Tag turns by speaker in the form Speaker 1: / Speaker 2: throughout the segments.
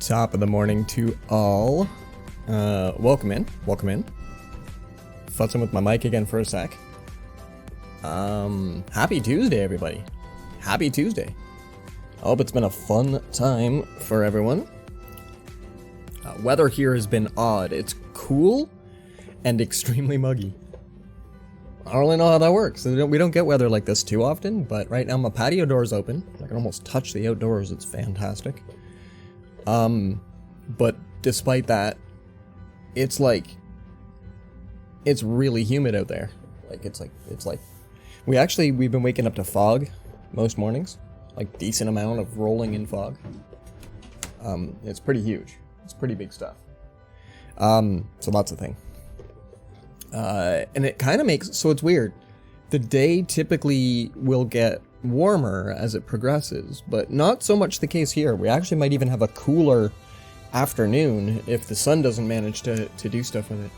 Speaker 1: Top of the morning to all. Welcome in. Futzing with my mic again for a sec. Happy Tuesday, everybody. Happy Tuesday. I hope it's been a fun time for everyone. Weather here has been odd. It's cool and extremely muggy. I don't really know how that works. We don't get weather like this too often, but right now my patio door is open. I can almost touch the outdoors. It's fantastic. But despite that, it's really humid out there. We've been waking up to fog most mornings, like decent amount of rolling in fog. It's pretty huge. It's pretty big stuff. So that's the thing. And it kind of makes, so it's weird. The day typically will get warmer as it progresses, but not so much the case here. We actually might even have a cooler afternoon if the sun doesn't manage to do stuff with it.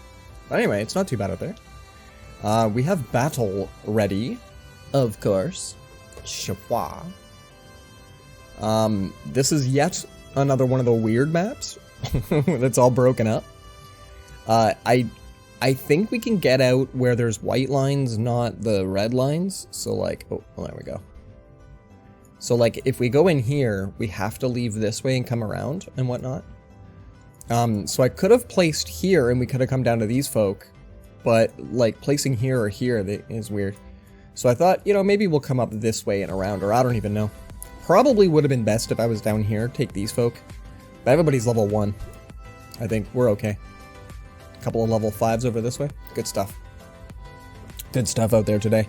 Speaker 1: But anyway, it's not too bad out there. We have battle ready, of course. Shwa. This is yet another one of the weird maps that's all broken up. I think we can get out where there's white lines, not the red lines. So like, oh, well, there we go. So like, if we go in here, we have to leave this way and come around and whatnot. So I could have placed here and we could have come down to these folk, but like placing here or here is weird. So I thought, maybe we'll come up this way and around, or I don't even know. Probably would have been best if I was down here, take these folk. But everybody's level 1. I think we're okay. Couple of level 5s over this way. Good stuff. Good stuff out there today.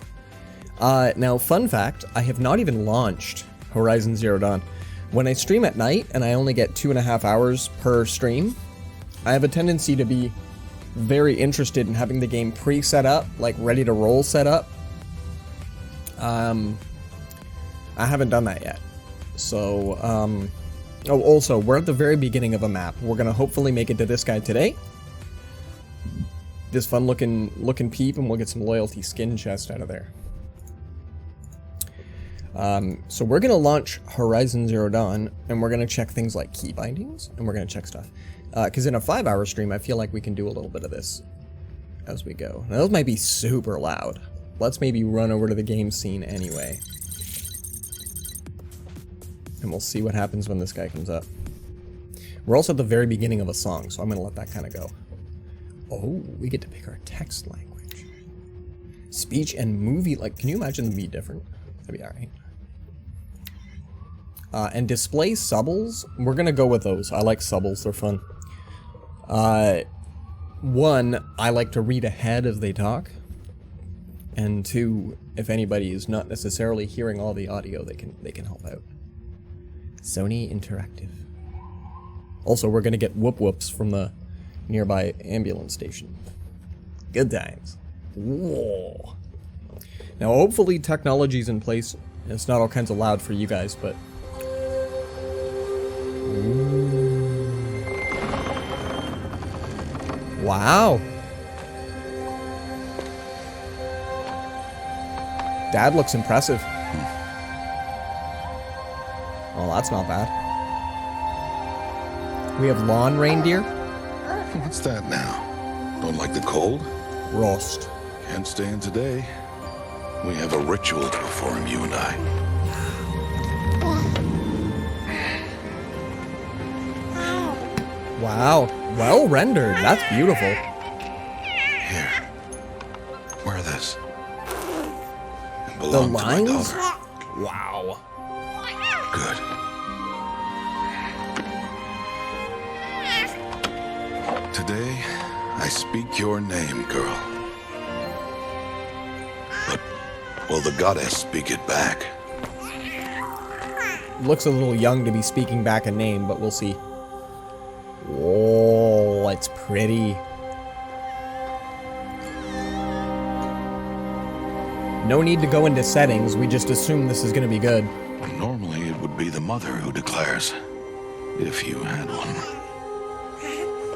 Speaker 1: Now, fun fact, I have not even launched Horizon Zero Dawn. When I stream at night and I only get 2.5 hours per stream, I have a tendency to be very interested in having the game pre-set up, like ready to roll set up. I haven't done that yet. So, oh, also, we're at the very beginning of a map. We're going to hopefully make it to this guy today. This fun looking peep, and we'll get some loyalty skin chest out of there. So we're gonna launch Horizon Zero Dawn, and we're gonna check things like key bindings, and we're gonna check stuff. Because in a 5-hour stream, I feel like we can do a little bit of this as we go. Now those might be super loud. Let's maybe run over to the game scene anyway, and we'll see what happens when this guy comes up. We're also at the very beginning of a song, so I'm gonna let that kind of go. Oh, we get to pick our text language. Speech and movie, like, can you imagine them be different? That'd be alright. And display subbles, we're gonna go with those. I like subbles, they're fun. One, I like to read ahead as they talk. And two, if anybody is not necessarily hearing all the audio, they can help out. Sony Interactive. Also, we're gonna get whoop whoops from the nearby ambulance station. Good times. Whoa. Now, hopefully technology's in place. It's not all kinds of loud for you guys, but... Ooh. Wow. Dad looks impressive. Well, that's not bad. We have lawn reindeer.
Speaker 2: What's that now? Don't like the cold?
Speaker 1: Roast.
Speaker 2: Can't stay in today. We have a ritual to perform, you and I.
Speaker 1: Wow. Well rendered. That's beautiful.
Speaker 2: Here. Wear this. It
Speaker 1: The
Speaker 2: belonged to my
Speaker 1: lines?
Speaker 2: daughter.
Speaker 1: Wow.
Speaker 2: Good. Today, I speak your name, girl. But will the goddess speak it back?
Speaker 1: Looks a little young to be speaking back a name, but we'll see. Whoa, it's pretty. No need to go into settings, we just assume this is gonna be good.
Speaker 2: Normally, it would be the mother who declares, if you had one.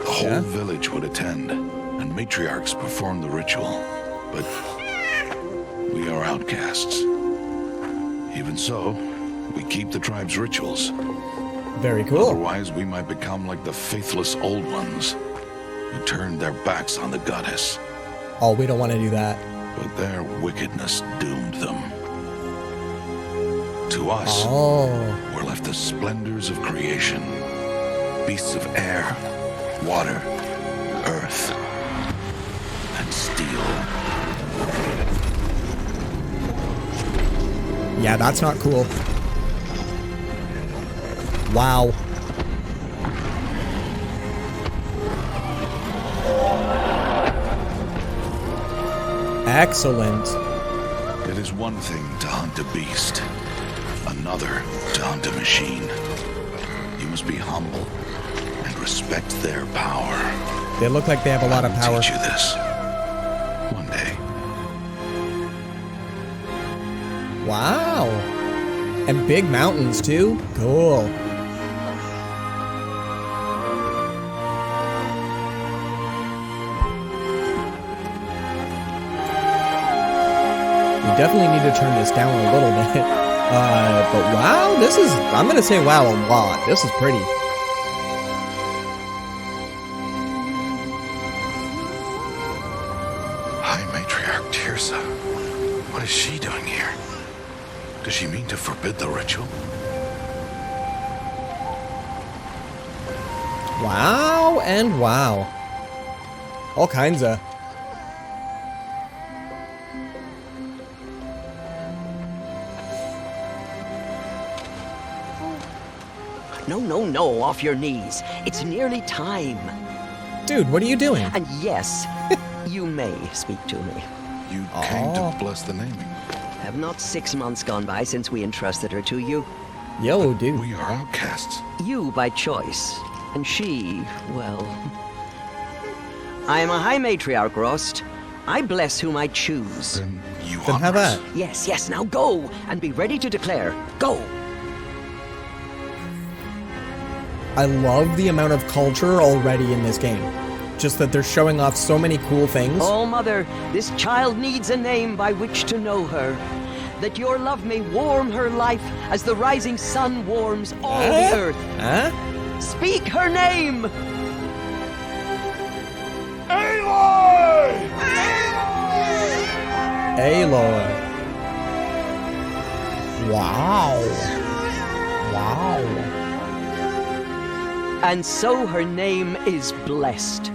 Speaker 2: The whole village would attend, and matriarchs perform the ritual. But we are outcasts. Even so, we keep the tribe's rituals.
Speaker 1: Very cool.
Speaker 2: Otherwise, we might become like the faithless old ones who turned their backs on the goddess.
Speaker 1: Oh, we don't want to do that.
Speaker 2: But their wickedness doomed them. To us, were left the splendors of creation. Beasts of air, water, earth, and steel.
Speaker 1: Yeah, that's not cool. Wow. Excellent.
Speaker 2: It is one thing to hunt a beast, another to hunt a machine. You must be humble and respect their power.
Speaker 1: They look like they have a lot of power.
Speaker 2: I'll teach you this one day.
Speaker 1: Wow. And big mountains too? Cool. We definitely need to turn this down a little bit. But wow, this is, I'm gonna say wow a lot. This is pretty.
Speaker 2: High Matriarch Tirsa. What is she doing here? Does she mean to forbid the ritual?
Speaker 1: Wow and wow. All kinds of.
Speaker 3: No, off your knees. It's nearly time.
Speaker 1: Dude, what are you doing?
Speaker 3: And yes, you may speak to me.
Speaker 2: You came to bless the naming.
Speaker 3: Have not 6 months gone by since we entrusted her to you?
Speaker 1: Yo, dude.
Speaker 2: We are outcasts.
Speaker 3: You by choice, and she, well... I am a High Matriarch, Rost. I bless whom I choose.
Speaker 2: Then you
Speaker 1: Then have
Speaker 2: honor us.
Speaker 1: that.
Speaker 3: Yes, now go, and be ready to declare. Go!
Speaker 1: I love the amount of culture already in this game. Just that they're showing off so many cool things.
Speaker 3: Oh, Mother, this child needs a name by which to know her. That your love may warm her life as the rising sun warms all the earth.
Speaker 1: Huh?
Speaker 3: Speak her name!
Speaker 1: Aloy. Wow. Wow.
Speaker 3: And so her name is blessed.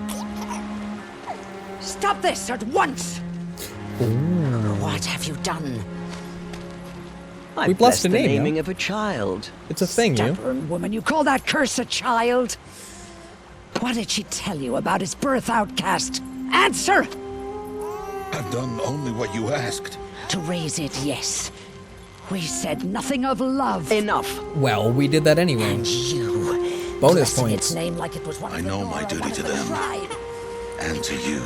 Speaker 4: Stop this at once!
Speaker 1: Ooh.
Speaker 4: What have you done?
Speaker 3: I
Speaker 1: We blessed a
Speaker 3: the
Speaker 1: name,
Speaker 3: naming
Speaker 1: yeah?
Speaker 3: of a child.
Speaker 1: It's a thing, you.
Speaker 4: Stubborn woman, you call that curse a child? What did she tell you about his birth, outcast? Answer!
Speaker 2: I've done only what you asked.
Speaker 4: To raise it, yes. We said nothing of love.
Speaker 3: Enough.
Speaker 1: Well, we did that anyway.
Speaker 4: And you...
Speaker 1: Bonus
Speaker 4: blessing
Speaker 1: points.
Speaker 4: Its name like it was one
Speaker 2: I
Speaker 4: of the
Speaker 2: know my
Speaker 4: Nora,
Speaker 2: duty
Speaker 4: one
Speaker 2: to
Speaker 4: of the
Speaker 2: them.
Speaker 4: tribe.
Speaker 2: And to you.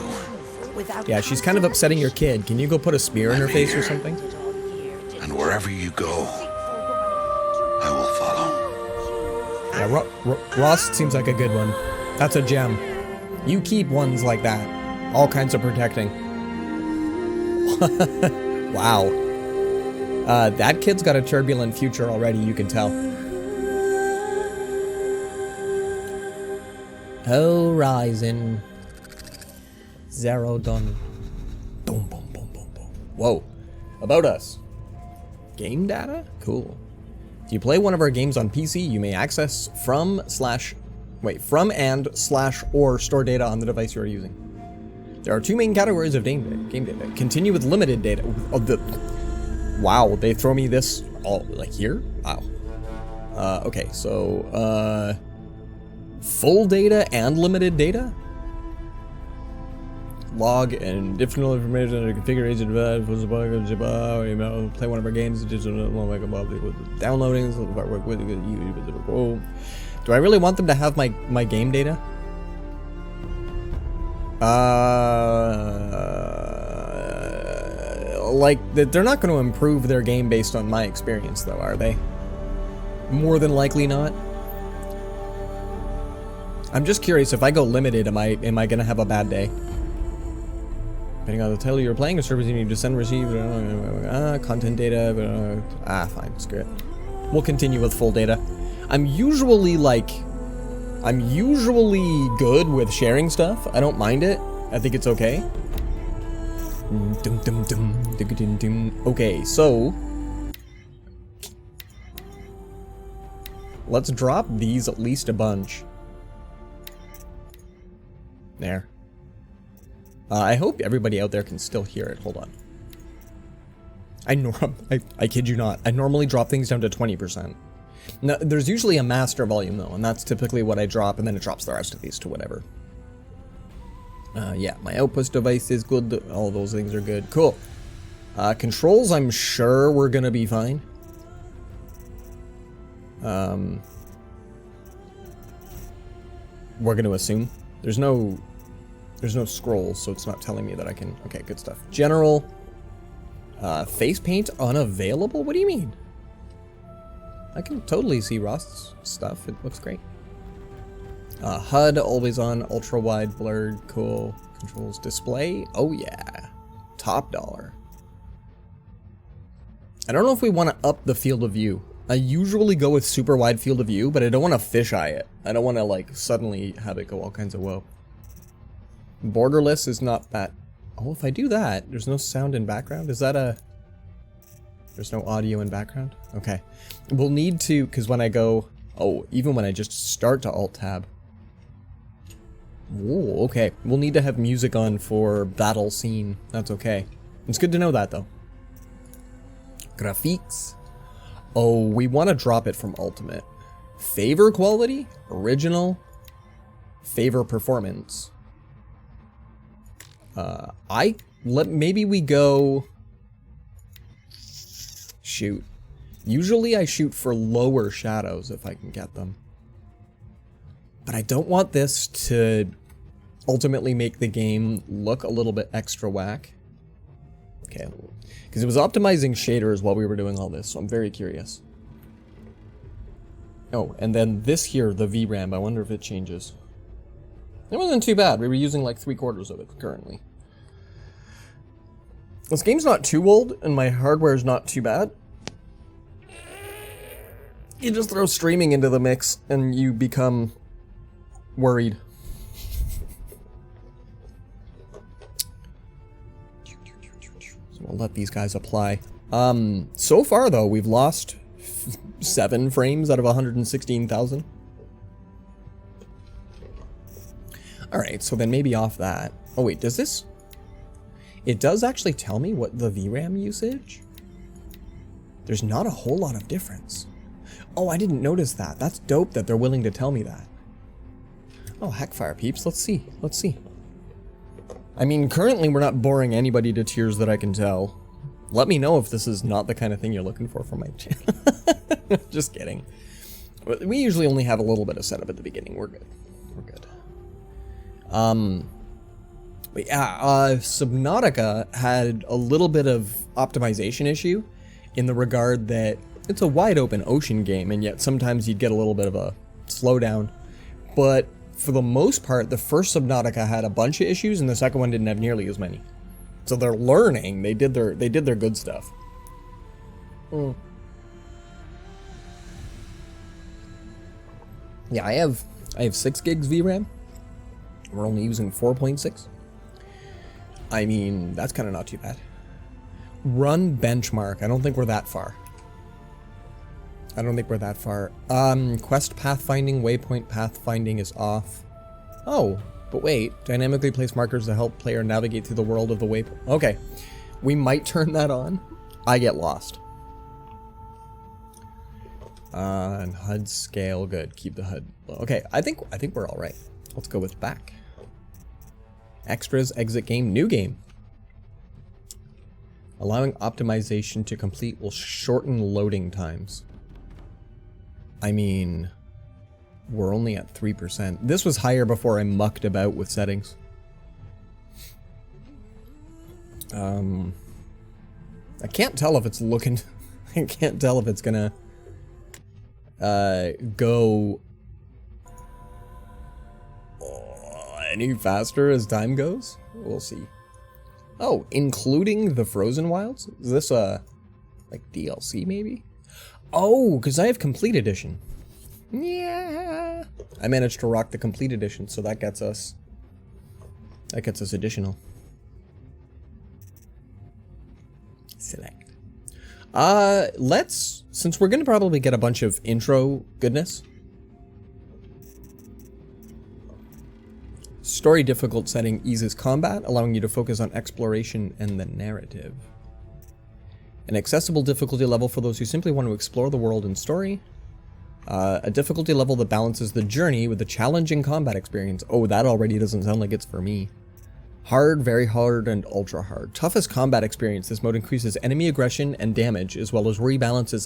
Speaker 4: Without
Speaker 1: Yeah, she's kind of upsetting your kid. Can you go put a spear in her face or something?
Speaker 2: And wherever you go, I will follow.
Speaker 1: Yeah, Ross seems like a good one. That's a gem. You keep ones like that. All kinds of protecting. Wow. That kid's got a turbulent future already, you can tell. Horizon. Zero done. Boom, boom, boom, boom, boom. Whoa. About us. Game data? Cool. If you play one of our games on PC, you may access from and or store data on the device you are using. There are two main categories of game data. Continue with limited data. Wow, they throw me this all like here? Wow. Okay, so full data and limited data? Log and additional information and configuration play one of our games, downloading. Do I really want them to have my game data? Like, they're not going to improve their game based on my experience, though, are they? More than likely not. I'm just curious, if I go limited, am I going to have a bad day? Depending on the title you're playing, a service you need to send, receive, content data, fine, screw it. We'll continue with full data. I'm usually good with sharing stuff. I don't mind it. I think it's okay. Okay, so let's drop these at least a bunch. There. I hope everybody out there can still hear it. Hold on. I kid you not. I normally drop things down to 20%. Now, there's usually a master volume though, and that's typically what I drop, and then it drops the rest of these to whatever. Yeah, my outpost device is good. All those things are good. Cool. Controls, I'm sure we're gonna be fine. We're gonna assume. There's no scrolls, so it's not telling me that I can. Okay, good stuff. General. Face paint unavailable? What do you mean? I can totally see Rost's stuff. It looks great. HUD, always on, ultra wide, blurred, cool. Controls, display. Oh yeah. Top dollar. I don't know if we want to up the field of view. I usually go with super wide field of view, but I don't want to fisheye it. I don't want to like suddenly have it go all kinds of whoa. Borderless is not bad. Oh, if I do that, there's no sound in background. Is that a... There's no audio in background? Okay. We'll need to, because when I go... Oh, even when I just start to Alt-Tab. Oh, okay. We'll need to have music on for battle scene. That's okay. It's good to know that, though. Graphics. Oh, we want to drop it from Ultimate. Favor quality? Original? Favor performance. Maybe we go... Shoot. Usually I shoot for lower shadows if I can get them. But I don't want this to ultimately make the game look a little bit extra whack. Okay. Because it was optimizing shaders while we were doing all this, so I'm very curious. Oh, and then this here, the VRAM, I wonder if it changes. It wasn't too bad. We were using like 3/4 of it currently. This game's not too old, and my hardware is not too bad. You just throw streaming into the mix, and you become worried. So we'll let these guys apply. So far, though, we've lost 7 frames out of 116,000. Alright, so then maybe off that. Oh wait, does this... It does actually tell me what the VRAM usage? There's not a whole lot of difference. Oh, I didn't notice that. That's dope that they're willing to tell me that. Oh, heckfire peeps, let's see. Let's see. I mean, currently we're not boring anybody to tears that I can tell. Let me know if this is not the kind of thing you're looking for from my channel. Just kidding. We usually only have a little bit of setup at the beginning. We're good. We're good. But yeah, Subnautica had a little bit of optimization issue in the regard that it's a wide open ocean game, and yet sometimes you'd get a little bit of a slowdown. But for the most part, the first Subnautica had a bunch of issues, and the second one didn't have nearly as many. So they're learning. They did their good stuff. Yeah, I have 6 gigs VRAM. We're only using 4.6. I mean, that's kind of not too bad. Run benchmark. I don't think we're that far. Quest pathfinding, waypoint pathfinding is off. Oh, but wait. Dynamically place markers to help player navigate through the world of the waypoint. Okay. We might turn that on. I get lost. And HUD scale, good. Keep the HUD low. Okay, I think we're all right. Let's go with back. Extras, exit game, new game. Allowing optimization to complete will shorten loading times. I mean, we're only at 3%. This was higher before I mucked about with settings. I can't tell if it's looking... I can't tell if it's gonna... go... any faster as time goes? We'll see. Oh, including the Frozen Wilds? Is this like DLC maybe? Oh, because I have Complete Edition. Yeah. I managed to rock the complete edition, so that gets us additional. Select. Since we're gonna probably get a bunch of intro goodness. Story difficult setting eases combat, allowing you to focus on exploration and the narrative. An accessible difficulty level for those who simply want to explore the world and story. A difficulty level that balances the journey with the challenging combat experience. Oh, that already doesn't sound like it's for me. Hard, very hard, and ultra hard. Toughest combat experience. This mode increases enemy aggression and damage, as well as rebalances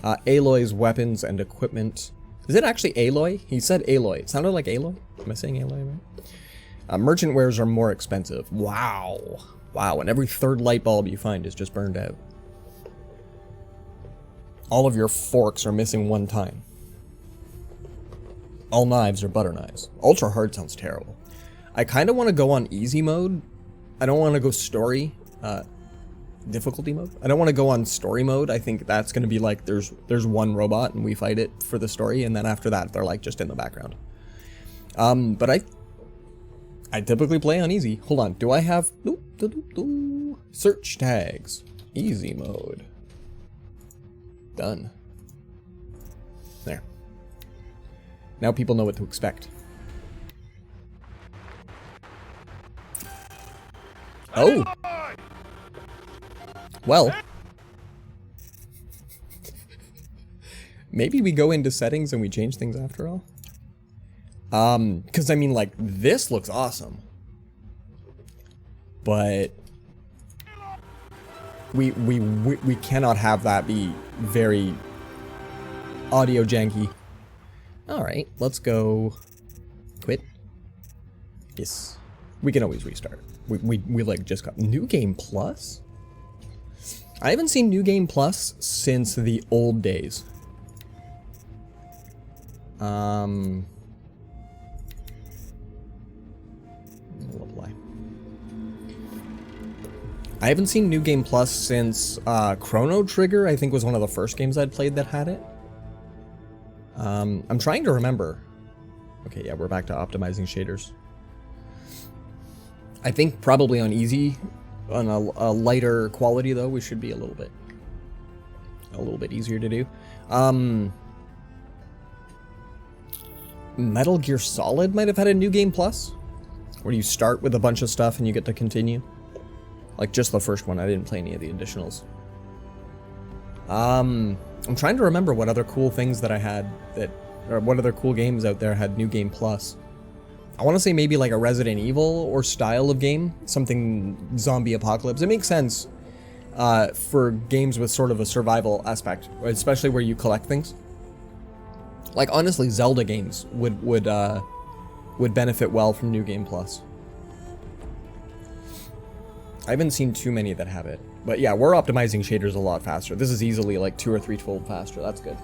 Speaker 1: Aloy's weapons and equipment. Is it actually Aloy? He said Aloy. It sounded like Aloy. Am I saying Aloy right? Merchant wares are more expensive. Wow. Wow, and every third light bulb you find is just burned out. All of your forks are missing one time. All knives are butter knives. Ultra hard sounds terrible. I kind of want to go on easy mode. I don't want to go story difficulty mode. I don't want to go on story mode. I think that's going to be like there's one robot and we fight it for the story, and then after that they're like just in the background. But I typically play on easy. Hold on. Do I have search tags? Easy mode. Done. There. Now people know what to expect. Oh! Well. Maybe we go into settings and we change things after all? Because I mean, like, this looks awesome. But we cannot have that be very audio janky. Alright, let's go quit. Yes. We can always restart. We like just got New Game Plus? I haven't seen New Game Plus since the old days. We'll apply. I haven't seen New Game Plus since Chrono Trigger, I think was one of the first games I'd played that had it. I'm trying to remember. Okay, yeah, we're back to optimizing shaders. I think probably on easy, on a lighter quality though, we should be a little bit easier to do. Metal Gear Solid might have had a New Game Plus, where you start with a bunch of stuff and you get to continue. Like just the first one, I didn't play any of the additionals. I'm trying to remember what other cool things that I had or what other cool games out there had New Game Plus. I want to say maybe like a Resident Evil or style of game, something zombie apocalypse. It makes sense for games with sort of a survival aspect, especially where you collect things. Like honestly, Zelda games would benefit well from New Game Plus. I haven't seen too many that have it, but yeah, we're optimizing shaders a lot faster. This is easily like 2 or 3-fold faster. That's good.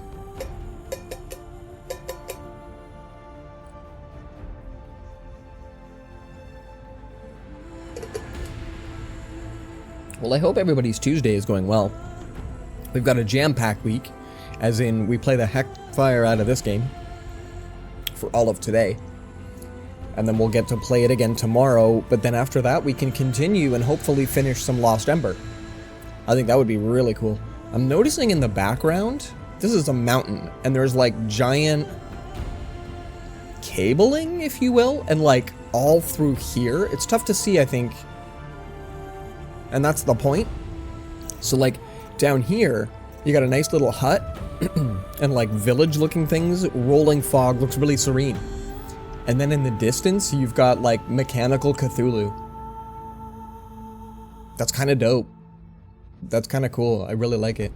Speaker 1: Well, I hope everybody's Tuesday is going well. We've got a jam-packed week, as in we play the heck fire out of this game for all of today. And then we'll get to play it again tomorrow, but then after that we can continue and hopefully finish some Lost Ember. I think that would be really cool. I'm noticing in the background, this is a mountain, and there's like giant cabling, if you will, and like all through here. It's tough to see, I think. And that's the point. So like down here, you got a nice little hut and like village looking things. Rolling fog looks really serene. And then in the distance, you've got like mechanical Cthulhu. That's kind of dope. That's kind of cool. I really like it.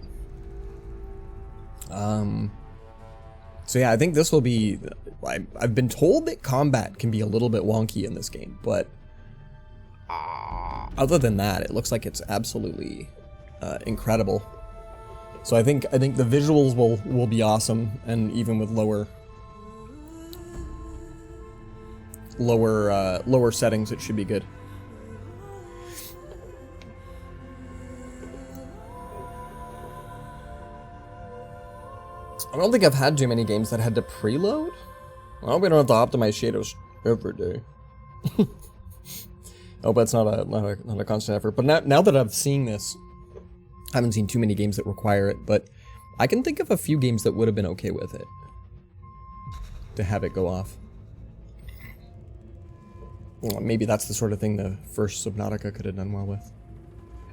Speaker 1: So yeah, I think this will be... I've been told that combat can be a little bit wonky in this game, but other than that, it looks like it's absolutely incredible. So I think the visuals will be awesome, and even with lower settings, it should be good. I don't think I've had too many games that had to preload. Well, we don't have to optimize shaders every day. Oh, but it's not a constant effort. But now that I've seen this, I haven't seen too many games that require it, but I can think of a few games that would have been okay with it. To have it go off. Well, maybe that's the sort of thing the first Subnautica could have done well with.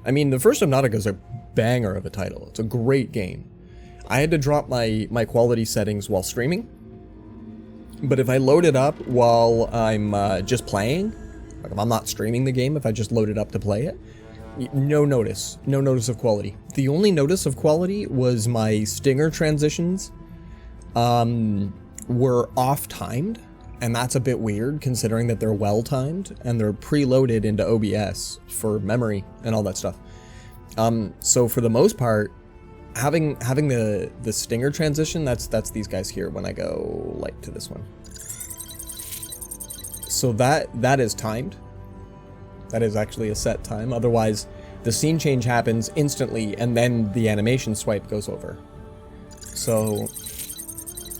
Speaker 1: I mean, the first Subnautica is a banger of a title. It's a great game. I had to drop my quality settings while streaming. But if I load it up while I'm just playing, like if I'm not streaming the game, if I just load it up to play it, no notice of quality. The only notice of quality was my stinger transitions were off-timed, and that's a bit weird considering that they're well-timed and they're preloaded into OBS for memory and all that stuff. So for the most part, having the stinger transition, that's these guys here when I go like to this one. So that is timed. That is actually a set time. Otherwise, the scene change happens instantly and then the animation swipe goes over. So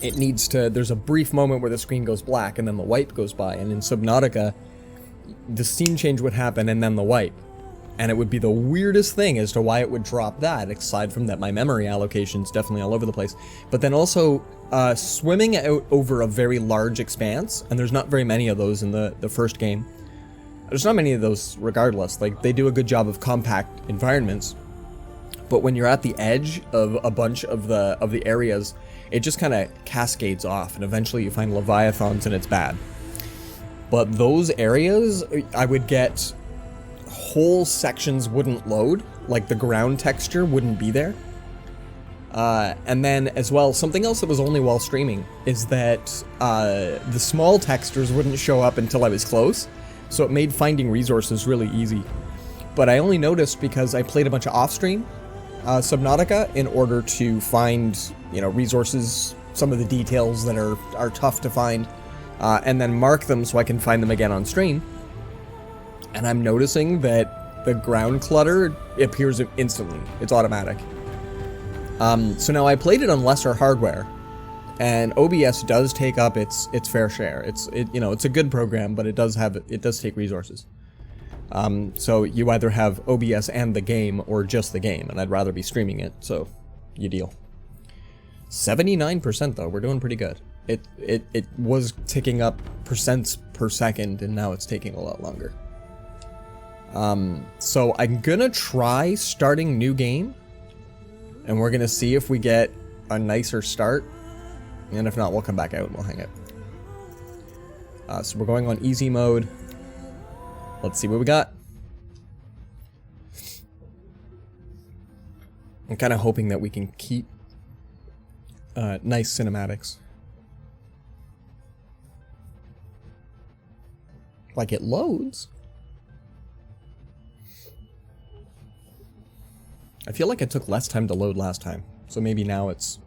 Speaker 1: it needs to, there's a brief moment where the screen goes black and then the wipe goes by. And in Subnautica, the scene change would happen and then the wipe. And it would be the weirdest thing as to why it would drop that, aside from that my memory allocation's definitely all over the place. But then also, swimming out over a very large expanse, and there's not very many of those in the first game. There's not many of those regardless. Like, they do a good job of compact environments. But when you're at the edge of a bunch of the areas, it just kind of cascades off, and eventually you find leviathans and it's bad. But those areas, I would get whole sections wouldn't load, like the ground texture wouldn't be there. And then as well, something else that was only while streaming is that the small textures wouldn't show up until I was close, so it made finding resources really easy. But I only noticed because I played a bunch of off-stream Subnautica in order to find, resources, some of the details that are tough to find, and then mark them so I can find them again on stream. And I'm noticing that the ground clutter appears instantly. It's automatic. So now I played it on lesser hardware, and OBS does take up its fair share. It's a good program, but it does take resources. So you either have OBS and the game or just the game, and I'd rather be streaming it, so you deal. 79% though, we're doing pretty good. It was ticking up percents per second, and now it's taking a lot longer. So I'm gonna try starting new game, and we're gonna see if we get a nicer start, and if not, we'll come back out and we'll hang it. So we're going on easy mode. Let's see what we got. I'm kind of hoping that we can keep nice cinematics. Like, it loads. I feel like it took less time to load last time, so maybe now it's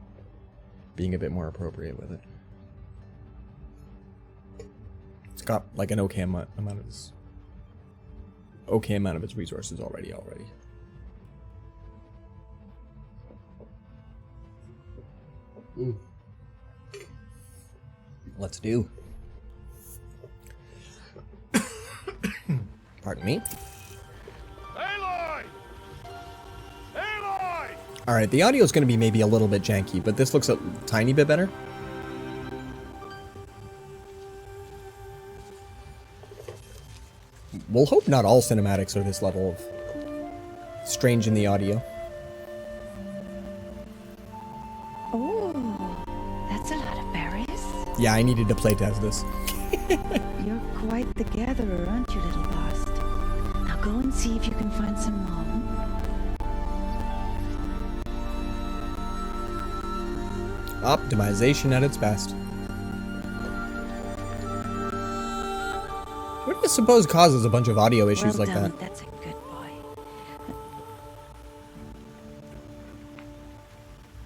Speaker 1: being a bit more appropriate with it. It's got like an okay amount of its resources already. Ooh. Let's do. Pardon me. Alright, the audio is going to be maybe a little bit janky, but this looks a tiny bit better. We'll hope not all cinematics are this level of strange in the audio.
Speaker 4: Oh, that's a lot of berries.
Speaker 1: Yeah, I needed to play test this.
Speaker 5: You're quite the gatherer, aren't you, little bast? Now go and see if you can find some more.
Speaker 1: Optimization at its best. What do you suppose causes a bunch of audio issues
Speaker 5: Well
Speaker 1: like
Speaker 5: done,
Speaker 1: that?
Speaker 5: That's a good boy.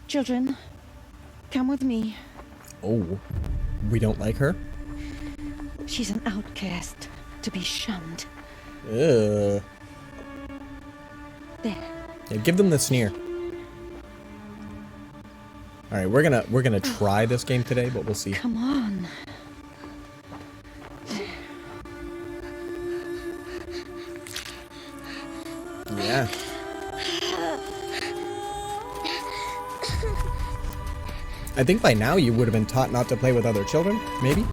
Speaker 5: Children, come with me.
Speaker 1: Oh, we don't like her?
Speaker 5: She's an outcast, to be shunned.
Speaker 1: Ugh.
Speaker 5: There.
Speaker 1: Yeah, give them the sneer. All right, we're gonna try this game today, but we'll see.
Speaker 5: Come on.
Speaker 1: Yeah. I think by now you would have been taught not to play with other children, maybe?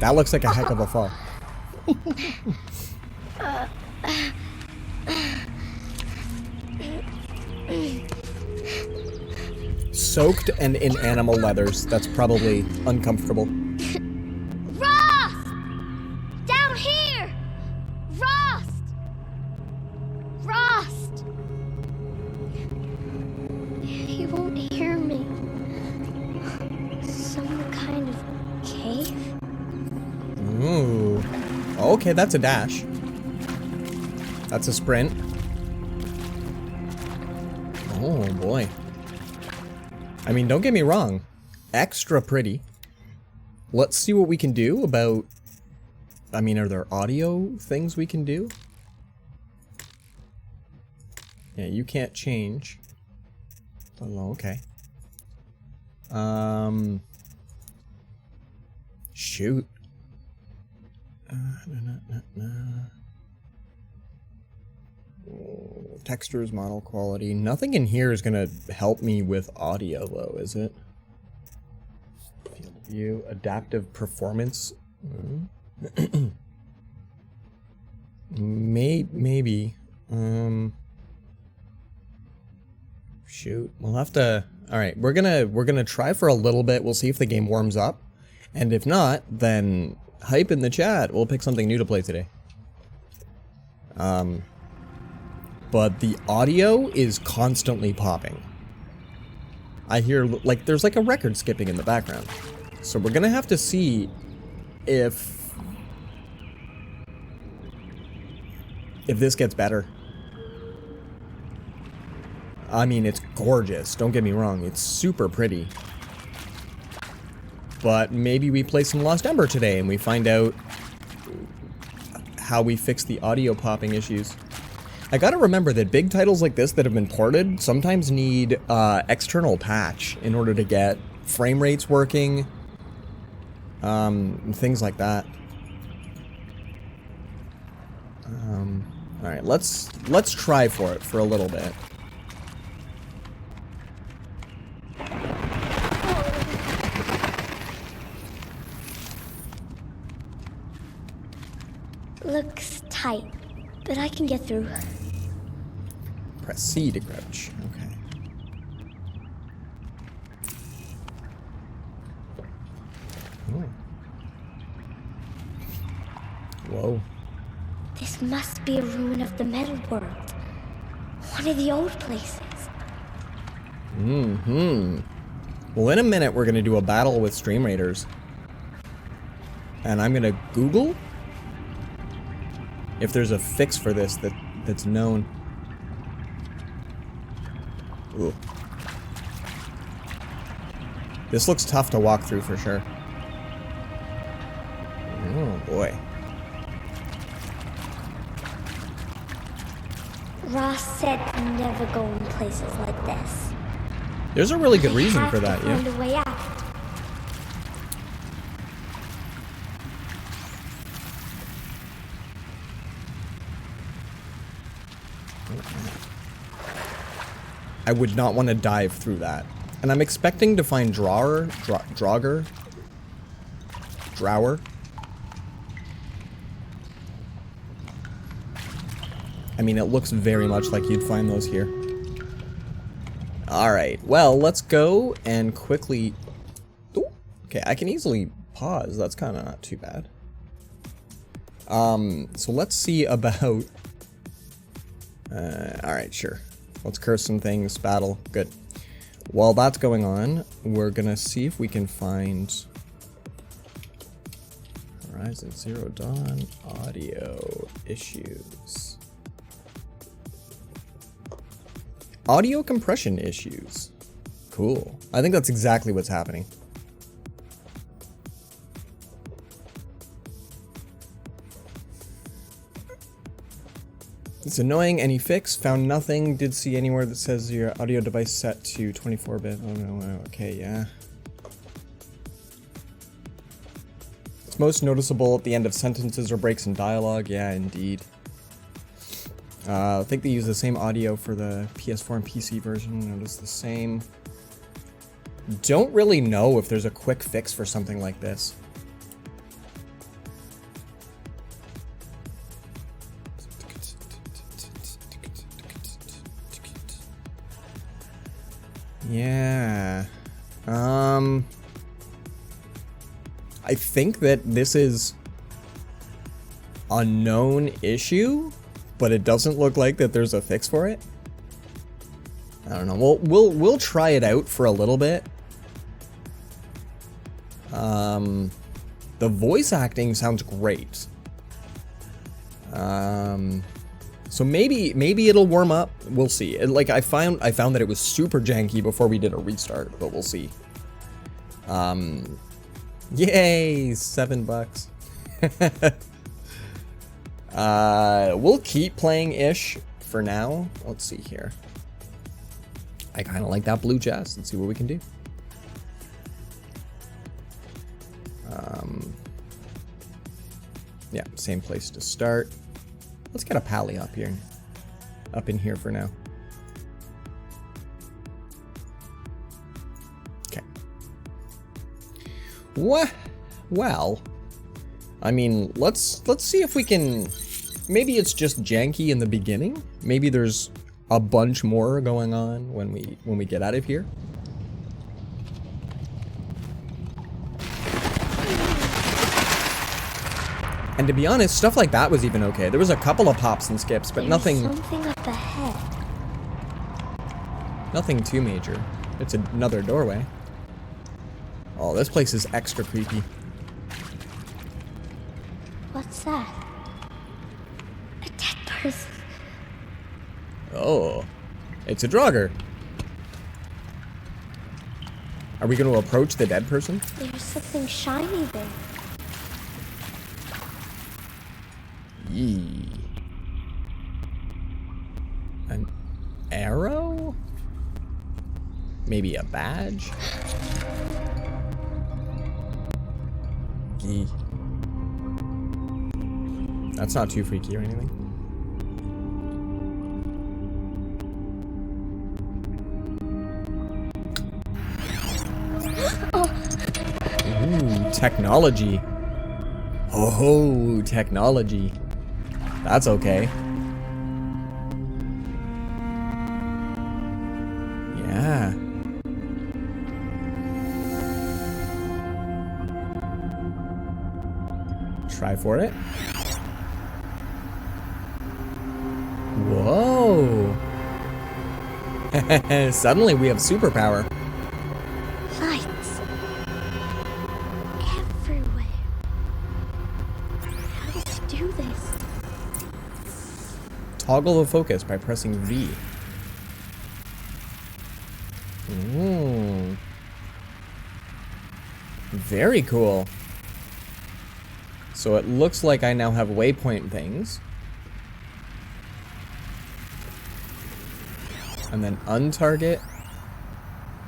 Speaker 1: That looks like a heck of a fall. Soaked and in animal leathers. That's probably uncomfortable.
Speaker 6: Rost! Down here! Rost! Rost! He won't hear me. Some kind of cave?
Speaker 1: Ooh. Okay, that's a dash. That's a sprint. Oh boy. I mean, don't get me wrong. Extra pretty. Let's see what we can do about... I mean, are there audio things we can do? Yeah, you can't change. Oh, okay. Shoot. Oh, textures, model quality. Nothing in here is gonna help me with audio, though, is it? Field view, adaptive performance. Maybe. Shoot, we'll have to. All right, we're gonna try for a little bit. We'll see if the game warms up, and if not, then hype in the chat. We'll pick something new to play today. But the audio is constantly popping. I hear, like, there's like a record skipping in the background. So we're gonna have to see if this gets better. I mean, it's gorgeous, don't get me wrong, it's super pretty. But maybe we play some Lost Ember today and we find out how we fix the audio popping issues. I gotta remember that big titles like this that have been ported sometimes need external patch in order to get frame rates working, and things like that. All right, let's try for it for a little bit.
Speaker 6: Looks tight, but I can get through.
Speaker 1: Press C to crouch. Okay. Oh. Whoa.
Speaker 6: This must be a ruin of the metal world. One of the old places.
Speaker 1: Well, in a minute we're gonna do a battle with Stream Raiders. And I'm gonna Google if there's a fix for this that's known. Ooh. This looks tough to walk through for sure. Oh boy.
Speaker 6: Ross said never go in places like this.
Speaker 1: There's a really good reason for that, yeah.
Speaker 6: Find a way out.
Speaker 1: I would not want to dive through that. And I'm expecting to find Drower. I mean, it looks very much like you'd find those here. Alright, well, let's go and quickly... Ooh, okay, I can easily pause. That's kind of not too bad. So let's see about... Alright, sure. Let's curse some things, battle, good. While that's going on, we're gonna see if we can find Horizon Zero Dawn audio issues. Audio compression issues. Cool. I think that's exactly what's happening. It's annoying. Any fix? Found nothing. Did see anywhere that says your audio device set to 24-bit. Oh no, okay, yeah. It's most noticeable at the end of sentences or breaks in dialogue. Yeah, indeed. I think they use the same audio for the PS4 and PC version. Notice the same. Don't really know if there's a quick fix for something like this. Yeah. I think that this is a known issue, but it doesn't look like that there's a fix for it. I don't know. We'll try it out for a little bit. The voice acting sounds great. So maybe it'll warm up. We'll see. Like I found that it was super janky before we did a restart, but we'll see. Yay, $7. We'll keep playing ish for now. Let's see here. I kind of like that blue chest. Let's see what we can do. Yeah, same place to start. Let's get a pally up here. Up in here for now. Okay. What? Well, I mean, let's see if we can. Maybe it's just janky in the beginning. Maybe there's a bunch more going on when we get out of here. And to be honest, stuff like that was even okay. There was a couple of pops and skips, but nothing.
Speaker 6: Something up ahead.
Speaker 1: Nothing too major. It's another doorway. Oh, this place is extra creepy.
Speaker 6: What's that? A dead person.
Speaker 1: Oh, it's a Draugr. Are we going to approach the dead person?
Speaker 6: There's something shiny there.
Speaker 1: Yee. An arrow? Maybe a badge? Yee. That's not too freaky or anything. Ooh, technology. Oh, technology. That's okay. Yeah. Try for it. Whoa. Suddenly we have superpower.
Speaker 6: Lights. Everywhere. How does he do this?
Speaker 1: Toggle the focus by pressing V. Ooh. Very cool. So it looks like I now have waypoint things. And then untarget.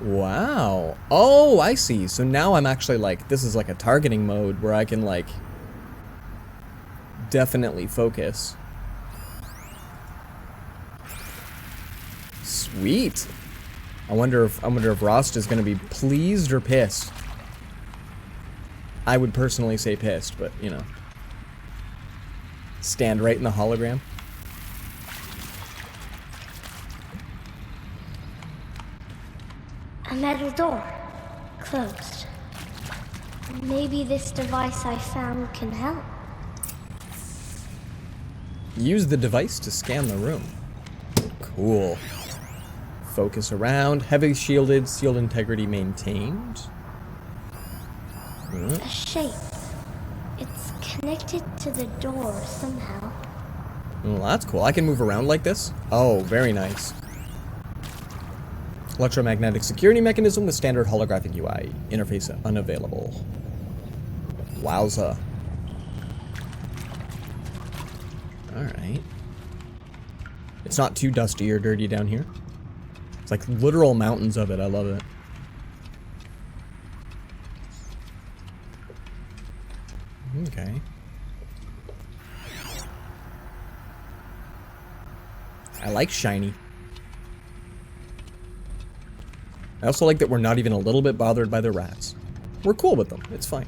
Speaker 1: Wow. Oh, I see. So now I'm actually like, this is like a targeting mode where I can like definitely focus. Sweet. I wonder if Rost is going to be pleased or pissed. I would personally say pissed, but you know. Stand right in the hologram.
Speaker 6: A metal door. Closed. Maybe this device I found can help.
Speaker 1: Use the device to scan the room. Cool. Focus around. Heavy shielded. Sealed integrity maintained.
Speaker 6: A shape. It's connected to the door somehow.
Speaker 1: Well, that's cool. I can move around like this. Oh, very nice. Electromagnetic security mechanism with standard holographic UI. Interface unavailable. Wowza. Alright. It's not too dusty or dirty down here. It's like literal mountains of it. I love it. Okay. I like shiny. I also like that we're not even a little bit bothered by the rats. We're cool with them. It's fine.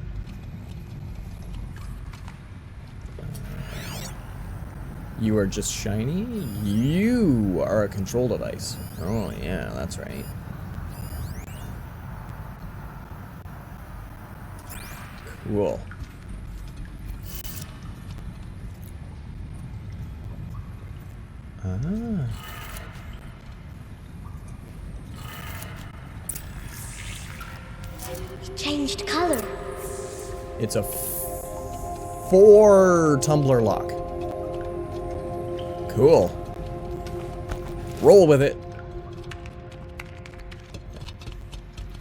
Speaker 1: You are just shiny? You are a control device. Oh, yeah, that's right. Cool. Ah.
Speaker 6: It changed color.
Speaker 1: It's a 4 tumbler lock. Cool. Roll with it.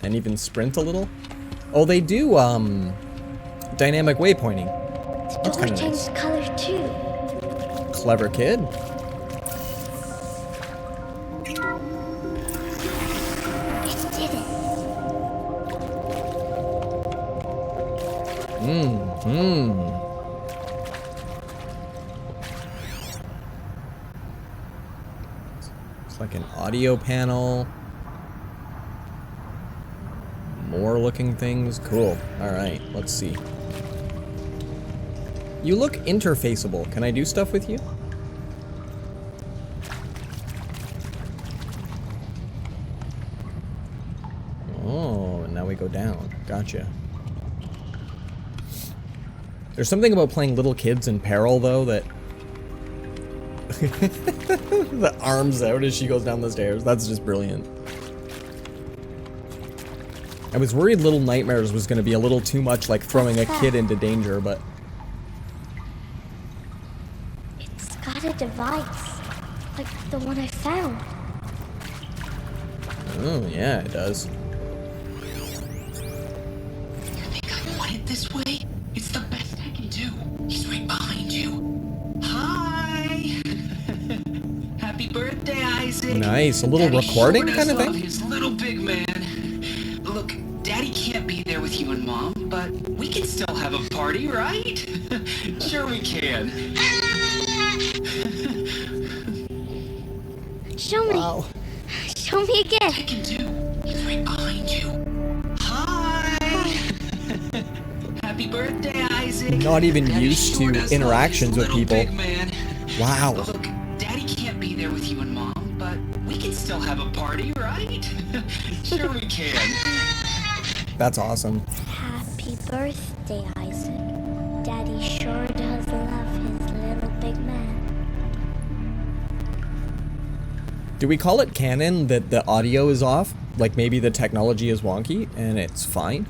Speaker 1: And even sprint a little. Oh, they do dynamic waypointing.
Speaker 6: The
Speaker 1: That's
Speaker 6: door
Speaker 1: kind of
Speaker 6: changed
Speaker 1: nice.
Speaker 6: color too.
Speaker 1: Clever kid.
Speaker 6: It did it.
Speaker 1: It's like an audio panel. More looking things. Cool. Alright, let's see. You look interfaceable. Can I do stuff with you? Oh, and now we go down. Gotcha. There's something about playing little kids in peril, though, that... the arms out as she goes down the stairs. That's just brilliant. I was worried Little Nightmares was going to be a little too much like throwing a kid into danger, but...
Speaker 6: It's got a device. Like the one I found.
Speaker 1: Oh, yeah, it does.
Speaker 7: You think I want it this way? It's the best I can do. He's right behind you. Hi! Happy birthday, Isaac.
Speaker 1: Nice, a little
Speaker 7: Daddy
Speaker 1: recording
Speaker 7: sure
Speaker 1: kind of
Speaker 7: does love
Speaker 1: thing?
Speaker 7: his little big man. Look, Daddy can't be there with you and Mom, but we can still have a party, right? Sure we can.
Speaker 6: Show me.
Speaker 1: Wow.
Speaker 6: Show me again.
Speaker 7: I can do. He's right behind you. Hi! Happy birthday, Isaac.
Speaker 1: Not even
Speaker 7: Daddy
Speaker 1: used
Speaker 7: sure
Speaker 1: to
Speaker 7: does
Speaker 1: interactions
Speaker 7: love
Speaker 1: with
Speaker 7: his little
Speaker 1: people.
Speaker 7: big man.
Speaker 1: Wow.
Speaker 7: Look, Daddy can't be there with you and Mom, but we can still have a party, right? Sure we can.
Speaker 1: That's awesome.
Speaker 6: Happy birthday, Isaac. Daddy sure does love his little big man.
Speaker 1: Do we call it canon that the audio is off? Like maybe the technology is wonky and it's fine?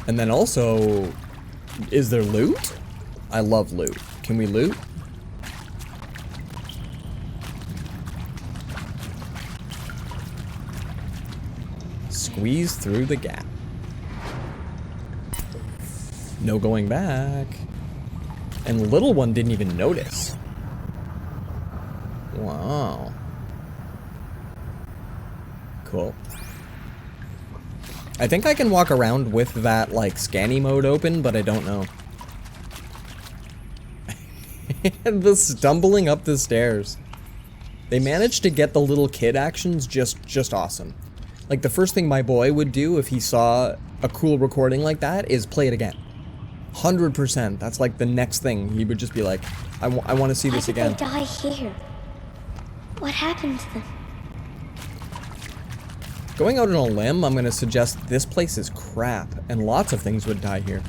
Speaker 1: And then also, is there loot? I love loot. Can we loot? Squeeze through the gap. No going back. And the little one didn't even notice. Wow. Cool. I think I can walk around with that, like, scanny mode open, but I don't know. And the stumbling up the stairs. They managed to get the little kid actions just awesome. Like, the first thing my boy would do if he saw a cool recording like that is play it again. 100%. That's like the next thing. He would just be like, I want to see this again.
Speaker 6: Why did they die here? What happened to them?
Speaker 1: Going out on a limb, I'm going to suggest this place is crap, and lots of things would die here.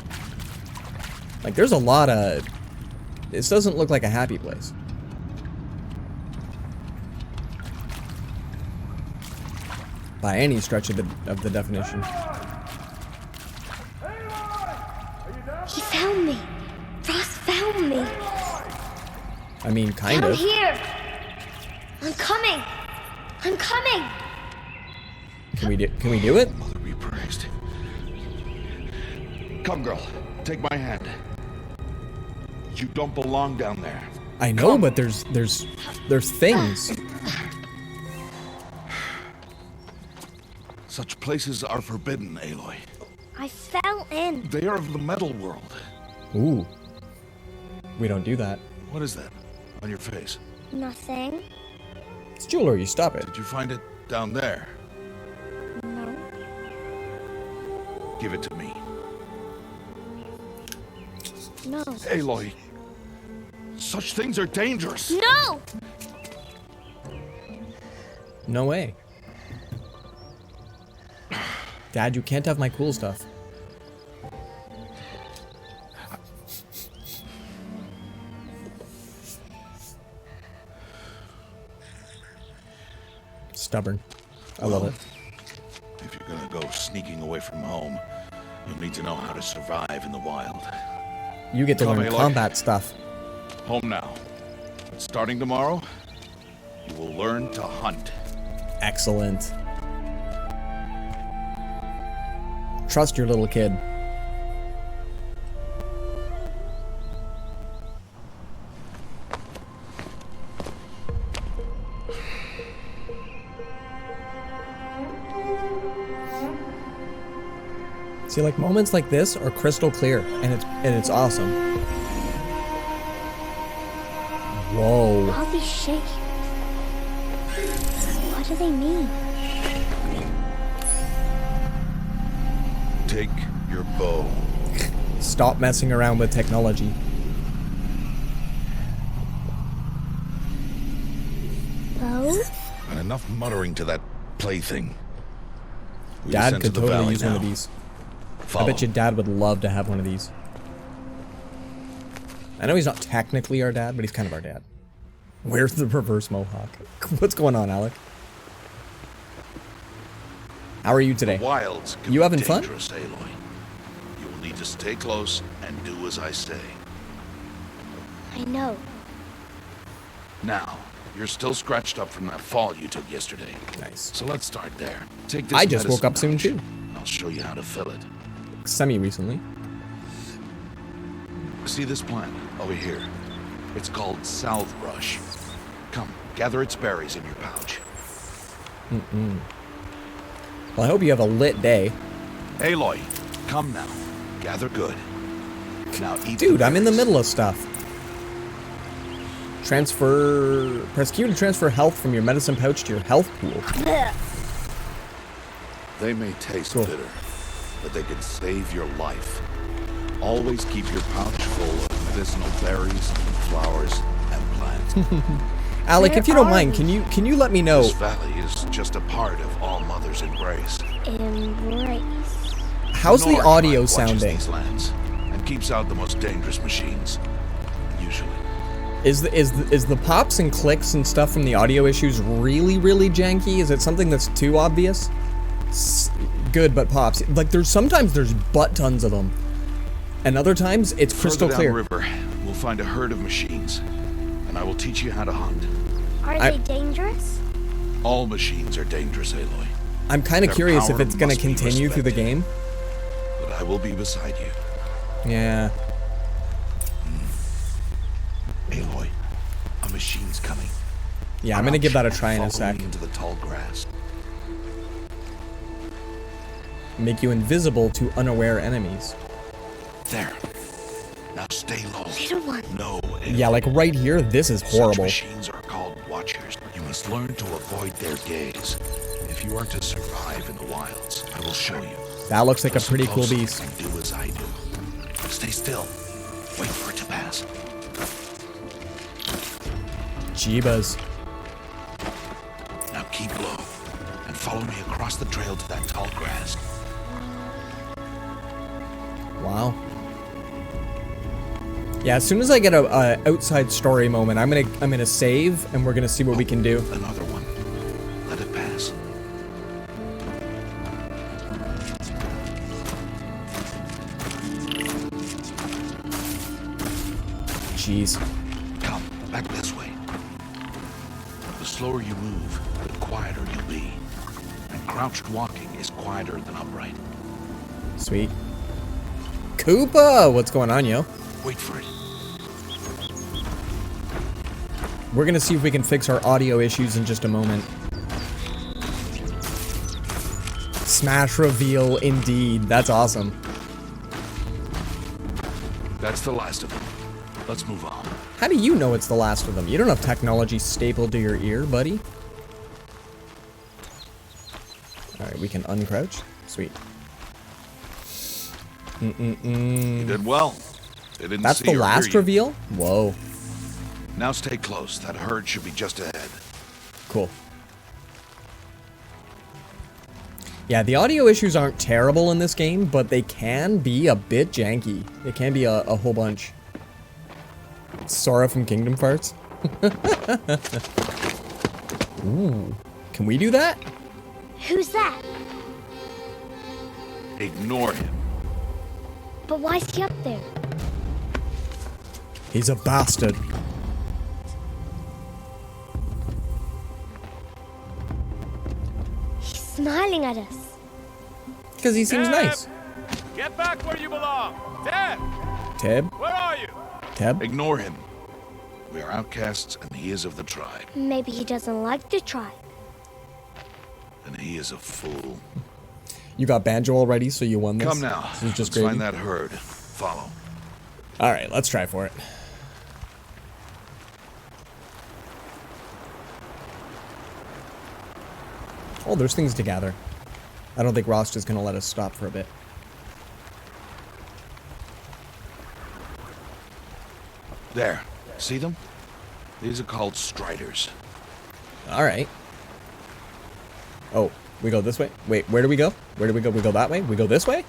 Speaker 1: Like, there's a lot of... This doesn't look like a happy place. By any stretch of the definition.
Speaker 6: He found me. Ross found me.
Speaker 1: I mean, kind
Speaker 6: Down
Speaker 1: of.
Speaker 6: here. I'm coming. I'm coming.
Speaker 1: Can we do it?
Speaker 2: Mother be praised. Come, girl. Take my hand. You don't belong down there.
Speaker 1: I know, but there's things.
Speaker 2: Such places are forbidden, Aloy.
Speaker 6: I fell in.
Speaker 2: They are of the metal world.
Speaker 1: Ooh. We don't do that.
Speaker 2: What is that on your face?
Speaker 6: Nothing.
Speaker 1: It's jewelry. Stop it.
Speaker 2: Did you find it down there?
Speaker 6: No.
Speaker 2: Give it to me.
Speaker 6: No.
Speaker 2: Aloy, such things are dangerous.
Speaker 6: No!
Speaker 1: No way. Dad, you can't have my cool stuff. Stubborn. I love it.
Speaker 2: If you're gonna go sneaking away from home, you'll need to know how to survive in the wild.
Speaker 1: You get to
Speaker 2: Come,
Speaker 1: learn
Speaker 2: Aloy.
Speaker 1: combat stuff.
Speaker 2: Home now. But starting tomorrow, you will learn to hunt.
Speaker 1: Excellent. Trust your little kid. See, like moments like this are crystal clear, and it's awesome. Whoa.
Speaker 6: All these shapes. What do they mean?
Speaker 2: Take your bow.
Speaker 1: Stop messing around with technology.
Speaker 6: Bow?
Speaker 2: And enough muttering to that plaything. We
Speaker 1: Dad
Speaker 2: descend
Speaker 1: could
Speaker 2: to the
Speaker 1: totally
Speaker 2: valley
Speaker 1: use one of
Speaker 2: now.
Speaker 1: these.
Speaker 2: Follow.
Speaker 1: I bet your dad would love to have one of these. I know he's not technically our dad, but he's kind of our dad. Where's the reverse mohawk? What's going on, Alec? How are you today?
Speaker 2: The wilds can
Speaker 1: You
Speaker 2: be
Speaker 1: having fun?
Speaker 2: dangerous, Aloy. You will need to stay close and do as I say.
Speaker 6: I know.
Speaker 2: Now, you're still scratched up from that fall you took yesterday.
Speaker 1: Nice.
Speaker 2: So let's start there. Take this
Speaker 1: I just woke
Speaker 2: medicine
Speaker 1: up soon
Speaker 2: pouch,
Speaker 1: too.
Speaker 2: and I'll show you how to fill it.
Speaker 1: Semi-recently.
Speaker 2: See this plant over here? It's called salvebrush. Come, gather its berries in your pouch.
Speaker 1: Well, I hope you have a lit day.
Speaker 2: Aloy, come now. Gather good. Now eat
Speaker 1: Dude,
Speaker 2: the
Speaker 1: I'm in the
Speaker 2: berries.
Speaker 1: middle of stuff. Press Q to transfer health from your medicine pouch to your health pool.
Speaker 2: They may taste
Speaker 1: Cool.
Speaker 2: bitter, but they can save your life. Always keep your pouch full of medicinal berries, flowers, and plants.
Speaker 1: Alec, if you
Speaker 6: Where
Speaker 1: don't
Speaker 6: are
Speaker 1: mind,
Speaker 6: we?
Speaker 1: can you let me know?
Speaker 2: This valley is just a part of All Mother's embrace.
Speaker 6: Embrace.
Speaker 1: How's the
Speaker 2: Nora
Speaker 1: audio
Speaker 2: watches
Speaker 1: sounding?
Speaker 2: these lands and keeps out the most dangerous machines. Usually.
Speaker 1: Is the pops and clicks and stuff from the audio issues really janky? Is it something that's too obvious? Good, but pops. Like sometimes there's butt tons of them, and other times it's crystal
Speaker 2: Further
Speaker 1: clear.
Speaker 2: downriver, we'll find a herd of machines, and I will teach you how to hunt.
Speaker 6: Are they dangerous?
Speaker 2: All machines are dangerous, Aloy,
Speaker 1: I'm kind of
Speaker 2: Their
Speaker 1: curious if
Speaker 2: power
Speaker 1: it's gonna
Speaker 2: must be
Speaker 1: continue through the
Speaker 2: respected.
Speaker 1: game.
Speaker 2: but I will be beside you.
Speaker 1: Yeah.
Speaker 2: Aloy, a machine's coming.
Speaker 1: Yeah, I'm gonna give that a try in a
Speaker 2: Follow
Speaker 1: sec.
Speaker 2: me into the tall grass.
Speaker 1: Make you invisible to unaware enemies.
Speaker 2: There. Now stay low.
Speaker 6: Little one.
Speaker 2: No, Aloy.
Speaker 1: Yeah, like right here, this is
Speaker 2: Such
Speaker 1: horrible.
Speaker 2: machines are called watchers. You must learn to avoid their gaze. If you are to survive in the wilds, I will show you.
Speaker 1: That looks like a
Speaker 2: Listen
Speaker 1: pretty cool
Speaker 2: closely
Speaker 1: beast.
Speaker 2: and do as I do. Stay still. Wait for it to pass.
Speaker 1: Jeebas.
Speaker 2: Now keep low and follow me across the trail to that tall grass.
Speaker 1: Wow. Yeah, as soon as I get a outside story moment, I'm gonna save and we're gonna see what we can do.
Speaker 2: Another one. Let it pass.
Speaker 1: Jeez.
Speaker 2: Come, back this way. The slower you move, the quieter you'll be. And crouched walking is quieter than upright.
Speaker 1: Sweet. Koopa! What's going on, yo?
Speaker 2: Wait for it.
Speaker 1: We're gonna see if we can fix our audio issues in just a moment. Smash reveal, indeed. That's awesome.
Speaker 2: That's the last of them. Let's move on.
Speaker 1: How do you know it's the last of them? You don't have technology stapled to your ear, buddy. Alright, we can uncrouch. Sweet.
Speaker 2: You did well. They didn't
Speaker 1: That's
Speaker 2: see
Speaker 1: the
Speaker 2: or
Speaker 1: last
Speaker 2: hear you.
Speaker 1: reveal? Whoa.
Speaker 2: Now stay close. That herd should be just ahead.
Speaker 1: Cool. Yeah, the audio issues aren't terrible in this game, but they can be a bit janky. It can be a whole bunch. Sora from Kingdom Hearts. Ooh. Can we do that?
Speaker 6: Who's that?
Speaker 2: Ignore him.
Speaker 6: But why is he up there?
Speaker 1: He's a bastard.
Speaker 6: He's smiling at us.
Speaker 1: Because he seems nice.
Speaker 8: Get back where you belong! Dad!
Speaker 1: Teb?
Speaker 8: Where are you?
Speaker 1: Teb?
Speaker 2: Ignore him. We are outcasts, and he is of the tribe.
Speaker 6: Maybe he doesn't like the tribe.
Speaker 2: And he is a fool.
Speaker 1: You got Banjo already, so you won this?
Speaker 2: Come now.
Speaker 1: This is just
Speaker 2: Let's
Speaker 1: gravy.
Speaker 2: find that herd. Follow.
Speaker 1: Alright, let's try for it. Oh, there's things to gather. I don't think Rost is going to let us stop for a bit.
Speaker 2: There. See them? These are called striders.
Speaker 1: Alright. Oh, we go this way? Wait, where do we go? Where do we go? We go that way? We go this way?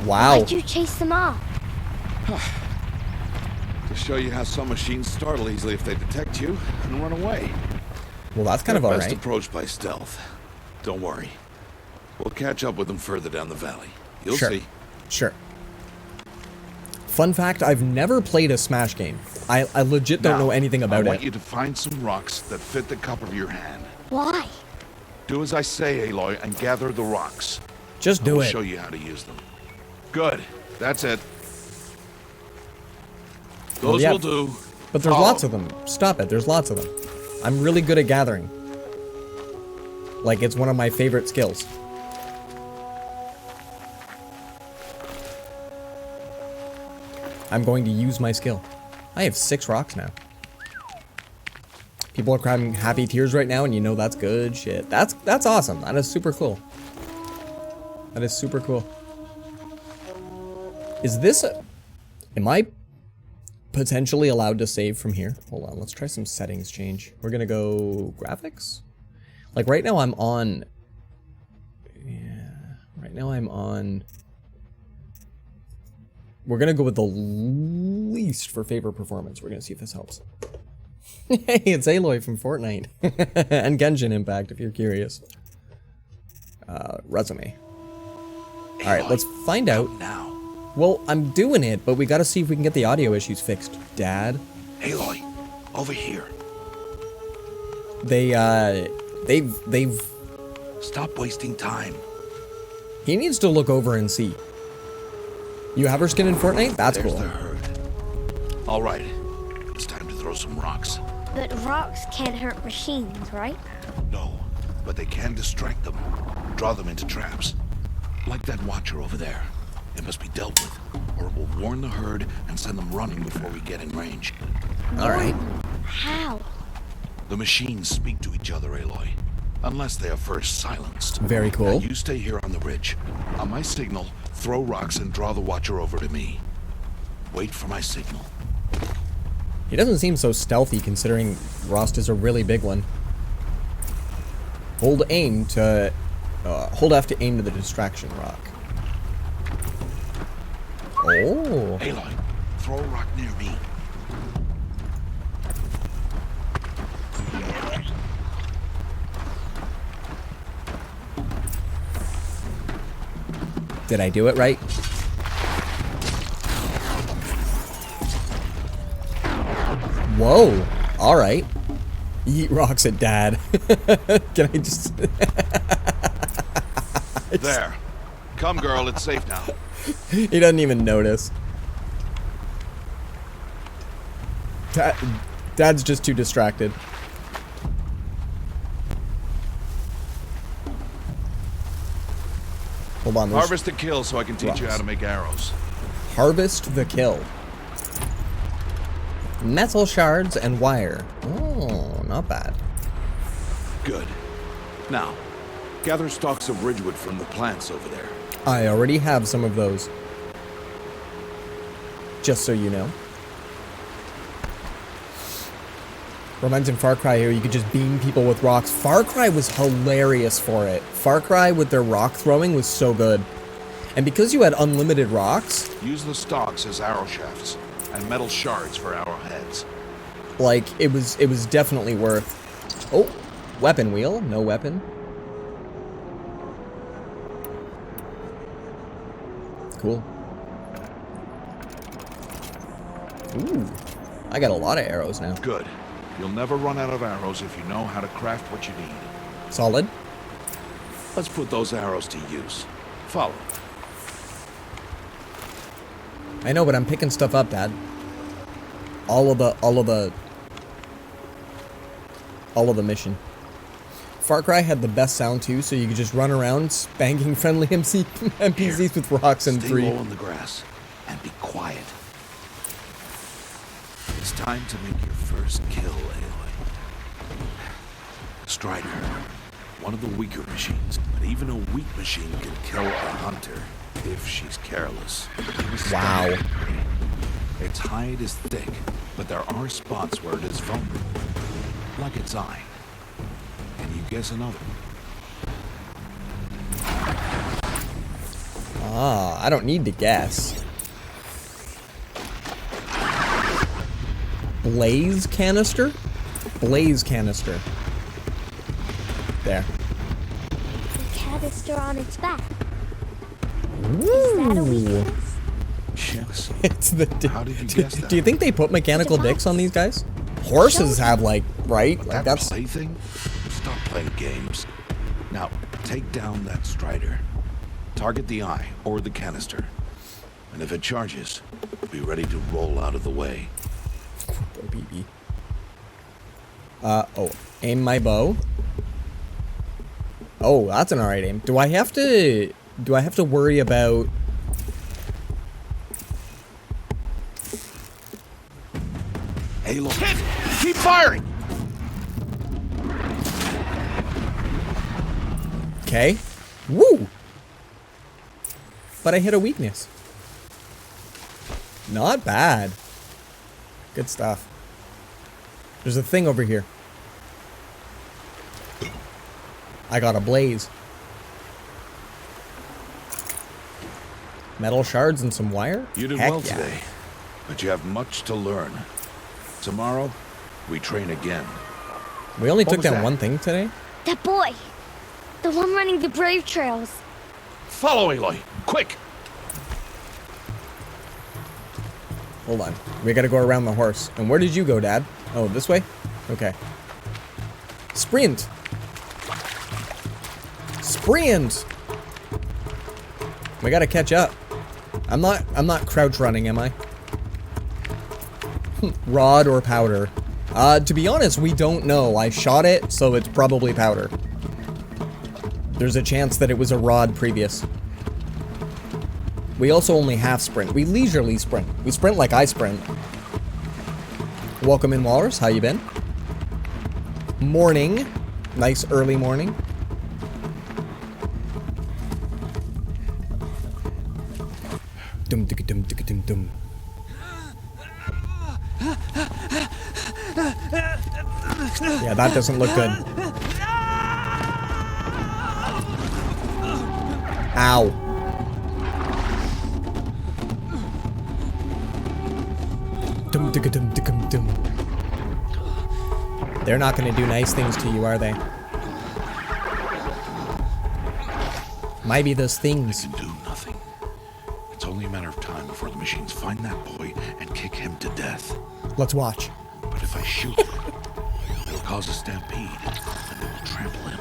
Speaker 1: Wow.
Speaker 6: Why'd you chase them off?
Speaker 2: To show you how some machines startle easily if they detect you and run away.
Speaker 1: Well, that's kind of
Speaker 2: Best
Speaker 1: alright.
Speaker 2: approach by stealth. Don't worry. We'll catch up with them further down the valley. You'll
Speaker 1: Sure.
Speaker 2: see.
Speaker 1: Sure. Fun fact, I've never played a Smash game. I legit don't
Speaker 2: Now,
Speaker 1: know anything about
Speaker 2: I want
Speaker 1: it.
Speaker 2: you to find some rocks that fit the cup of your hand.
Speaker 6: Why?
Speaker 2: Do as I say, Aloy, and gather the rocks.
Speaker 1: Just do
Speaker 2: I'll
Speaker 1: it.
Speaker 2: show you how to use them. Good. That's it. Those
Speaker 1: yeah,
Speaker 2: will do.
Speaker 1: But there's
Speaker 2: Follow.
Speaker 1: lots of them. Stop it, there's lots of them. I'm really good at gathering. Like, it's one of my favorite skills. I'm going to use my skill. I have 6 rocks now. People are crying happy tears right now, and you know that's good shit. That's awesome. That is super cool. That is super cool. Is this a... Am I potentially allowed to save from here? Hold on, let's try some settings change. We're gonna go graphics. Like right now I'm on... Yeah, right now I'm on... We're gonna go with the least for favorite performance. We're gonna see if this helps. Hey, it's Aloy from Fortnite. And Genshin Impact, if you're curious. Resume. Alright, let's find out.
Speaker 2: Now.
Speaker 1: Well, I'm doing it, but we gotta see if we can get the audio issues fixed, Dad.
Speaker 2: Aloy, over here.
Speaker 1: They've...
Speaker 2: Stop wasting time.
Speaker 1: He needs to look over and see. You have her skin in Fortnite? That's
Speaker 2: There's
Speaker 1: cool.
Speaker 2: the herd. All right. It's time to throw some rocks.
Speaker 6: But rocks can't hurt machines, right?
Speaker 2: No, but they can distract them. Draw them into traps. Like that watcher over there. It must be dealt with, or it will warn the herd and send them running before we get in range.
Speaker 1: Alright.
Speaker 6: How?
Speaker 2: The machines speak to each other, Aloy. Unless they are first silenced.
Speaker 1: Very
Speaker 2: Now
Speaker 1: cool.
Speaker 2: you stay here on the ridge. On my signal, throw rocks and draw the watcher over to me. Wait for my signal.
Speaker 1: He doesn't seem so stealthy considering Rost is a really big one. Hold aim to... hold F to aim to the distraction rock. Oh.
Speaker 2: Aloy, throw a rock near me.
Speaker 1: Did I do it right? Whoa. Alright. Eat rocks at Dad. Can I just...
Speaker 2: There. Come, girl, it's safe now.
Speaker 1: He doesn't even notice. Dad's just too distracted. Hold on.
Speaker 2: Harvest and kill so I can teach you how to make arrows.
Speaker 1: Harvest the kill. Metal shards and wire. Oh, not bad.
Speaker 2: Good. Now, gather stalks of ridgewood from the plants over there.
Speaker 1: I already have some of those. Just so you know. Reminds me of Far Cry here, you could just beam people with rocks. Far Cry was hilarious for it. Far Cry with their rock throwing was so good. And because you had unlimited rocks...
Speaker 2: Use the stalks as arrow shafts, and metal shards for arrowheads.
Speaker 1: Like, it was definitely worth... Oh, weapon wheel, no weapon. Cool. Ooh, I got a lot of arrows now.
Speaker 2: Good. You'll never run out of arrows if you know how to craft what you need.
Speaker 1: Solid.
Speaker 2: Let's put those arrows to use. Follow.
Speaker 1: I know, but I'm picking stuff up, Dad. All of the mission. Far Cry had the best sound too, so you could just run around spanking friendly NPCs with rocks and
Speaker 2: Stay
Speaker 1: three.
Speaker 2: low on the grass and be quiet. It's time to make your first kill, Aloy. Strider, one of the weaker machines, but even a weak machine can kill a hunter if she's careless.
Speaker 1: Wow.
Speaker 2: Its hide is thick, but there are spots where it is vulnerable, like its eye. Can you guess another?
Speaker 1: I don't need to guess. Blaze canister? Blaze canister. There.
Speaker 6: The canister on its back.
Speaker 1: Ooh.
Speaker 6: Is that a weakness?
Speaker 2: Yes.
Speaker 1: It's the.
Speaker 2: How did you guess that?
Speaker 1: Do you think they put mechanical dicks on these guys? Horses have like, right?
Speaker 2: But
Speaker 1: Like
Speaker 2: that
Speaker 1: that's.
Speaker 2: plaything? Stop playing games. Now, take down that strider. Target the eye or the canister. And if it charges, be ready to roll out of the way.
Speaker 1: BB. Oh, aim my bow. Oh, that's an alright aim. Do I have to worry about...
Speaker 2: Hey, look. Keep firing!
Speaker 1: Okay. Woo! But I hit a weakness. Not bad. Good stuff. There's a thing over here. I got a blaze. Metal shards and some wire?
Speaker 2: You did
Speaker 1: Heck
Speaker 2: well
Speaker 1: yeah.
Speaker 2: today, but you have much to learn. Tomorrow, we train again.
Speaker 1: We only
Speaker 2: What
Speaker 1: took
Speaker 2: was
Speaker 1: down
Speaker 2: that?
Speaker 1: one thing today?
Speaker 6: That boy! The one running the brave trails.
Speaker 2: Follow Aloy, quick!
Speaker 1: Hold on. We gotta go around the horse. And where did you go, Dad? Oh, this way? Okay. Sprint! Sprint! We gotta catch up. I'm not crouch running, am I? Rod or powder? To be honest, we don't know. I shot it, so it's probably powder. There's a chance that it was a rod previous. We also only half sprint. We leisurely sprint. We sprint like I sprint. Welcome in, Walrus. How you been? Morning. Nice early morning. Dum dum dum dum dum dum. Yeah, that doesn't look good. Ow. Dum dum dum dum dum. They're not going to do nice things to you, are they? Might be those things.
Speaker 2: They can do nothing. It's only a matter of time before the machines find that boy and kick him to death.
Speaker 1: Let's watch.
Speaker 2: But if I shoot him, it'll cause a stampede, and they will trample him.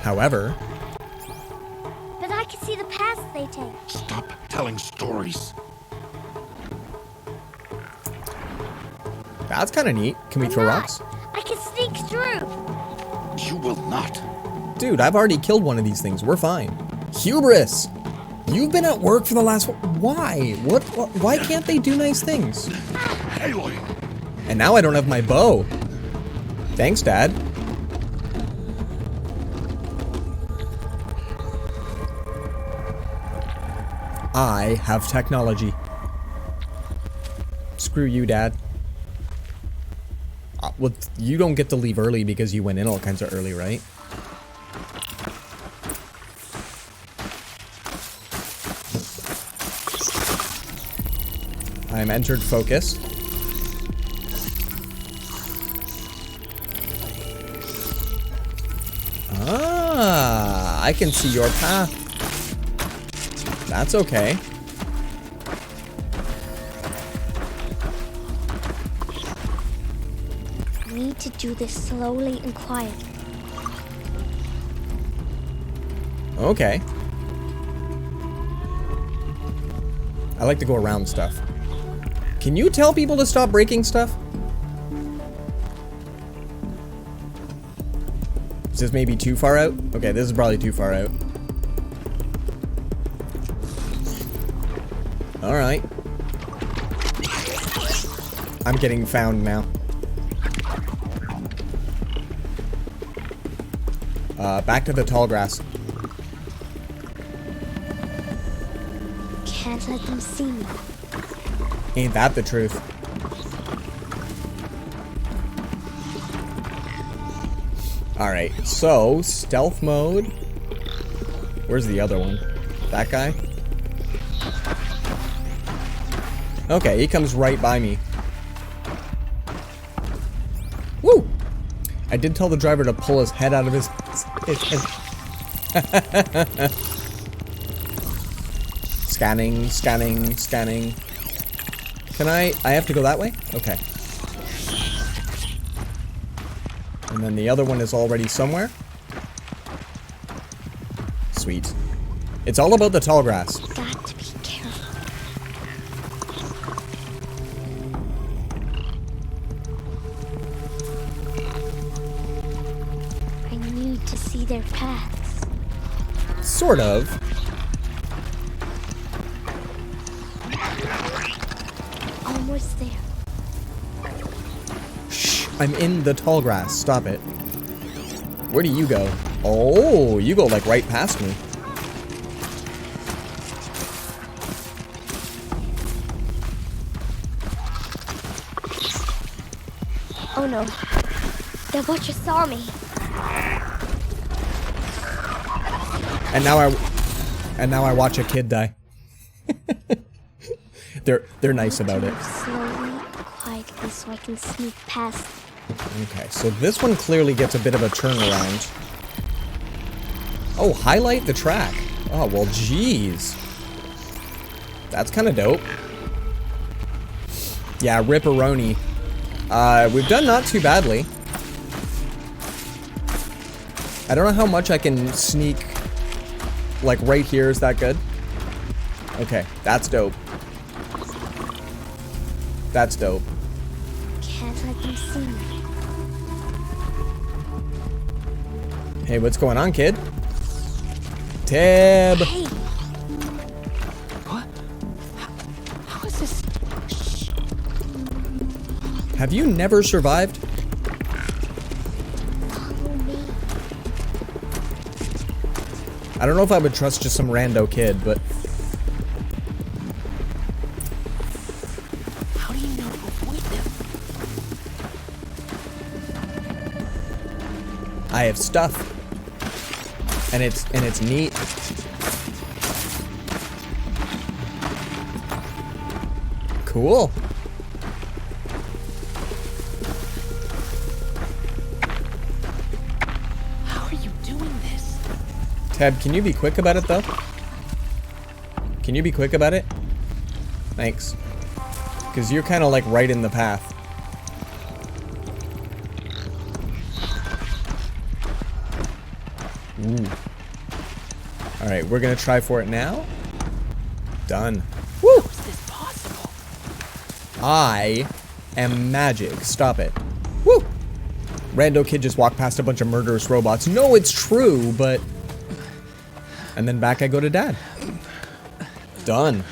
Speaker 1: However,
Speaker 6: they take.
Speaker 2: Stop telling stories.
Speaker 1: That's kind of neat. Can we throw rocks?
Speaker 6: I can sneak through.
Speaker 2: You will not.
Speaker 1: Dude, I've already killed one of these things. We're fine. Hubris! You've been at work for the last... Why? What? Why can't they do nice things?
Speaker 2: Aloy!
Speaker 1: And now I don't have my bow. Thanks, Dad. I have technology. Screw you, Dad. Well, you don't get to leave early because you went in all kinds of early, right? I'm entered focus. Ah, I can see your path. That's okay.
Speaker 6: I need to do this slowly and quietly.
Speaker 1: Okay. I like to go around stuff. Can you tell people to stop breaking stuff? Is this maybe too far out? Okay, this is probably too far out. Alright. I'm getting found now. Back to the tall grass.
Speaker 6: Can't let them see me.
Speaker 1: Ain't that the truth? Alright, so stealth mode. Where's the other one? That guy? Okay, he comes right by me. Woo! I did tell the driver to pull his head out of his Scanning, scanning, scanning. Can I have to go that way? Okay. And then the other one is already somewhere. Sweet. It's all about the tall grass.
Speaker 6: Got to be careful. I need to see their paths.
Speaker 1: Sort of.
Speaker 6: Almost there.
Speaker 1: Shh, I'm in the tall grass. Stop it. Where do you go? Oh, you go like right past me.
Speaker 6: Oh no. The butcher saw me.
Speaker 1: And now I watch a kid die. They're nice about it.
Speaker 6: Slowly, quietly, so I can sneak past.
Speaker 1: Okay, so this one clearly gets a bit of a turnaround. Oh, highlight the track. Oh, well, geez. That's kind of dope. Yeah, ripperoni. We've done not too badly. I don't know how much I can sneak. Like right here, is that good? Okay, that's dope. That's dope.
Speaker 6: Can't let them see me.
Speaker 1: Hey, what's going on, kid? Tib!
Speaker 6: Hey,
Speaker 7: What? How is this?
Speaker 1: Have you never survived?
Speaker 6: follow me.
Speaker 1: I don't know if I would trust just some rando kid, but
Speaker 7: How do you know to avoid them?
Speaker 1: I have stuff. And it's neat. Cool.
Speaker 7: How are you doing this?
Speaker 1: Tab, can you be quick about it though? Can you be quick about it? Thanks. Because you're kind of like right in the path. Ooh. Alright, we're gonna try for it now. Done. Woo!
Speaker 7: How is this possible?
Speaker 1: I am magic. Stop it. Woo! Rando kid just walked past a bunch of murderous robots. No, it's true, but... And then back I go to dad. Done.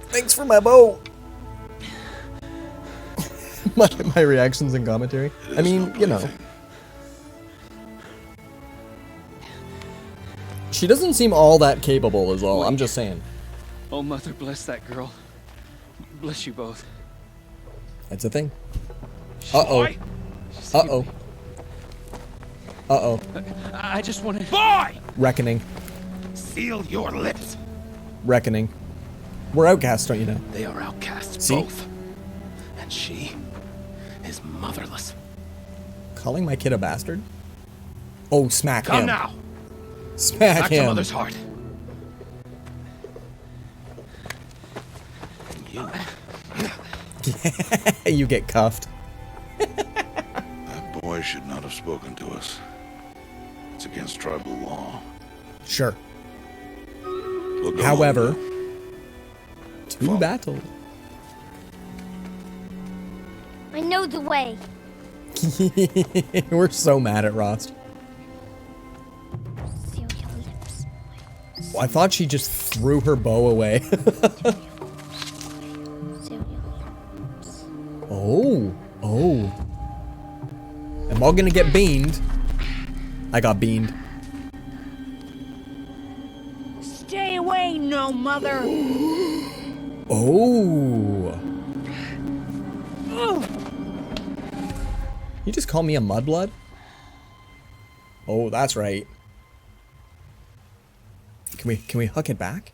Speaker 1: Thanks for my bow. my reactions and commentary. I mean, you know. She doesn't seem all that capable is all. I'm just saying.
Speaker 9: Oh, mother, bless that girl. Bless you both.
Speaker 1: That's a thing. Uh-oh. Uh-oh. Uh-oh.
Speaker 9: I just want to...
Speaker 8: Boy!
Speaker 1: Reckoning.
Speaker 8: Seal your lips.
Speaker 1: Reckoning. We're outcasts, don't you know?
Speaker 7: They are outcasts,
Speaker 1: See?
Speaker 7: both. And she is motherless.
Speaker 1: Calling my kid a bastard? Oh, smack
Speaker 8: Come
Speaker 1: him.
Speaker 8: now.
Speaker 1: Smack
Speaker 8: Back to
Speaker 1: him.
Speaker 8: mother's heart.
Speaker 1: You get cuffed.
Speaker 2: That boy should not have spoken to us. It's against tribal law.
Speaker 1: Sure.
Speaker 2: We'll go
Speaker 1: However,
Speaker 2: on.
Speaker 1: to
Speaker 2: Follow.
Speaker 1: battle.
Speaker 6: I know the way.
Speaker 1: We're so mad at Rost.
Speaker 6: Seal your lips.
Speaker 1: Well, I thought she just threw her bow away.
Speaker 6: Seal your lips.
Speaker 1: Oh. Oh. Am I gonna get beamed? I got beamed.
Speaker 4: Stay away, no mother.
Speaker 1: Oh. You just call me a mudblood? Oh, that's right. Can we hook it back?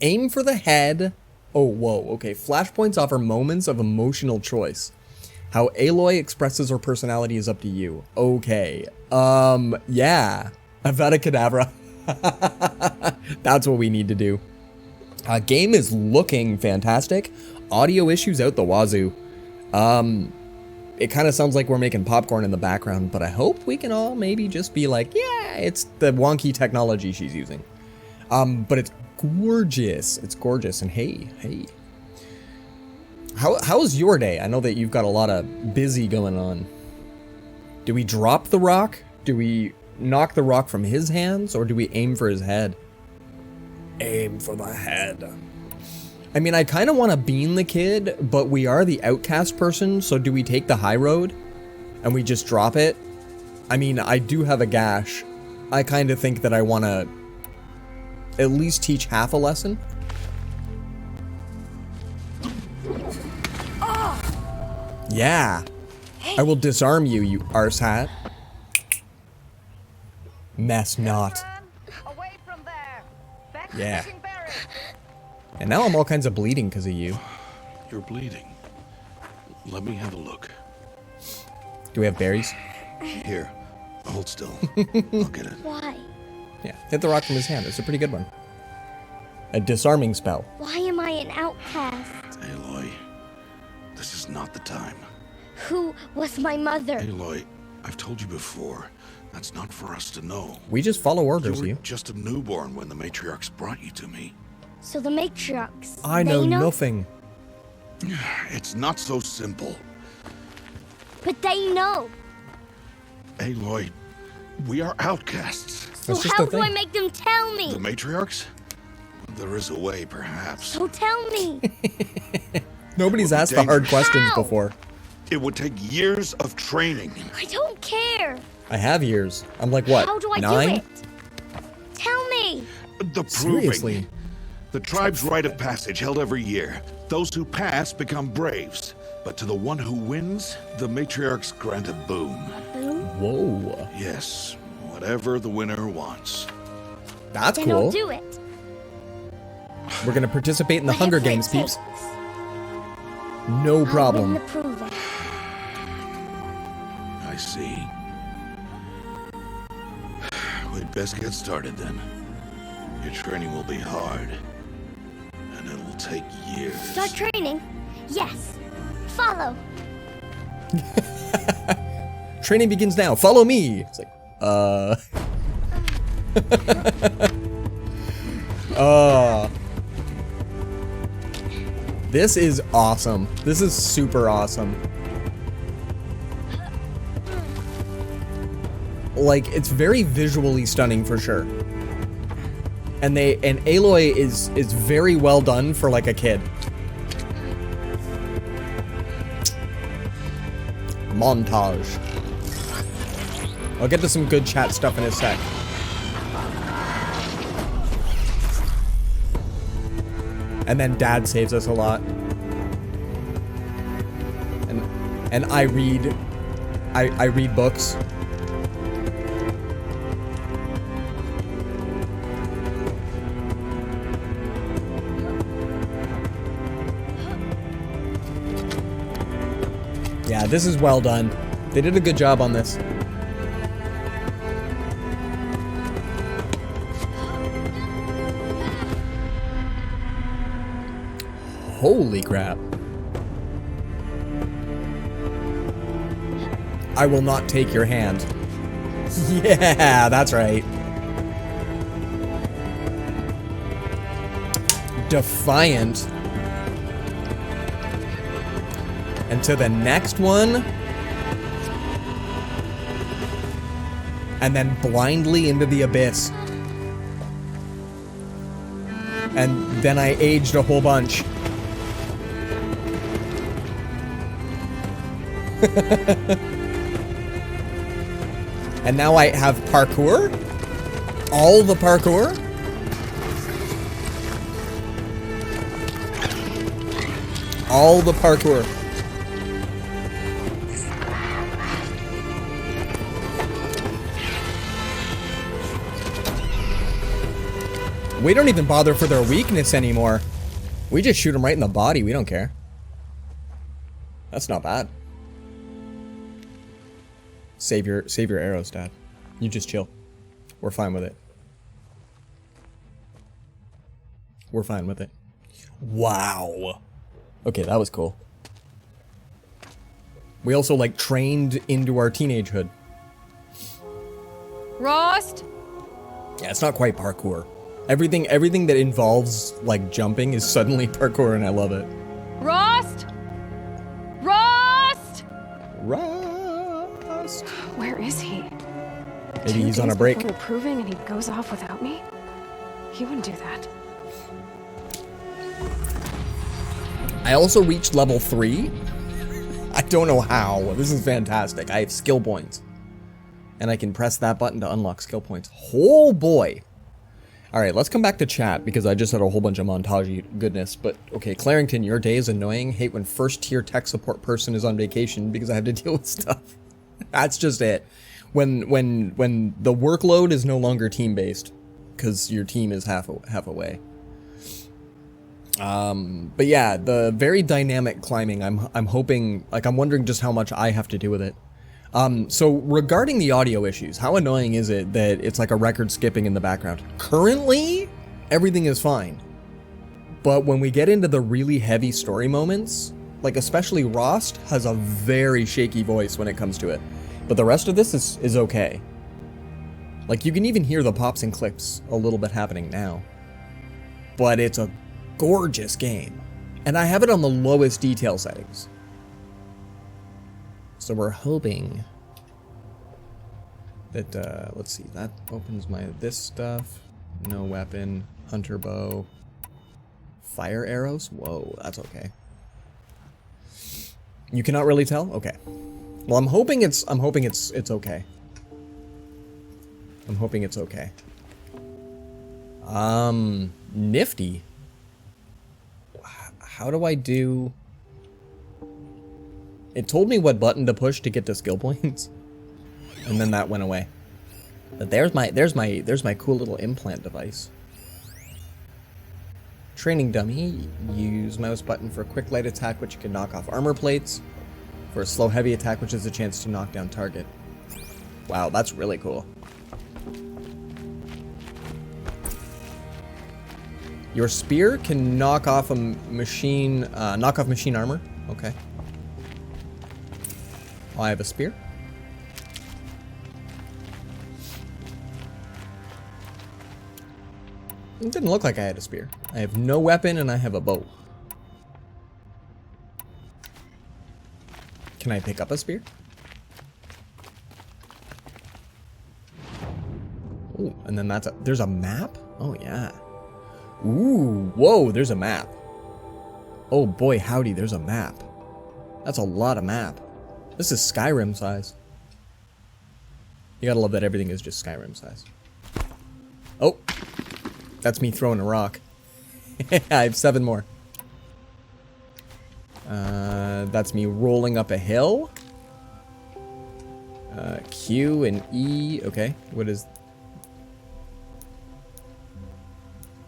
Speaker 1: Aim for the head. Oh, whoa. Okay, flashpoints offer moments of emotional choice. How Aloy expresses her personality is up to you. Okay. Yeah. Avada Kedavra. That's what we need to do. Game is looking fantastic. Audio issues out the wazoo. It kind of sounds like we're making popcorn in the background, but I hope we can all maybe just be like, yeah, it's the wonky technology she's using. But it's gorgeous. It's gorgeous. And hey. How's your day? I know that you've got a lot of busy going on. Do we drop the rock? Do we knock the rock from his hands? Or do we aim for his head? Aim for the head. I mean, I kind of want to bean the kid, but we are the outcast person, so do we take the high road? And we just drop it? I mean, I do have a gash. I kind of think that I want to at least teach half a lesson. Yeah. I will disarm you, you arse hat. Mess not.
Speaker 4: Away from there. Back to
Speaker 1: Yeah.
Speaker 4: fishing berries.
Speaker 1: And now I'm all kinds of bleeding because of you.
Speaker 2: You're bleeding. Let me have a look.
Speaker 1: Do we have berries?
Speaker 2: Here, hold still. I'll get it.
Speaker 6: Why?
Speaker 1: Yeah, hit the rock from his hand. It's a pretty good one. A disarming spell.
Speaker 6: Why am I an outcast?
Speaker 2: Aloy, this is not the time.
Speaker 6: Who was my mother?
Speaker 2: Aloy, I've told you before, that's not for us to know.
Speaker 1: We just follow orders,
Speaker 2: You were
Speaker 1: you.
Speaker 2: just a newborn when the matriarchs brought you to me.
Speaker 6: So the matriarchs.
Speaker 1: I
Speaker 6: they
Speaker 1: know nothing.
Speaker 2: It's not so simple.
Speaker 6: But they know.
Speaker 2: Aloy, we are outcasts.
Speaker 6: So
Speaker 1: That's just
Speaker 6: how
Speaker 1: the
Speaker 6: do I
Speaker 1: thing.
Speaker 6: make them tell me?
Speaker 2: The matriarchs? There is a way, perhaps.
Speaker 6: So tell me.
Speaker 1: Nobody's
Speaker 2: It would be
Speaker 1: asked the hard
Speaker 2: dangerous.
Speaker 1: questions
Speaker 6: How?
Speaker 1: before.
Speaker 2: It would take years of training.
Speaker 6: I don't care.
Speaker 1: I have years. I'm like, what,
Speaker 6: How do I
Speaker 1: 9?
Speaker 6: do it? Tell me.
Speaker 2: The proving.
Speaker 1: Seriously.
Speaker 2: The tribe's rite of passage held every year. Those who pass become braves. But to the one who wins, the matriarchs grant a boon.
Speaker 1: Whoa.
Speaker 2: Yes, whatever the winner wants.
Speaker 1: That's
Speaker 6: Then I'll
Speaker 1: cool.
Speaker 6: do it.
Speaker 1: We're going to participate in the
Speaker 6: Whatever
Speaker 1: Hunger
Speaker 6: it
Speaker 1: Games, peeps.
Speaker 6: takes.
Speaker 1: No
Speaker 6: I'll win
Speaker 1: problem.
Speaker 6: the proving.
Speaker 2: I see. We'd best get started then. Your training will be hard. And it will take years.
Speaker 6: Start training? Yes. Follow.
Speaker 1: Training begins now. Follow me. It's like, This is awesome. This is super awesome. Like, it's very visually stunning for sure. And Aloy is very well done for like a kid. Montage. I'll get to some good chat stuff in a sec. And then Dad saves us a lot. And I read books. Yeah, this is well done. They did a good job on this. Holy crap. I will not take your hand. Yeah, that's right. Defiant. And to the next one. And then blindly into the abyss. And then I aged a whole bunch. And now I have parkour? All the parkour? All the parkour. We don't even bother for their weakness anymore. We just shoot them right in the body. We don't care. That's not bad. Save your arrows, Dad. You just chill. We're fine with it. We're fine with it. Wow. Okay, that was cool. We also like trained into our teenagehood.
Speaker 10: Rost?
Speaker 1: Yeah, it's not quite parkour. Everything that involves like jumping is suddenly parkour, and I love it.
Speaker 10: Rost? Rost?
Speaker 1: Rost.
Speaker 10: Where is he?
Speaker 1: Maybe he's on a break.
Speaker 10: Before approving and he goes off without me? He wouldn't do that.
Speaker 1: I also reached level 3. I don't know how. This is fantastic. I have skill points. And I can press that button to unlock skill points. Oh boy. Alright, let's come back to chat because I just had a whole bunch of montage goodness. But, okay, Clarington, your day is annoying. Hate when first tier tech support person is on vacation because I have to deal with stuff. That's just it. When the workload is no longer team-based because your team is half away. But yeah, the very dynamic climbing, I'm hoping, like, I'm wondering just how much I have to do with it. So regarding the audio issues, how annoying is it that it's like a record skipping in the background? Currently, everything is fine. But when we get into the really heavy story moments, like especially Rost has a very shaky voice when it comes to it. But the rest of this is okay. Like you can even hear the pops and clicks a little bit happening now. But it's a gorgeous game. And I have it on the lowest detail settings. So we're hoping that, let's see, that opens this stuff. No weapon, hunter bow, fire arrows. Whoa, that's okay. You cannot really tell? Okay. Well, I'm hoping it's okay. I'm hoping it's okay. Nifty. How do I do... It told me what button to push to get to skill points. And then that went away. But there's my cool little implant device. Training dummy. Use mouse button for a quick light attack, which can knock off armor plates. For a slow heavy attack, which is a chance to knock down target. Wow, that's really cool. Your spear can knock off machine armor. Okay. Oh, I have a spear. It didn't look like I had a spear. I have no weapon and I have a bow. Can I pick up a spear? Ooh, and then there's a map? Oh yeah. Ooh, whoa, there's a map. Oh boy, howdy, there's a map. That's a lot of map. This is Skyrim size. You gotta love that everything is just Skyrim size. Oh, that's me throwing a rock. I have 7 more. That's me rolling up a hill. Q and E. Okay, what is...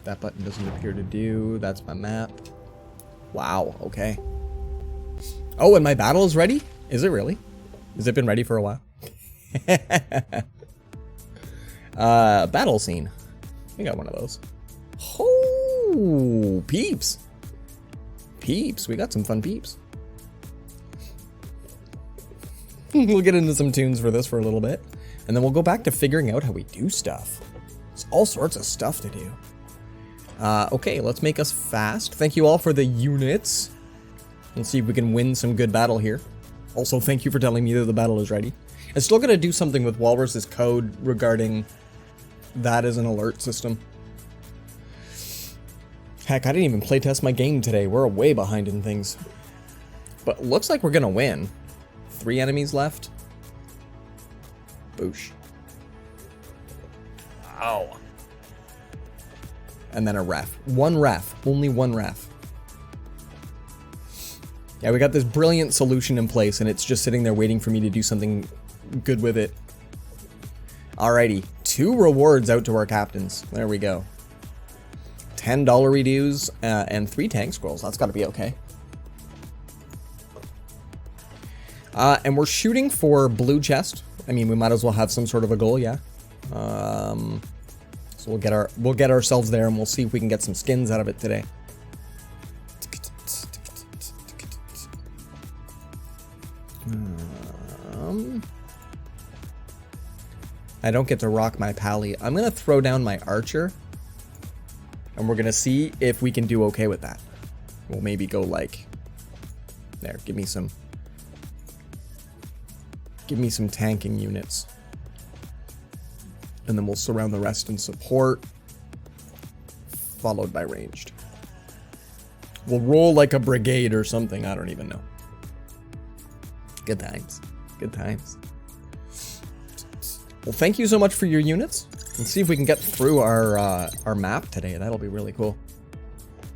Speaker 1: That button doesn't appear to do. That's my map. Wow, okay. Oh, and my battle is ready? Is it really? Has it been ready for a while? Battle scene. We got one of those. Oh, peeps. Peeps, we got some fun peeps. We'll get into some tunes for this for a little bit. And then we'll go back to figuring out how we do stuff. There's all sorts of stuff to do. Okay, let's make us fast. Thank you all for the units. Let's see if we can win some good battle here. Also, thank you for telling me that the battle is ready. I'm still gonna do something with Walrus's code regarding that as an alert system. Heck, I didn't even playtest my game today. We're way behind in things. But looks like we're gonna win. 3 enemies left. Boosh. Wow. And then a ref. 1 ref. Only 1 ref. Yeah, we got this brilliant solution in place, and it's just sitting there waiting for me to do something good with it. Alrighty. 2 rewards out to our captains. There we go. $10 redues and 3 tank scrolls. That's got to be okay. And we're shooting for blue chest. I mean, we might as well have some sort of a goal, yeah. So we'll get ourselves there, and we'll see if we can get some skins out of it today. I don't get to rock my pally. I'm gonna throw down my archer, and we're gonna see if we can do okay with that. We'll maybe go like there. Give me some tanking units, and then we'll surround the rest in support, followed by ranged. We'll roll like a brigade or something. I don't even know. Good times. Good times. Well, thank you so much for your units. Let's see if we can get through our map today. That'll be really cool.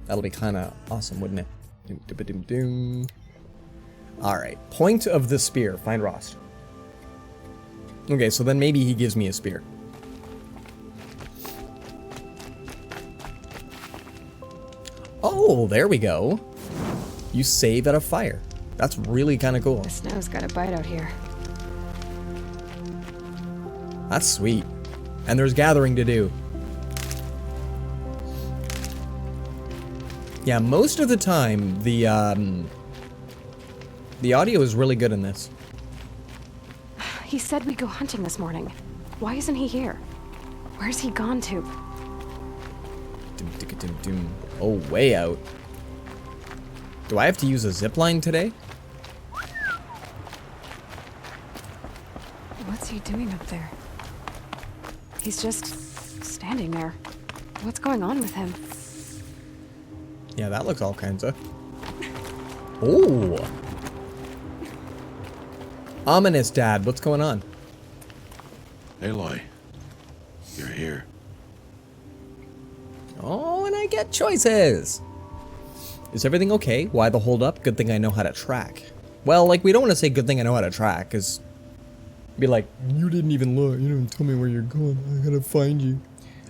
Speaker 1: That'll be kind of awesome, wouldn't it? All right. Point of the spear. Find Rost. Okay, so then maybe he gives me a spear. Oh, there we go. You save at a fire. That's really kind of cool.
Speaker 10: The snow's got a bite out here.
Speaker 1: That's sweet. And there's gathering to do. Yeah, most of the time, the audio is really good in this.
Speaker 10: He said we'd go hunting this morning. Why isn't he here? Where's he gone to?
Speaker 1: Oh, way out. Do I have to use a zipline today?
Speaker 10: What's he doing up there? He's just standing there. What's going on with him?
Speaker 1: Yeah, that looks all kinds of... Oh! Ominous, Dad. What's going on?
Speaker 2: Aloy, you're here.
Speaker 1: Oh, and I get choices! Is everything okay? Why the hold up? Good thing I know how to track. Well, like, we don't want to say good thing I know how to track, because... Be like, you didn't even look. You didn't tell me where you're going. I gotta find you.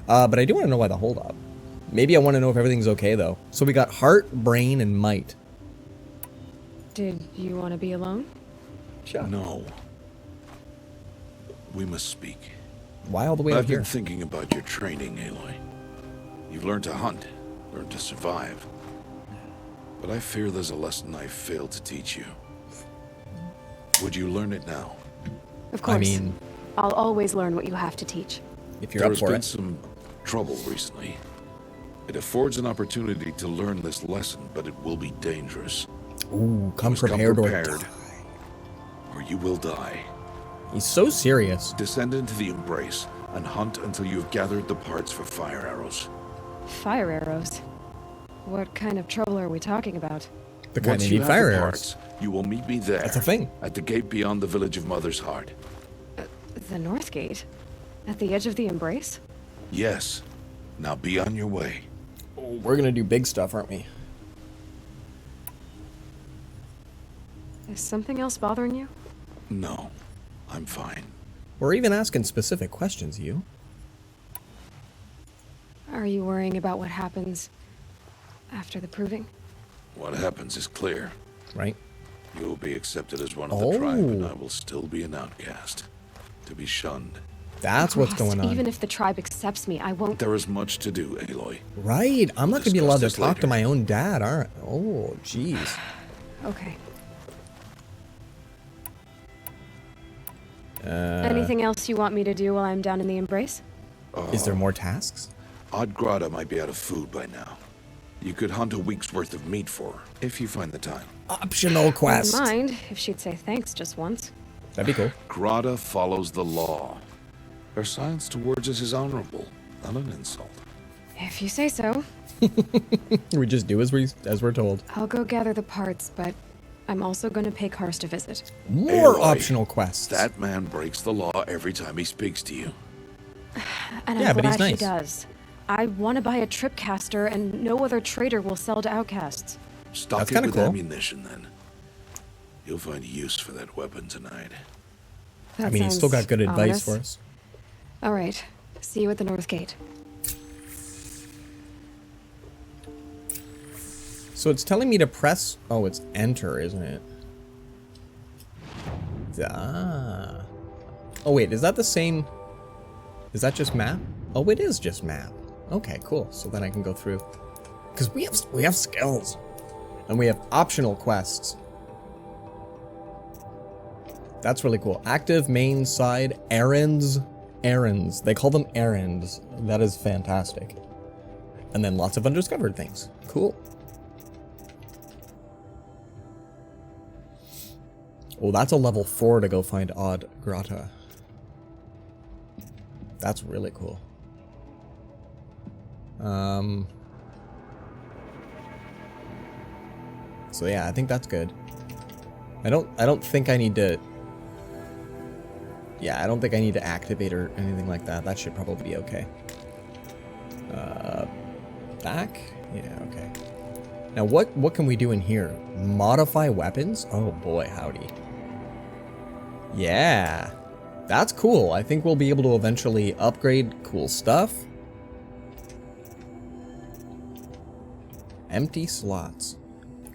Speaker 1: But I do want to know why the hold up. Maybe I want to know if everything's okay, though. So we got heart, brain, and might.
Speaker 10: Did you want to be alone?
Speaker 1: Sure.
Speaker 2: No. We must speak.
Speaker 1: Why all the way out
Speaker 2: I've
Speaker 1: here?
Speaker 2: been thinking about your training, Aloy. You've learned to hunt, learned to survive. But I fear there's a lesson I failed to teach you. Would you learn it now?
Speaker 10: Of course.
Speaker 1: I mean...
Speaker 10: I'll always learn what you have to teach.
Speaker 1: If you're up for it.
Speaker 2: There's been some trouble recently. It affords an opportunity to learn this lesson, but it will be dangerous.
Speaker 1: Ooh, come
Speaker 2: Come
Speaker 1: prepared,
Speaker 2: or you will die.
Speaker 1: He's so serious.
Speaker 2: Descend into the embrace and hunt until you have gathered the parts for fire arrows.
Speaker 10: Fire arrows? What kind of trouble are we talking about?
Speaker 1: The kind
Speaker 2: Once
Speaker 1: of
Speaker 2: you
Speaker 1: need
Speaker 2: have
Speaker 1: fire
Speaker 2: the
Speaker 1: arrows.
Speaker 2: parts, you will meet me there.
Speaker 1: That's a thing.
Speaker 2: At the gate beyond the village of Mother's Heart.
Speaker 10: The North Gate? At the edge of the Embrace?
Speaker 2: Yes. Now be on your way.
Speaker 1: Oh, we're gonna do big stuff, aren't we?
Speaker 10: Is something else bothering you?
Speaker 2: No, I'm fine.
Speaker 1: We're even asking specific questions, you.
Speaker 10: Are you worrying about what happens after the proving?
Speaker 2: What happens is clear.
Speaker 1: Right?
Speaker 2: You will be accepted as one of the tribe, and I will still be an outcast. To be shunned.
Speaker 1: That's what's going on.
Speaker 10: Even if the tribe accepts me, I won't...
Speaker 2: There is much to do, Aloy.
Speaker 1: Right. I'm not going to be allowed to
Speaker 2: Discuss this
Speaker 1: talk to
Speaker 2: later.
Speaker 1: my own dad, aren't I? Oh, jeez.
Speaker 10: Okay. Anything else you want me to do while I'm down in the Embrace?
Speaker 1: Is there more tasks?
Speaker 2: Odd Grata might be out of food by now. You could hunt a week's worth of meat for her, if you find the time.
Speaker 1: Optional quest.
Speaker 10: Wouldn't mind if she'd say thanks just once.
Speaker 1: That'd be cool.
Speaker 2: Grata follows the law. Her silence towards us is honorable, not an insult.
Speaker 10: If you say so.
Speaker 1: We just do as we're told.
Speaker 10: I'll go gather the parts, but I'm also going to pay Karst a visit.
Speaker 1: More
Speaker 2: Aloy,
Speaker 1: optional quests.
Speaker 2: That man breaks the law every time he speaks to you.
Speaker 10: And
Speaker 1: Yeah,
Speaker 10: I'm
Speaker 1: but he's
Speaker 10: glad he
Speaker 1: nice.
Speaker 10: does. I want to buy a tripcaster, and no other trader will sell to outcasts.
Speaker 2: Stock
Speaker 1: That's
Speaker 2: it
Speaker 1: kinda
Speaker 2: with
Speaker 1: cool.
Speaker 2: ammunition, then. You'll find use for that weapon tonight.
Speaker 1: I mean, he's still got good advice
Speaker 10: ominous.
Speaker 1: for us.
Speaker 10: All right. See you at the North Gate.
Speaker 1: So it's telling me to press... Oh, it's enter, isn't it? Ah. Oh, wait. Is that the same... Is that just map? Oh, it is just map. Okay, cool. So then I can go through. Because we have skills. And we have optional quests. That's really cool. Active, main, side, errands. Errands. They call them errands. That is fantastic. And then lots of undiscovered things. Cool. Oh, that's a level 4 to go find Odd Grata. That's really cool. So yeah, I think that's good. I don't think I need to... Yeah, I don't think I need to activate or anything like that. That should probably be okay. Back? Yeah, okay. Now what can we do in here? Modify weapons? Oh boy, howdy. Yeah. That's cool. I think we'll be able to eventually upgrade cool stuff. Empty slots.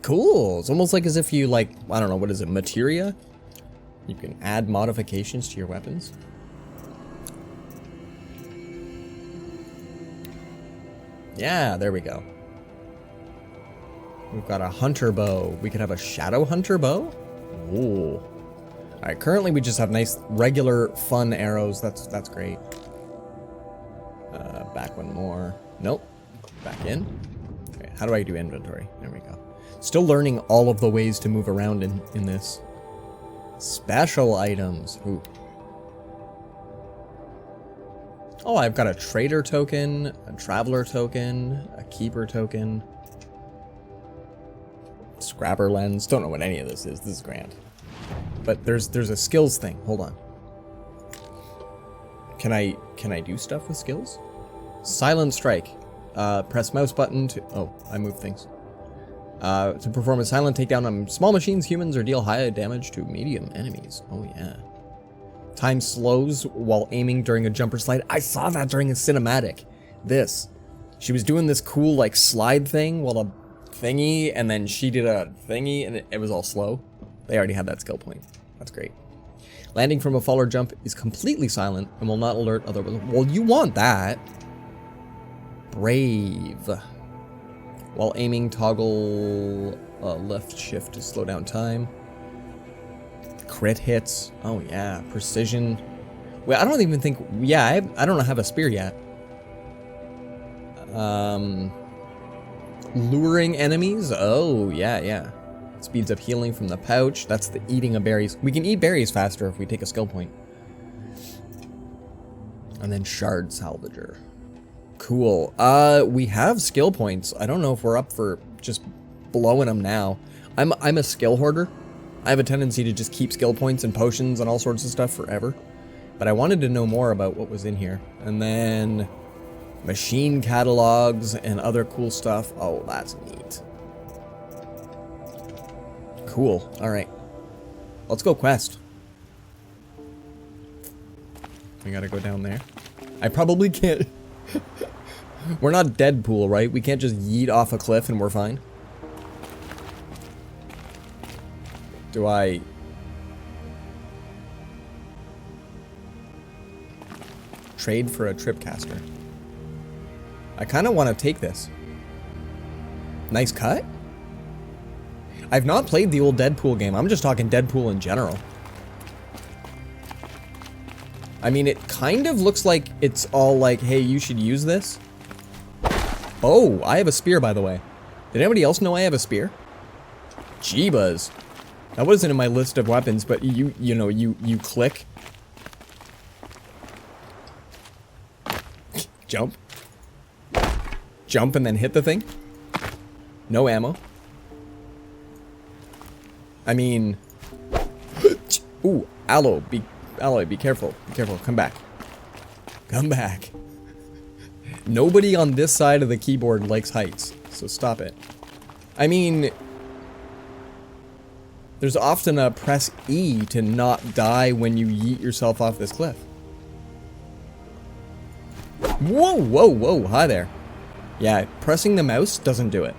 Speaker 1: Cool. It's almost like as if you, like, I don't know, what is it, materia? You can add modifications to your weapons. Yeah, there we go. We've got a hunter bow. We could have a shadow hunter bow? Ooh. Alright, currently we just have nice, regular, fun arrows. That's great. Back one more. Nope. Back in. Okay, how do I do inventory? There we go. Still learning all of the ways to move around in this. Special items. Ooh. Oh, I've got a trader token, a traveler token, a keeper token. Scrapper lens. Don't know what any of this is. This is grand. But there's a skills thing. Hold on. Can I do stuff with skills? Silent strike. Press mouse button to... Oh, I move things. To perform a silent takedown on small machines, humans, or deal high damage to medium enemies. Oh, yeah. Time slows while aiming during a jumper slide. I saw that during a cinematic. This. She was doing this cool, like, slide thing while a thingy, and then she did a thingy, and it was all slow. They already had that skill point. That's great. Landing from a fall or jump is completely silent and will not alert other... Well, you want that. Brave. While aiming, toggle left shift to slow down time. Crit hits. Oh, yeah. Precision. Well, I don't even think... Yeah, I don't have a spear yet. Luring enemies. Oh, yeah, yeah. Speeds up healing from the pouch. That's the eating of berries. We can eat berries faster if we take a skill point. And then shard salvager. Cool. We have skill points. I don't know if we're up for just blowing them now. I'm a skill hoarder. I have a tendency to just keep skill points and potions and all sorts of stuff forever. But I wanted to know more about what was in here. And then machine catalogs and other cool stuff. Oh, that's neat. Cool. All right. Let's go quest. We gotta go down there. I probably can't... We're not Deadpool, right? We can't just yeet off a cliff and we're fine. Do I... Trade for a tripcaster? I kind of want to take this. Nice cut? I've not played the old Deadpool game. I'm just talking Deadpool in general. I mean, it kind of looks like it's all like, hey, you should use this. Oh, I have a spear, by the way. Did anybody else know I have a spear? Jeebus. That wasn't in my list of weapons, but you click. Jump. Jump and then hit the thing. No ammo. I mean... Ooh, Aloe, be careful. Be careful. Come back. Come back. Nobody on this side of the keyboard likes heights, so stop it. I mean... There's often a press E to not die when you yeet yourself off this cliff. Whoa, whoa, whoa, hi there. Yeah, pressing the mouse doesn't do it.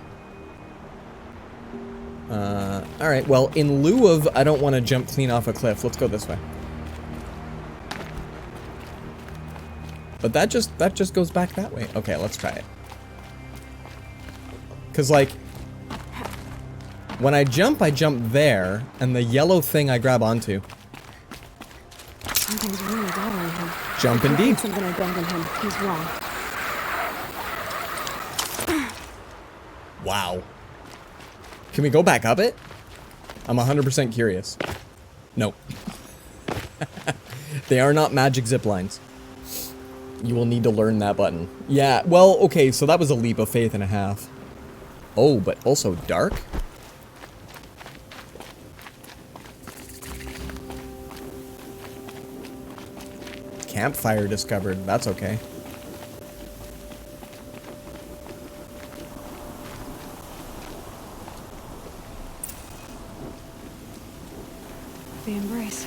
Speaker 1: Alright, well, in lieu of I don't want to jump clean off a cliff, let's go this way. But that just goes back that way. Okay, let's try it. Cause like, when I jump there, and the yellow thing I grab onto.
Speaker 10: Something's really bothering him.
Speaker 1: Jump indeed.
Speaker 10: Something I abandoned him. He's wrong.
Speaker 1: Wow. Can we go back up it? I'm 100% curious. Nope. They are not magic zip lines. You will need to learn that button. Yeah, well, okay, so that was a leap of faith and a half. Oh, but also dark? Campfire discovered. That's okay.
Speaker 10: The embrace.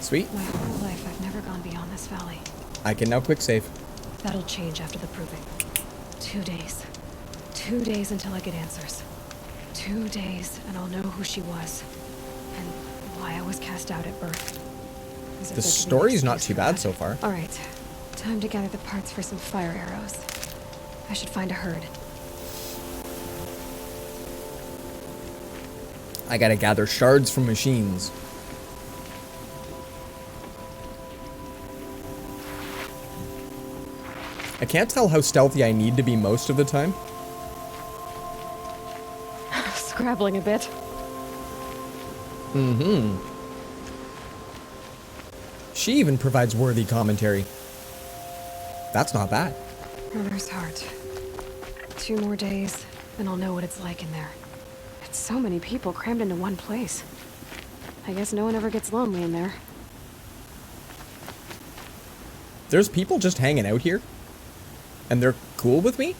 Speaker 1: Sweet.
Speaker 10: My whole life, I've never gone beyond this valley.
Speaker 1: I can now quick save.
Speaker 10: That'll change after the proving. 2 days. 2 days until I get answers. 2 days, and I'll know who she was. And why I was cast out at birth.
Speaker 1: The story's not too bad so far.
Speaker 10: Alright. Time to gather the parts for some fire arrows. I should find a herd.
Speaker 1: I gotta gather shards from machines. I can't tell how stealthy I need to be most of the time.
Speaker 10: Scrabbling a bit.
Speaker 1: Mm-hmm. She even provides worthy commentary. That's not bad.
Speaker 10: Mother's heart. 2 more days, then I'll know what it's like in there. It's so many people crammed into one place. I guess no one ever gets lonely in there.
Speaker 1: There's people just hanging out here? And they're cool with me?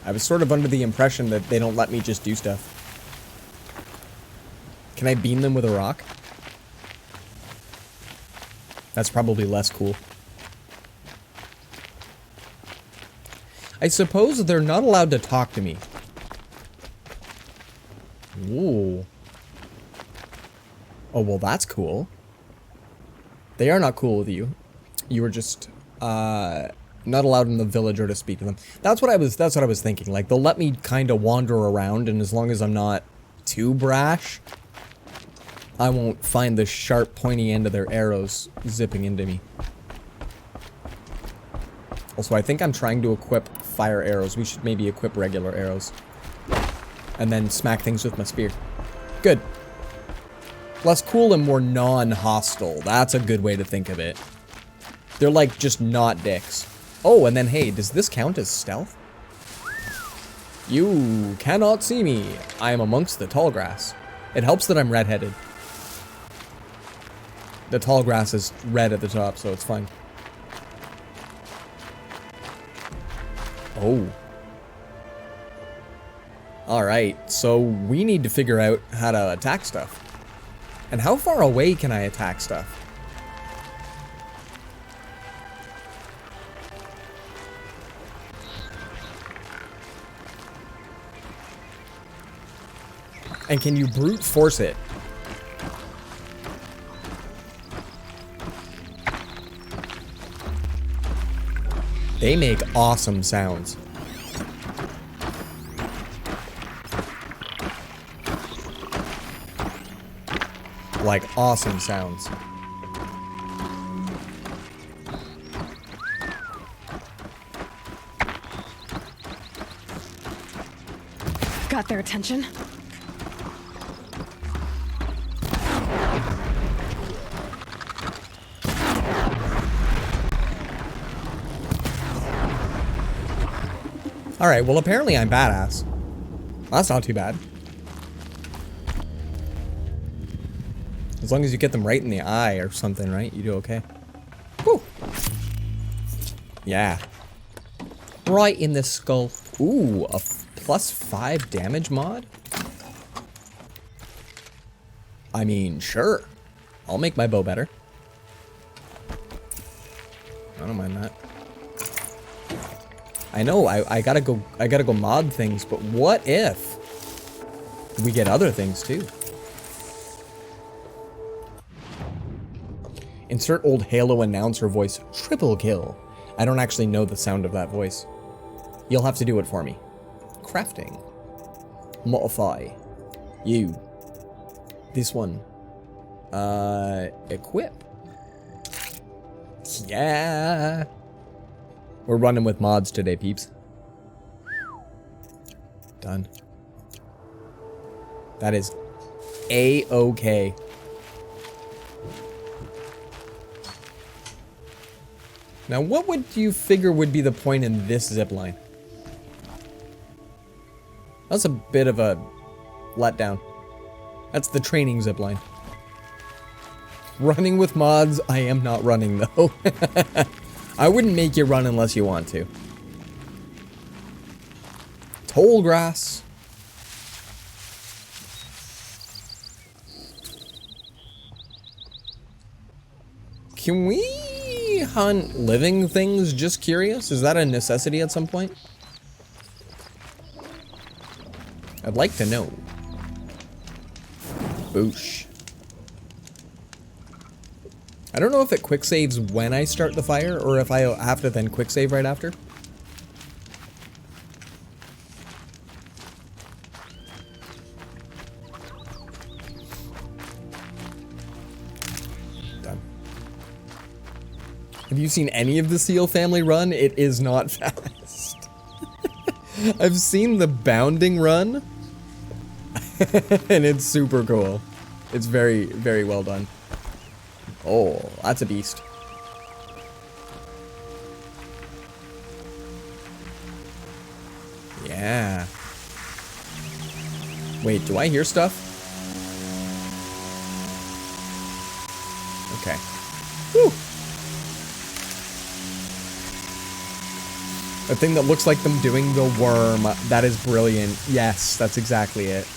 Speaker 1: I was sort of under the impression that they don't let me just do stuff. Can I beam them with a rock? That's probably less cool. I suppose they're not allowed to talk to me. Ooh. Oh, well, that's cool. They are not cool with you. You were just, not allowed in the village or to speak to them. That's what I was thinking. Like, they'll let me kind of wander around, and as long as I'm not too brash, I won't find the sharp, pointy end of their arrows zipping into me. Also, I think I'm trying to equip fire arrows. We should maybe equip regular arrows. And then smack things with my spear. Good. Less cool and more non-hostile. That's a good way to think of it. They're like just not dicks. Oh, and then hey, does this count as stealth? You cannot see me. I am amongst the tall grass. It helps that I'm redheaded. The tall grass is red at the top, so it's fine. Oh. Alright, so we need to figure out how to attack stuff. And how far away can I attack stuff? And can you brute force it? They make awesome sounds. Like awesome sounds.
Speaker 10: Got their attention.
Speaker 1: Alright, well apparently I'm badass. That's not too bad. As long as you get them right in the eye or something, right? You do okay. Woo! Yeah. Right in the skull. Ooh, a +5 damage mod? I mean, sure. I'll make my bow better. I don't mind that. I know, I gotta go mod things, but what if we get other things too? Insert old Halo announcer voice, triple kill. I don't actually know the sound of that voice. You'll have to do it for me. Crafting. Modify. You. This one. Equip. Yeah. We're running with mods today, peeps. Done. That is A-okay. Now, what would you figure would be the point in this zipline? That's a bit of a letdown. That's the training zipline. Running with mods, I am not running though. I wouldn't make you run unless you want to. Tall grass. Can we hunt living things? Just curious. Is that a necessity at some point? I'd like to know. Boosh. I don't know if it quick saves when I start the fire or if I have to then quick save right after. Done. Have you seen any of the Seal family run? It is not fast. I've seen the bounding run. And it's super cool. It's very, very well done. Oh, that's a beast. Yeah. Wait, do I hear stuff? Okay. Whew. A thing that looks like them doing the worm. That is brilliant. Yes, that's exactly it.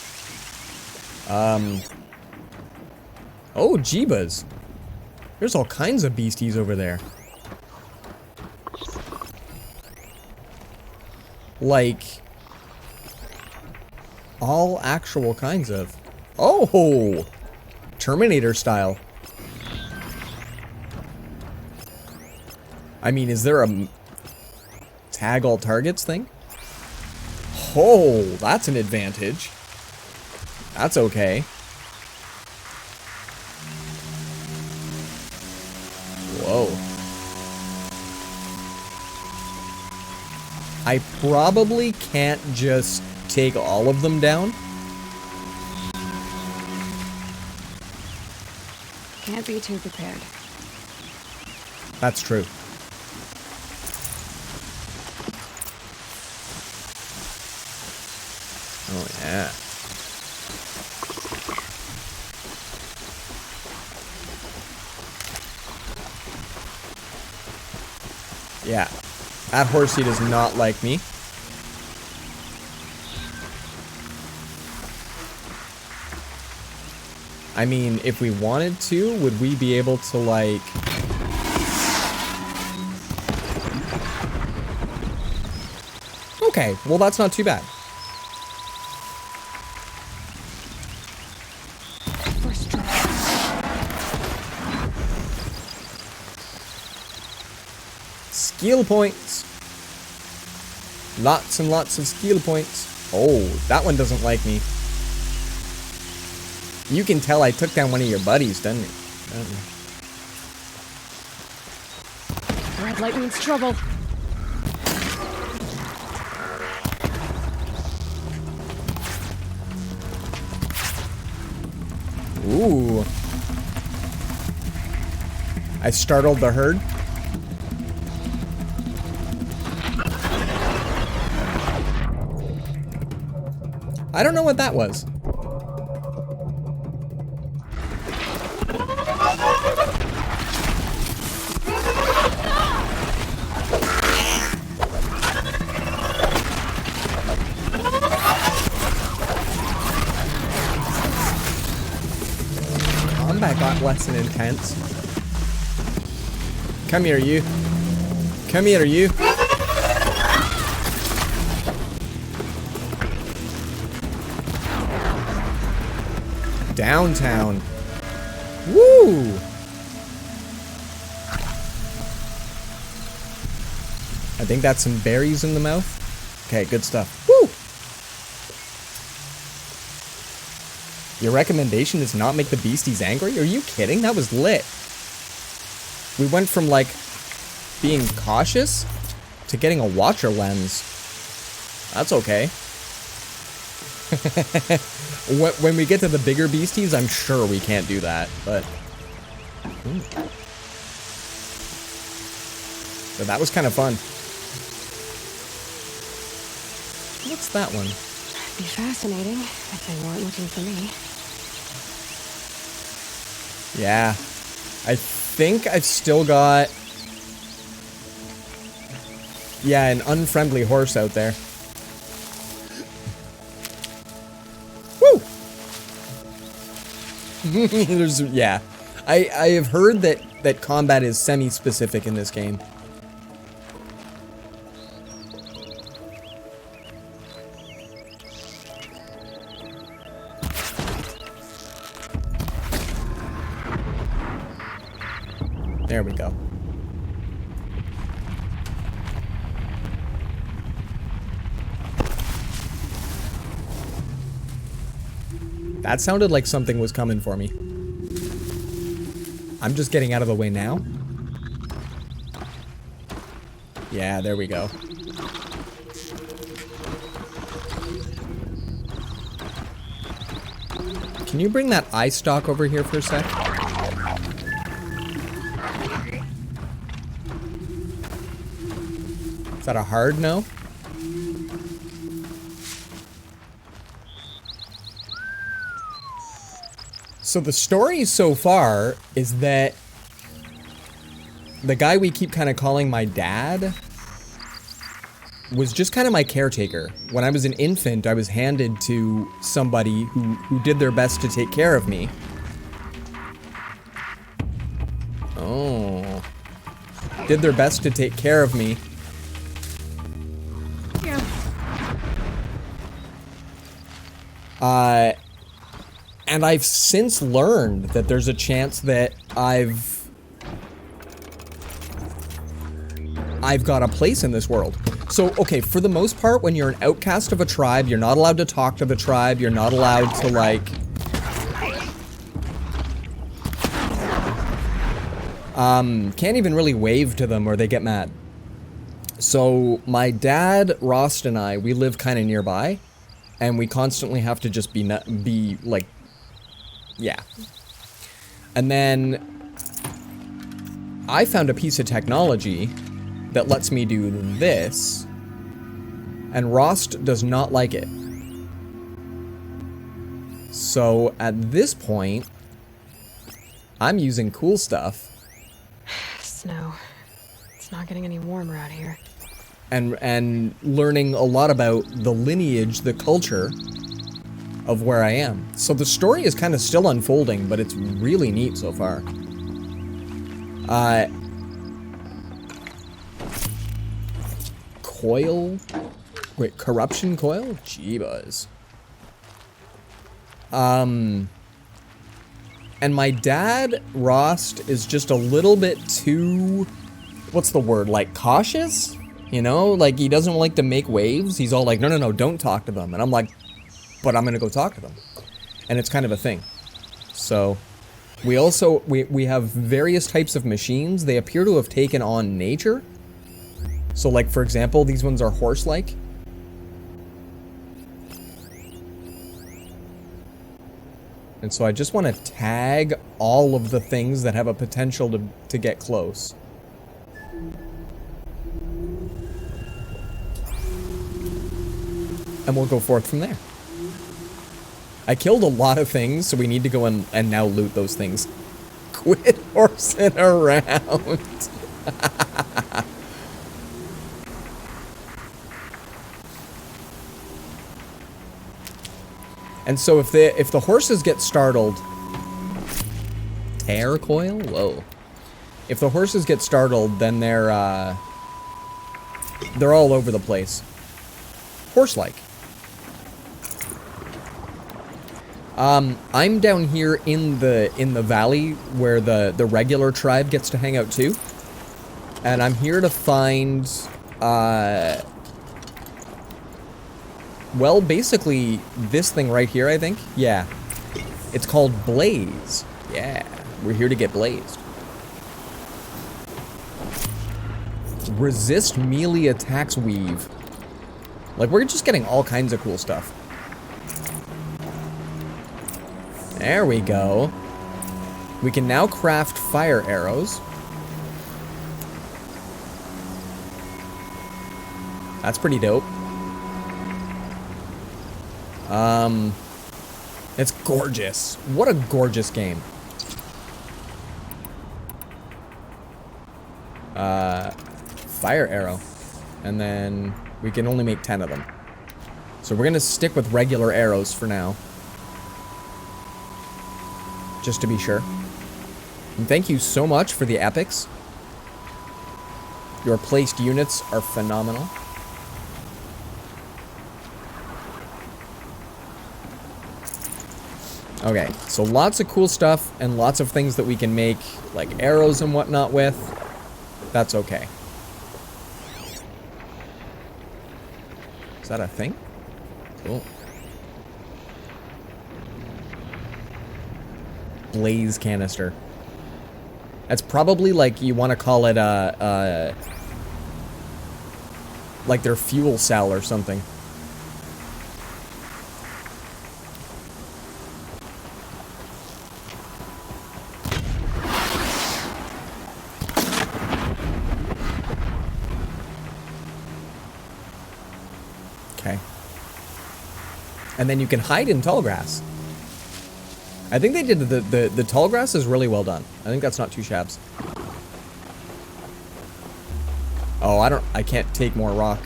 Speaker 1: Oh, Jeebas. There's all kinds of beasties over there. Like, all actual kinds of. Oh! Terminator style. I mean, is there a tag all targets thing? Oh, that's an advantage. That's okay. Whoa. I probably can't just take all of them down.
Speaker 10: Can't be too prepared.
Speaker 1: That's true. Oh, yeah. Yeah. That horsey does not like me. I mean, if we wanted to, would we be able to, like... Okay, well that's not too bad. Skill points. Lots and lots of skill points. Oh, that one doesn't like me. You can tell I took down one of your buddies, doesn't it?
Speaker 10: Red light means trouble.
Speaker 1: Ooh. I startled the herd. I don't know what that was. Combat got less than intense. Come here, you. Come here, you. Downtown. Woo! I think that's some berries in the mouth. Okay, good stuff. Woo! Your recommendation is not make the beasties angry? Are you kidding? That was lit. We went from, like, being cautious to getting a watcher lens. That's okay. When we get to the bigger beasties, I'm sure we can't do that, but... But that was kind of fun. What's that one?
Speaker 10: Be fascinating if they weren't looking for me.
Speaker 1: Yeah. I think I've still got... Yeah, an unfriendly horse out there. Yeah, I have heard that combat is semi-specific in this game. There we go. That sounded like something was coming for me. I'm just getting out of the way now. Yeah, there we go. Can you bring that eye stalk over here for a sec? Is that a hard no? So the story so far is that the guy we keep kind of calling my dad was just kind of my caretaker. When I was an infant, I was handed to somebody who did their best to take care of me. Oh. Did their best to take care of me. And I've since learned that there's a chance that I've got a place in this world. So, okay, for the most part, when you're an outcast of a tribe, you're not allowed to talk to the tribe, you're not allowed to, like... can't even really wave to them or they get mad. So my dad, Rost, and I, we live kind of nearby, and we constantly have to just be like, yeah. And then I found a piece of technology that lets me do this, and Rost does not like it. So at this point, I'm using cool stuff.
Speaker 10: Snow. It's not getting any warmer out here.
Speaker 1: And learning a lot about the lineage, the culture of where I am. So the story is kind of still unfolding, but it's really neat so far. Coil? Wait, corruption coil? Jeebus. And my dad, Rost, is just a little bit too, what's the word, like cautious? You know, like he doesn't like to make waves. He's all like, no, no, no, don't talk to them. And I'm like, but I'm gonna go talk to them. And it's kind of a thing. So we also, we have various types of machines. They appear to have taken on nature. So like, for example, these ones are horse-like. And so I just want to tag all of the things that have a potential to get close. And we'll go forth from there. I killed a lot of things, so we need to go and now loot those things. Quit horsing around. And so if the horses get startled, tear coil? Whoa. If the horses get startled, then they're all over the place. Horse-like. I'm down here in the valley where the regular tribe gets to hang out too. And I'm here to find well, basically, this thing right here, I think. Yeah. It's called Blaze. Yeah. We're here to get blazed. Resist melee attacks weave. Like, we're just getting all kinds of cool stuff. There we go. We can now craft fire arrows. That's pretty dope. It's gorgeous. What a gorgeous game. Fire arrow. And then we can only make 10 of them. So we're gonna stick with regular arrows for now. Just to be sure. And thank you so much for the epics. Your placed units are phenomenal. Okay, so lots of cool stuff and lots of things that we can make, like arrows and whatnot with. That's okay. Is that a thing? Cool. Blaze canister. That's probably like, you want to call it like their fuel cell or something. Okay. And then you can hide in tall grass. I think they did the tall grass is really well done. I think that's not too shabs. Oh, I can't take more rock.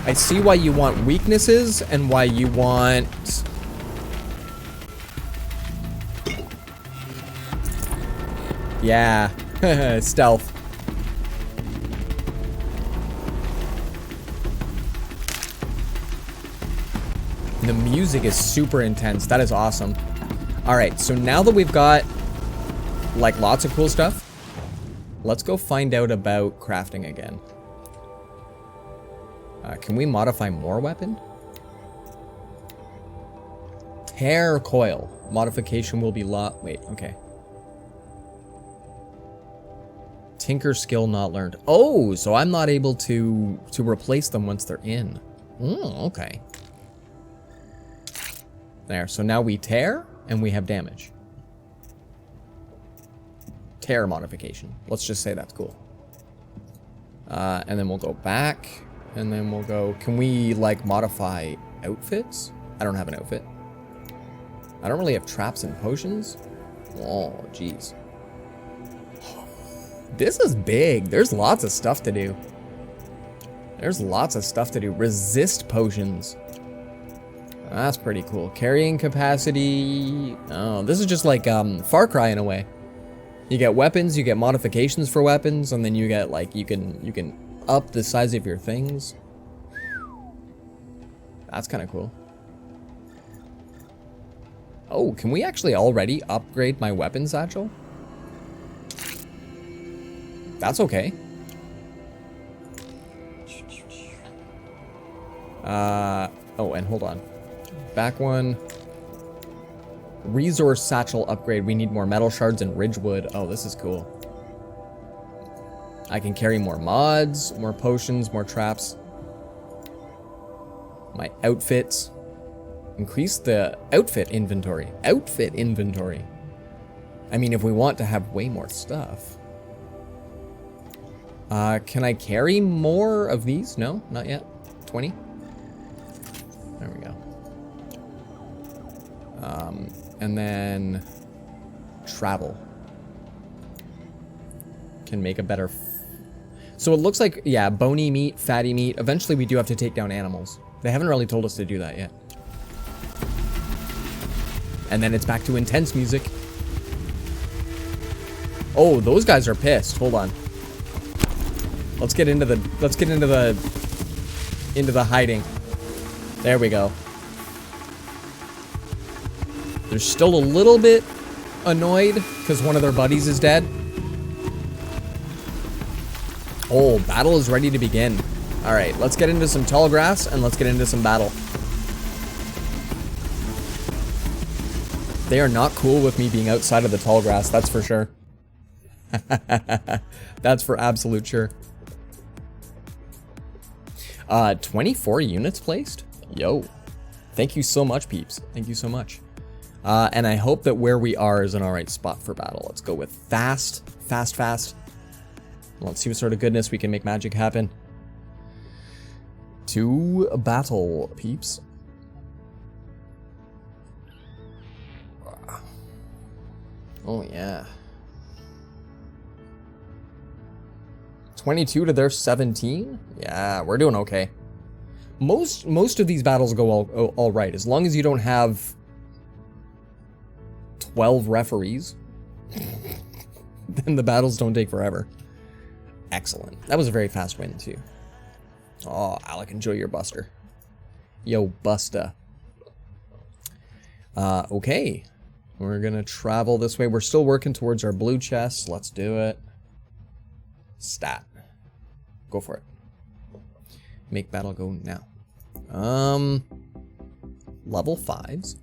Speaker 1: I see why you want weaknesses and why you want... Yeah, stealth. The music is super intense. That is awesome. Alright, so now that we've got, like, lots of cool stuff, let's go find out about crafting again. Can we modify more weapon? Tear coil. Modification will be wait, okay. Tinker skill not learned. Oh, so I'm not able to replace them once they're in. Okay. There, so now we tear and we have damage. Tear modification. Let's just say that's cool. And then we'll go back and then we'll go, can we like modify outfits? I don't have an outfit. I don't really have traps and potions. Oh, jeez. This is big. There's lots of stuff to do. There's lots of stuff to do. Resist potions. That's pretty cool. Carrying capacity. Oh, this is just like Far Cry in a way. You get weapons, you get modifications for weapons, and then you get like you can up the size of your things. That's kind of cool. Oh, can we actually already upgrade my weapon satchel? That's okay. Oh, and hold on. Back one. Resource satchel upgrade. We need more metal shards and ridgewood. Oh, this is cool. I can carry more mods, more potions, more traps. My outfits. Increase the outfit inventory. Outfit inventory. I mean, if we want to have way more stuff. Can I carry more of these? No, not yet. 20. There we go. And then travel. Can make a better... So it looks like, yeah, bony meat, fatty meat. Eventually we do have to take down animals. They haven't really told us to do that yet. And then it's back to intense music. Oh, those guys are pissed. Hold on. Let's get into the hiding. There we go. They're still a little bit annoyed because one of their buddies is dead. Oh, battle is ready to begin. All right, let's get into some tall grass and let's get into some battle. They are not cool with me being outside of the tall grass, that's for sure. That's for absolute sure. 24 units placed? Yo. Thank you so much, peeps. Thank you so much. And I hope that where we are is an alright spot for battle. Let's go with fast. Fast, fast. Let's see what sort of goodness we can make magic happen. To battle, peeps. Oh, yeah. 22 to their 17? Yeah, we're doing okay. Most of these battles go all right, as long as you don't have 12 referees. Then the battles don't take forever. Excellent. That was a very fast win, too. Oh, Alec, enjoy your buster. Yo, busta. Okay. We're gonna travel this way. We're still working towards our blue chest. Let's do it. Stat. Go for it. Make battle go now. Level 5s.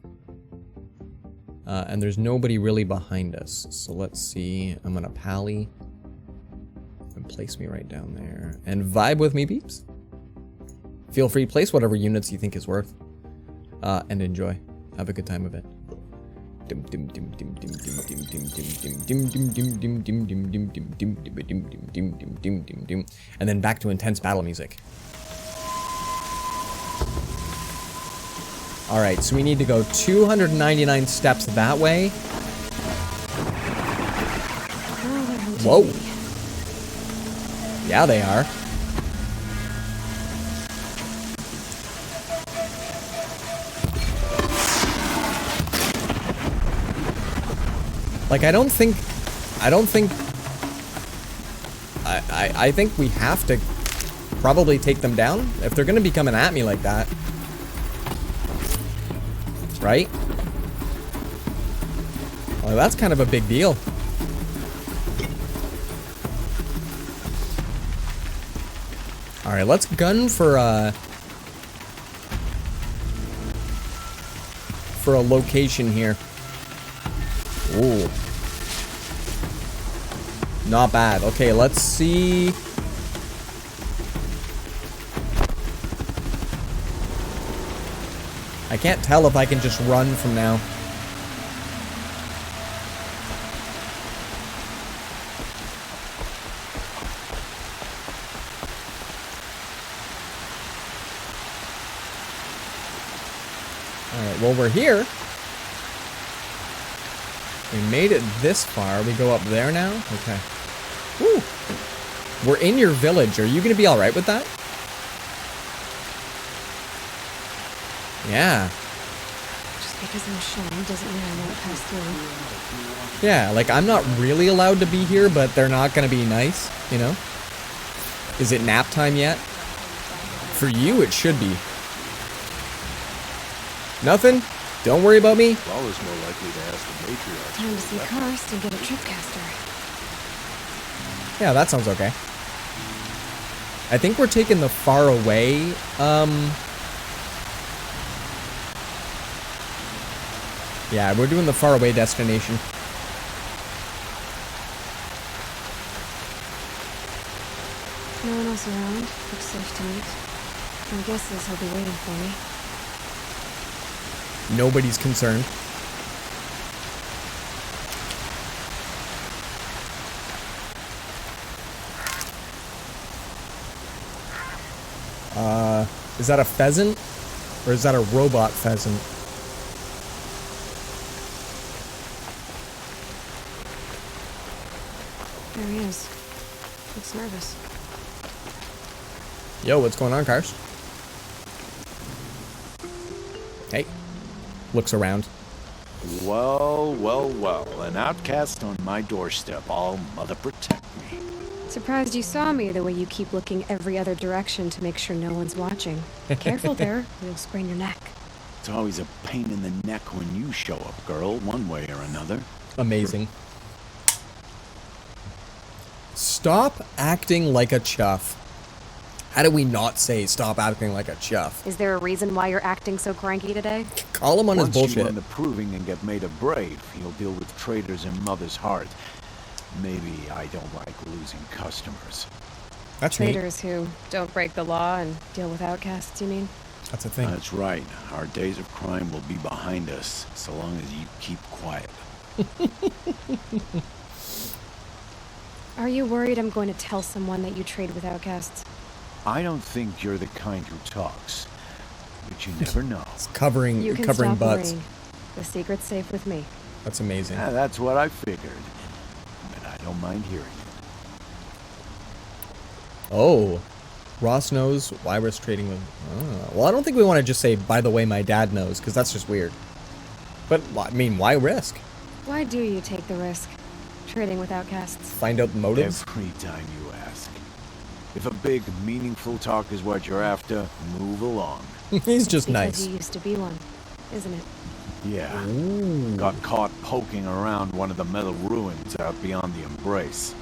Speaker 1: And there's nobody really behind us. So let's see. I'm gonna pally. And place me right down there. And vibe with me, peeps. Feel free, place whatever units you think is worth. And enjoy. Have a good time of it. And then back to intense battle music. Alright, so we need to go 299 steps that way. Whoa. Yeah, they are. Like, I think we have to probably take them down if they're gonna be coming at me like that. Right? Well, that's kind of a big deal. Alright, let's gun for a location here. Ooh. Not bad. Okay, let's see. I can't tell if I can just run from now. Alright, well, we're here. We made it this far. We go up there now? Okay. Woo! We're in your village. Are you going to be alright with that? Yeah.
Speaker 10: Just because I'm shown doesn't mean I won't pass through.
Speaker 1: Yeah, like, I'm not really allowed to be here, but they're not going to be nice, you know? Is it nap time yet? For you, it should be. Nothing? Don't worry about me.
Speaker 2: Always more likely to ask the matriarch.
Speaker 10: Time to see Karst and get a tripcaster.
Speaker 1: Yeah, that sounds okay. I think we're taking the far away, yeah, we're doing the far away destination.
Speaker 10: No one else around. Looks safe to meet. My guess is he'll be waiting for me.
Speaker 1: Nobody's concerned. Is that a pheasant? Or is that a robot pheasant?
Speaker 10: There he is. Looks nervous.
Speaker 1: Yo, what's going on, Karst? Hey. Looks around.
Speaker 11: Well, well, well. An outcast on my doorstep. All mother protect me.
Speaker 10: Surprised you saw me the way you keep looking every other direction to make sure no one's watching. Careful there, or you'll sprain your neck.
Speaker 11: It's always a pain in the neck when you show up, girl, one way or another.
Speaker 1: Amazing. Stop acting like a chuff. How do we not say stop acting like a chuff?
Speaker 10: Is there a reason why you're acting so cranky today?
Speaker 1: Call him on his
Speaker 11: Once you
Speaker 1: bullshit.
Speaker 11: learn the proving and get made a brave, you'll deal with traitors in Mother's Heart. Maybe I don't like losing customers.
Speaker 1: That's neat.
Speaker 10: Traitors who don't break the law and deal with outcasts, you mean?
Speaker 1: That's a thing.
Speaker 11: That's right. Our days of crime will be behind us, so long as you keep quiet.
Speaker 10: Are you worried I'm going to tell someone that you trade with outcasts?
Speaker 11: I don't think you're the kind who talks, but you never know.
Speaker 1: It's covering
Speaker 10: You can
Speaker 1: covering
Speaker 10: stop
Speaker 1: butts.
Speaker 10: worrying. The secret's safe with me.
Speaker 1: That's amazing.
Speaker 11: Yeah, that's what I figured. But I don't mind hearing it.
Speaker 1: Oh, Ross knows why we're trading with. Oh. Well, I don't think we want to just say, by the way, my dad knows, because that's just weird. But I mean, why risk?
Speaker 10: Why do you take the risk? Trading with outcasts.
Speaker 1: Find out the motives.
Speaker 11: Every time you ask. If a big, meaningful talk is what you're after, move along.
Speaker 1: He's just
Speaker 10: Because
Speaker 1: nice.
Speaker 10: you used to be one, isn't it?
Speaker 11: Yeah.
Speaker 1: Ooh.
Speaker 11: Got caught poking around one of the metal ruins out beyond the Embrace.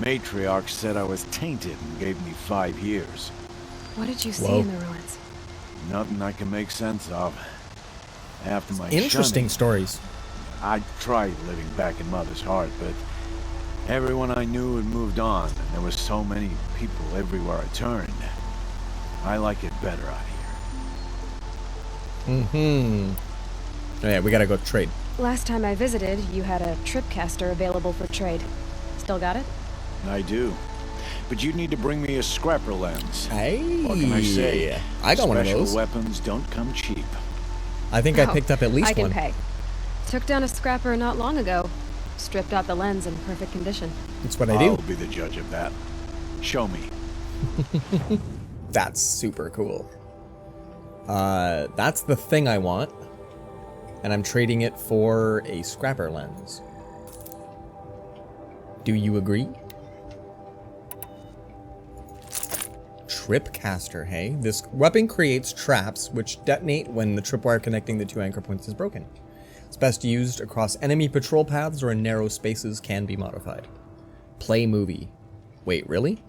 Speaker 11: Matriarch said I was tainted and gave me 5 years.
Speaker 10: What did you see
Speaker 1: Whoa.
Speaker 10: in the ruins?
Speaker 11: Nothing I can make sense of. After my
Speaker 1: Interesting
Speaker 11: shunning,
Speaker 1: stories.
Speaker 11: I tried living back in Mother's Heart, but everyone I knew had moved on, and there were so many people everywhere I turned. I like it better out here.
Speaker 1: Mm-hmm. Oh, yeah, we gotta go trade.
Speaker 10: Last time I visited, you had a tripcaster available for trade. Still got it?
Speaker 11: I do. But you'd need to bring me a scrapper lens.
Speaker 1: Hey,
Speaker 11: What can I say?
Speaker 1: I got one of those.
Speaker 11: Special weapons don't come cheap.
Speaker 1: I think I picked up at least
Speaker 10: I can
Speaker 1: one.
Speaker 10: pay. Took down a scrapper not long ago. Stripped out the lens in perfect condition.
Speaker 1: That's what I do.
Speaker 11: I'll be the judge of that. Show me.
Speaker 1: That's super cool. That's the thing I want. And I'm trading it for a scrapper lens. Do you agree? Tripcaster, hey? This weapon creates traps which detonate when the tripwire connecting the 2 anchor points is broken. It's best used across enemy patrol paths or in narrow spaces, can be modified. Play movie. Wait, really?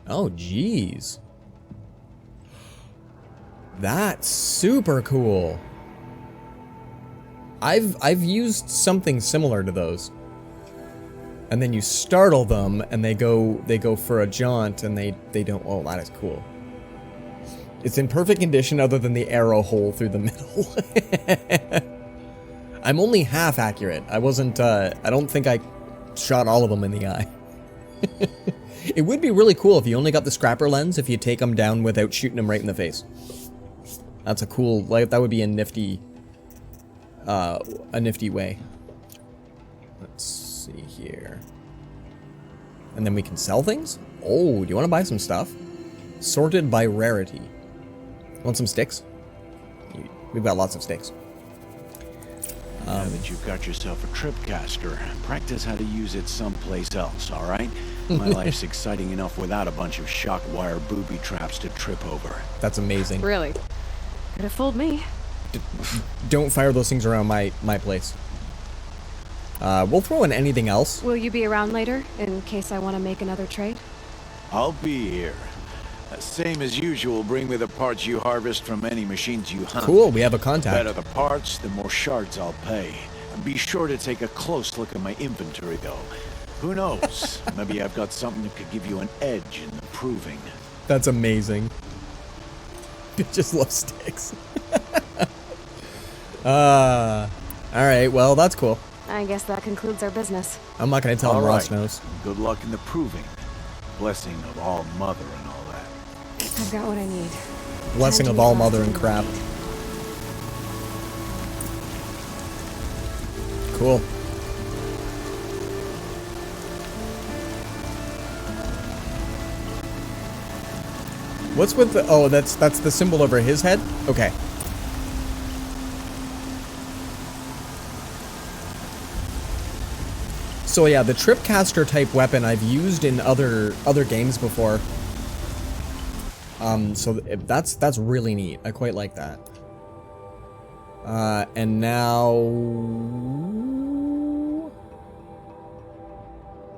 Speaker 1: Oh, jeez. That's super cool. I've used something similar to those. And then you startle them, and they go for a jaunt, and they don't. Oh, that is cool. It's in perfect condition, other than the arrow hole through the middle. I'm only half accurate. I wasn't. I don't think I shot all of them in the eye. It would be really cool if you only got the scrapper lens if you take them down without shooting them right in the face. That's a cool. Like that would be a nifty way. Let's see here. And then we can sell things? Oh, do you want to buy some stuff? Sorted by rarity. Want some sticks? We've got lots of sticks.
Speaker 11: Now that you've got yourself a tripcaster, practice how to use it someplace else, alright? My life's exciting enough without a bunch of shock wire booby traps to trip over.
Speaker 1: That's amazing.
Speaker 10: Really? Could have fooled me.
Speaker 1: Don't fire those things around my place. We'll throw in anything else.
Speaker 10: Will you be around later, in case I want to make another trade?
Speaker 11: I'll be here. Same as usual, bring me the parts you harvest from any machines you hunt.
Speaker 1: Cool, we have a contact.
Speaker 11: The better the parts, the more shards I'll pay. And be sure to take a close look at my inventory, though. Who knows? Maybe I've got something that could give you an edge in the proving.
Speaker 1: That's amazing. I just love sticks. Alright, well, that's cool.
Speaker 10: I guess that concludes our business.
Speaker 1: I'm not going to tell him Ross knows.
Speaker 11: Good luck in the proving. Blessing of all mother and all that.
Speaker 10: I've got what I need.
Speaker 1: Blessing of all mother and crap. Cool. What's with the... Oh, that's the symbol over his head? Okay. So yeah, the tripcaster type weapon I've used in other games before. So that's really neat. I quite like that. And now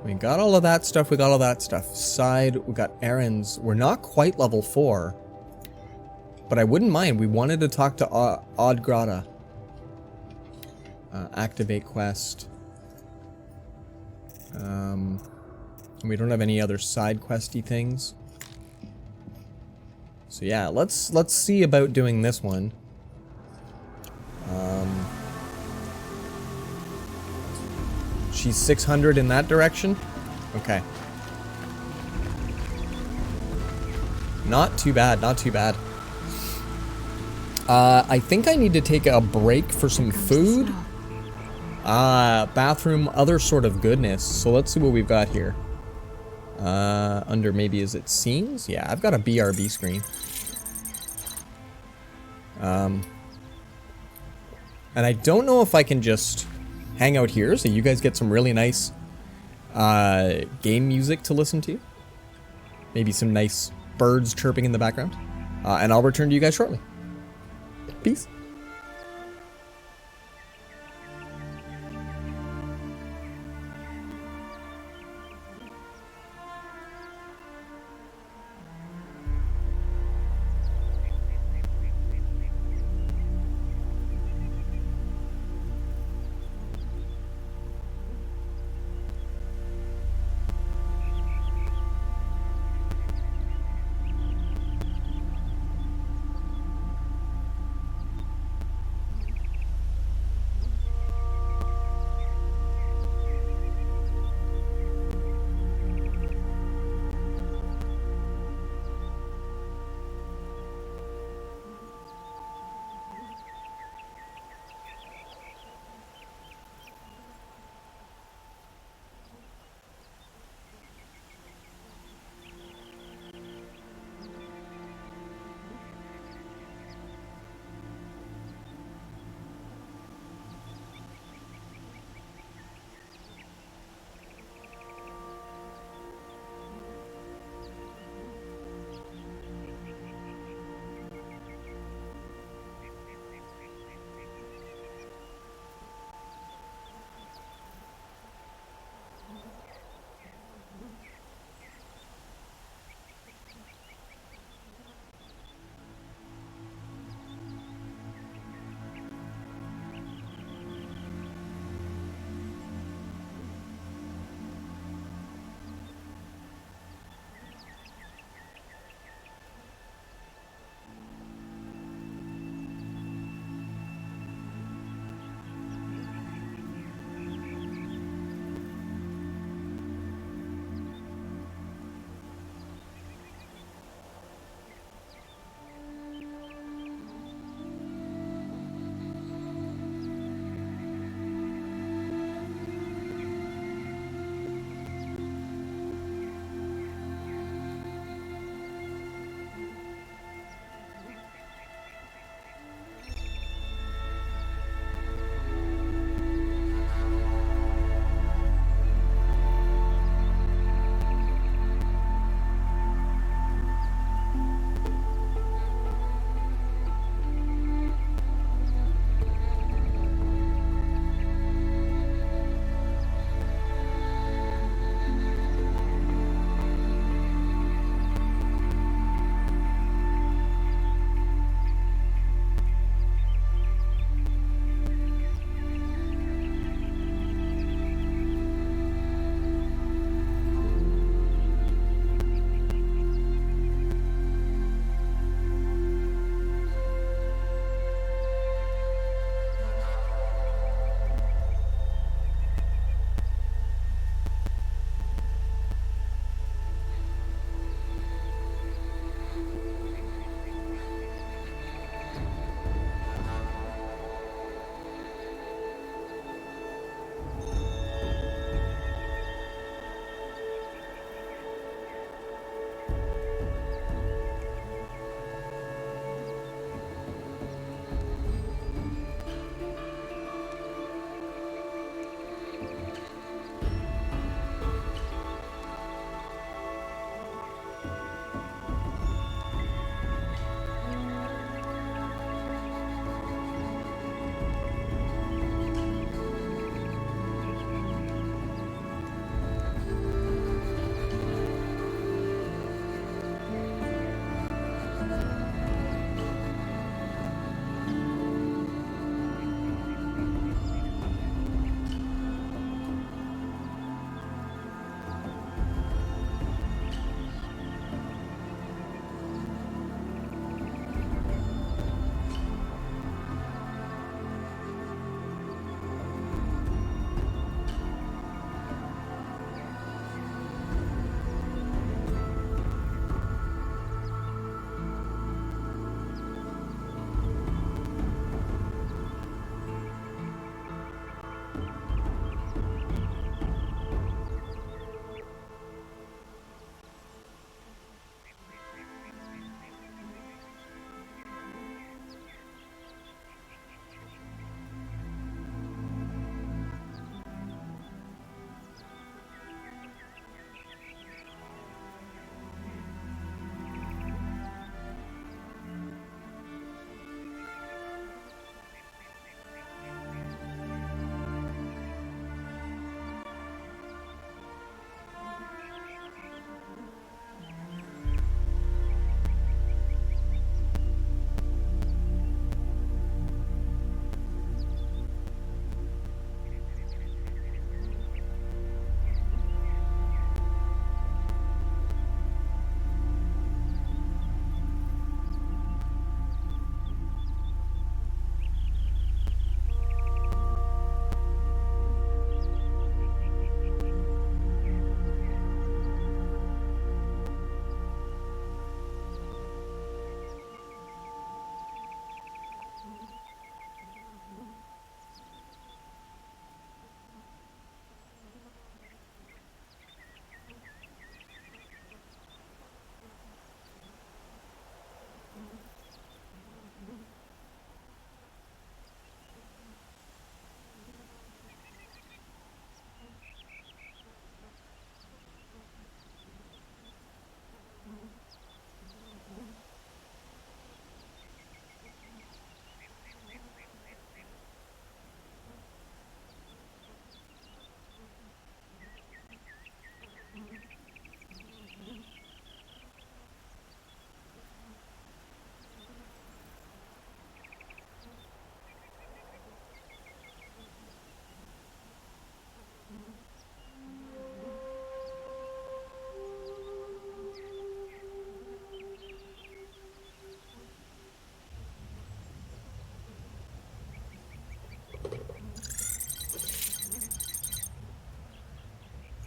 Speaker 1: we got all of that stuff. We got all that stuff. Side, we got errands. We're not quite level 4, but I wouldn't mind. We wanted to talk to Odd Grata. Activate quest. We don't have any other side questy things. So yeah, let's see about doing this one. She's 600 in that direction? Okay. Not too bad, not too bad. I think I need to take a break for some food. Bathroom, other sort of goodness. So let's see what we've got here. Under maybe, is it scenes? Yeah, I've got a BRB screen. And I don't know if I can just hang out here so you guys get some really nice game music to listen to. Maybe some nice birds chirping in the background. And I'll return to you guys shortly. Peace.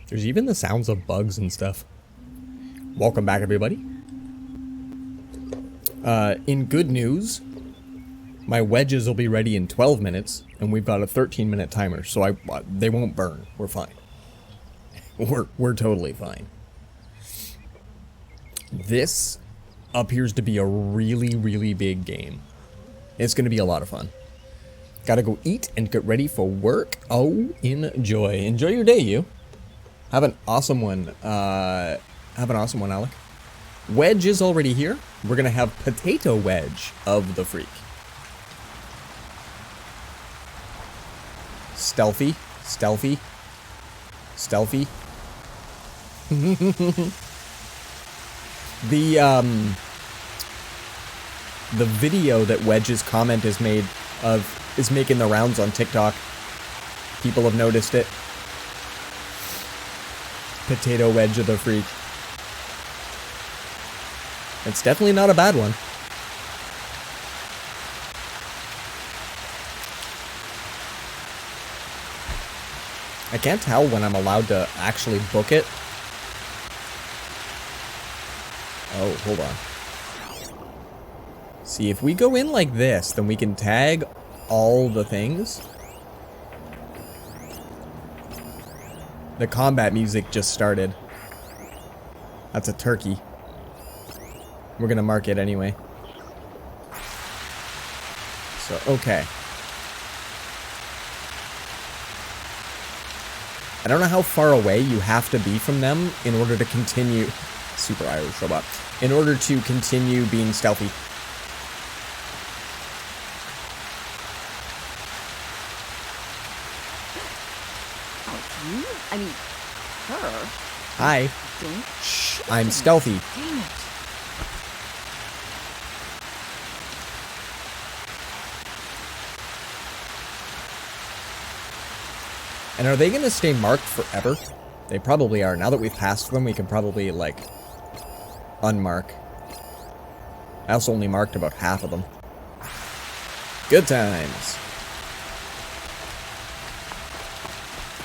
Speaker 1: There's even the sounds of bugs and stuff. Welcome back, everybody. In good news, my wedges will be ready in 12 minutes, and we've got a 13-minute timer, so they won't burn. We're fine. We're totally fine. This appears to be a really, really big game. It's going to be a lot of fun. Gotta go eat and get ready for work. Oh, enjoy. Enjoy your day, you. Have an awesome one. Have an awesome one, Alec. Wedge is already here. We're going to have potato wedge of the freak. Stealthy. Stealthy. Stealthy. The video that Wedge's comment is made of is making the rounds on TikTok. People have noticed it. Potato wedge of the freak. It's definitely not a bad one. I can't tell when I'm allowed to actually book it. Oh, hold on. See, if we go in like this, then we can tag all the things. The combat music just started. That's a turkey. We're gonna mark it anyway. So, okay. I don't know how far away you have to be from them in order to continue... Super Irish robot. In order to continue being stealthy.
Speaker 4: You? I mean, her?
Speaker 1: Hi.
Speaker 4: Don't.
Speaker 1: Shh, I'm stealthy.
Speaker 4: Damn it.
Speaker 1: And are they going to stay marked forever? They probably are. Now that we've passed them, we can probably, like, unmark. I also only marked about half of them. Good times.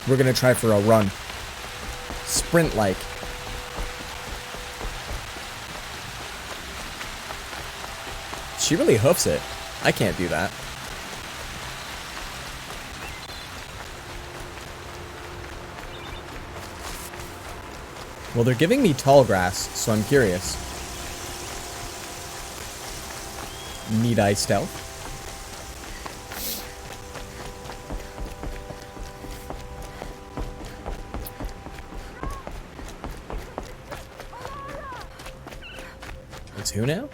Speaker 1: We're going to try for a run. Sprint-like. She really hoofs it. I can't do that. Well, they're giving me tall grass, so I'm curious. Need I stealth? It's who now?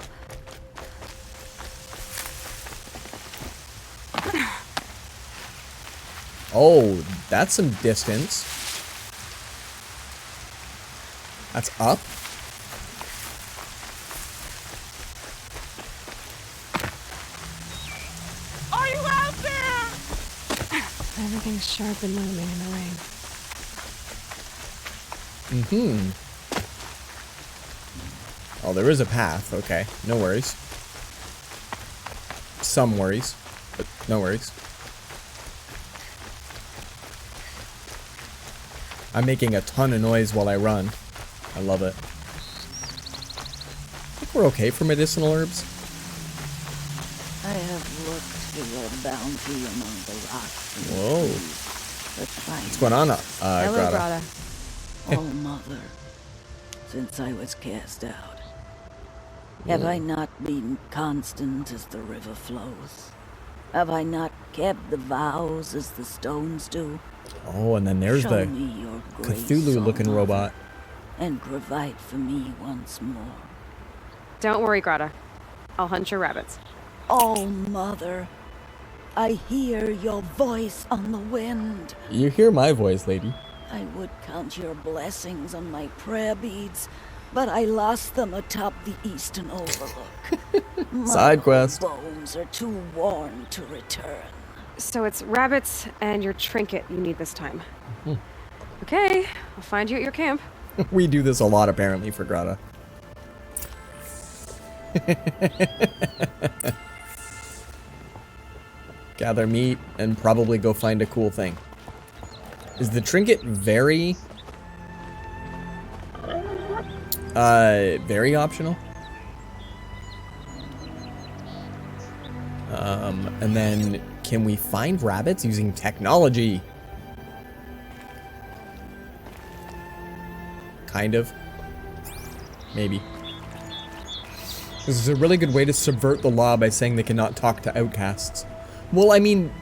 Speaker 1: Oh, that's some distance. That's up.
Speaker 10: Are you out there? Everything's sharp and moving in the rain.
Speaker 1: Mm-hmm. Oh, there is a path. Okay, no worries. Some worries, but no worries. I'm making a ton of noise while I run. I love it. I think we're okay for medicinal herbs.
Speaker 4: I have looked for your bounty among the rocks.
Speaker 1: Whoa. What's going on,
Speaker 10: Hello,
Speaker 1: Grata?
Speaker 4: Oh, Mother, since I was cast out, have I not been constant as the river flows? Have I not kept the vows as the stones do?
Speaker 1: Oh, and then there's
Speaker 4: Show
Speaker 1: the
Speaker 4: me your grace,
Speaker 1: Cthulhu-looking
Speaker 4: Mother,
Speaker 1: robot.
Speaker 4: and provide for me once more.
Speaker 10: Don't worry, Grata. I'll hunt your rabbits.
Speaker 4: Oh, Mother, I hear your voice on the wind.
Speaker 1: You hear my voice, lady.
Speaker 4: I would count your blessings on my prayer beads, but I lost them atop the eastern overlook.
Speaker 1: Side quest.
Speaker 4: My bones are too worn to return.
Speaker 10: So it's rabbits and your trinket you need this time.
Speaker 1: Mhm.
Speaker 10: Okay, I'll find you at your camp.
Speaker 1: We do this a lot, apparently, for Grata. Gather meat and probably go find a cool thing. Is the trinket very Very optional. And then can we find rabbits using technology? Kind of. Maybe. This is a really good way to subvert the law by saying they cannot talk to outcasts. Well, I mean,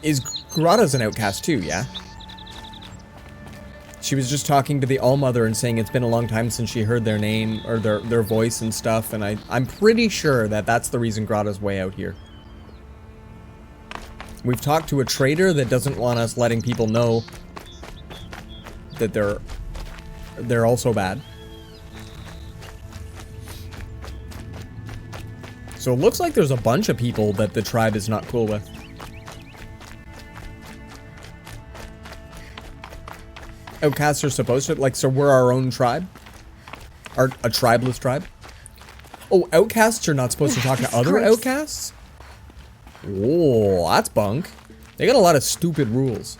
Speaker 1: is Grata's an outcast too, yeah? She was just talking to the All-Mother and saying it's been a long time since she heard their name, or their voice and stuff, and I'm pretty sure that that's the reason Grata's way out here. We've talked to a trader that doesn't want us letting people know that they're also bad. So it looks like there's a bunch of people that the tribe is not cool with. Outcasts are supposed to, like, so we're our own tribe? A tribeless tribe? Oh, outcasts are not supposed to talk to other outcasts? Whoa, that's bunk. They got a lot of stupid rules.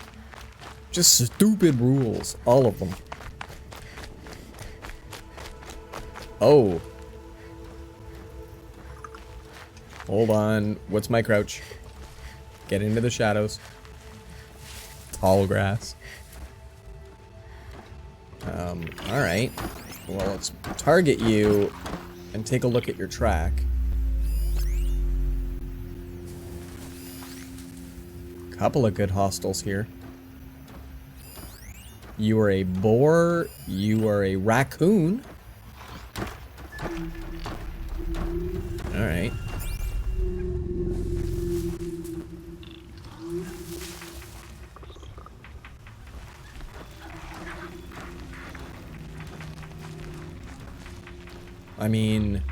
Speaker 1: Just stupid rules. All of them. Oh. Hold on. What's my crouch? Get into the shadows. Tall grass. Alright. Well, let's target you and take a look at your track. Couple of good hostiles here. You are a boar. You are a raccoon. Alright. I mean,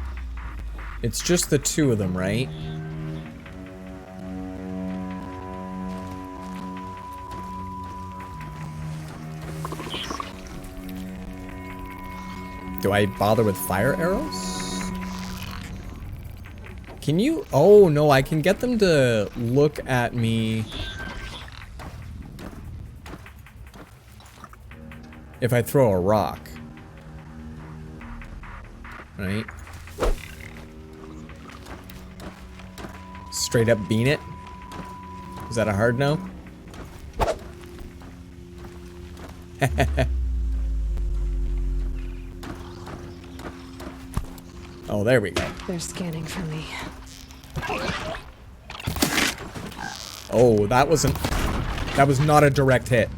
Speaker 1: it's just the two of them, right? Do I bother with fire arrows? Can you? Oh, no, I can get them to look at me if I throw a rock. Right? Straight up bean it? Is that a hard no? Oh, there we go.
Speaker 10: They're scanning for me.
Speaker 1: Oh, that was not a direct hit.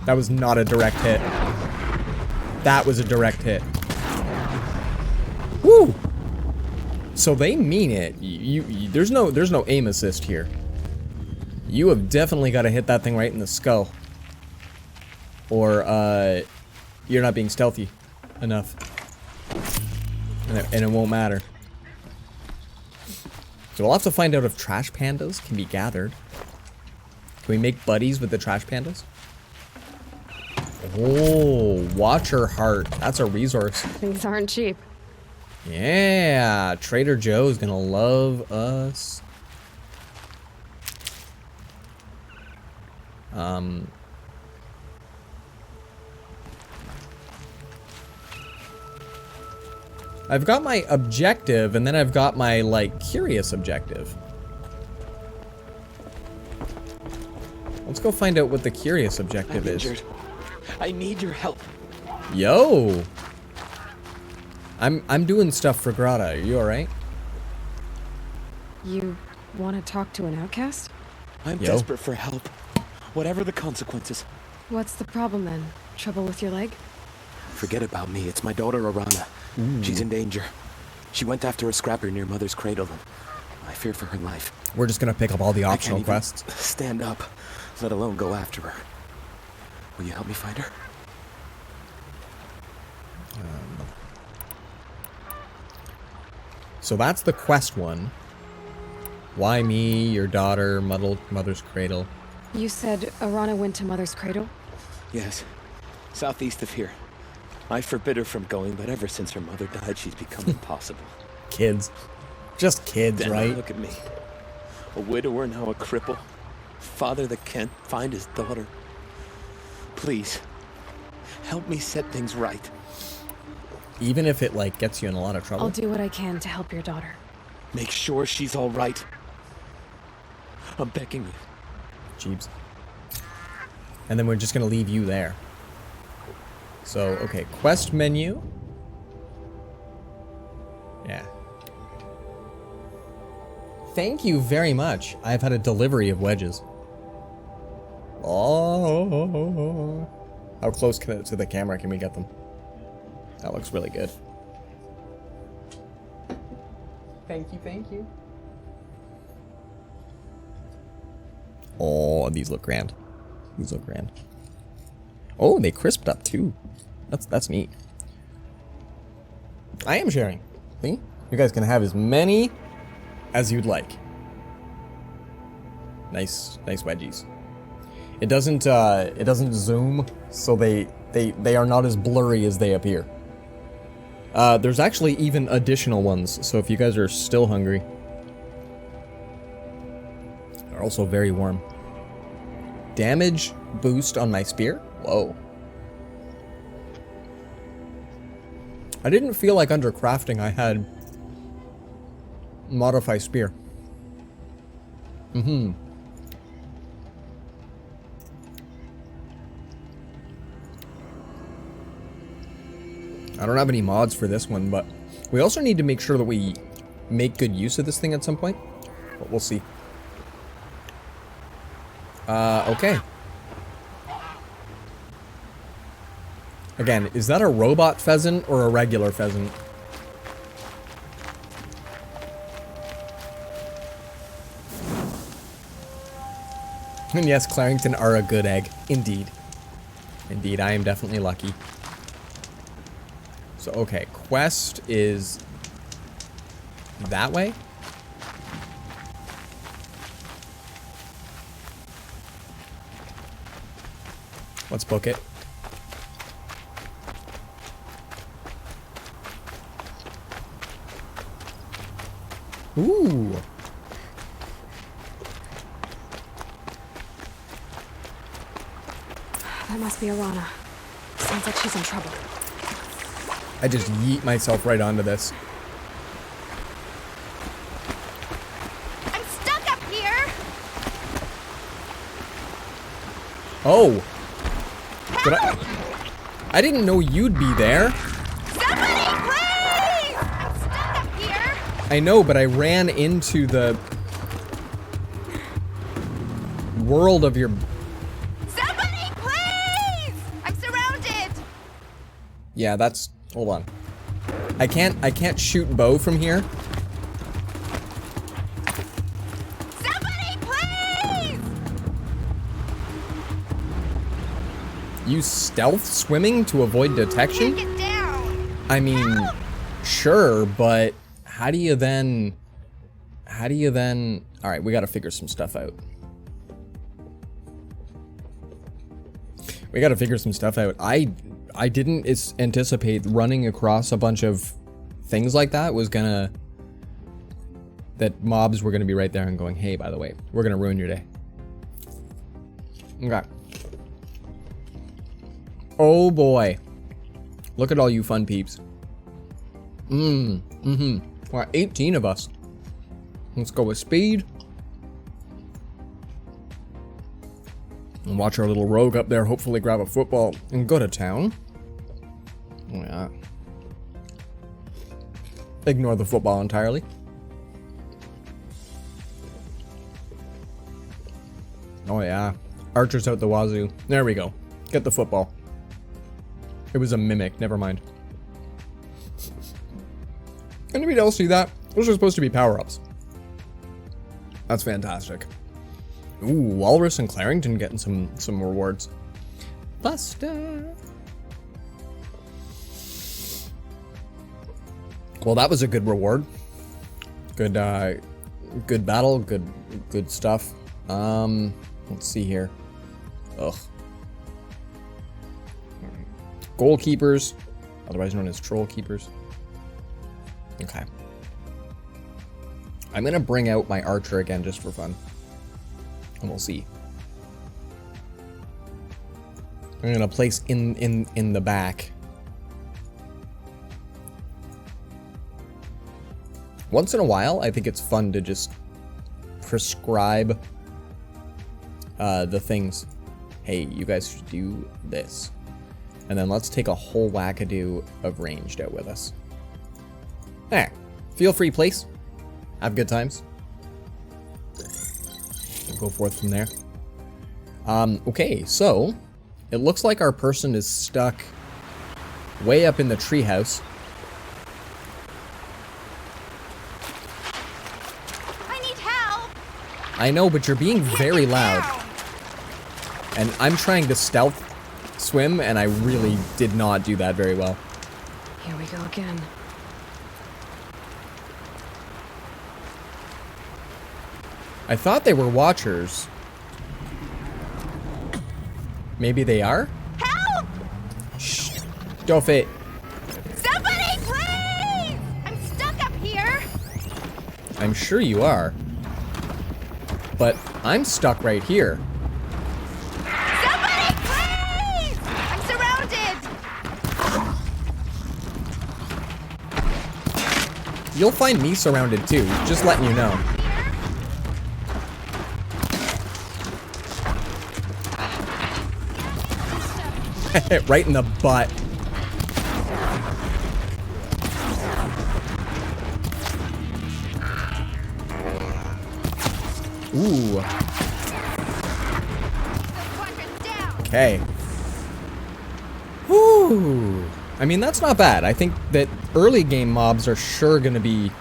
Speaker 1: That was not a direct hit. That was a direct hit. Woo! So they mean it. There's no aim assist here. You have definitely got to hit that thing right in the skull. Or, you're not being stealthy enough. And it won't matter. So we'll have to find out if trash pandas can be gathered. Can we make buddies with the trash pandas? Oh, Watcher Heart. That's a resource.
Speaker 10: Things aren't cheap.
Speaker 1: Yeah, Trader Joe's gonna love us. I've got my objective, and then I've got my, like, curious objective. Let's go find out what the curious objective is.
Speaker 9: I need your help.
Speaker 1: Yo! I'm doing stuff for Grata. Are you alright?
Speaker 10: You want to talk to an outcast?
Speaker 9: I'm desperate for help. Whatever the consequences.
Speaker 10: What's the problem then? Trouble with your leg?
Speaker 9: Forget about me. It's my daughter, Arana. She's in danger. She went after a scrapper near Mother's cradle, and I fear for her life.
Speaker 1: We're just gonna pick up all the optional quests.
Speaker 9: Stand up, let alone go after her. Will you help me find her?
Speaker 1: So that's the quest one. Why me, your daughter, Mother's cradle?
Speaker 10: You said Arana went to Mother's cradle?
Speaker 9: Yes, southeast of here. I forbid her from going, but ever since her mother died, she's become impossible.
Speaker 1: Kids. Just kids,
Speaker 9: Then
Speaker 1: right?
Speaker 9: Look at me. A widower, now a cripple. Father that can't find his daughter. Please, help me set things right.
Speaker 1: Even if it, like, gets you in a lot of trouble?
Speaker 10: I'll do what I can to help your daughter.
Speaker 9: Make sure she's all right. I'm begging you.
Speaker 1: Jeebs. And then we're just gonna leave you there. So, okay, quest menu. Yeah. Thank you very much. I've had a delivery of wedges. Oh. How close to the camera can we get them? That looks really good. Thank you, thank you. Oh, these look grand. These look grand. Oh, they crisped up too. That's neat. I am sharing. See? You guys can have as many as you'd like. Nice wedgies. It doesn't zoom, so they are not as blurry as they appear. There's actually even additional ones, so if you guys are still hungry. They're also very warm. Damage boost on my spear? Whoa. I didn't feel like under crafting I had modify spear. Mm-hmm. I don't have any mods for this one, but we also need to make sure that we make good use of this thing at some point. But we'll see. Okay. Again, is that a robot pheasant or a regular pheasant? And yes, Clarington are a good egg. Indeed. Indeed, I am definitely lucky. So, okay, quest is that way? Let's book it. Ooh.
Speaker 10: That must be Arana. Sounds like she's in trouble.
Speaker 1: I just yeet myself right onto this.
Speaker 12: I'm stuck up here!
Speaker 1: Oh! Did I didn't know you'd be there.
Speaker 12: Somebody, please! I'm stuck up here!
Speaker 1: I know, but I ran into the world of your...
Speaker 12: Somebody, please! I'm surrounded!
Speaker 1: Yeah, that's... Hold on. I can't shoot bow from here.
Speaker 12: Somebody, please!
Speaker 1: Use stealth swimming to avoid detection?
Speaker 12: Get down!
Speaker 1: I mean, sure, but how do you then... Alright, we gotta figure some stuff out. We gotta figure some stuff out. I didn't anticipate running across a bunch of things like that was gonna... That mobs were gonna be right there and going, hey, by the way, we're gonna ruin your day. Okay. Oh boy. Look at all you fun peeps. Well, 18 of us. Let's go with speed. And watch our little rogue up there hopefully grab a football and go to town. Oh yeah. Ignore the football entirely. Oh yeah. Archers out the wazoo. There we go. Get the football. It was a mimic, never mind. Anybody else see that? Those are supposed to be power-ups. That's fantastic. Ooh, Walrus and Clarington getting some rewards. Buster. Well, that was a good reward. Good good battle, good stuff. Let's see here. Ugh. Goalkeepers, otherwise known as troll keepers. Okay. I'm gonna bring out my archer again just for fun. And we'll see. I'm gonna place in the back once in a while, I think it's fun to just prescribe the things. Hey, you guys should do this. And then let's take a whole wackadoo of ranged out with us. There. Feel free, please. Have good times. We'll go forth from there. Okay, so it looks like our person is stuck way up in the treehouse.
Speaker 12: I need help!
Speaker 1: I know, but you're being very loud. And I'm trying to stealth swim, and I really did not do that very well.
Speaker 10: Here we go again.
Speaker 1: I thought they were watchers. Maybe they are?
Speaker 12: Help!
Speaker 1: Shh. Don't fit.
Speaker 12: Somebody, please! I'm stuck up here.
Speaker 1: I'm sure you are. But I'm stuck right here.
Speaker 12: Somebody, please! I'm surrounded.
Speaker 1: You'll find me surrounded too, just letting you know. Right in the butt. Ooh. Okay. Whoo. I mean, that's not bad. I think that early game mobs are sure gonna be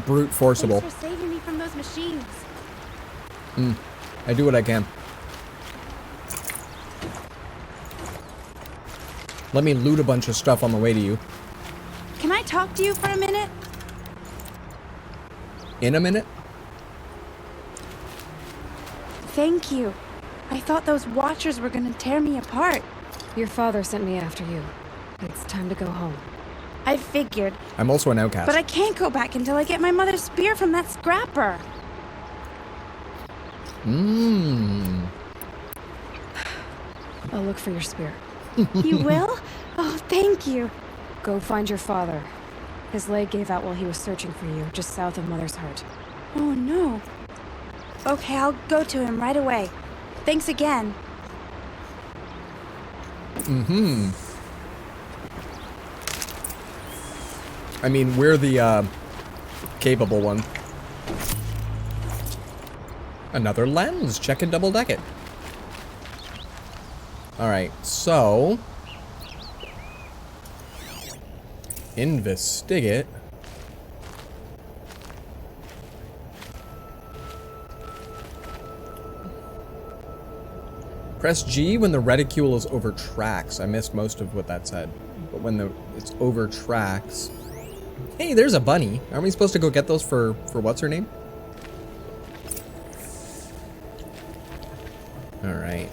Speaker 1: brute forceable.
Speaker 12: Thanks for saving me from those machines.
Speaker 1: I do what I can. Let me loot a bunch of stuff on the way to you.
Speaker 12: Can I talk to you for a minute?
Speaker 1: In a minute?
Speaker 12: Thank you. I thought those watchers were gonna tear me apart.
Speaker 10: Your father sent me after you. It's time to go home.
Speaker 12: I figured.
Speaker 1: I'm also an outcast.
Speaker 12: But I can't go back until I get my mother's spear from that scrapper.
Speaker 10: I'll look for your spear.
Speaker 12: You will? Oh, thank you.
Speaker 10: Go find your father. His leg gave out while he was searching for you, just south of Mother's Heart.
Speaker 12: Oh, no. Okay, I'll go to him right away. Thanks again.
Speaker 1: I mean, we're the, capable one. Another lens. Check and double deck it. Alright, so... investigate. Press G when the reticule is over tracks. I missed most of what that said. But when it's over tracks... Hey, there's a bunny. Aren't we supposed to go get those for what's her name? Alright.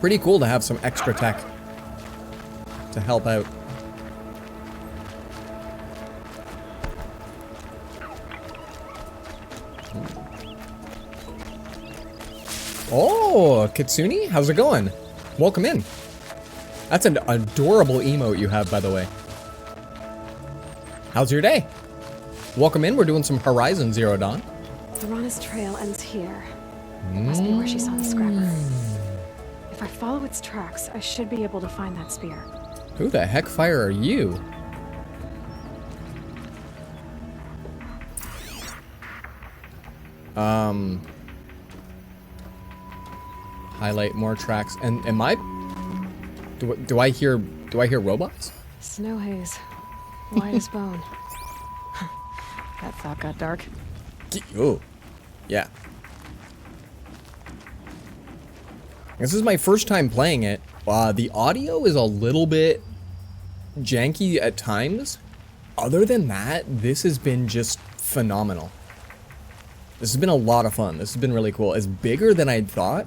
Speaker 1: Pretty cool to have some extra tech to help out. Oh, Kitsune, how's it going? Welcome in. That's an adorable emote you have, by the way. How's your day? Welcome in, we're doing some Horizon Zero Dawn.
Speaker 10: Arana's trail ends here. Must be where she saw the scrapper. If I follow its tracks, I should be able to find that spear.
Speaker 1: Who the heck fire are you? Highlight more tracks. And am I... Do I hear robots?
Speaker 10: Snow haze. White as bone. That thought got dark.
Speaker 1: Oh. Yeah. This is my first time playing it. The audio is a little bit janky at times. Other than that, this has been just phenomenal. This has been a lot of fun. This has been really cool. It's bigger than I'd thought.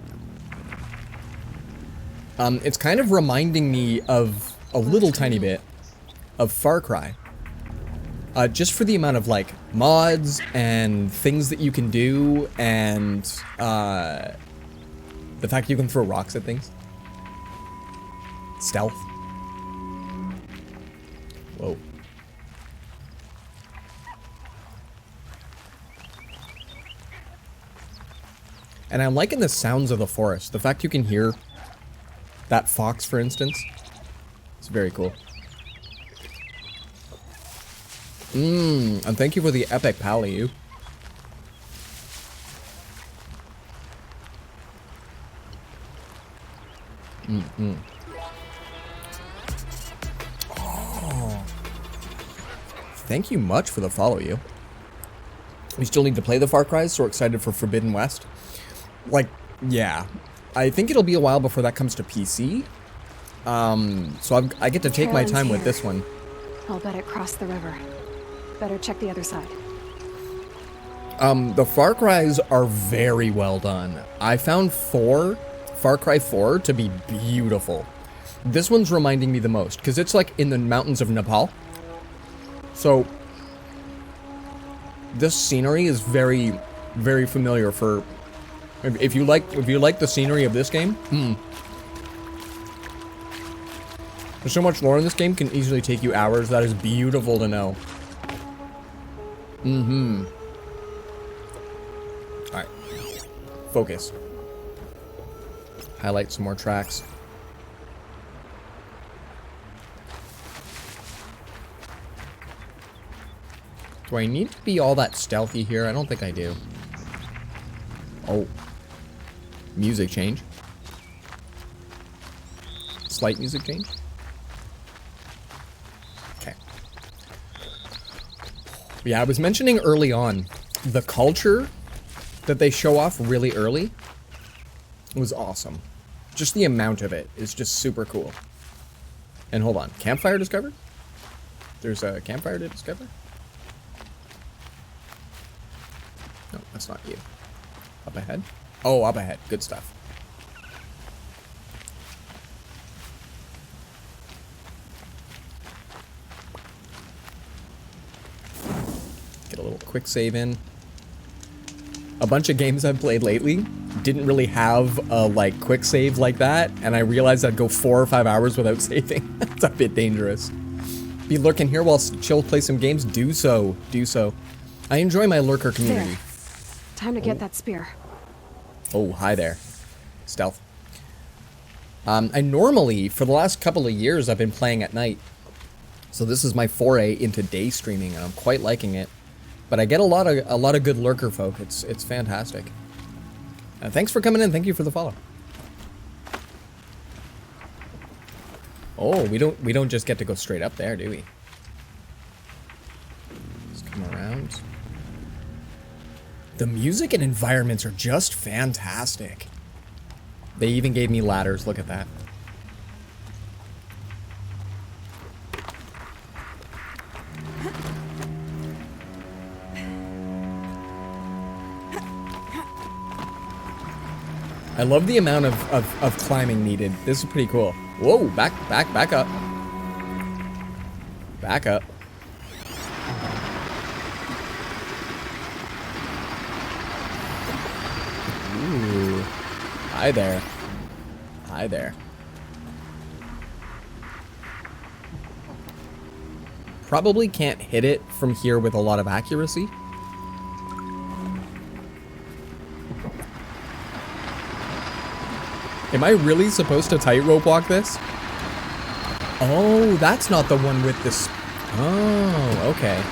Speaker 1: It's kind of reminding me of a little tiny bit of Far Cry. Just for the amount of like mods and things that you can do and The fact you can throw rocks at things. Stealth. Whoa. And I'm liking the sounds of the forest. The fact you can hear that fox, for instance. It's very cool. And thank you for the epic pally, you. Oh. Thank you much for the follow, you. We still need to play the Far Cry's, so we're excited for Forbidden West. Like, yeah. I think it'll be a while before that comes to PC. So I get to take my time with this one.
Speaker 10: I'll bet it crossed the river. Better check the other side.
Speaker 1: The Far Cry's are very well done. I found Far Cry 4 to be beautiful. This one's reminding me the most, because it's like in the mountains of Nepal. So, this scenery is very, very familiar for... If you like the scenery of this game, There's so much lore in this game, can easily take you hours. That is beautiful to know. Alright. Focus. Highlight some more tracks. Do I need to be all that stealthy here? I don't think I do. Oh. Music change. Slight music change. Okay. Yeah, I was mentioning early on, the culture that they show off really early was awesome. Just the amount of it is just super cool. And hold on, campfire discovered? There's a campfire to discover? No, that's not you. Up ahead? Oh, up ahead. Good stuff. Get a little quick save in. A bunch of games I've played lately didn't really have a like quick save like that, and I realized I'd go 4 or 5 hours without saving. That's a bit dangerous. Be lurking here while chill play some games? Do so. Do so. I enjoy my lurker community.
Speaker 10: There. Time to get that spear.
Speaker 1: Oh, hi there. Stealth. I normally, for the last couple of years, I've been playing at night. So this is my foray into day streaming, and I'm quite liking it. But I get a lot of good lurker folk. It's fantastic. Thanks for coming in. Thank you for the follow. Oh, we don't just get to go straight up there, do we? Let's come around. The music and environments are just fantastic. They even gave me ladders. Look at that. I love the amount of climbing needed. This is pretty cool. Whoa, back up. Back up. Ooh. Hi there. Hi there. Probably can't hit it from here with a lot of accuracy. Am I really supposed to tightrope walk this? Oh, that's not the one with this. Oh, okay.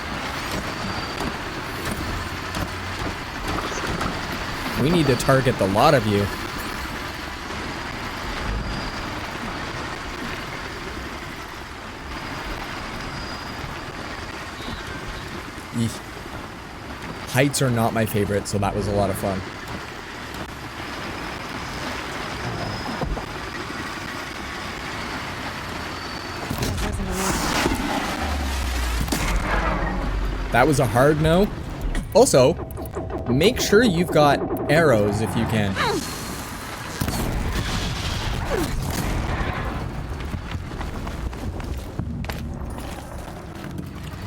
Speaker 1: We need to target the lot of you. Eesh. Heights are not my favorite, so that was a lot of fun. That was a hard no. Also, make sure you've got arrows if you can.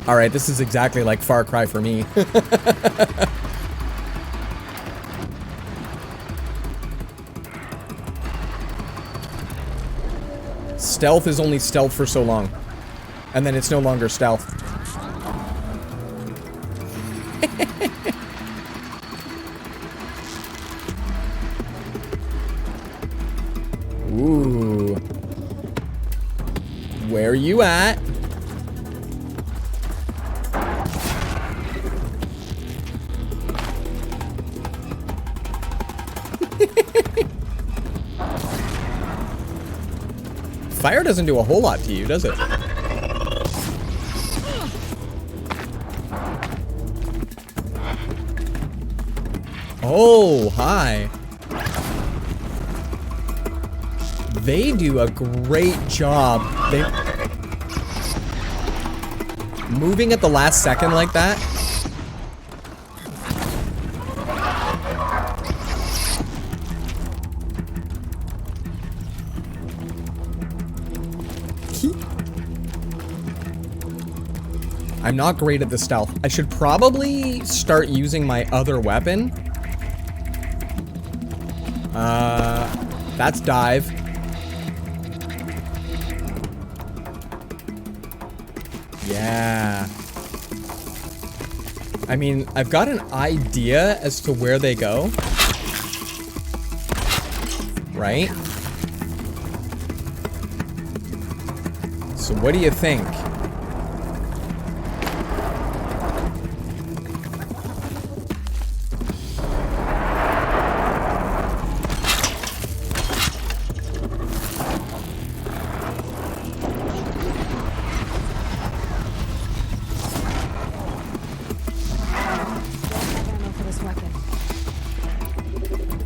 Speaker 1: Alright, this is exactly like Far Cry for me. stealth is only stealth for so long. And then it's no longer stealth. Ooh. Where are you at? Fire doesn't do a whole lot to you, does it? Oh, hi. They do a great job. They moving at the last second like that. I'm not great at the stealth. I should probably start using my other weapon. That's dive. Yeah. I mean, I've got an idea as to where they go. Right? So what do you think?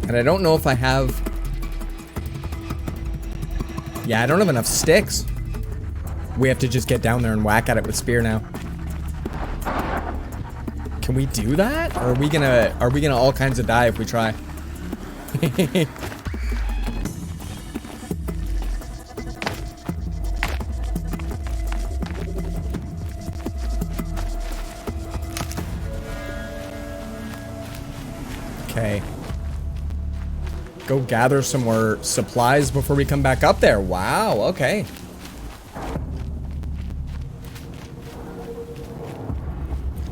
Speaker 1: And I don't know if I have... Yeah, I don't have enough sticks. We have to just get down there and whack at it with spear now. Can we do that? Or are we gonna all kinds of die if we try? Okay. Go gather some more supplies before we come back up there. Wow, okay.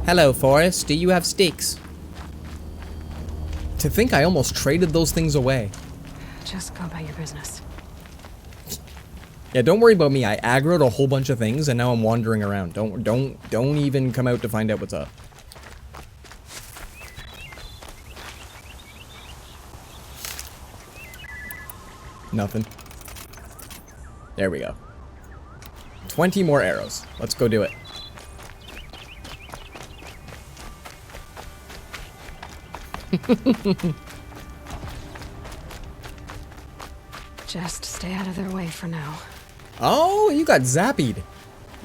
Speaker 1: Hello, Forrest. Do you have sticks? To think I almost traded those things away.
Speaker 10: Just go about your business.
Speaker 1: Yeah, don't worry about me. I aggroed a whole bunch of things and now I'm wandering around. Don't even come out to find out what's up. Nothing. There we go. 20 more arrows. Let's go do it.
Speaker 10: Just stay out of their way for now.
Speaker 1: Oh, you got zapped.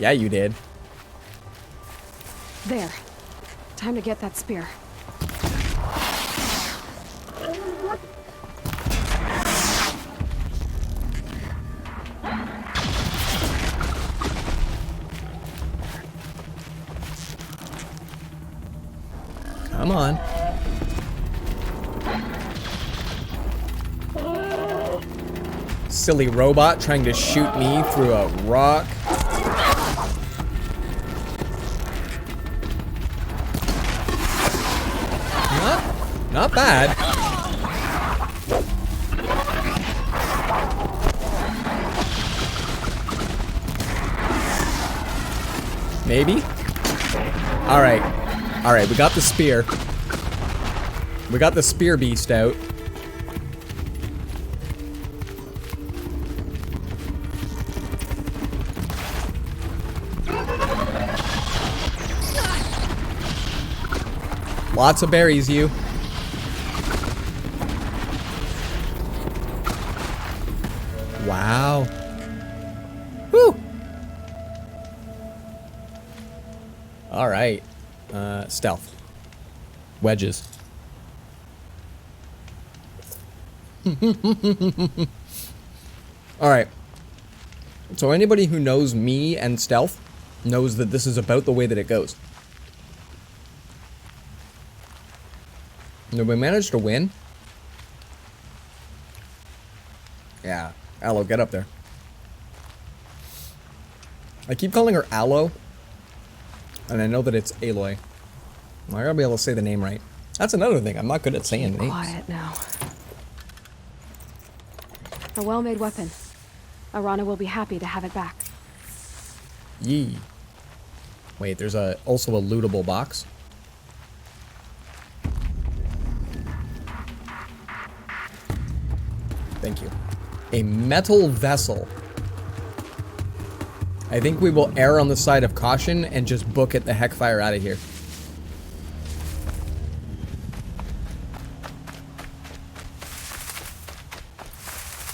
Speaker 1: Yeah, you did.
Speaker 10: There. Time to get that spear.
Speaker 1: Come on. Silly robot trying to shoot me through a rock. Not bad. Maybe? Alright. Alright, we got the spear. We got the spear beast out. Lots of berries, you. Wow. Woo! Alright. Stealth. Wedges. Alright. So anybody who knows me and stealth knows that this is about the way that it goes. Did we manage to win? Yeah. Aloe, get up there. I keep calling her Aloe, and I know that it's Aloy. I gotta be able to say the name right. That's another thing. I'm not good at saying names.
Speaker 10: Quiet now. A well-made weapon. Arana will be happy to have it back.
Speaker 1: Yee. Wait, there's also a lootable box. Thank you. A metal vessel. I think we will err on the side of caution and just book it the heck fire out of here.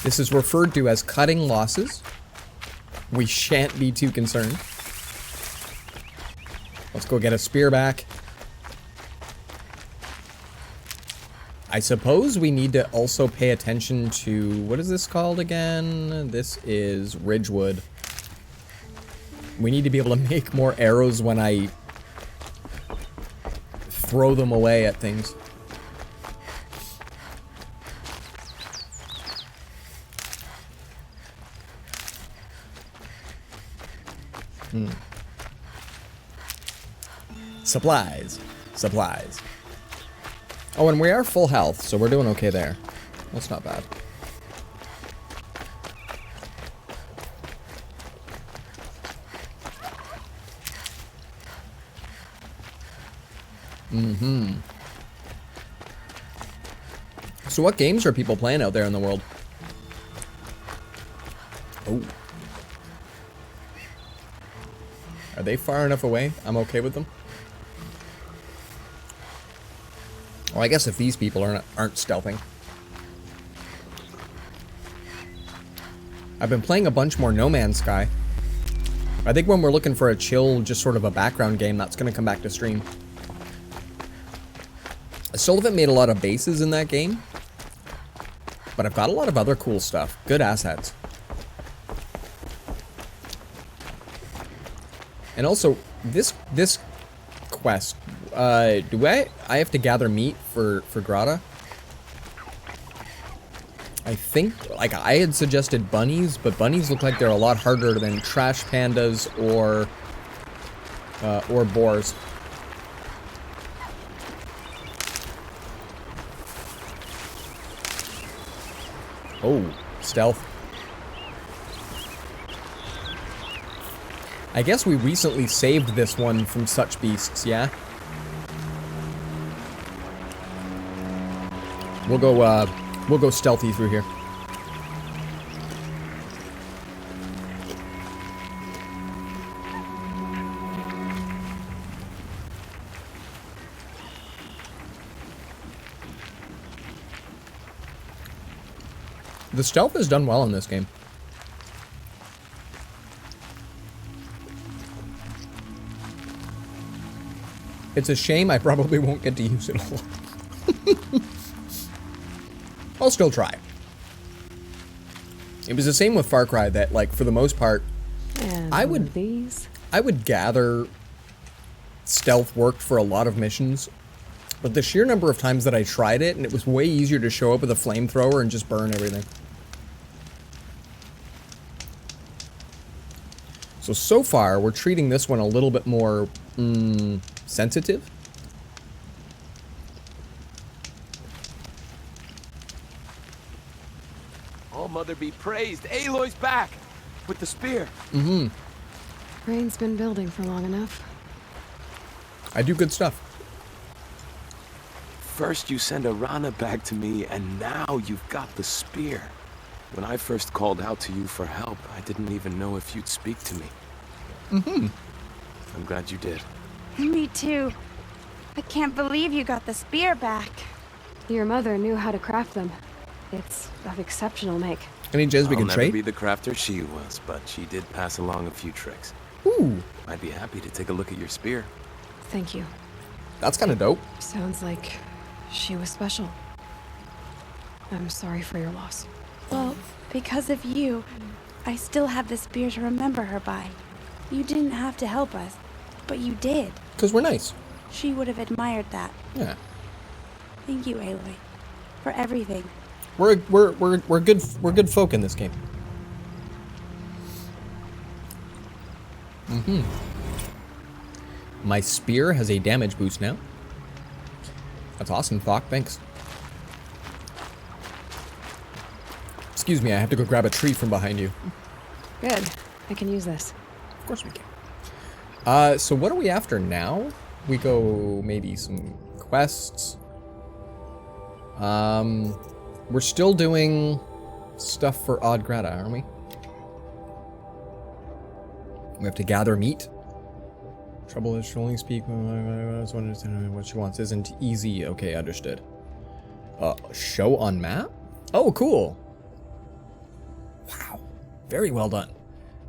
Speaker 1: This is referred to as cutting losses. We shan't be too concerned. Let's go get a spear back. I suppose we need to also pay attention to... What is this called again? This is Ridgewood. We need to be able to make more arrows when I throw them away at things. Supplies. Supplies. Oh, and we are full health, so we're doing okay there. That's not bad. So what games are people playing out there in the world? Oh. Are they far enough away? I'm okay with them. Well, I guess if these people aren't stealthing. I've been playing a bunch more No Man's Sky. I think when we're looking for a chill, just sort of a background game, that's going to come back to stream. I still haven't made a lot of bases in that game, but I've got a lot of other cool stuff. Good assets. And also, this quest, do I have to gather meat for Grata? I think, like, I had suggested bunnies, but bunnies look like they're a lot harder than trash pandas or boars. Oh, stealth. I guess we recently saved this one from such beasts, yeah? We'll go stealthy through here. The stealth is done well in this game. It's a shame I probably won't get to use it all. I'll still try. It was the same with Far Cry that, like, for the most part,
Speaker 10: And
Speaker 1: I would gather stealth worked for a lot of missions, but the sheer number of times that I tried it, and it was way easier to show up with a flamethrower and just burn everything. So far, we're treating this one a little bit more, sensitive.
Speaker 9: Oh, Mother be praised. Aloy's back with the spear.
Speaker 10: Rain's been building for long enough.
Speaker 1: I do good stuff.
Speaker 9: First you send Arana back to me, and now you've got the spear. When I first called out to you for help, I didn't even know if you'd speak to me. I'm glad you did.
Speaker 12: Me too. I can't believe you got the spear back.
Speaker 10: Your mother knew how to craft them. It's of exceptional make.
Speaker 1: Any jazz we can
Speaker 9: I'll
Speaker 1: trade?
Speaker 9: never be the crafter she was, but she did pass along a few tricks.
Speaker 1: Ooh,
Speaker 9: I'd be happy to take a look at your spear.
Speaker 10: Thank you.
Speaker 1: that's kind of dope.
Speaker 10: Sounds like she was special. I'm sorry for your loss.
Speaker 12: Well, because of you, I still have the spear to remember her by. You didn't have to help us, but you did.
Speaker 1: Because we're nice.
Speaker 12: She would have admired that.
Speaker 1: Yeah.
Speaker 12: Thank you, Aloy, for everything.
Speaker 1: We're good folk in this game. Mm-hmm. My spear has a damage boost now. That's awesome, Thok. Thanks. Excuse me, I have to go grab a tree from behind you.
Speaker 10: Good. I can use this.
Speaker 1: Of course we can. So what are we after now? We go maybe some quests. We're still doing stuff for Odd Grata, aren't we? We have to gather meat. Trouble is she'll only speak what she wants isn't easy. Okay, understood. Show on map? Oh, cool. Wow. Very well done.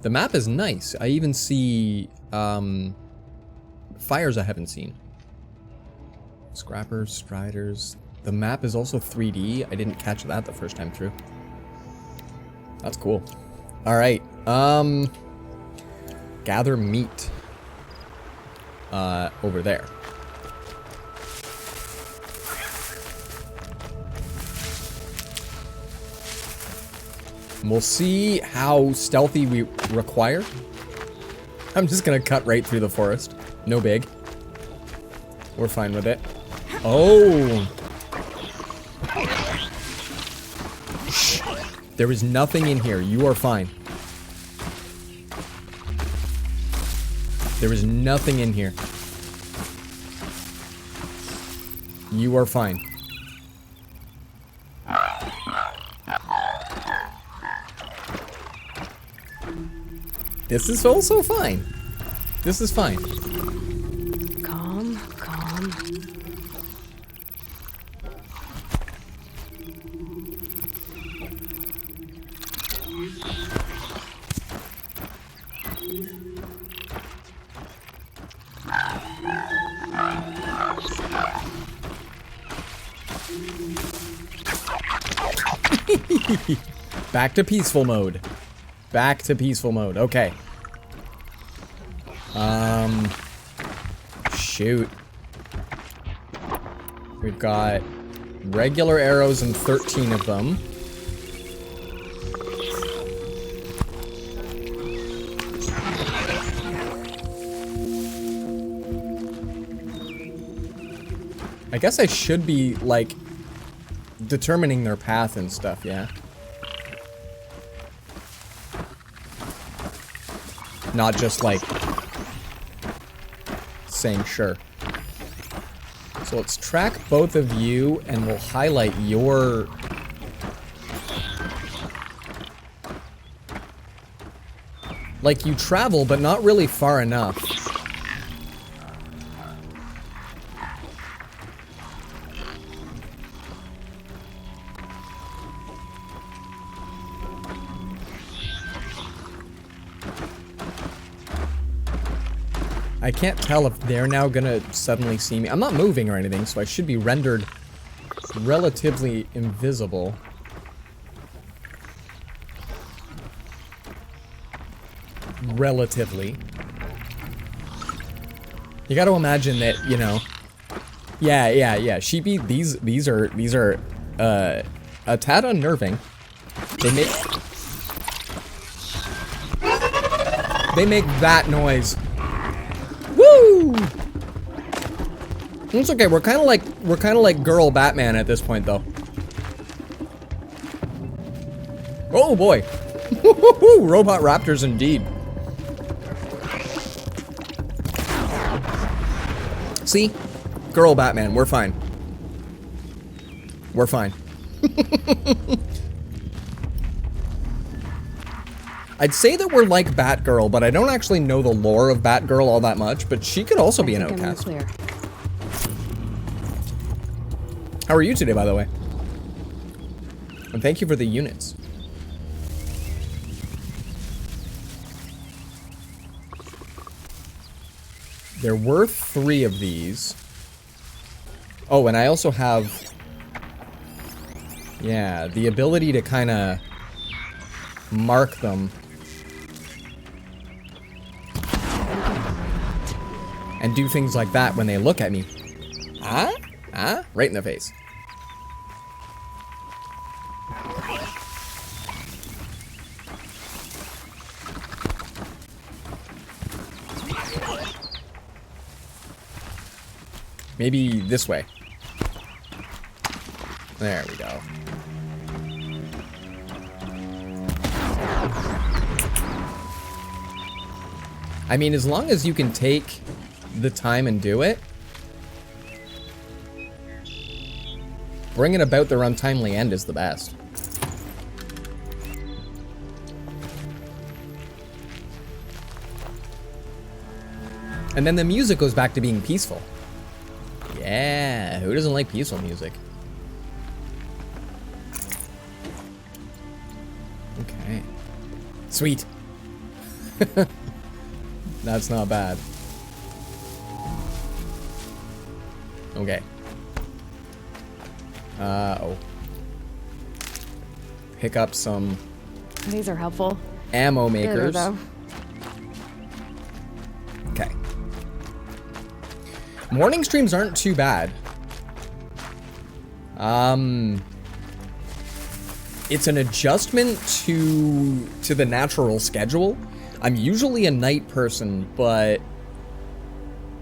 Speaker 1: The map is nice. I even see fires I haven't seen. Scrappers, striders. The map is also 3D. I didn't catch that the first time through. That's cool. All right. Gather meat. Over there. And we'll see how stealthy we require. I'm just gonna cut right through the forest. No big. We're fine with it. Oh! Shh. There is nothing in here. You are fine. There is nothing in here. You are fine. This is also fine. This is fine.
Speaker 10: Calm, calm.
Speaker 1: Back to peaceful mode. Back to peaceful mode. Okay. Shoot. We've got regular arrows and 13 of them. I guess I should be, like, determining their path and stuff, yeah? Not just, like, saying sure. So let's track both of you, and we'll highlight your... Like, you travel, but not really far enough. I can't tell if they're now gonna suddenly see me. I'm not moving or anything, so I should be rendered relatively invisible. Relatively. You gotta imagine that, you know. Yeah. Sheepy, these are a tad unnerving. They make that noise. Woo! It's okay. We're kind of like girl Batman at this point, though. Oh boy! Robot raptors, indeed. See, girl Batman. We're fine. We're fine. I'd say that we're like Batgirl, but I don't actually know the lore of Batgirl all that much, but she could also be an outcast. How are you today, by the way? And thank you for the units. There were 3 of these. Oh, and I also have... Yeah, the ability to kind of mark them. And do things like that when they look at me. Right in the face. Maybe this way. There we go. I mean, as long as you can take the time and do it, bringing about their untimely end is the best. And then the music goes back to being peaceful. Yeah, who doesn't like peaceful music? Okay. Sweet. That's not bad. Okay. Oh. Pick up some...
Speaker 10: These are helpful.
Speaker 1: Ammo makers.
Speaker 10: Though.
Speaker 1: Okay. Morning streams aren't too bad. It's an adjustment to the natural schedule. I'm usually a night person, but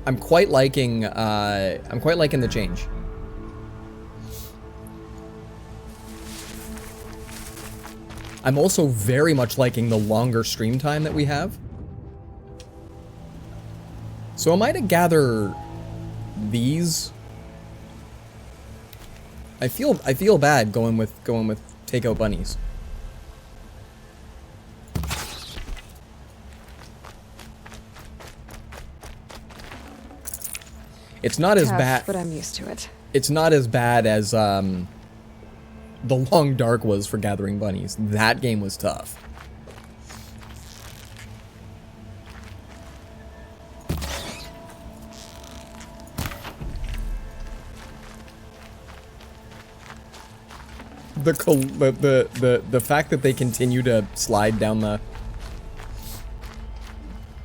Speaker 1: I'm quite liking the change. I'm also very much liking the longer stream time that we have. So am I to gather these? I feel bad going with takeout bunnies. It's not as bad,
Speaker 10: but I'm used to it.
Speaker 1: It's not as bad as the Long Dark was for gathering bunnies. That game was tough. The fact that they continue to slide down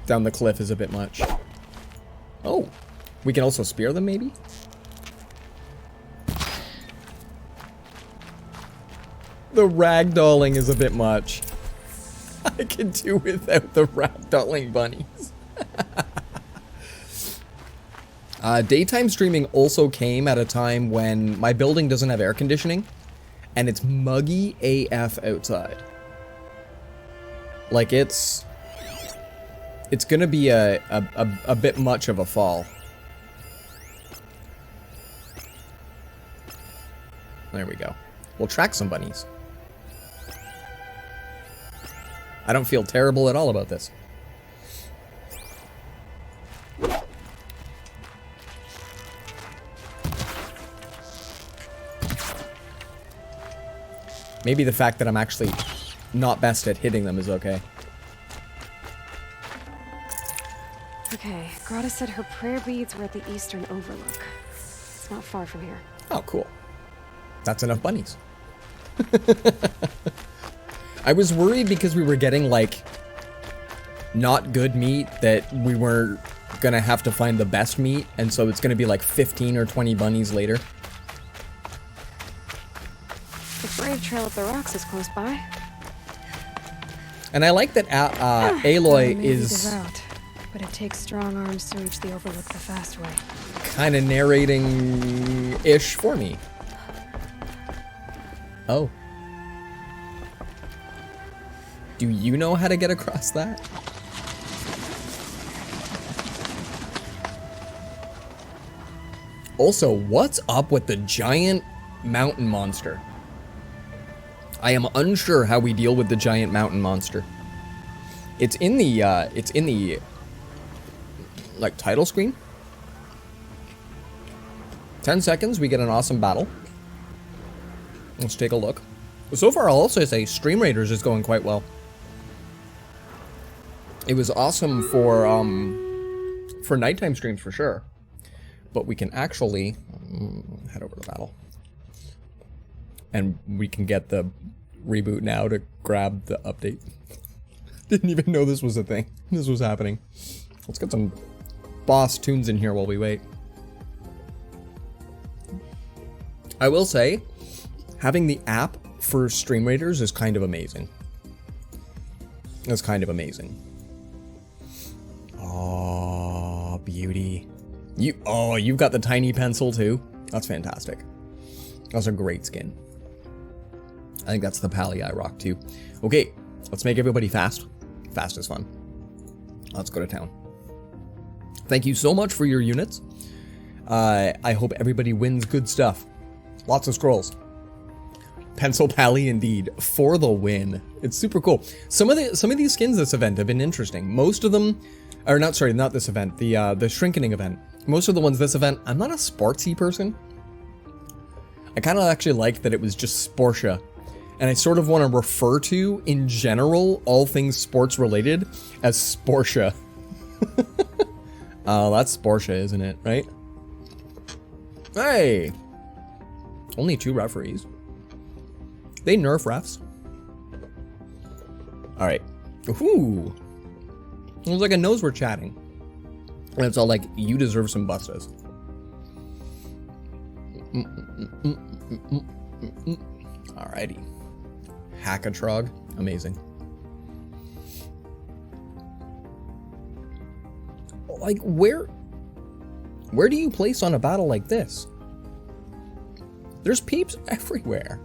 Speaker 1: the cliff is a bit much. Oh, we can also spear them, maybe? The ragdolling is a bit much. I can do without the ragdolling bunnies. Daytime streaming also came at a time when my building doesn't have air conditioning, and it's muggy AF outside. Like, it's gonna be a bit much of a fall. There we go. We'll track some bunnies. I don't feel terrible at all about this. Maybe the fact that I'm actually not best at hitting them is okay.
Speaker 10: Okay, Grata said her prayer beads were at the eastern overlook. It's not far from here.
Speaker 1: Oh, cool. That's enough bunnies. I was worried because we were getting, like, not good meat, that we were gonna have to find the best meat, and so it's gonna be like 15 or 20 bunnies later.
Speaker 10: The brave trail up the rocks is close by.
Speaker 1: And I like that Aloy is
Speaker 10: devout, but it takes strong arms to reach the overlook the fast way.
Speaker 1: kind of narrating-ish for me. Oh. Do you know how to get across that? Also, what's up with the giant mountain monster? I am unsure how we deal with the giant mountain monster. It's in the like title screen. 10 seconds, we get an awesome battle. Let's take a look. So far, I'll also say Stream Raiders is going quite well. It was awesome for nighttime streams for sure. But we can actually head over to battle. And we can get the reboot now to grab the update. Didn't even know this was a thing. This was happening. Let's get some boss tunes in here while we wait. I will say, having the app for Stream Raiders is kind of amazing. It's kind of amazing. Oh, beauty. You've got the tiny pencil too. That's fantastic. That's a great skin. I think that's the Pally I rock too. Okay, let's make everybody fast. Fast is fun. Let's go to town. Thank you so much for your units. I hope everybody wins good stuff. Lots of scrolls. Pencil Pally indeed, for the win. It's super cool. Some of these skins this event have been interesting. Most of them, or not this event, the shrinking event. Most of the ones this event, I'm not a sportsy person. I kind of actually like that it was just Sportia. And I sort of want to refer to, in general, all things sports related as Sportia. Oh, that's Sportia, isn't it? Right? Hey! Only 2 referees. They nerf refs. Alright. Ooh. It was like a knows we're chatting. And it's all like, you deserve some bustas. Alrighty. Hackatrog. Amazing. Like, where do you place on a battle like this? There's peeps everywhere.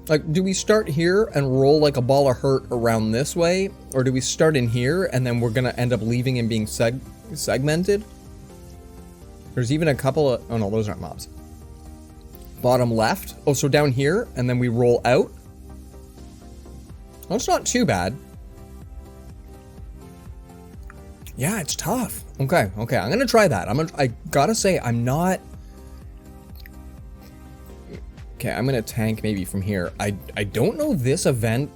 Speaker 1: Like, do we start here and roll like a ball of hurt around this way? Or do we start in here and then we're gonna end up leaving and being segmented? There's even a couple of... Oh no, those aren't mobs. Bottom left. Oh, so down here and then we roll out? That's not too bad. Yeah, it's tough. Okay, I'm gonna try that. I gotta say, I'm not... Okay, I'm gonna tank maybe from here. I don't know this event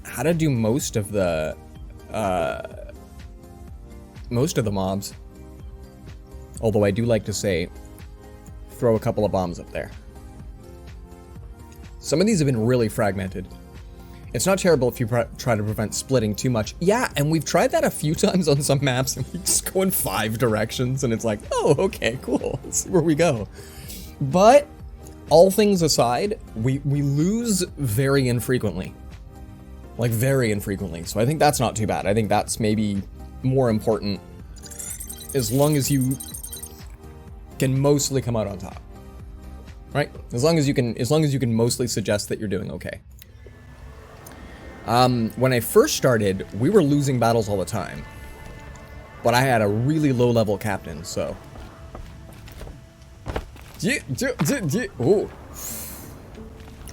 Speaker 1: how to do most of the mobs. Although I do like to say, throw a couple of bombs up there. Some of these have been really fragmented. It's not terrible if you try to prevent splitting too much. Yeah, and we've tried that a few times on some maps, and we just go in 5 directions, and it's like, oh, okay, cool. Let's see where we go. But all things aside, we lose very infrequently. Like, very infrequently. So I think that's not too bad. I think that's maybe more important, as long as you can mostly come out on top. Right? As long as you can mostly suggest that you're doing okay. When I first started, we were losing battles all the time. But I had a really low level captain, so. Ooh.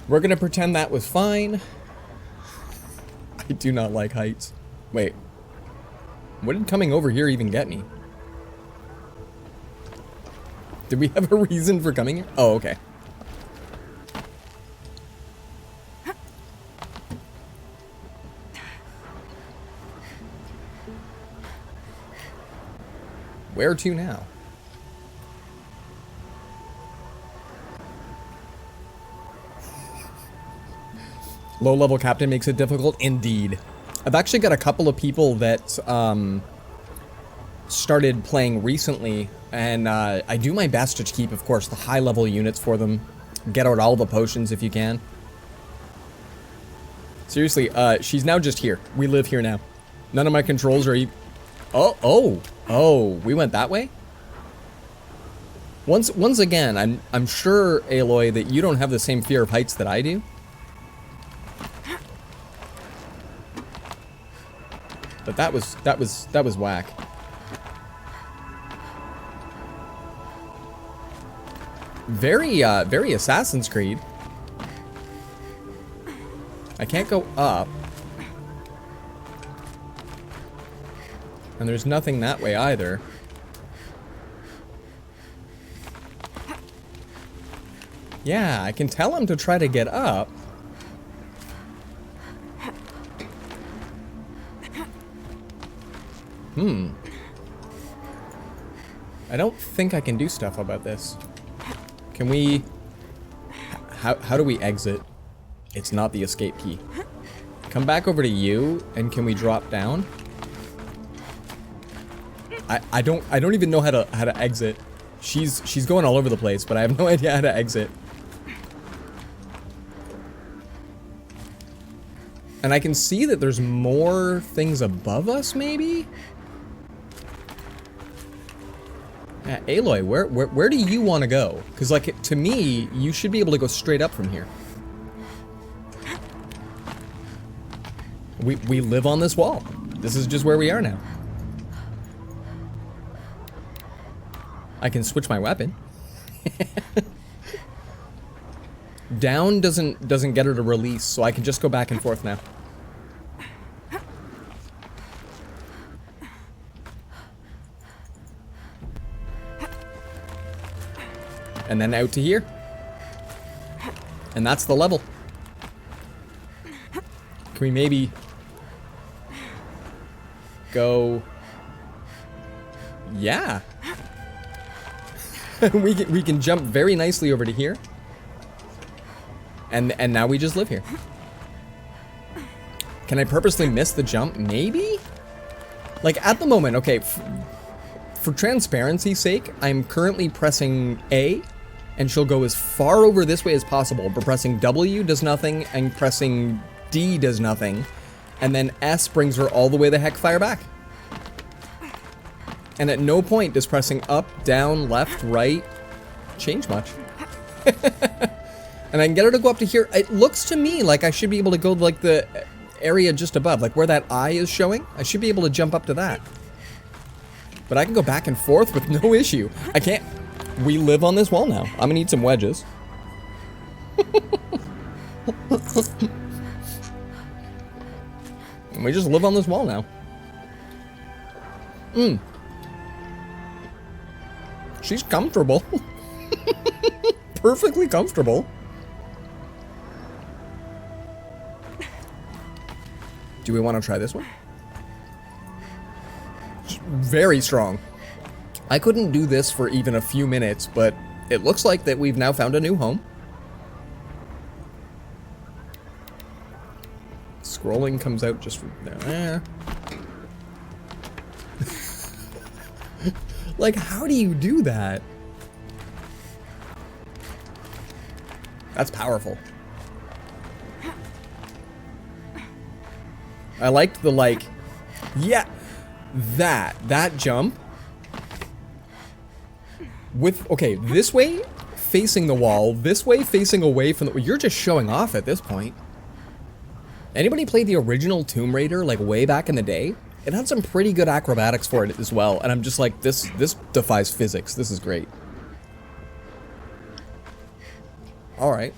Speaker 1: We're gonna pretend that was fine. I do not like heights. Wait. What did coming over here even get me? Did we have a reason for coming here? Oh, okay. Where to now? Low level captain makes it difficult? Indeed. I've actually got a couple of people that started playing recently, and I do my best to keep, of course, the high level units for them. Get out all the potions if you can. Seriously, she's now just here. We live here now. None of my controls are even... Oh, we went that way? Once again, I'm sure, Aloy, that you don't have the same fear of heights that I do. But that was whack. Very Assassin's Creed. I can't go up. And there's nothing that way either. Yeah, I can tell him to try to get up. I don't think I can do stuff about this. Can we... How do we exit? It's not the escape key. Come back over to you, and can we drop down? I don't even know how to exit. She's going all over the place, but I have no idea how to exit. And I can see that there's more things above us, maybe? Aloy, where do you want to go? Because, like, to me, you should be able to go straight up from here. We live on this wall. This is just where we are now. I can switch my weapon. Down doesn't get her to release, so I can just go back and forth now. And then out to here. And that's the level. Can we maybe go? Yeah. we can jump very nicely over to here. And now we just live here. Can I purposely miss the jump? Maybe? Like, at the moment, okay, for transparency's sake, I'm currently pressing A, and she'll go as far over this way as possible, but pressing W does nothing, and pressing D does nothing, and then S brings her all the way the heck fire back. And at no point does pressing up, down, left, right change much. And I can get her to go up to here. It looks to me like I should be able to go to, like, the area just above, like where that eye is showing. I should be able to jump up to that. But I can go back and forth with no issue. I can't. We live on this wall now. I'm gonna need some wedges. We just live on this wall now. She's comfortable. Perfectly comfortable. Do we want to try this one? Very strong. I couldn't do this for even a few minutes, but it looks like that we've now found a new home. Scrolling comes out just there. Like, how do you do that? That's powerful. I liked the, like, yeah, that jump. With, okay, this way facing the wall, this way facing away from the, you're just showing off at this point. Anybody played the original Tomb Raider, like, way back in the day? It had some pretty good acrobatics for it as well, and I'm just like, this defies physics. This is great. Alright.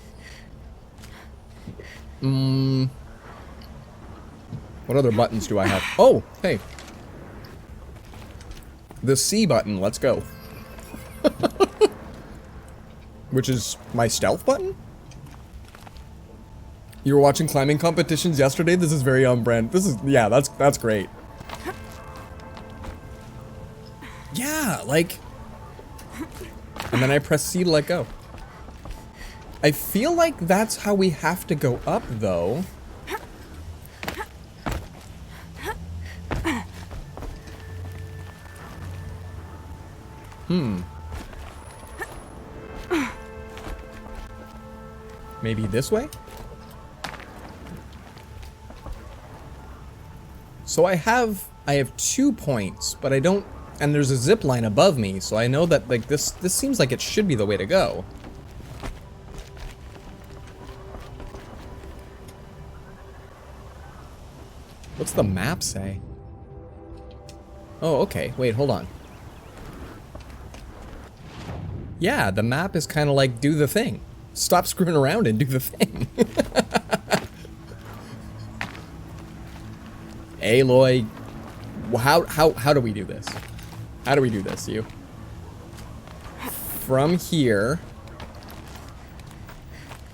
Speaker 1: What other buttons do I have? Oh, hey. The C button, let's go. Which is my stealth button? You were watching climbing competitions yesterday? This is very on brand. This is, yeah, that's great. Yeah, like... And then I press C to let go. I feel like that's how we have to go up, though. Maybe this way? So I have 2 points, but I don't, and there's a zip line above me, so I know that, like, this seems like it should be the way to go. What's the map say? Oh, okay. Wait, hold on. Yeah, the map is kind of like, do the thing. Stop screwing around and do the thing. Aloy, how do we do this? How do we do this, you? From here.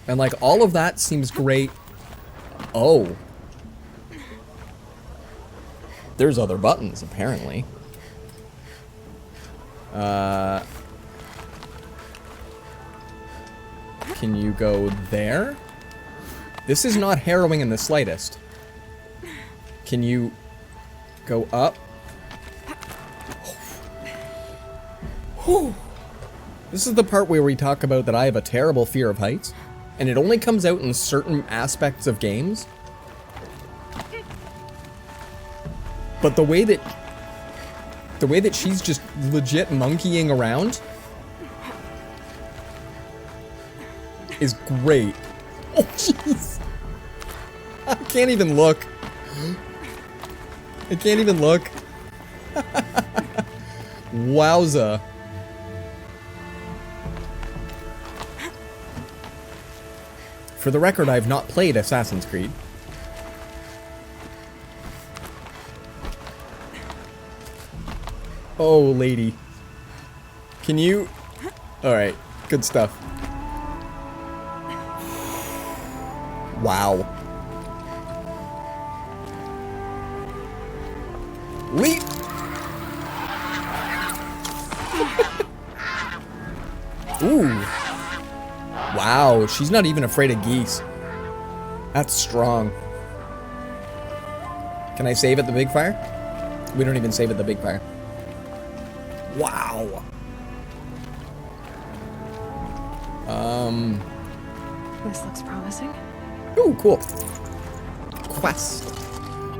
Speaker 1: And, like, all of that seems great. Oh. There's other buttons, apparently. Can you go there? This is not harrowing in the slightest. Can you go up? This is the part where we talk about that I have a terrible fear of heights, and it only comes out in certain aspects of games. But the way that the way that she's just legit monkeying around is great. Oh, jeez. I can't even look. I can't even look. Wowza. For the record, I have not played Assassin's Creed. Oh, lady. Can you... Alright, good stuff. Wow. Leap! Ooh. Wow, she's not even afraid of geese. That's strong. Can I save at the big fire? We don't even save at the big fire. Wow.
Speaker 10: This looks promising.
Speaker 1: Ooh, cool. Quest.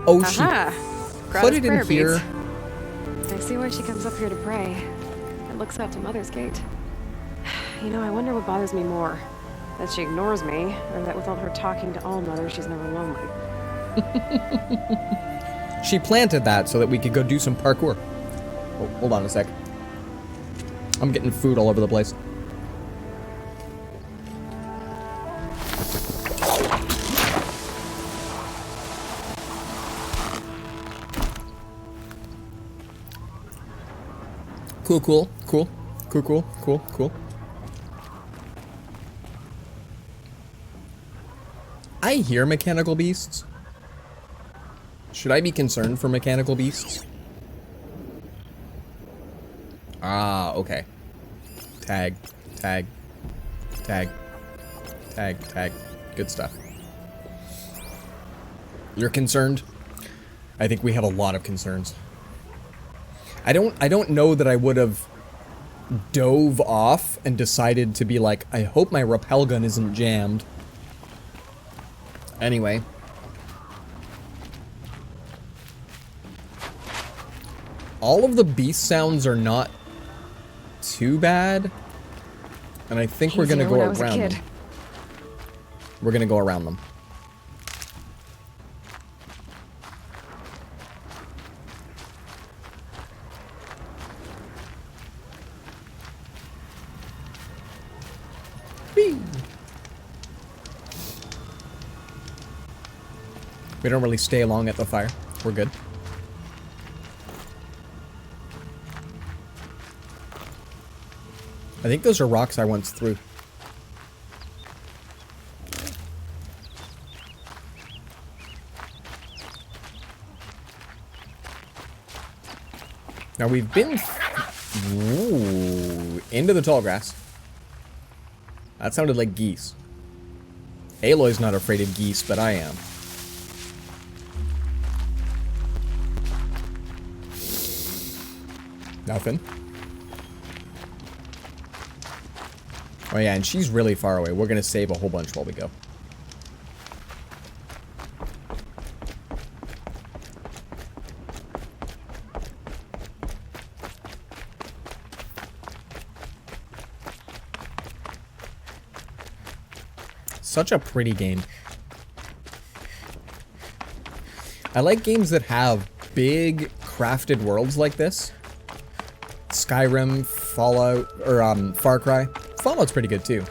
Speaker 1: Oh, she put it in here.
Speaker 10: I see why she comes up here to pray. It looks out to Mother's Gate. You know, I wonder what bothers me more. That she ignores me, or that with all her talking to all mothers, she's never lonely.
Speaker 1: She planted that so that we could go do some parkour. Oh, hold on a sec. I'm getting food all over the place. Cool. I hear mechanical beasts. Should I be concerned for mechanical beasts? Ah, okay. Tag. Good stuff. You're concerned? I think we have a lot of concerns. I don't know that I would have dove off and decided to be like, I hope my rappel gun isn't jammed. Anyway. All of the beast sounds are not too bad. And I think we're gonna go around them. We're gonna go around them. We don't really stay long at the fire. We're good. I think those are rocks I once threw. Now we've been into the tall grass. That sounded like geese. Aloy's not afraid of geese, but I am. Nothing. Oh yeah, and she's really far away. We're gonna save a whole bunch while we go. Such a pretty game. I like games that have big crafted worlds like this. Skyrim, Fallout, or Far Cry. Fallout's pretty good too.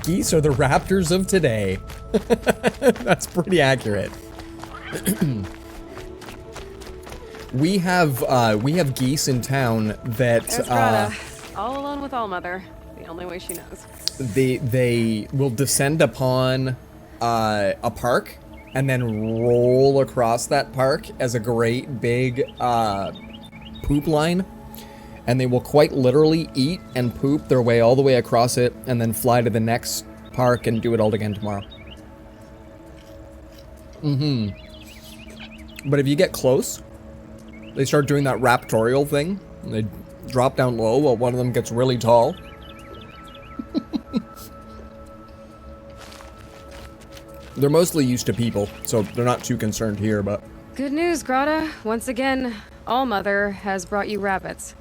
Speaker 1: Geese are the raptors of today. That's pretty accurate. we have geese in town that
Speaker 10: There's Greta, all alone with All Mother. The only way she knows.
Speaker 1: They will descend upon a park and then roll across that park as a great big poop line. And they will quite literally eat and poop their way all the way across it and then fly to the next park and do it all again tomorrow. But if you get close, they start doing that raptorial thing. And they drop down low while one of them gets really tall. They're mostly used to people, so they're not too concerned here, but
Speaker 10: Good news, Grata. Once again, All-Mother has brought you rabbits.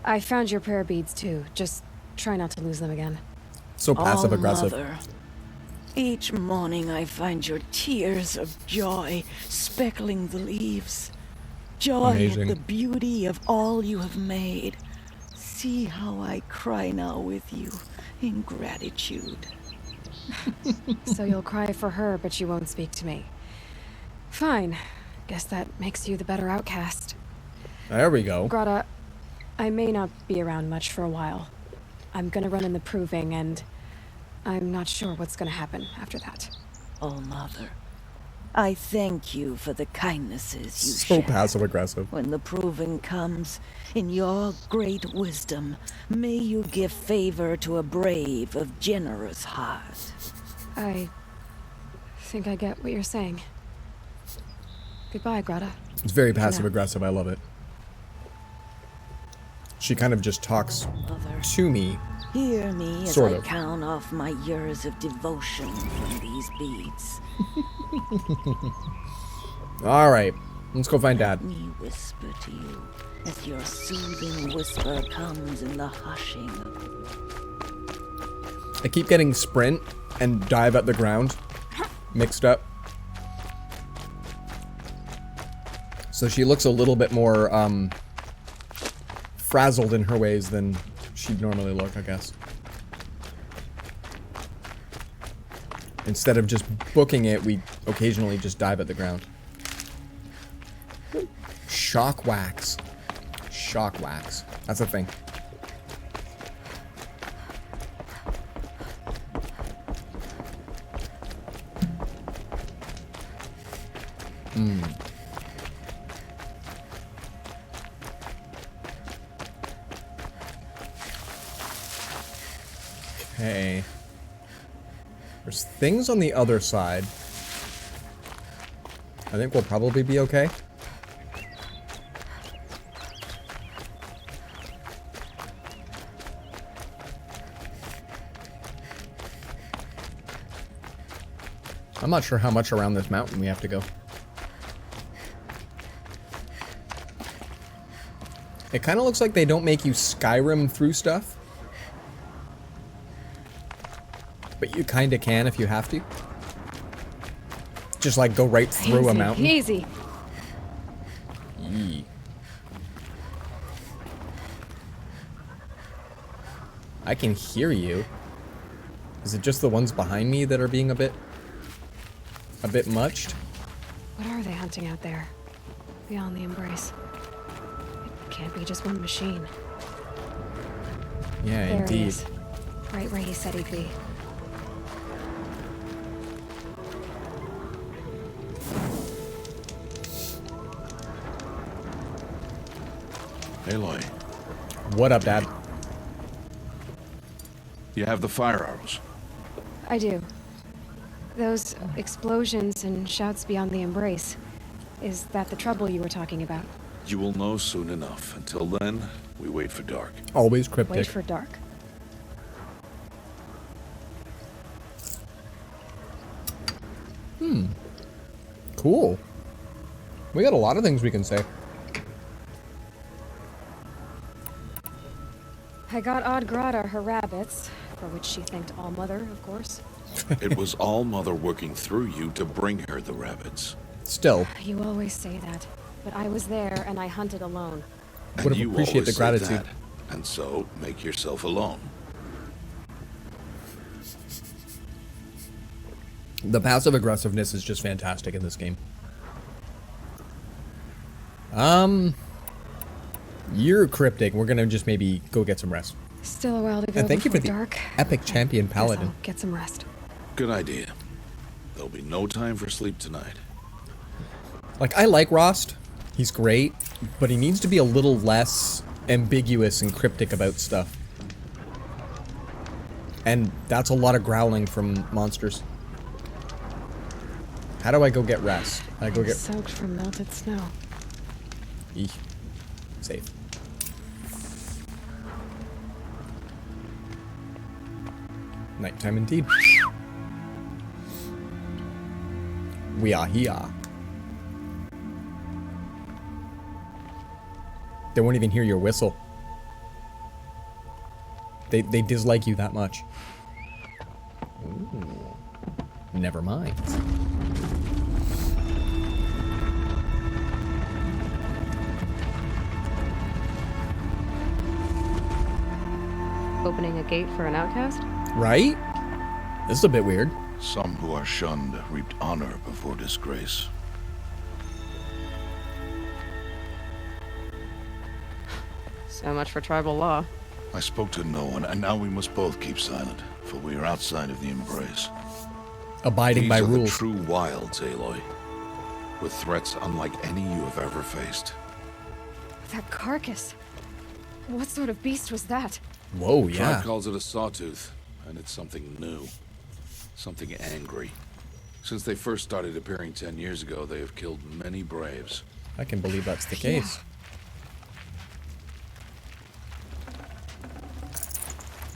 Speaker 10: I found your prayer beads, too. Just try not to lose them again.
Speaker 1: So passive-aggressive.
Speaker 4: All-Mother, each morning I find your tears of joy speckling the leaves. Joy
Speaker 1: Amazing.
Speaker 4: at the beauty of all you have made. See how I cry now with you in gratitude.
Speaker 10: So you'll cry for her, but you won't speak to me. Fine. Guess that makes you the better outcast.
Speaker 1: There we go.
Speaker 10: Grata, I may not be around much for a while. I'm gonna run in the proving, and I'm not sure what's gonna happen after that.
Speaker 4: Oh, Mother, I thank you for the kindnesses you
Speaker 1: So
Speaker 4: share.
Speaker 1: passive-aggressive.
Speaker 4: When the proving comes, in your great wisdom, may you give favor to a brave of generous heart.
Speaker 10: I think I get what you're saying. Goodbye, Grata.
Speaker 1: It's very passive-aggressive. I love it. She kind of just talks
Speaker 4: Mother,
Speaker 1: to me.
Speaker 4: hear me as
Speaker 1: Sort
Speaker 4: I
Speaker 1: of.
Speaker 4: count off my years of devotion from these beads.
Speaker 1: All right. Let's go find Dad.
Speaker 4: Let me whisper to you as your soothing whisper comes in the hushing of...
Speaker 1: I keep getting sprint and dive at the ground mixed up. So she looks a little bit more frazzled in her ways than she'd normally look, I guess. Instead of just booking it, we occasionally just dive at the ground. Shock wax. Shock wax. That's a thing. Okay. There's things on the other side. I think we'll probably be okay. I'm not sure how much around this mountain we have to go. It kind of looks like they don't make you Skyrim through stuff. But you kind of can if you have to. Just like go right through a mountain.
Speaker 10: Easy.
Speaker 1: Yee. I can hear you. Is it just the ones behind me that are being a bit muched?
Speaker 10: What are they hunting out there? Beyond the embrace. It can't be just one machine.
Speaker 1: Yeah,
Speaker 10: There he
Speaker 1: indeed.
Speaker 10: is. Right where he said he'd be.
Speaker 2: Aloy,
Speaker 1: What up, Dad?
Speaker 2: you have the fire arrows.
Speaker 10: I do. Those explosions and shouts beyond the embrace. Is that the trouble you were talking about?
Speaker 2: You will know soon enough. Until then, we wait for dark.
Speaker 1: Always cryptic.
Speaker 10: Wait for dark.
Speaker 1: Cool. We got a lot of things we can say.
Speaker 10: I got Odd Grata her rabbits, for which she thanked All-Mother, of course.
Speaker 2: It was all Mother working through you to bring her the rabbits.
Speaker 1: Still,
Speaker 10: You always say that, but I was there and I hunted alone.
Speaker 2: And
Speaker 1: would have
Speaker 2: you
Speaker 1: appreciated the
Speaker 2: always say
Speaker 1: gratitude.
Speaker 2: that, and so, make yourself alone.
Speaker 1: The passive aggressiveness is just fantastic in this game. You're cryptic. We're gonna just maybe go get some rest.
Speaker 10: Still a while to go
Speaker 1: And thank you for
Speaker 10: before
Speaker 1: the
Speaker 10: dark.
Speaker 1: epic champion
Speaker 10: Guess
Speaker 1: paladin.
Speaker 10: I'll get some rest.
Speaker 2: Good idea. There'll be no time for sleep tonight.
Speaker 1: Like, I like Rost. He's great, but he needs to be a little less ambiguous and cryptic about stuff. And that's a lot of growling from monsters. How do I go get rest? I go
Speaker 10: I'm
Speaker 1: get...
Speaker 10: soaked from melted snow.
Speaker 1: Eek. Safe. Nighttime indeed. We are here. They won't even hear your whistle. They dislike you that much. Ooh. Never mind.
Speaker 10: Opening a gate for an outcast?
Speaker 1: Right? This is a bit weird.
Speaker 2: Some who are shunned reaped honor before disgrace.
Speaker 10: So much for tribal law.
Speaker 2: I spoke to no one, and now we must both keep silent, for we are outside of the embrace.
Speaker 1: Abiding by
Speaker 2: These are
Speaker 1: rules.
Speaker 2: the true wilds, Aloy, with threats unlike any you have ever faced.
Speaker 10: That carcass. What sort of beast was that?
Speaker 1: Whoa,
Speaker 2: The
Speaker 1: yeah.
Speaker 2: tribe calls it a sawtooth, and it's something new. Something angry. Since they first started appearing 10 years ago, they have killed many braves.
Speaker 1: I can believe that's the case.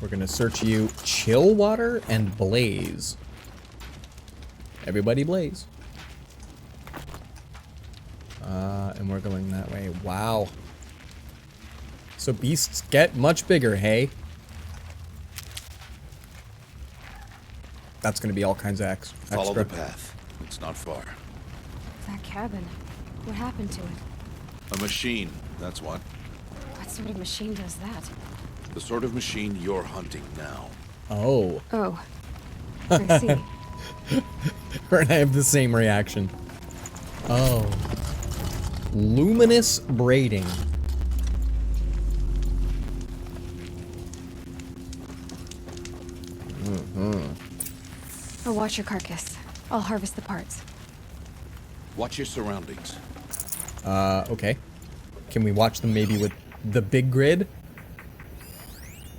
Speaker 1: We're gonna search you chill water and blaze. Everybody blaze. And we're going that way. Wow. So beasts get much bigger, hey? That's gonna be all kinds of extra.
Speaker 2: Follow the path. It's not far.
Speaker 10: That cabin. What happened to it?
Speaker 2: A machine, that's what.
Speaker 10: What sort of machine does that?
Speaker 2: The sort of machine you're hunting now.
Speaker 1: Oh.
Speaker 10: Oh. I see.
Speaker 1: Her and I have the same reaction. Oh. Luminous braiding.
Speaker 10: I'll watch your carcass. I'll harvest the parts.
Speaker 2: Watch your surroundings.
Speaker 1: Okay. Can we watch them maybe with the big grid?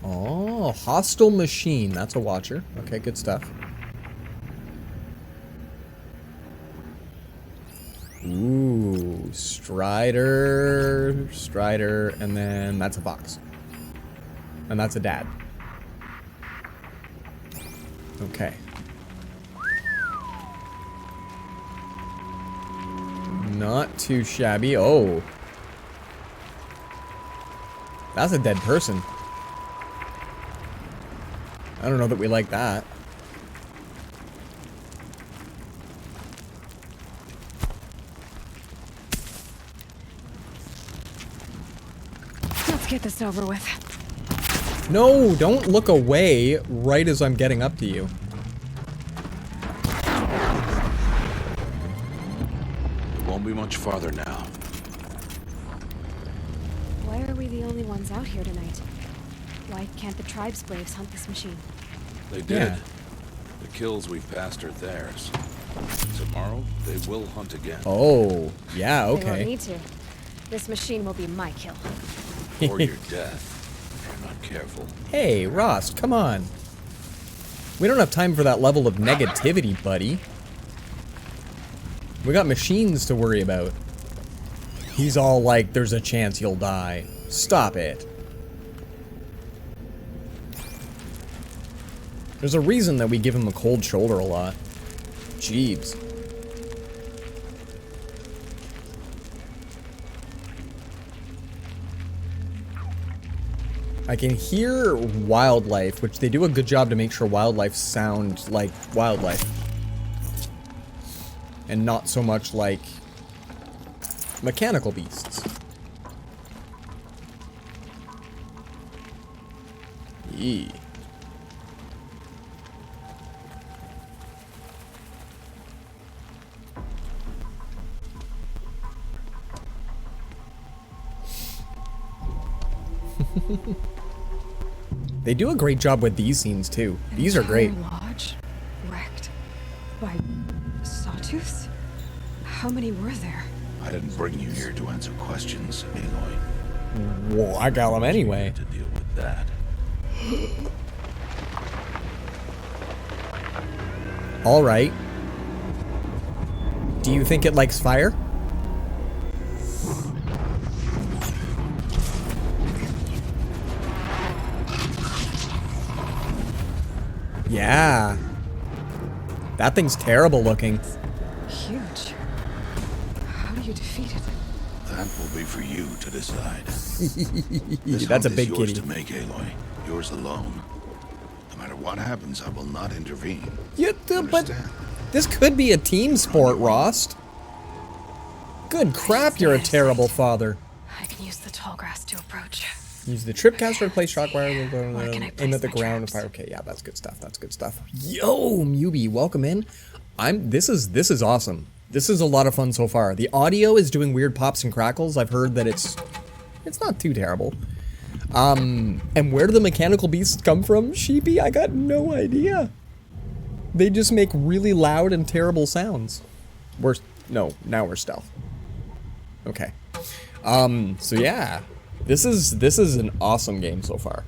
Speaker 1: Oh, hostile machine. That's a watcher. Okay, good stuff. Ooh, Strider, and then that's a fox. And that's a dad. Okay. Not too shabby. Oh. That's a dead person. I don't know that we like that.
Speaker 10: Let's get this over with.
Speaker 1: No, don't look away right as I'm getting up to you.
Speaker 2: Won't be much farther now.
Speaker 10: Why are we the only ones out here tonight? Why can't the tribe's braves hunt this machine?
Speaker 2: They did.
Speaker 1: Yeah.
Speaker 2: The kills we've passed are theirs. Tomorrow, they will hunt again.
Speaker 1: Oh, yeah,
Speaker 10: They won't
Speaker 1: okay.
Speaker 10: need to. This machine will be my kill.
Speaker 2: Or your death, if you're not careful.
Speaker 1: Hey, Ross, come on. We don't have time for that level of negativity, buddy. We got machines to worry about. He's all like, there's a chance you'll die. Stop it. There's a reason that we give him a cold shoulder a lot. Jeebs. I can hear wildlife, which they do a good job to make sure wildlife sound like wildlife. And not so much like mechanical beasts. Yee. They do a great job with these scenes too. These are great.
Speaker 10: Lodge wrecked by sawtooths? How many were there?
Speaker 2: I didn't bring you here to answer questions, Aloy.
Speaker 1: Well, I got them anyway.
Speaker 2: To deal with that.
Speaker 1: All right. Do you think it likes fire? Yeah. That thing's terrible looking.
Speaker 10: Huge. How do you defeat it?
Speaker 2: That will be for you to decide. This
Speaker 1: That's a
Speaker 2: hunt
Speaker 1: big
Speaker 2: is yours
Speaker 1: kitty.
Speaker 2: to make, Aloy. Yours alone. No matter what happens, I will not intervene.
Speaker 1: But this could be a team sport, Rost. Good crap, you're a terrible father.
Speaker 10: I can use the tall grass to approach.
Speaker 1: Use the tripcaster to place shockwire.
Speaker 10: Can I
Speaker 1: Aim at the
Speaker 10: place my
Speaker 1: ground and
Speaker 10: traps?
Speaker 1: fire. Okay, yeah, that's good stuff. That's good stuff. Yo, Mubi, welcome in. This is awesome. This is a lot of fun so far. The audio is doing weird pops and crackles. I've heard that it's not too terrible. And where do the mechanical beasts come from, Sheepy? I got no idea. They just make really loud and terrible sounds. Now we're stealth. Okay. So yeah. This is an awesome game so far.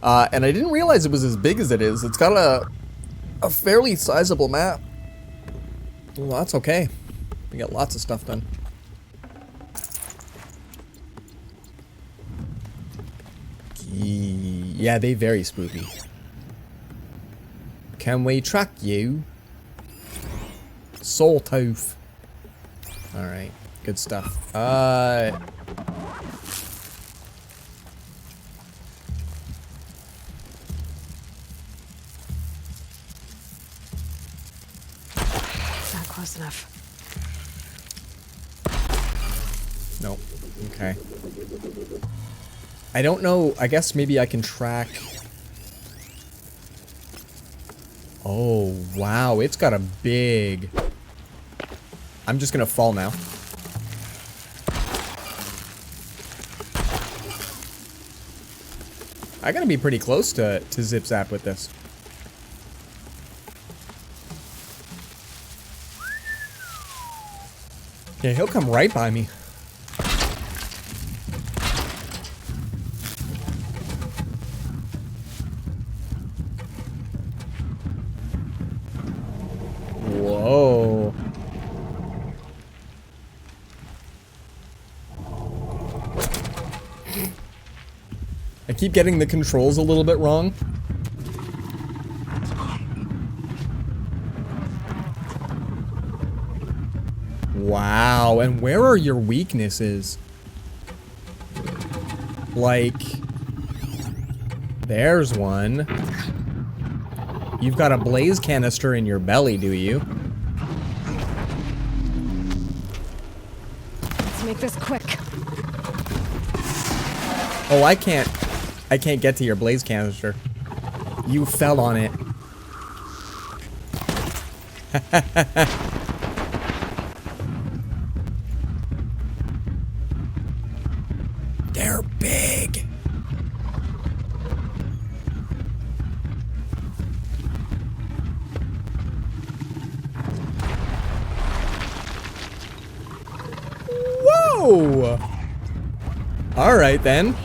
Speaker 1: And I didn't realize it was as big as it is. It's got a fairly sizable map. Well, that's okay. We got lots of stuff done. Yeah, they very spooky. Can we track you? Soul Tooth. Alright, good stuff.
Speaker 10: Not close enough.
Speaker 1: Nope. Okay. I don't know. I guess maybe I can track. Oh, wow. It's got a big... I'm just gonna fall now. I gotta be pretty close to Zip Zap with this. Yeah, he'll come right by me. Whoa. I keep getting the controls a little bit wrong. Wow, and where are your weaknesses? Like, there's one. You've got a blaze canister in your belly, do you?
Speaker 10: Let's make this quick.
Speaker 1: Oh, I can't get to your blaze canister. You fell on it. They're big. Whoa! All right then.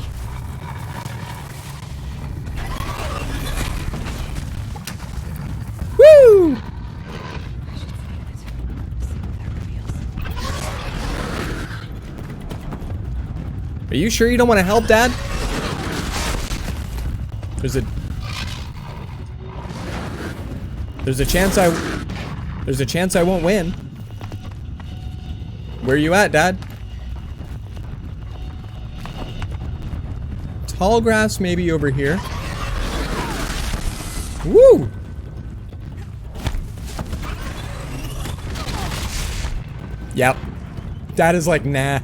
Speaker 1: Woo! Are you sure you don't want to help, Dad? There's a chance I won't win. Where are you at, Dad? Tall grass maybe over here. Woo! Yep. Dad is like, nah.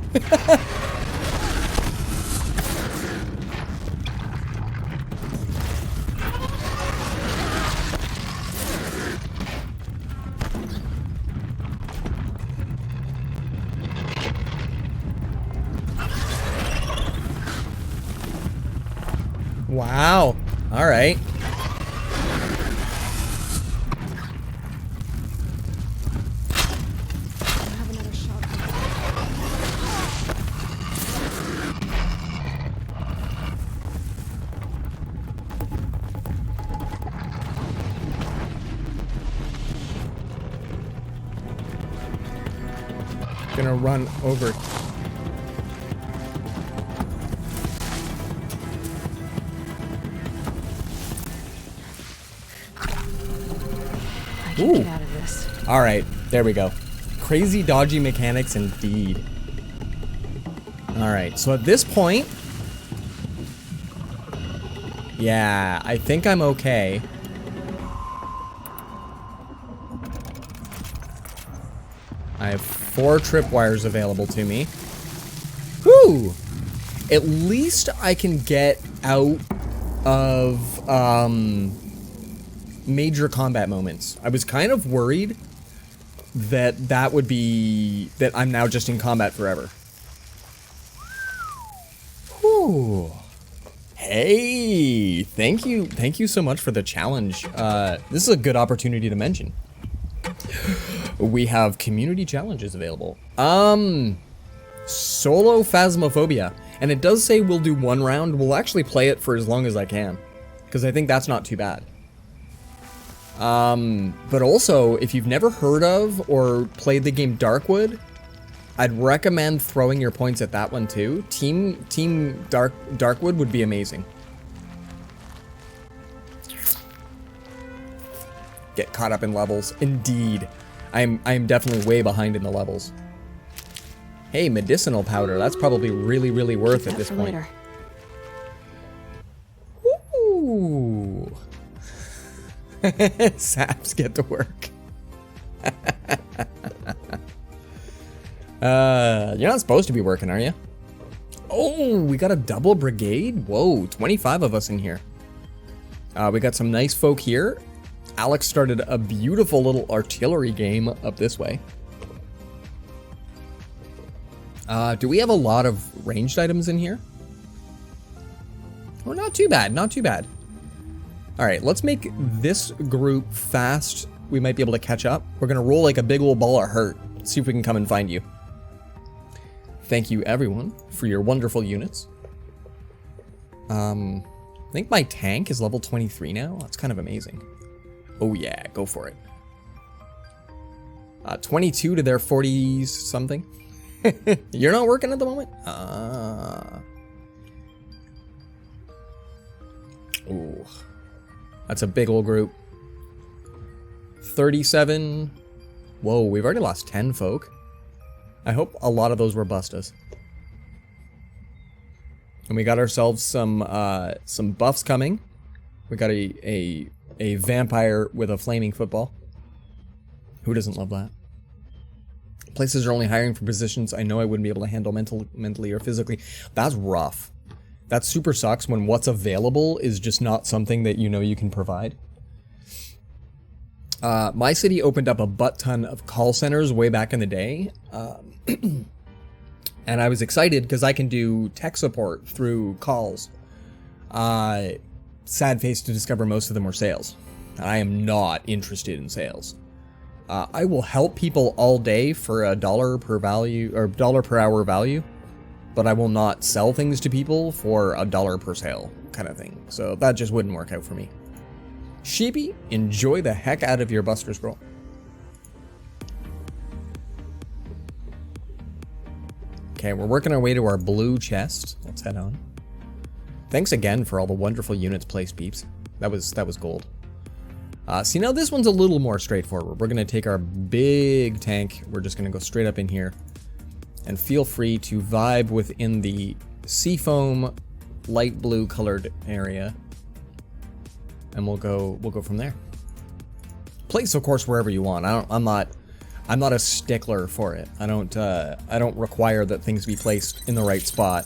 Speaker 1: Wow. All right. Gonna run over.
Speaker 10: I can get out of this.
Speaker 1: All right, there we go. Crazy dodgy mechanics indeed. Alright, so at this point... Yeah, I think I'm okay. I have 4 tripwires available to me. Whew! At least I can get out of major combat moments. I was kind of worried that would be that I'm now just in combat forever. Whew. Hey, thank you so much for the challenge. This is a good opportunity to mention. We have community challenges available. Solo Phasmophobia. And it does say we'll do 1 round. We'll actually play it for as long as I can, because I think that's not too bad. But also, if you've never heard of or played the game Darkwood, I'd recommend throwing your points at that one too. Team Darkwood would be amazing. Get caught up in levels. Indeed. I'm definitely way behind in the levels. Hey, medicinal powder. That's probably really, really worth at this point.
Speaker 10: Later.
Speaker 1: Ooh. Saps get to work. You're not supposed to be working, are you? Oh, we got a double brigade? Whoa, 25 of us in here. We got some nice folk here. Alex started a beautiful little artillery game up this way. Do we have a lot of ranged items in here? Oh, not too bad, not too bad. All right, let's make this group fast. We might be able to catch up. We're gonna roll like a big old ball of hurt. See if we can come and find you. Thank you everyone for your wonderful units. I think my tank is level 23 now. That's kind of amazing. Oh yeah, go for it. 22 to their 40s something. You're not working at the moment? Ooh. That's a big old group. 37. Whoa, we've already lost 10 folk. I hope a lot of those were bustas. And we got ourselves some buffs coming. We got a vampire with a flaming football. Who doesn't love that? Places are only hiring for positions I know I wouldn't be able to handle mentally or physically. That's rough. That super sucks when what's available is just not something that you know you can provide. My city opened up a butt ton of call centers way back in the day. And I was excited because I can do tech support through calls. Sad face to discover most of them were sales. I am not interested in sales. I will help people all day for $1 per value or $1 per hour value, but I will not sell things to people for $1 per sale kind of thing. So that just wouldn't work out for me. Sheepy, enjoy the heck out of your Buster Scroll. Okay, we're working our way to our blue chest. Let's head on. Thanks again for all the wonderful units placed, peeps. That was gold. See, now this one's a little more straightforward. We're going to take our big tank. We're just going to go straight up in here. And feel free to vibe within the seafoam light blue colored area. And we'll go from there. Place, of course, wherever you want. I'm not a stickler for it. I don't require that things be placed in the right spot.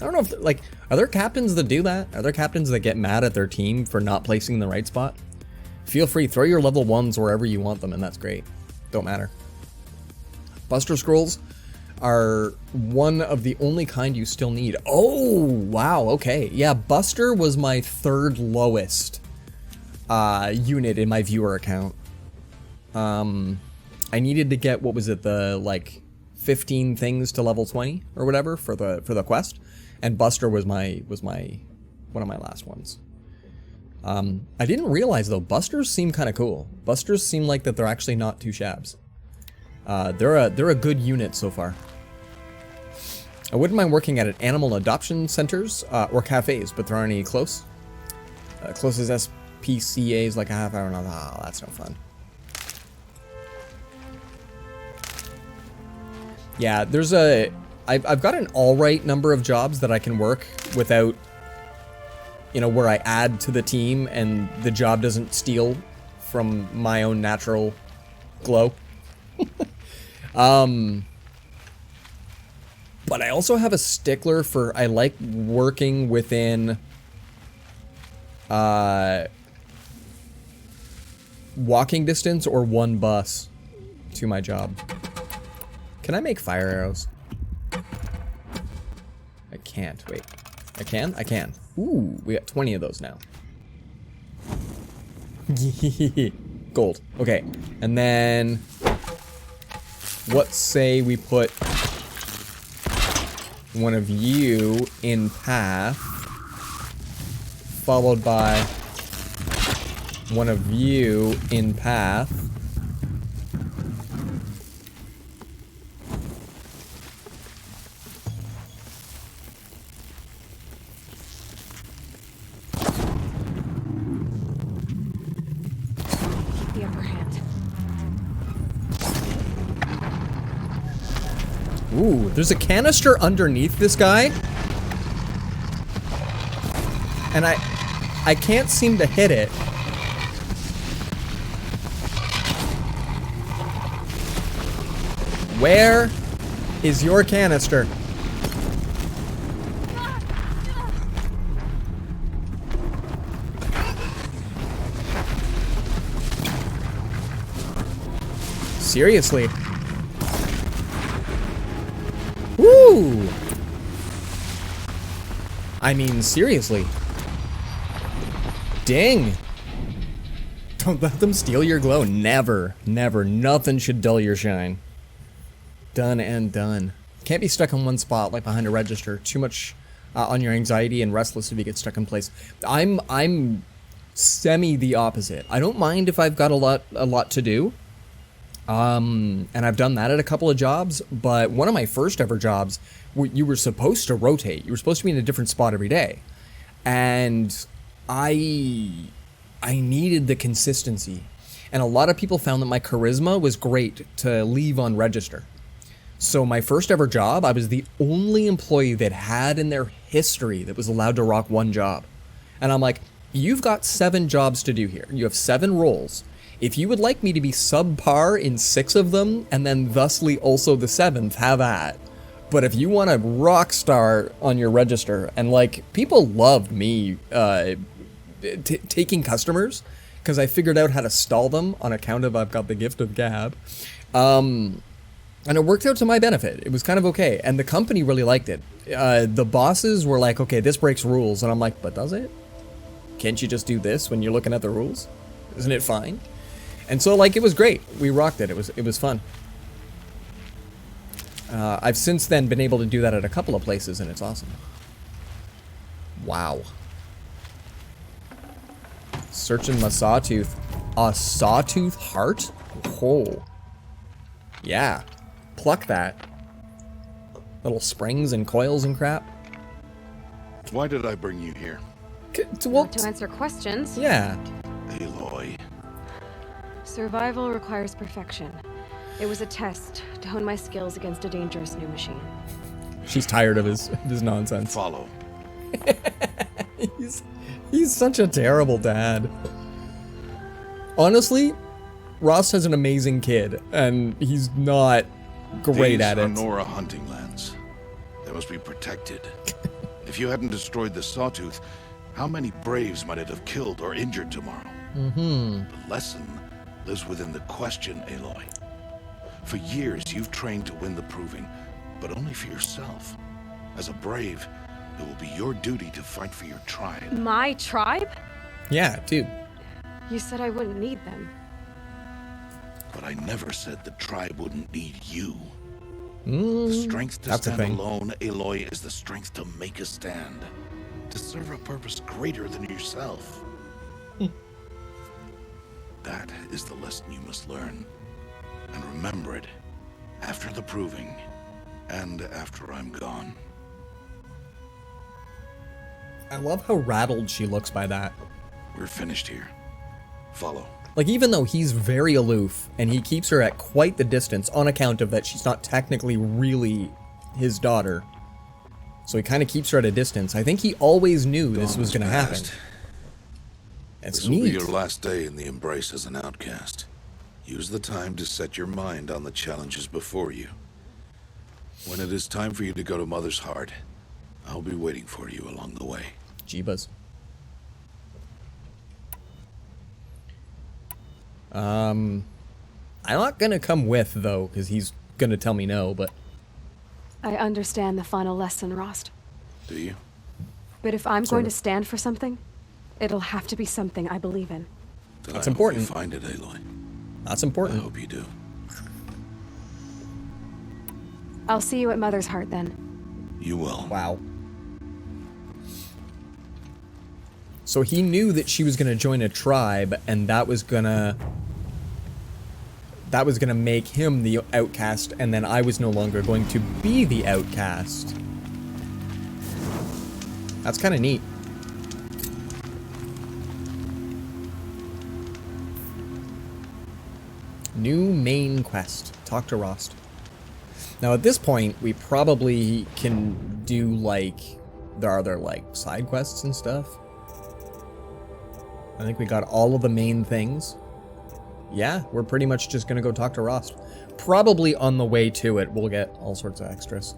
Speaker 1: I don't know if, like, are there captains that do that? Are there captains that get mad at their team for not placing in the right spot? Feel free, throw your level 1s wherever you want them, and that's great. Don't matter. Buster Scrolls are one of the only kind you still need. Oh, wow, okay. Yeah, Buster was my 3rd lowest unit in my viewer account. I needed to get, what was it, the, like, 15 things to level 20 or whatever for the quest, and Buster was one of my last ones. I didn't realize though, Busters seem kind of cool. Busters seem like that they're actually not too shabs. They're a good unit so far. I wouldn't mind working at animal adoption centers or cafes, but there aren't any close. Closest SPCA is like a half hour. Oh, that's no fun. Yeah, there's a I've got an alright number of jobs that I can work without, you know, where I add to the team and the job doesn't steal from my own natural glow. But I also have a stickler for, I like working within walking distance or one bus to my job. Can I make fire arrows? I can't. Wait. I can? I can. Ooh, we got 20 of those now. Gold. Okay. And then what say we put one of you in path, followed by one of you in path.
Speaker 10: The upper hand.
Speaker 1: Ooh, there's a canister underneath this guy. And I can't seem to hit it. Where is your canister? Seriously. Woo! I mean, seriously. Ding! Don't let them steal your glow. Never. Never. Nothing should dull your shine. Done and done. Can't be stuck in one spot like behind a register. Too much on your anxiety and restless if you get stuck in place. I'm semi the opposite. I don't mind if I've got a lot to do. And I've done that at a couple of jobs, but one of my first ever jobs, you were supposed to rotate. You were supposed to be in a different spot every day. And I needed the consistency. And a lot of people found that my charisma was great to leave on register. So my first ever job, I was the only employee that had in their history that was allowed to rock one job. And I'm like, you've got 7 jobs to do here. You have 7 roles. If you would like me to be subpar in 6 of them, and then thusly also the 7th, have at. But if you want a rock star on your register, and like, people loved me taking customers, because I figured out how to stall them on account of I've got the gift of gab. And it worked out to my benefit. It was kind of okay. And the company really liked it. The bosses were like, okay, this breaks rules. And I'm like, but does it? Can't you just do this when you're looking at the rules? Isn't it fine? And so, like, it was great. We rocked it. It was fun. I've since then been able to do that at a couple of places, and it's awesome. Wow. Searching my sawtooth. A sawtooth heart? Oh. Yeah. Pluck that. Little springs and coils and crap.
Speaker 2: Why did I bring you here?
Speaker 10: To answer questions.
Speaker 1: Yeah.
Speaker 2: Aloy.
Speaker 10: Survival requires perfection. It was a test to hone my skills against a dangerous new machine.
Speaker 1: She's tired of his nonsense.
Speaker 2: Follow.
Speaker 1: He's such a terrible dad. Honestly, Ross has an amazing kid, and he's not great at it.
Speaker 2: These are Nora hunting lands. They must be protected. If you hadn't destroyed the Sawtooth, how many Braves might it have killed or injured tomorrow?
Speaker 1: Mm-hmm.
Speaker 2: The lesson lives within the question, Aloy. For years, you've trained to win the proving, but only for yourself. As a Brave, it will be your duty to fight for your tribe.
Speaker 10: My tribe?
Speaker 1: Yeah, dude.
Speaker 10: You said I wouldn't need them.
Speaker 2: But I never said the tribe wouldn't need you.
Speaker 1: Mm,
Speaker 2: the strength to
Speaker 1: that's
Speaker 2: stand
Speaker 1: a thing.
Speaker 2: alone, Aloy, is the strength to make a stand. To serve a purpose greater than yourself. That is the lesson you must learn. And remember it after the proving and after I'm gone.
Speaker 1: I love how rattled she looks by that.
Speaker 2: We're finished here. Follow.
Speaker 1: Like, even though he's very aloof and he keeps her at quite the distance on account of that she's not technically really his daughter. So he kind of keeps her at a distance. I think he always knew this was going to happen. It's
Speaker 2: This will be
Speaker 1: neat.
Speaker 2: your last day in the Embrace as an outcast. Use the time to set your mind on the challenges before you. When it is time for you to go to Mother's Heart, I'll be waiting for you along the way.
Speaker 1: Jeebas. I'm not gonna come with, though, because he's gonna tell me no, but...
Speaker 10: I understand the final lesson, Rost.
Speaker 2: Do you?
Speaker 10: But if I'm
Speaker 1: Sort
Speaker 10: going
Speaker 1: of.
Speaker 10: to stand for something, it'll have to be something I believe in.
Speaker 2: Then
Speaker 1: That's
Speaker 2: I hope
Speaker 1: important.
Speaker 2: you find it, Aloy.
Speaker 1: That's
Speaker 2: I
Speaker 1: important.
Speaker 2: hope you do.
Speaker 10: I'll see you at Mother's Heart then.
Speaker 2: You will.
Speaker 1: Wow. So he knew that she was gonna join a tribe, and that was gonna make him the outcast, and then I was no longer going to be the outcast. That's kind of neat. New main quest. Talk to Rost. Now at this point, we probably can do like, are there like side quests and stuff? I think we got all of the main things. Yeah, we're pretty much just gonna go talk to Rost. Probably on the way to it, we'll get all sorts of extras.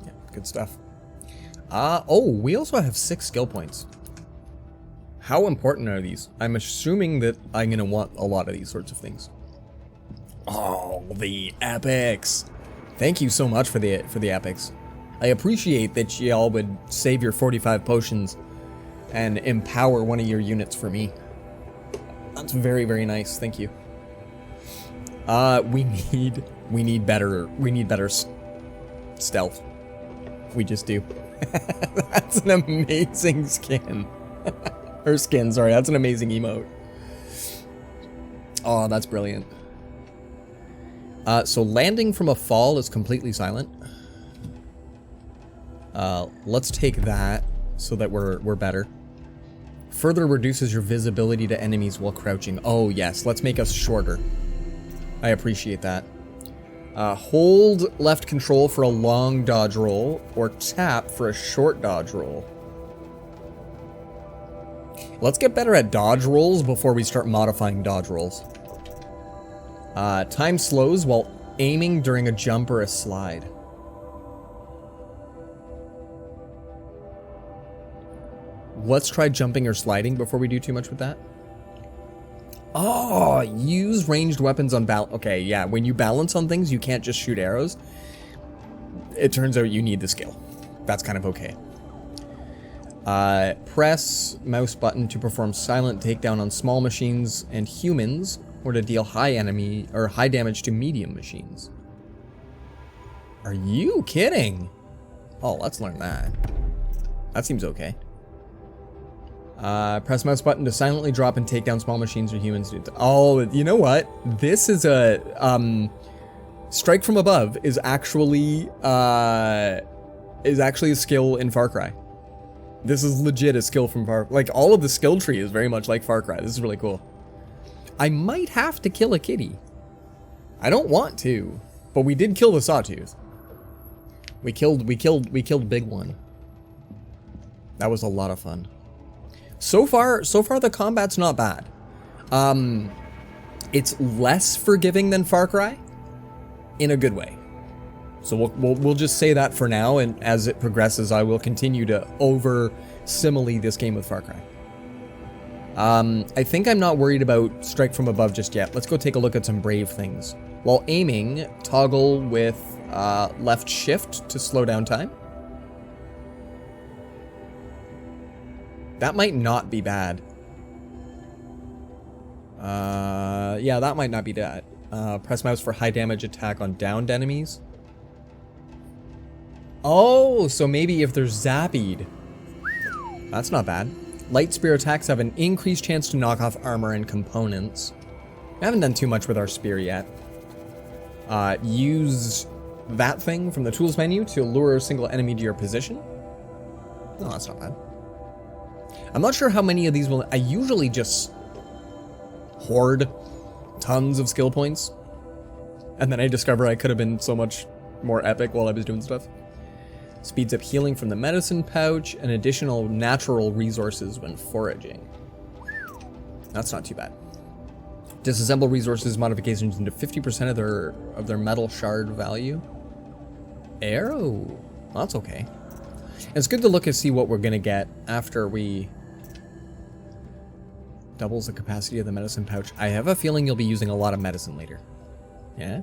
Speaker 1: Yeah, good stuff. Oh, we also have 6 skill points. How important are these? I'm assuming that I'm gonna want a lot of these sorts of things. Oh, the epics! Thank you so much for the epics. I appreciate that y'all would save your 45 potions and empower one of your units for me. That's very, very nice. Thank you. We need better stealth. We just do. That's an amazing skin. Or skin, sorry. That's an amazing emote. Oh, that's brilliant. So landing from a fall is completely silent. Let's take that so that we're better. Further reduces your visibility to enemies while crouching. Oh yes, let's make us shorter. I appreciate that. Hold left control for a long dodge roll, or tap for a short dodge roll. Let's get better at dodge rolls before we start modifying dodge rolls. Time slows while aiming during a jump or a slide. Let's try jumping or sliding before we do too much with that. Oh, use ranged weapons on balance. Okay, yeah, when you balance on things, you can't just shoot arrows. It turns out you need the skill. That's kind of okay. Press mouse button to perform silent takedown on small machines and humans, or to deal high damage to medium machines. Are you kidding? Oh, let's learn that. That seems okay. Press mouse button to silently drop and take down small machines or humans. Oh, you know what? This is a strike from above is actually a skill in Far Cry. This is legit a skill from Far. Like all of the skill tree is very much like Far Cry. This is really cool. I might have to kill a kitty. I don't want to, but we did kill the sawtooth. We killed big one. That was a lot of fun. So far the combat's not bad. It's less forgiving than Far Cry, in a good way. So we'll just say that for now, and as it progresses, I will continue to over-simile this game with Far Cry. I think I'm not worried about strike from above just yet. Let's go take a look at some brave things. While aiming, toggle with left shift to slow down time. That might not be bad. Yeah, that might not be bad. Press mouse for high damage attack on downed enemies. Oh, so maybe if they're zappied. That's not bad. Light spear attacks have an increased chance to knock off armor and components. I haven't done too much with our spear yet. Use that thing from the tools menu to lure a single enemy to your position. No, that's not bad. I'm not sure how many of these will... I usually just hoard tons of skill points. And then I discover I could have been so much more epic while I was doing stuff. Speeds up healing from the medicine pouch and additional natural resources when foraging. That's not too bad. Disassemble resources modifications into 50% of their metal shard value. Arrow. Well, that's okay. It's good to look and see what we're gonna get after we doubles the capacity of the medicine pouch. I have a feeling you'll be using a lot of medicine later. Yeah?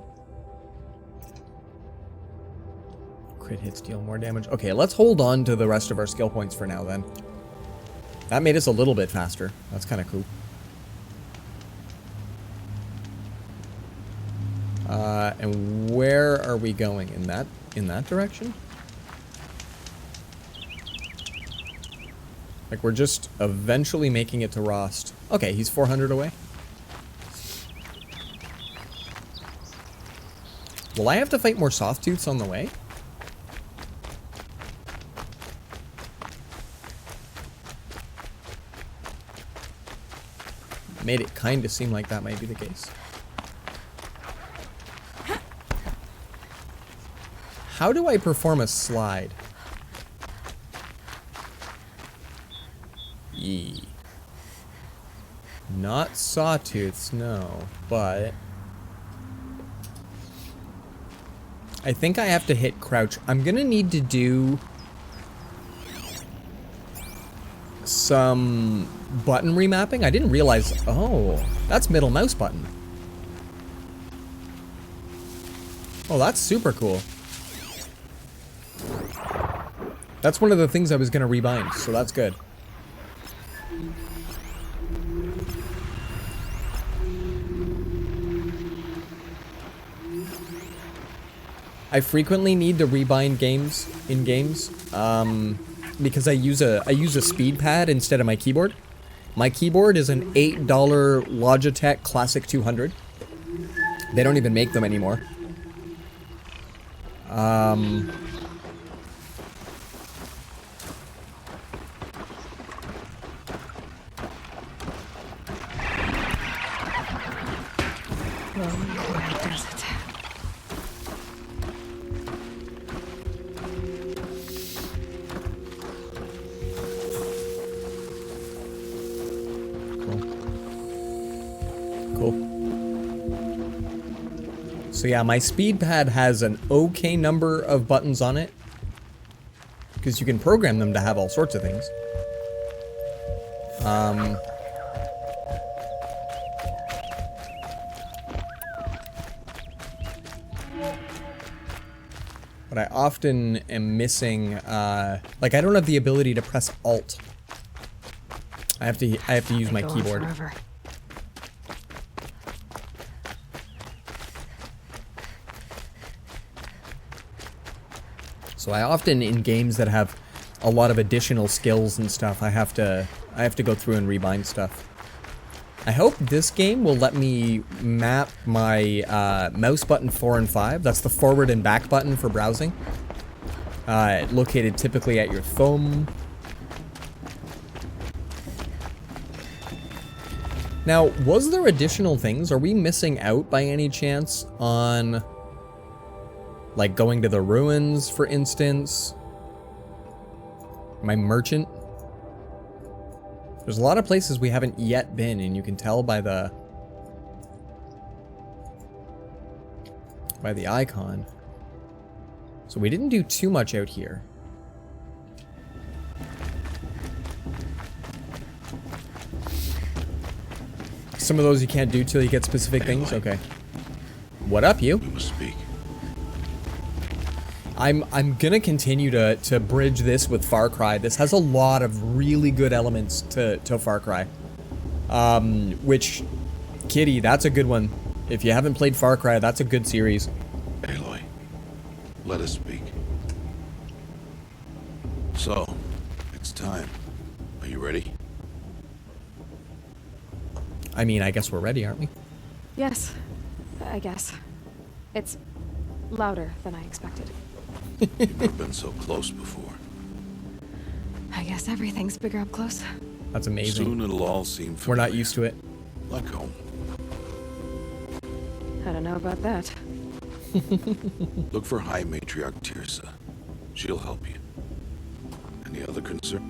Speaker 1: Crit hits deal more damage. Okay, let's hold on to the rest of our skill points for now then. That made us a little bit faster. That's kind of cool. And where are we going? In that direction? Like, we're just eventually making it to Rost. Okay, he's 400 away. Will I have to fight more Sawtooths on the way? Made it kind of seem like that might be the case. How do I perform a slide? Yee. Not Sawtooths, no, but I think I have to hit crouch. I'm gonna need to do some button remapping. I didn't realize, oh, that's middle mouse button. Oh, that's super cool. That's one of the things I was gonna rebind, so that's good. I frequently need to rebind games in games because I use a speed pad instead of my keyboard. My keyboard is an $8 Logitech Classic 200. They don't even make them anymore. So yeah, my speed pad has an okay number of buttons on it, because you can program them to have all sorts of things. But I often am missing, like I don't have the ability to press Alt. I have to use my keyboard.
Speaker 10: Forever.
Speaker 1: So I often, in games that have a lot of additional skills and stuff, I have to go through and rebind stuff. I hope this game will let me map my mouse button 4 and 5. That's the forward and back button for browsing. Located typically at your thumb. Now, was there additional things? Are we missing out by any chance on, like, going to the ruins, for instance? My merchant? There's a lot of places we haven't yet been, and you can tell by the icon. So we didn't do too much out here. Some of those you can't do till you get specific things? Okay. What up, you?
Speaker 2: We must speak.
Speaker 1: I'm gonna continue to bridge this with Far Cry. This has a lot of really good elements to Far Cry. Which, Kitty, that's a good one. If you haven't played Far Cry, that's a good series.
Speaker 2: Aloy, let us speak. So, it's time. Are you ready?
Speaker 1: I mean, I guess we're ready, aren't we?
Speaker 10: Yes, I guess. It's louder than I expected.
Speaker 2: You've never been so close before.
Speaker 10: I guess everything's bigger up close.
Speaker 1: That's amazing.
Speaker 2: Soon it'll all seem familiar.
Speaker 1: We're not used to it.
Speaker 2: Let go.
Speaker 10: I don't know about that.
Speaker 2: Look for High Matriarch Tirsa. She'll help you. Any other concern?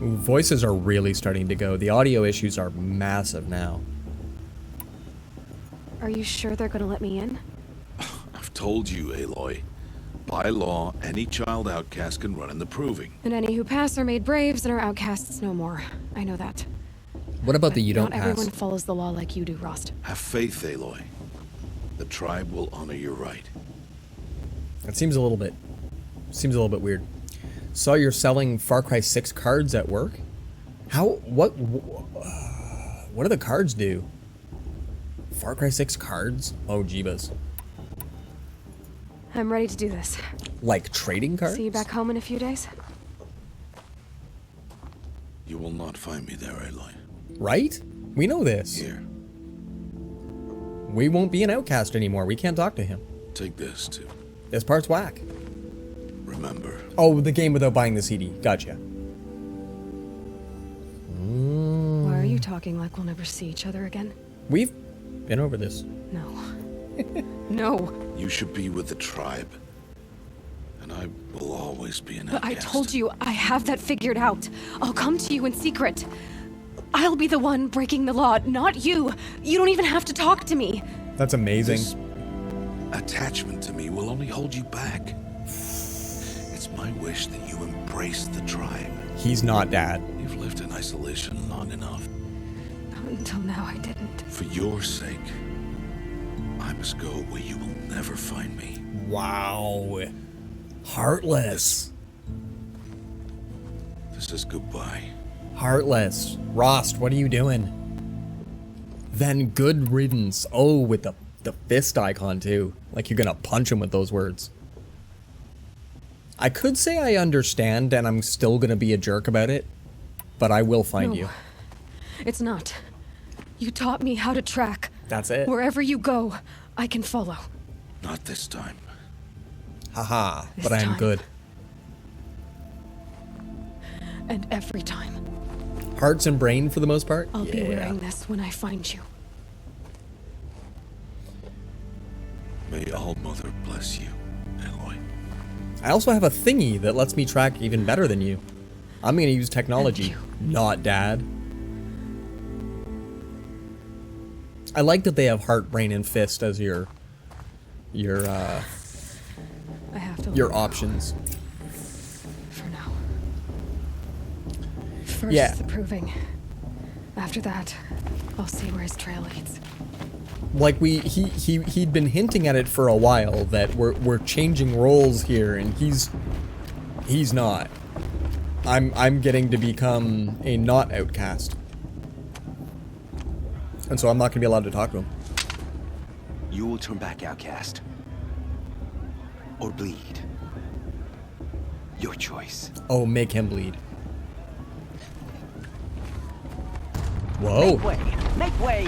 Speaker 1: Ooh, voices are really starting to go. The audio issues are massive now.
Speaker 10: Are you sure they're gonna let me in?
Speaker 2: I've told you, Aloy. By law, any child outcast can run in the proving.
Speaker 10: And any who pass are made braves and are outcasts no more. I know that.
Speaker 1: What about
Speaker 10: But
Speaker 1: the you don't
Speaker 10: not
Speaker 1: pass?
Speaker 10: everyone follows the law like you do, Rost.
Speaker 2: Have faith, Aloy. The tribe will honor your right.
Speaker 1: That seems a little bit weird. Saw you're selling Far Cry 6 cards at work? What do the cards do? Far Cry 6 cards? Oh, jeebus.
Speaker 10: I'm ready to do this.
Speaker 1: Like trading cards?
Speaker 10: See you back home in a few days?
Speaker 2: You will not find me there, Aloy.
Speaker 1: Right? We know this.
Speaker 2: Here.
Speaker 1: We won't be an outcast anymore. We can't talk to him.
Speaker 2: Take this, too.
Speaker 1: This part's whack.
Speaker 2: Remember.
Speaker 1: Oh, the game without buying the CD. Gotcha.
Speaker 10: Why are you talking like we'll never see each other again?
Speaker 1: We've been over this.
Speaker 10: No. No.
Speaker 2: You should be with the tribe. And I will always be an
Speaker 10: But
Speaker 2: outcast.
Speaker 10: I told you, I have that figured out. I'll come to you in secret. I'll be the one breaking the law, not you. You don't even have to talk to me.
Speaker 1: That's amazing.
Speaker 2: This attachment to me will only hold you back. It's my wish that you embrace the tribe.
Speaker 1: He's not Dad.
Speaker 2: You've lived in isolation long enough.
Speaker 10: Until now, I didn't.
Speaker 2: For your sake, I must go where you will never find me.
Speaker 1: Wow. Heartless.
Speaker 2: This is goodbye.
Speaker 1: Heartless. Rost, what are you doing? Then good riddance. Oh, with the fist icon too. Like you're gonna punch him with those words. I could say I understand and I'm still gonna be a jerk about it, but I will find you.
Speaker 10: It's not. You taught me how to track.
Speaker 1: That's it.
Speaker 10: Wherever you go, I can follow.
Speaker 2: Not this time.
Speaker 1: Haha,
Speaker 10: This
Speaker 1: but I am
Speaker 10: time.
Speaker 1: good.
Speaker 10: And every time.
Speaker 1: Hearts and brain for the most part?
Speaker 10: I'll be wearing this when I find you.
Speaker 2: May All Mother bless you, Aloy.
Speaker 1: I also have a thingy that lets me track even better than you. I'm gonna use technology, not Dad. I like that they have heart, brain, and fist as your
Speaker 10: I have to
Speaker 1: your
Speaker 10: leave
Speaker 1: options.
Speaker 10: for now. First,
Speaker 1: Yeah.
Speaker 10: the proving. After that, I'll see where his trail leads.
Speaker 1: Like he'd been hinting at it for a while that we're changing roles here, and he's not. I'm getting to become a not outcast, and so I'm not gonna be allowed to talk to him.
Speaker 13: You will turn back outcast. Or bleed. Your choice.
Speaker 1: Oh, make him bleed. Whoa.
Speaker 3: Make way! Make way!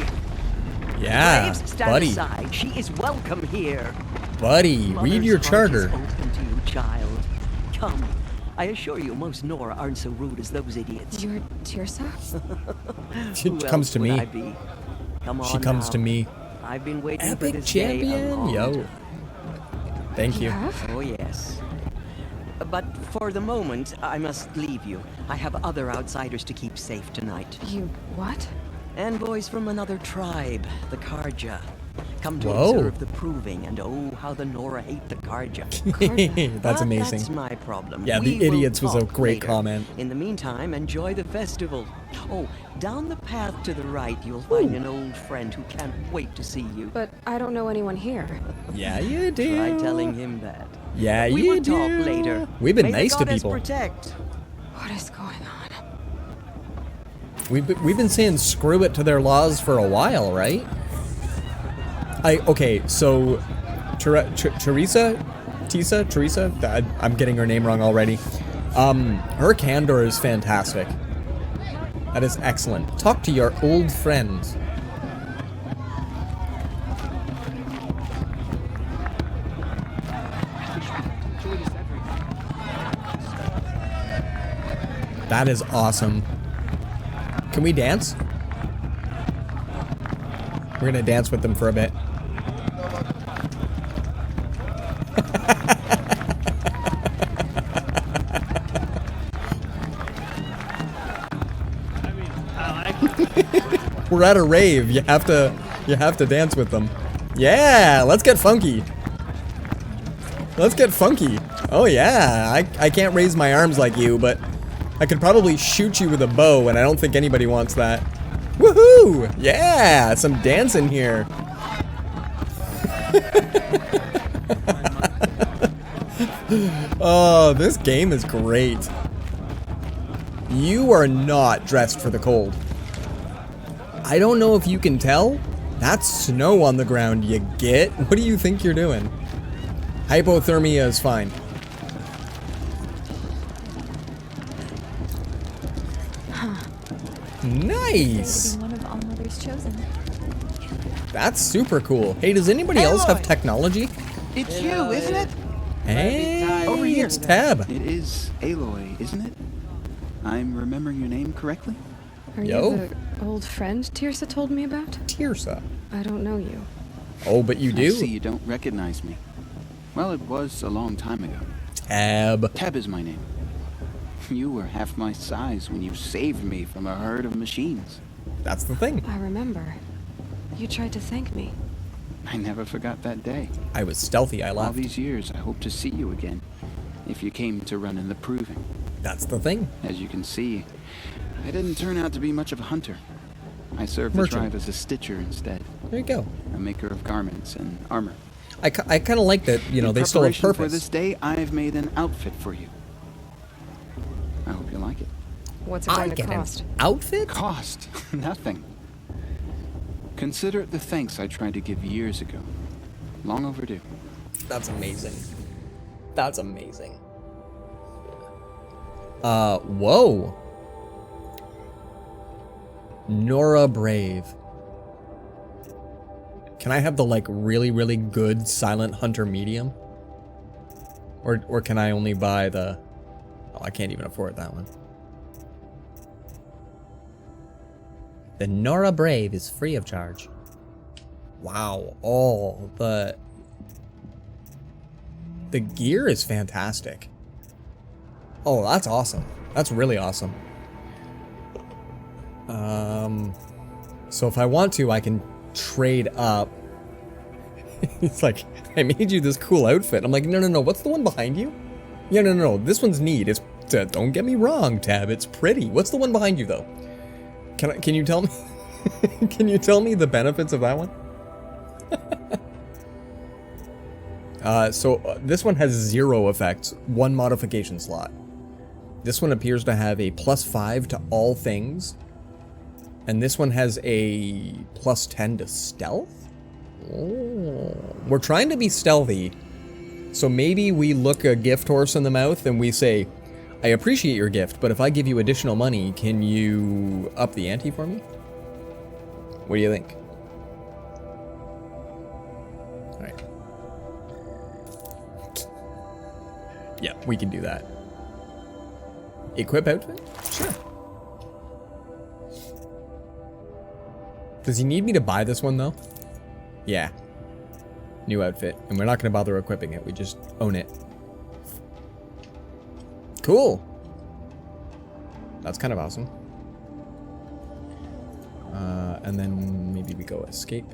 Speaker 1: Yeah,
Speaker 3: Braves, stand
Speaker 1: buddy.
Speaker 3: aside. She is welcome here.
Speaker 1: Buddy, read your
Speaker 3: Mother's heart is
Speaker 1: charter.
Speaker 3: open to you, child. Come. I assure you, most Nora aren't so rude as those idiots.
Speaker 10: You're Tirsa?
Speaker 1: She
Speaker 3: Who
Speaker 1: comes
Speaker 3: else
Speaker 1: to
Speaker 3: would
Speaker 1: me.
Speaker 3: I be? Come on
Speaker 1: She comes
Speaker 3: now.
Speaker 1: to me.
Speaker 3: I've been waiting for
Speaker 1: Epic
Speaker 3: this day a
Speaker 1: champion,
Speaker 3: long
Speaker 1: yo.
Speaker 3: time.
Speaker 1: Thank you.
Speaker 3: Oh, yes. But for the moment, I must leave you. I have other outsiders to keep safe tonight.
Speaker 10: You what?
Speaker 3: Envoys from another tribe, the Karja. Come to
Speaker 1: Whoa.
Speaker 3: observe the proving, and oh, how the Nora hate the Karja.
Speaker 1: That's
Speaker 3: But
Speaker 1: amazing.
Speaker 3: That's my problem.
Speaker 1: Yeah, the
Speaker 3: We will
Speaker 1: idiots was a
Speaker 3: talk
Speaker 1: great
Speaker 3: later.
Speaker 1: comment.
Speaker 3: In the meantime, enjoy the festival. Oh, down the path to the right, you'll find an old friend who can't wait to see you.
Speaker 10: But I don't know anyone here.
Speaker 1: Yeah, you do.
Speaker 3: Try telling him that.
Speaker 1: Yeah,
Speaker 3: We
Speaker 1: you
Speaker 3: will
Speaker 1: do.
Speaker 3: talk later.
Speaker 1: We've been
Speaker 3: May the
Speaker 1: nice to
Speaker 3: goddess
Speaker 1: people.
Speaker 3: protect.
Speaker 10: What is going on?
Speaker 1: We've been saying screw it to their laws for a while, right? Okay, so Teresa, I'm getting her name wrong already. Her candor is fantastic. That is excellent. Talk to your old friends. That is awesome. Can we dance? We're We're gonna dance with them for a bit. We're at a rave. You have to dance with them. Yeah, let's get funky. Let's get funky. Oh yeah, I can't raise my arms like you, but I could probably shoot you with a bow, and I don't think anybody wants that. Woohoo! Yeah, some dancing here. Oh, this game is great. You are not dressed for the cold. I don't know if you can tell. That's snow on the ground, you get? What do you think you're doing? Hypothermia is fine. Nice!
Speaker 14: One of All Mother's chosen.
Speaker 1: That's super cool. Hey, does anybody else have technology?
Speaker 15: It's you, isn't it?
Speaker 1: Hey,
Speaker 15: over here.
Speaker 1: it's Tab.
Speaker 15: It is Aloy, isn't it? I'm remembering your name correctly?
Speaker 10: Are you the old friend Tirsa told me about?
Speaker 1: Tirsa?
Speaker 10: I don't know you.
Speaker 1: Oh, but you do?
Speaker 15: I see you don't recognize me. Well, it was a long time ago.
Speaker 1: Tab.
Speaker 15: Tab is my name. You were half my size when you saved me from a herd of machines.
Speaker 1: That's the thing.
Speaker 10: I remember. You tried to thank me.
Speaker 15: I never forgot that day.
Speaker 1: I was stealthy, I left.
Speaker 15: All these years, I hope to see you again. If you came to run in the proving.
Speaker 1: That's the thing.
Speaker 15: As you can see, I didn't turn out to be much of a hunter. I served the tribe as a stitcher instead.
Speaker 1: There you go.
Speaker 15: A maker of garments and armor.
Speaker 1: I kind of like that, you know, they still have purpose.
Speaker 15: For this day, I've made an outfit for you. I hope you like it.
Speaker 10: What's it going to cost?
Speaker 1: Outfit?
Speaker 15: Cost? Nothing. Consider it the thanks I tried to give years ago. Long overdue.
Speaker 1: That's amazing. That's amazing. Whoa. Nora Brave. Can I have the, like, really, really good Silent Hunter medium? Or can I only buy the... Oh, I can't even afford that one. The Nora Brave is free of charge. Wow. Oh, the gear is fantastic. Oh, that's awesome. That's really awesome. So if I want to, I can trade up. It's like, I made you this cool outfit. I'm like, no, what's the one behind you? Yeah, no, this one's neat. It's, don't get me wrong, Tab, it's pretty. What's the one behind you, though? Can you tell me? Can you tell me the benefits of that one? So this one has 0 effects, 1 modification slot. This one appears to have a +5 to all things. And this one has a +10 to stealth? Oh. We're trying to be stealthy. So maybe we look a gift horse in the mouth and we say, I appreciate your gift, but if I give you additional money, can you up the ante for me? What do you think? Alright. Yeah, we can do that. Equip outfit? Sure. Does he need me to buy this one, though? Yeah. New outfit. And we're not going to bother equipping it. We just own it. Cool. That's kind of awesome. And then maybe we go escape.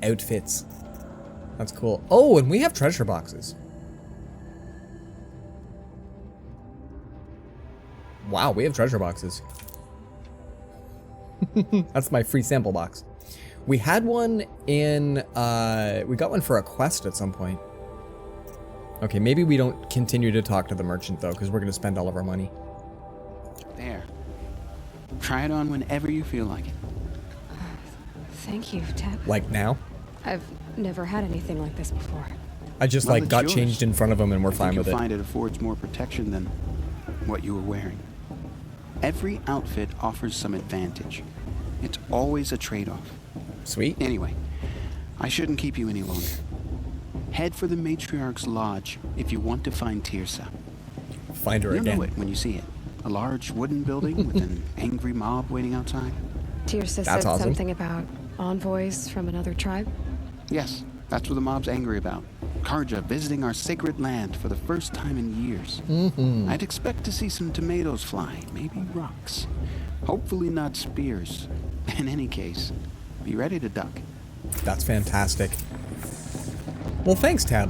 Speaker 1: Outfits. That's cool. Oh, and we have treasure boxes. Wow, we have treasure boxes. That's my free sample box. We had one in, we got one for a quest at some point. Okay, maybe we don't continue to talk to the merchant, though, because we're going to spend all of our money.
Speaker 15: There. Try it on whenever you feel like it.
Speaker 10: Thank you, Tab.
Speaker 1: Like now?
Speaker 10: I've never had anything like this before.
Speaker 1: I just,
Speaker 15: Well,
Speaker 1: like, got
Speaker 15: yours.
Speaker 1: changed in front of him and we're fine with it.
Speaker 15: You'll find it affords more protection than what you were wearing. Every outfit offers some advantage. It's always a trade-off.
Speaker 1: Sweet.
Speaker 15: Anyway, I shouldn't keep you any longer. Head for the Matriarch's Lodge if you want to find Tirsa.
Speaker 1: Find her
Speaker 15: You'll
Speaker 1: again.
Speaker 15: know it when you see it. A large wooden building with an angry mob waiting outside.
Speaker 10: Tirsa said
Speaker 1: That's awesome.
Speaker 10: something about Envoys from another tribe?
Speaker 15: Yes, that's what the mob's angry about. Karja visiting our sacred land for the first time in years. I'd expect to see some tomatoes fly, maybe rocks. Hopefully not spears. In any case, be ready to duck.
Speaker 1: That's fantastic. Well, thanks, Tab.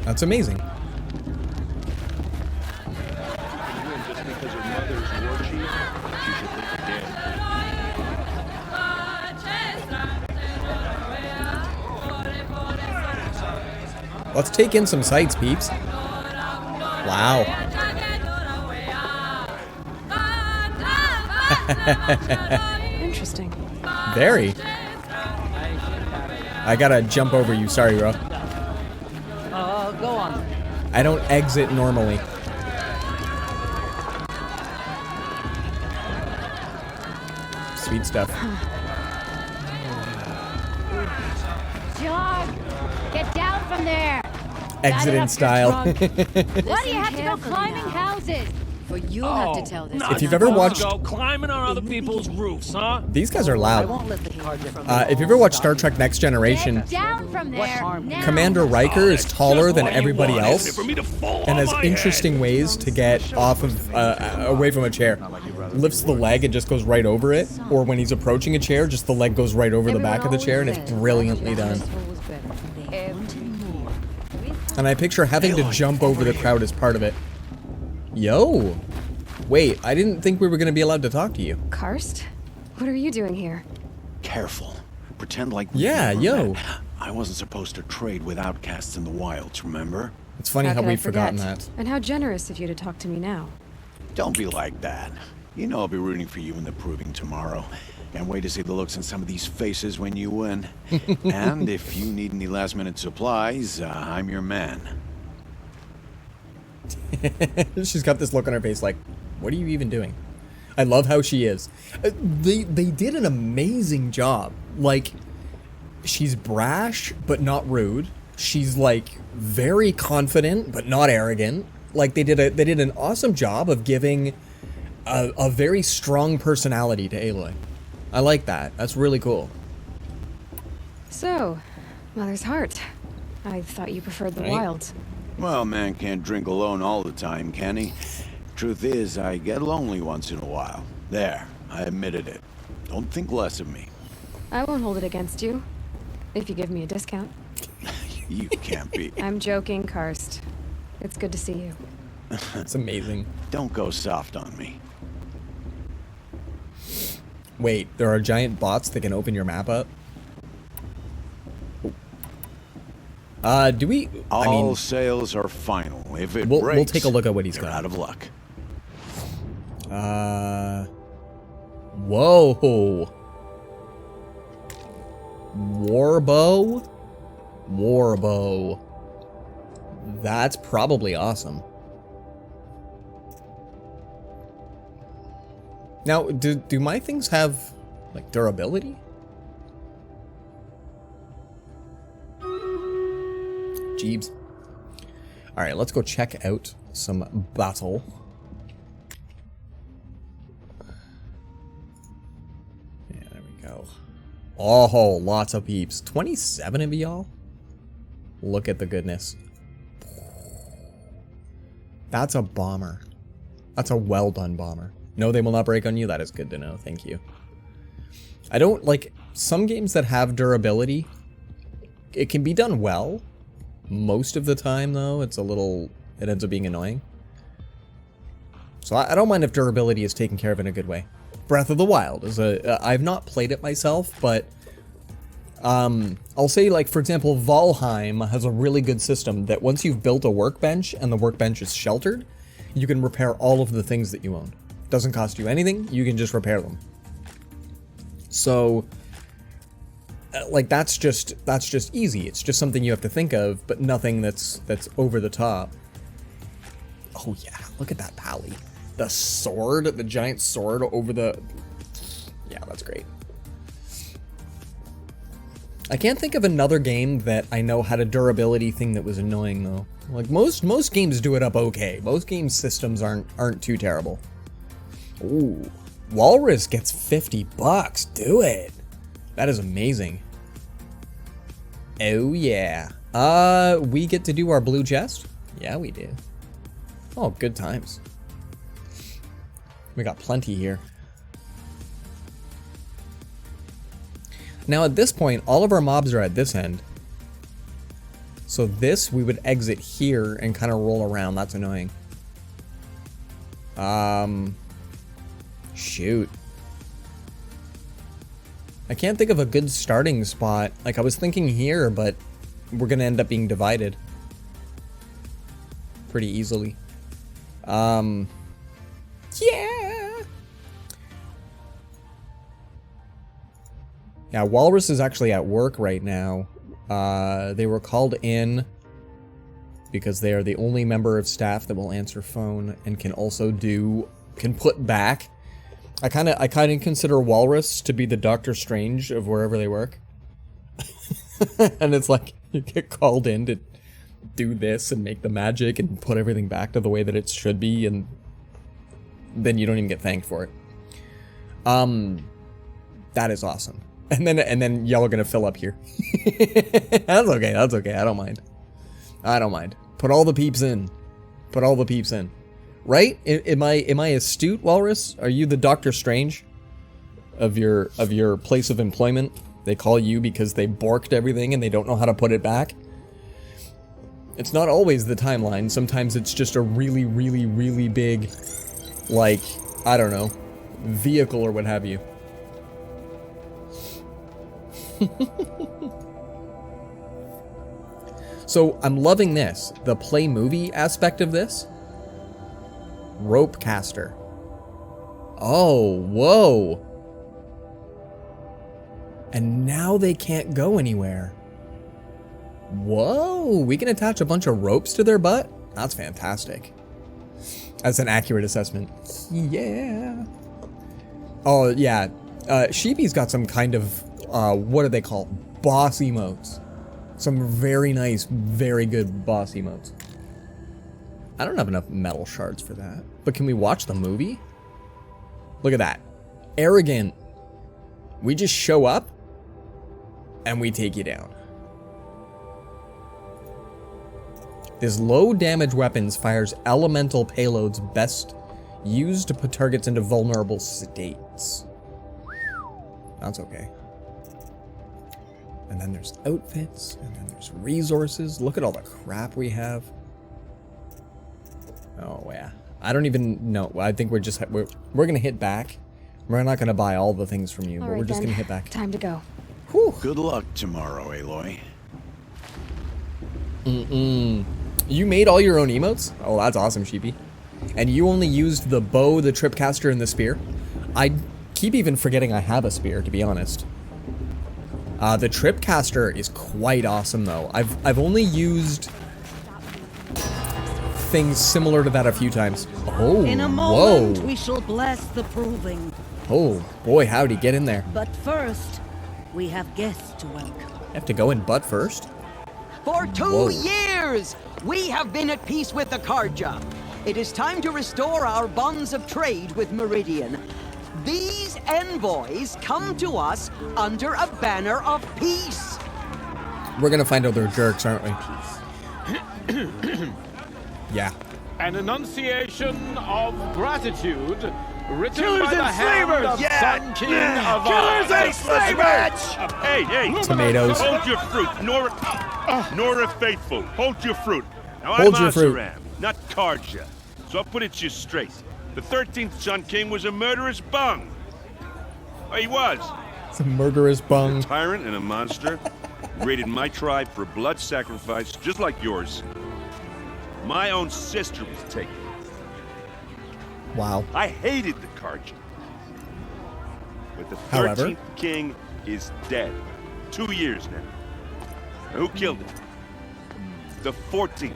Speaker 1: That's amazing. Let's take in some sights, peeps. Wow.
Speaker 10: Interesting.
Speaker 1: Very. I gotta jump over you. Sorry, bro.
Speaker 3: Go on.
Speaker 1: I don't exit normally. Sweet stuff.
Speaker 14: Jog! Get down from there!
Speaker 1: Exit in style.
Speaker 14: Why do you have to go climbing houses?
Speaker 10: For you'll have to tell this.
Speaker 1: If you've ever watched...
Speaker 16: Go climbing on other people's roofs, huh?
Speaker 1: These guys are loud. If you ever watched Star Trek Next Generation,
Speaker 14: Get down from there! Now.
Speaker 1: Commander Riker is taller than everybody else and has interesting ways to get off of away from a chair. Lifts the leg and just goes right over it, or when he's approaching a chair, just the leg goes right over the back of the chair, and it's brilliantly done. And I picture having to jump over the crowd as part of it. Yo! Wait, I didn't think we were going to be allowed to talk to you.
Speaker 10: Karst? What are you doing here?
Speaker 11: Careful. Pretend like...
Speaker 1: Yeah, yo.
Speaker 11: I wasn't supposed to trade with outcasts in the wilds, remember?
Speaker 1: It's funny how we've forgotten that.
Speaker 10: And how generous of you to talk to me now.
Speaker 11: Don't be like that. You know I'll be rooting for you in the proving tomorrow. Can't wait to see the looks on some of these faces when you win. And if you need any last-minute supplies, I'm your man.
Speaker 1: She's got this look on her face like, what are you even doing? I love how she is. They did an amazing job. Like, she's brash, but not rude. She's, like, very confident, but not arrogant. Like, they did an awesome job of giving a very strong personality to Aloy. I like that. That's really cool.
Speaker 10: So, Mother's Heart. I thought you preferred the wilds.
Speaker 11: Well, man can't drink alone all the time, can he? Truth is, I get lonely once in a while. There, I admitted it. Don't think less of me.
Speaker 10: I won't hold it against you, if you give me a discount.
Speaker 11: You can't be.
Speaker 10: I'm joking, Karst. It's good to see you.
Speaker 1: It's amazing.
Speaker 11: Don't go soft on me.
Speaker 1: Wait, there are giant bots that can open your map up? Do we...
Speaker 11: All sales are final. If it breaks,
Speaker 1: we'll take a look at what he's got.
Speaker 11: Out of luck.
Speaker 1: Whoa. Warbow? Warbow. That's probably awesome. Now, do my things have, like, durability? Jeebs. Alright, let's go check out some battle. Yeah, there we go. Oh, lots of peeps. 27 of y'all? Look at the goodness. That's a bomber. That's a well done bomber. No, they will not break on you. That is good to know. Thank you. I don't like some games that have durability. It can be done well. Most of the time, though, it ends up being annoying. So I don't mind if durability is taken care of in a good way. Breath of the Wild is I've not played it myself, but I'll say, like, for example, Valheim has a really good system that once you've built a workbench and the workbench is sheltered, you can repair all of the things that you own. Doesn't cost you anything, you can just repair them. So, like, that's just easy. It's just something you have to think of, but nothing that's over the top. Oh yeah, look at that pally. The sword, the giant sword over the... Yeah, that's great. I can't think of another game that I know had a durability thing that was annoying, though. Like, most games do it up okay. Most game systems aren't too terrible. Ooh, Walrus gets $50. Do it. That is amazing. Oh yeah. We get to do our blue chest? Yeah, we do. Oh, good times. We got plenty here. Now at this point, all of our mobs are at this end. So this, we would exit here and kind of roll around. That's annoying. Shoot. I can't think of a good starting spot. Like, I was thinking here, but we're gonna end up being divided pretty easily. Yeah. Yeah, Walrus is actually at work right now. They were called in because they are the only member of staff that will answer phone and can also can put back. I kind of consider Walrus to be the Doctor Strange of wherever they work. And it's like, you get called in to do this and make the magic and put everything back to the way that it should be, and then you don't even get thanked for it. That is awesome. And then y'all are gonna fill up here. That's okay, that's okay, I don't mind. I don't mind. Put all the peeps in. Put all the peeps in. Right? Am I astute, Walrus? Are you the Doctor Strange of your place of employment? They call you because they borked everything and they don't know how to put it back? It's not always the timeline. Sometimes it's just a really, really, really big, like, I don't know, vehicle or what have you. So I'm loving this. The play movie aspect of this. Rope caster. Oh, whoa. And now they can't go anywhere. Whoa, we can attach a bunch of ropes to their butt? That's fantastic. That's an accurate assessment. Yeah. Oh, yeah. Sheepy's got some kind of, what do they call it? Boss emotes. Some very nice, very good boss emotes. I don't have enough metal shards for that. But can we watch the movie? Look at that. Arrogant. We just show up and we take you down. This low damage weapons fires elemental payloads best used to put targets into vulnerable states. That's okay. And then there's outfits, and then there's resources. Look at all the crap we have. Oh yeah, I don't even know. I think we're gonna hit back. We're not gonna buy all the things from you, but we're just gonna hit back.
Speaker 10: Time to go.
Speaker 11: Whew. Good luck tomorrow, Aloy.
Speaker 1: You made all your own emotes? Oh, that's awesome, Sheepy. And you only used the bow, the tripcaster, and the spear? I keep even forgetting I have a spear, to be honest. The tripcaster is quite awesome, though. I've only used things similar to that a few times. Oh,
Speaker 17: in a moment, we shall bless the proving.
Speaker 1: Oh, boy, howdy, get in there.
Speaker 17: But first, we have guests to welcome.
Speaker 1: You have to go in butt first?
Speaker 3: For 2 years, we have been at peace with the Karja. It is time to restore our bonds of trade with Meridian. These envoys come to us under a banner of peace.
Speaker 1: We're gonna find out they're jerks, aren't we? Yeah.
Speaker 16: An enunciation of gratitude written
Speaker 8: Killers
Speaker 16: by the
Speaker 8: and
Speaker 16: hand
Speaker 8: slavers!
Speaker 16: of
Speaker 8: Yeah.
Speaker 16: Sun King
Speaker 8: Yeah.
Speaker 16: of
Speaker 8: Killers and slavers!
Speaker 18: Hey!
Speaker 1: Tomatoes.
Speaker 18: Hold your fruit, Nora Faithful. Hold your fruit. Now
Speaker 1: Hold
Speaker 18: I'm
Speaker 1: your fruit.
Speaker 18: Asaram, not Karja. So I'll put it to you straight. The 13th Sun King was a murderous bung. Oh, he was.
Speaker 1: It's a murderous bung.
Speaker 18: A tyrant and a monster. Raided my tribe for a blood sacrifice, just like yours. My own sister was taken.
Speaker 1: Wow.
Speaker 18: I hated the Karja. But the 13th
Speaker 1: However,
Speaker 18: king is dead. 2 years now. Now who killed him? The 14th.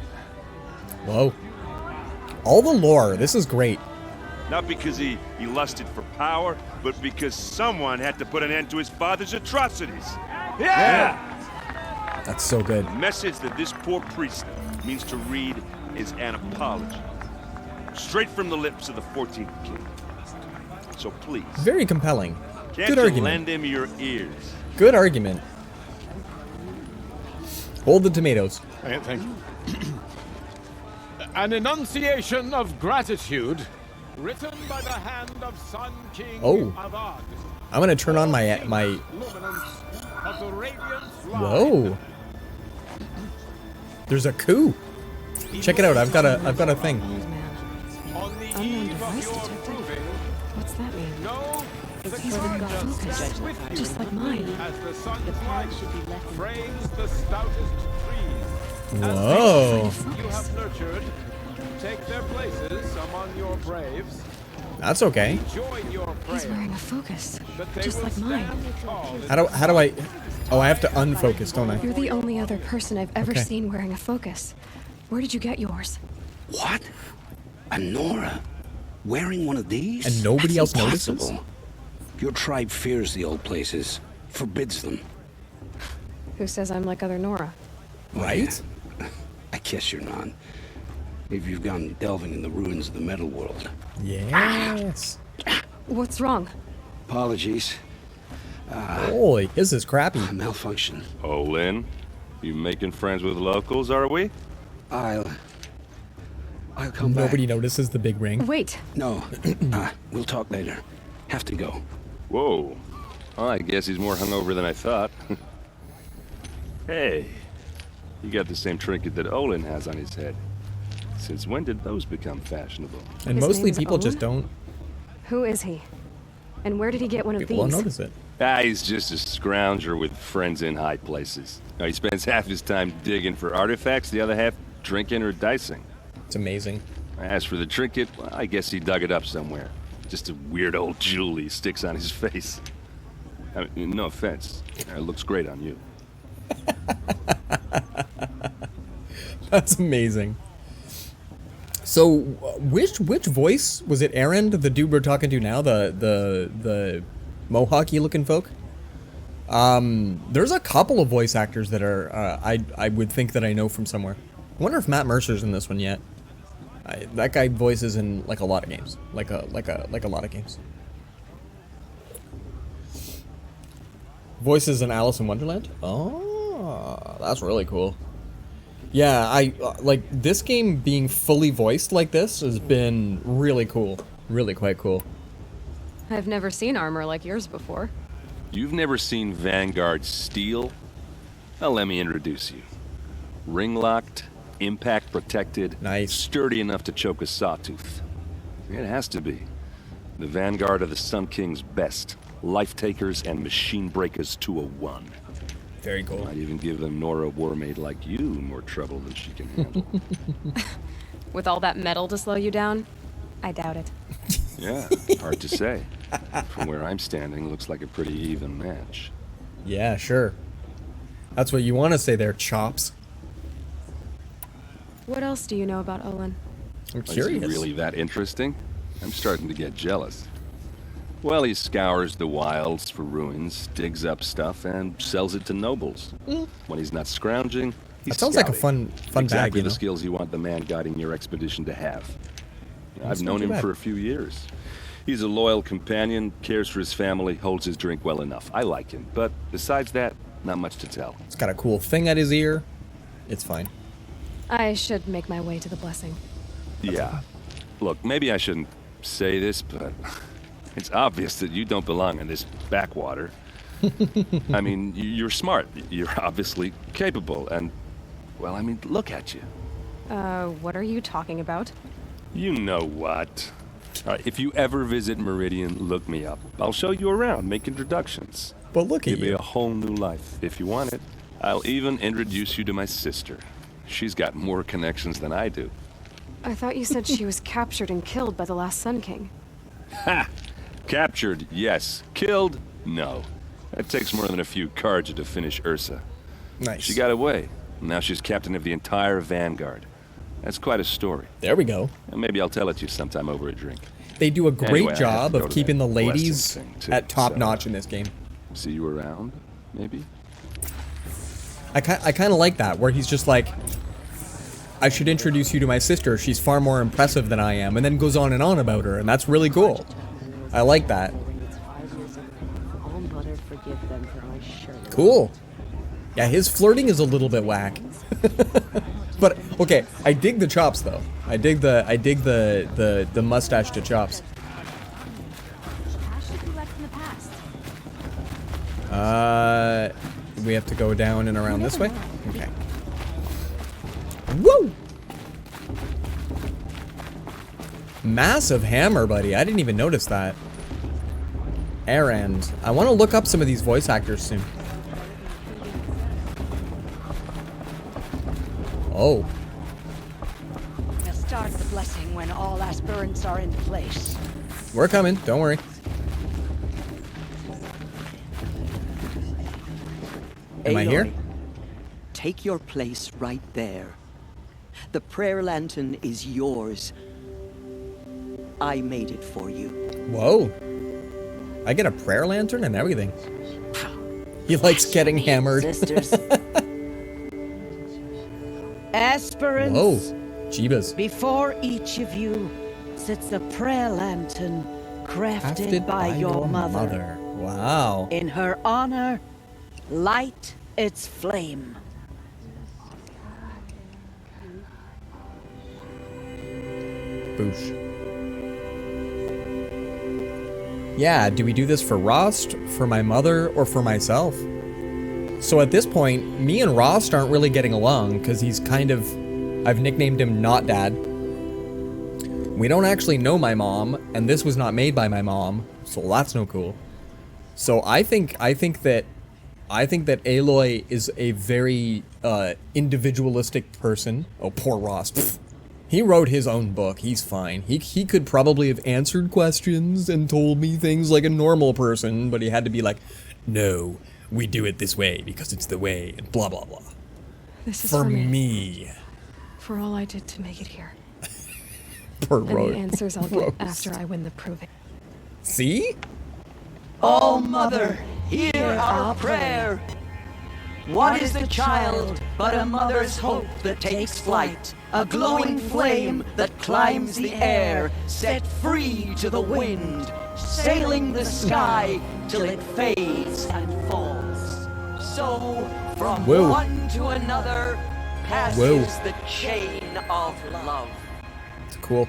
Speaker 1: Whoa. All the lore. This is great.
Speaker 18: Not because he lusted for power, but because someone had to put an end to his father's atrocities.
Speaker 8: Yeah!
Speaker 1: That's so good.
Speaker 18: The message that this poor priest means to read is an apology. Straight from the lips of the 14th king. So please.
Speaker 1: Very compelling.
Speaker 18: Can't
Speaker 1: Good
Speaker 18: you
Speaker 1: argument.
Speaker 18: lend him your ears?
Speaker 1: Good argument. Hold the tomatoes.
Speaker 16: Thank you. An enunciation of gratitude, written by the hand of Sun King Avad.
Speaker 1: I'm gonna turn on my
Speaker 16: Luminance of the radiant light.
Speaker 1: Whoa. There's a coup. Check it out. I've got a thing.
Speaker 16: On the eve of your proving,
Speaker 10: What's that mean?
Speaker 16: no, the
Speaker 10: He's really got focus, just like mine.
Speaker 16: as the sun's light frames the stoutest trees.
Speaker 1: Whoa.
Speaker 16: As you have nurtured, take their places among your braves.
Speaker 1: That's okay.
Speaker 16: Join your
Speaker 10: He's
Speaker 16: prayers,
Speaker 10: wearing a focus,
Speaker 16: that they
Speaker 10: just
Speaker 16: will
Speaker 10: like mine.
Speaker 16: stand tall in
Speaker 1: How do I? Oh, I have to unfocus, don't I?
Speaker 10: You're the only other person I've ever
Speaker 1: Okay.
Speaker 10: seen wearing a focus. Where did you get yours?
Speaker 13: What? A Nora? Wearing one of these?
Speaker 1: And nobody else notices?
Speaker 13: Impossible. Your tribe fears the old places, forbids them.
Speaker 10: Who says I'm like other Nora?
Speaker 1: Right?
Speaker 13: I guess you're not. If you've gone delving in the ruins of the metal world.
Speaker 1: Yes.
Speaker 10: What's wrong?
Speaker 13: Apologies.
Speaker 1: Holy, this is crappy.
Speaker 13: Malfunction.
Speaker 18: Oh, Lynn, you making friends with locals, are we?
Speaker 13: I'll come back.
Speaker 1: Nobody notices the big ring.
Speaker 10: Wait.
Speaker 13: No. We'll talk later. Have to go.
Speaker 18: Whoa. Oh, I guess he's more hungover than I thought. Hey, you got the same trinket that Olin has on his head. Since when did those become fashionable?
Speaker 1: And
Speaker 10: His
Speaker 1: mostly
Speaker 10: name's
Speaker 1: people just
Speaker 10: Owen?
Speaker 1: don't.
Speaker 10: Who is he? And where did he get one of
Speaker 1: People don't
Speaker 10: these?
Speaker 1: notice it.
Speaker 18: He's just a scrounger with friends in high places. Now, he spends half his time digging for artifacts, the other half drinking or dicing.
Speaker 1: It's amazing.
Speaker 18: As for the trinket, well, I guess he dug it up somewhere. Just a weird old jewel he sticks on his face. I mean, no offense. It looks great on you.
Speaker 1: That's amazing. So, which voice was it? Aaron, the dude we're talking to now, the Mohawky looking folk. There's a couple of voice actors that are I would think that I know from somewhere. I wonder if Matt Mercer's in this one yet. That guy voices in like a lot of games, like a lot of games. Voices in Alice in Wonderland. Oh, that's really cool. Yeah, I like this game being fully voiced like this has been really cool, really quite cool.
Speaker 10: I've never seen armor like yours before.
Speaker 18: You've never seen Vanguard steel? Well, let me introduce you. Ring-locked, impact-protected,
Speaker 1: nice,
Speaker 18: sturdy enough to choke a sawtooth. It has to be. The Vanguard of the Sun King's best. Life-takers and machine breakers to a one.
Speaker 1: Very cool.
Speaker 18: Might even give them Nora Warmaid like you more trouble than she can handle.
Speaker 10: With all that metal to slow you down? I doubt it.
Speaker 18: Yeah, hard to say. From where I'm standing, looks like a pretty even match.
Speaker 1: Yeah, sure. That's what you want to say there, Chops.
Speaker 10: What else do you know about Olin?
Speaker 1: I'm curious.
Speaker 18: Is he really that interesting? I'm starting to get jealous. Well, he scours the wilds for ruins, digs up stuff, and sells it to nobles. When he's not scrounging, he's
Speaker 1: That sounds like a
Speaker 18: scouting.
Speaker 1: fun
Speaker 18: exactly
Speaker 1: bag, you
Speaker 18: the
Speaker 1: know?
Speaker 18: skills you want the man guiding your expedition to have.
Speaker 1: That's
Speaker 18: I've
Speaker 1: not
Speaker 18: known
Speaker 1: too
Speaker 18: him
Speaker 1: bad.
Speaker 18: for a few years. He's a loyal companion, cares for his family, holds his drink well enough. I like him, but besides that, not much to tell.
Speaker 1: He's got a cool thing at his ear. It's fine.
Speaker 10: I should make my way to the blessing.
Speaker 18: Yeah. Look, maybe I shouldn't say this, but it's obvious that you don't belong in this backwater. I mean, you're smart. You're obviously capable, and, well, I mean, look at you.
Speaker 10: What are you talking about?
Speaker 18: You know what. If you ever visit Meridian, look me up. I'll show you around, make introductions.
Speaker 1: But look at
Speaker 18: Give me
Speaker 1: you.
Speaker 18: a whole new life, if you want it. I'll even introduce you to my sister. She's got more connections than I do.
Speaker 10: I thought you said she was captured and killed by the last Sun King.
Speaker 18: Ha! Captured, yes. Killed, no. That takes more than a few Carja to finish Ursa.
Speaker 1: Nice.
Speaker 18: She got away. Now she's captain of the entire Vanguard. That's quite a story.
Speaker 1: There we go.
Speaker 18: And maybe I'll tell it to you sometime over a drink.
Speaker 1: They do a great
Speaker 18: Anyway, I have
Speaker 1: job
Speaker 18: to go
Speaker 1: of
Speaker 18: to
Speaker 1: keeping the
Speaker 18: that
Speaker 1: ladies
Speaker 18: blessing thing, too,
Speaker 1: at top
Speaker 18: so,
Speaker 1: notch in this game.
Speaker 18: See you around, maybe?
Speaker 1: I kind of like that, where he's just like, I should introduce you to my sister. She's far more impressive than I am, and then goes on and on about her, and that's really cool. I like that. Cool. Yeah, his flirting is a little bit whack. But okay, I dig the chops though. I dig the mustache to chops. We have to go down and around this way? Okay. Woo! Massive hammer, buddy. I didn't even notice that. Errand. I want to look up some of these voice actors soon. Oh.
Speaker 17: We'll start the blessing when all aspirants are in place.
Speaker 1: We're coming. Don't worry. Am I here?
Speaker 3: Take your place right there. The prayer lantern is yours. I made it for you.
Speaker 1: Whoa. I get a prayer lantern and everything. He likes getting hammered.
Speaker 17: Aspirants.
Speaker 1: Whoa. Jeebus.
Speaker 17: Before each of you sits a prayer lantern crafted by your mother.
Speaker 1: Wow.
Speaker 17: In her honor, light its flame.
Speaker 1: Boosh. Yeah, do we do this for Rost, for my mother, or for myself? So at this point, me and Rost aren't really getting along, because he's kind of... I've nicknamed him Not Dad. We don't actually know my mom, and this was not made by my mom, so that's no cool. So I think that Aloy is a very individualistic person. Oh, poor Rost. Pfft. He wrote his own book. He's fine. He could probably have answered questions and told me things like a normal person, but he had to be like, no, we do it this way because it's the way, and blah, blah, blah.
Speaker 10: This is
Speaker 1: for me.
Speaker 10: For all I did to make it here.
Speaker 1: Poor
Speaker 10: And the answers I'll get after I win the proving.
Speaker 1: See?
Speaker 3: Oh, Mother, hear our prayer. What is the child but a mother's hope that takes flight? A glowing flame that climbs the air, set free to the wind, sailing the sky till it fades and falls. So, from one to another, passes the chain of love.
Speaker 1: Cool.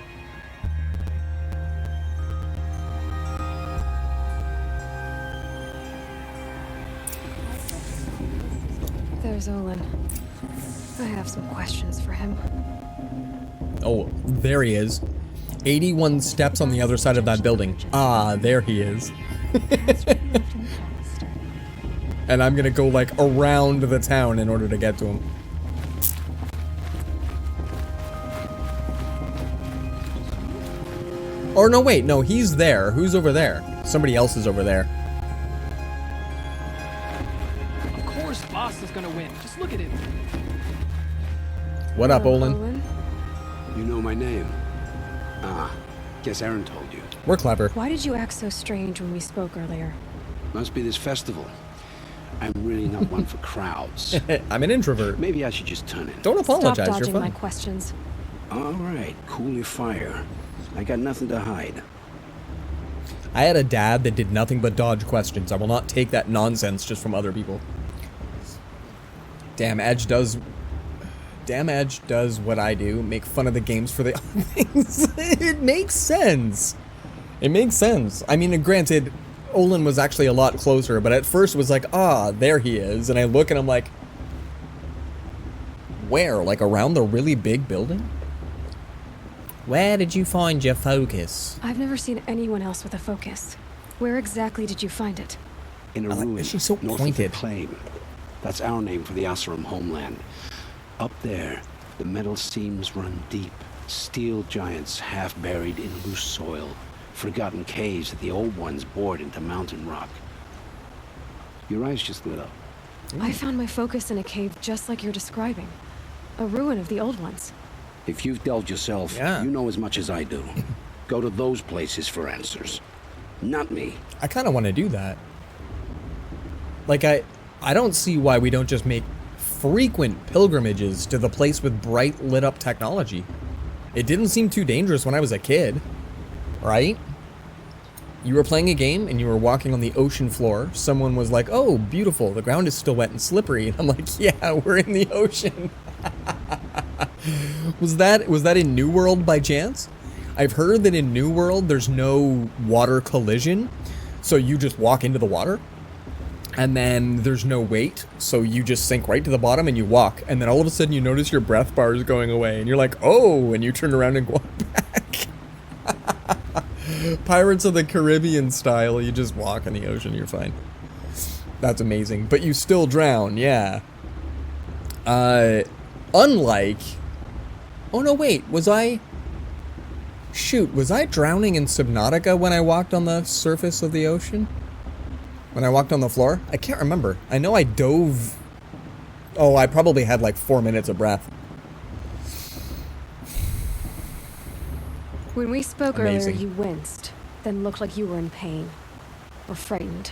Speaker 10: There's Olin. I have some questions for him.
Speaker 1: Oh, there he is. 81 steps on the other side of that building. Ah, there he is. And I'm gonna go like around the town in order to get to him. Or no, wait, no, he's there. Who's over there? Somebody else is over there.
Speaker 19: Of course, Boss is gonna win. Just look at him.
Speaker 1: What up, Olin?
Speaker 13: You know my name? Ah, guess Aaron told you.
Speaker 1: We're clever.
Speaker 10: Why did you act so strange when we spoke earlier?
Speaker 13: Must be this festival. I'm really not one for crowds.
Speaker 1: I'm an introvert.
Speaker 13: Maybe I should just turn in.
Speaker 1: Don't apologize,
Speaker 10: Stop dodging
Speaker 1: you're
Speaker 10: my
Speaker 1: fine.
Speaker 10: questions.
Speaker 13: All right, cool your fire. I got nothing to hide.
Speaker 1: I had a dad that did nothing but dodge questions. I will not take that nonsense just from other people. Damn Edge does what I do, make fun of the games for the other things. It makes sense. It makes sense. I mean, granted, Olin was actually a lot closer, but at first it was like, ah, there he is. And I look and I'm like, where? Like around the really big building? Where did you find your focus?
Speaker 10: I've never seen anyone else with a focus. Where exactly did you find it?
Speaker 13: In a ruin
Speaker 1: she's so
Speaker 13: north
Speaker 1: pointed.
Speaker 13: of the Claim. That's our name for the Asuram homeland. Up there, the metal seams run deep. Steel giants half buried in loose soil. Forgotten caves that the old ones bored into mountain rock. Your eyes just lit up.
Speaker 10: I found my focus in a cave just like you're describing. A ruin of the old ones.
Speaker 13: If you've delved yourself, you know as much as I do. Go to those places for answers. Not me.
Speaker 1: I kind of want to do that. Like, I don't see why we don't just make frequent pilgrimages to the place with bright lit up technology. It didn't seem too dangerous when I was a kid, right? You were playing a game and you were walking on the ocean floor. Someone was like, oh, beautiful. The ground is still wet and slippery. And I'm like, yeah, we're in the ocean. Was that in New World by chance? I've heard that in New World there's no water collision. So you just walk into the water. And then there's no weight. So you just sink right to the bottom and you walk. And then all of a sudden you notice your breath bar is going away. And you're like, oh, and you turn around and walk back. Pirates of the Caribbean style, you just walk in the ocean, you're fine. That's amazing. But you still drown, yeah. Unlike... Oh no, wait, was I... Shoot, was I drowning in Subnautica when I walked on the surface of the ocean? When I walked on the floor? I can't remember. I know I dove... Oh, I probably had like 4 minutes of breath.
Speaker 10: When we spoke
Speaker 1: Amazing.
Speaker 10: earlier, you winced, then looked like you were in pain. Or frightened.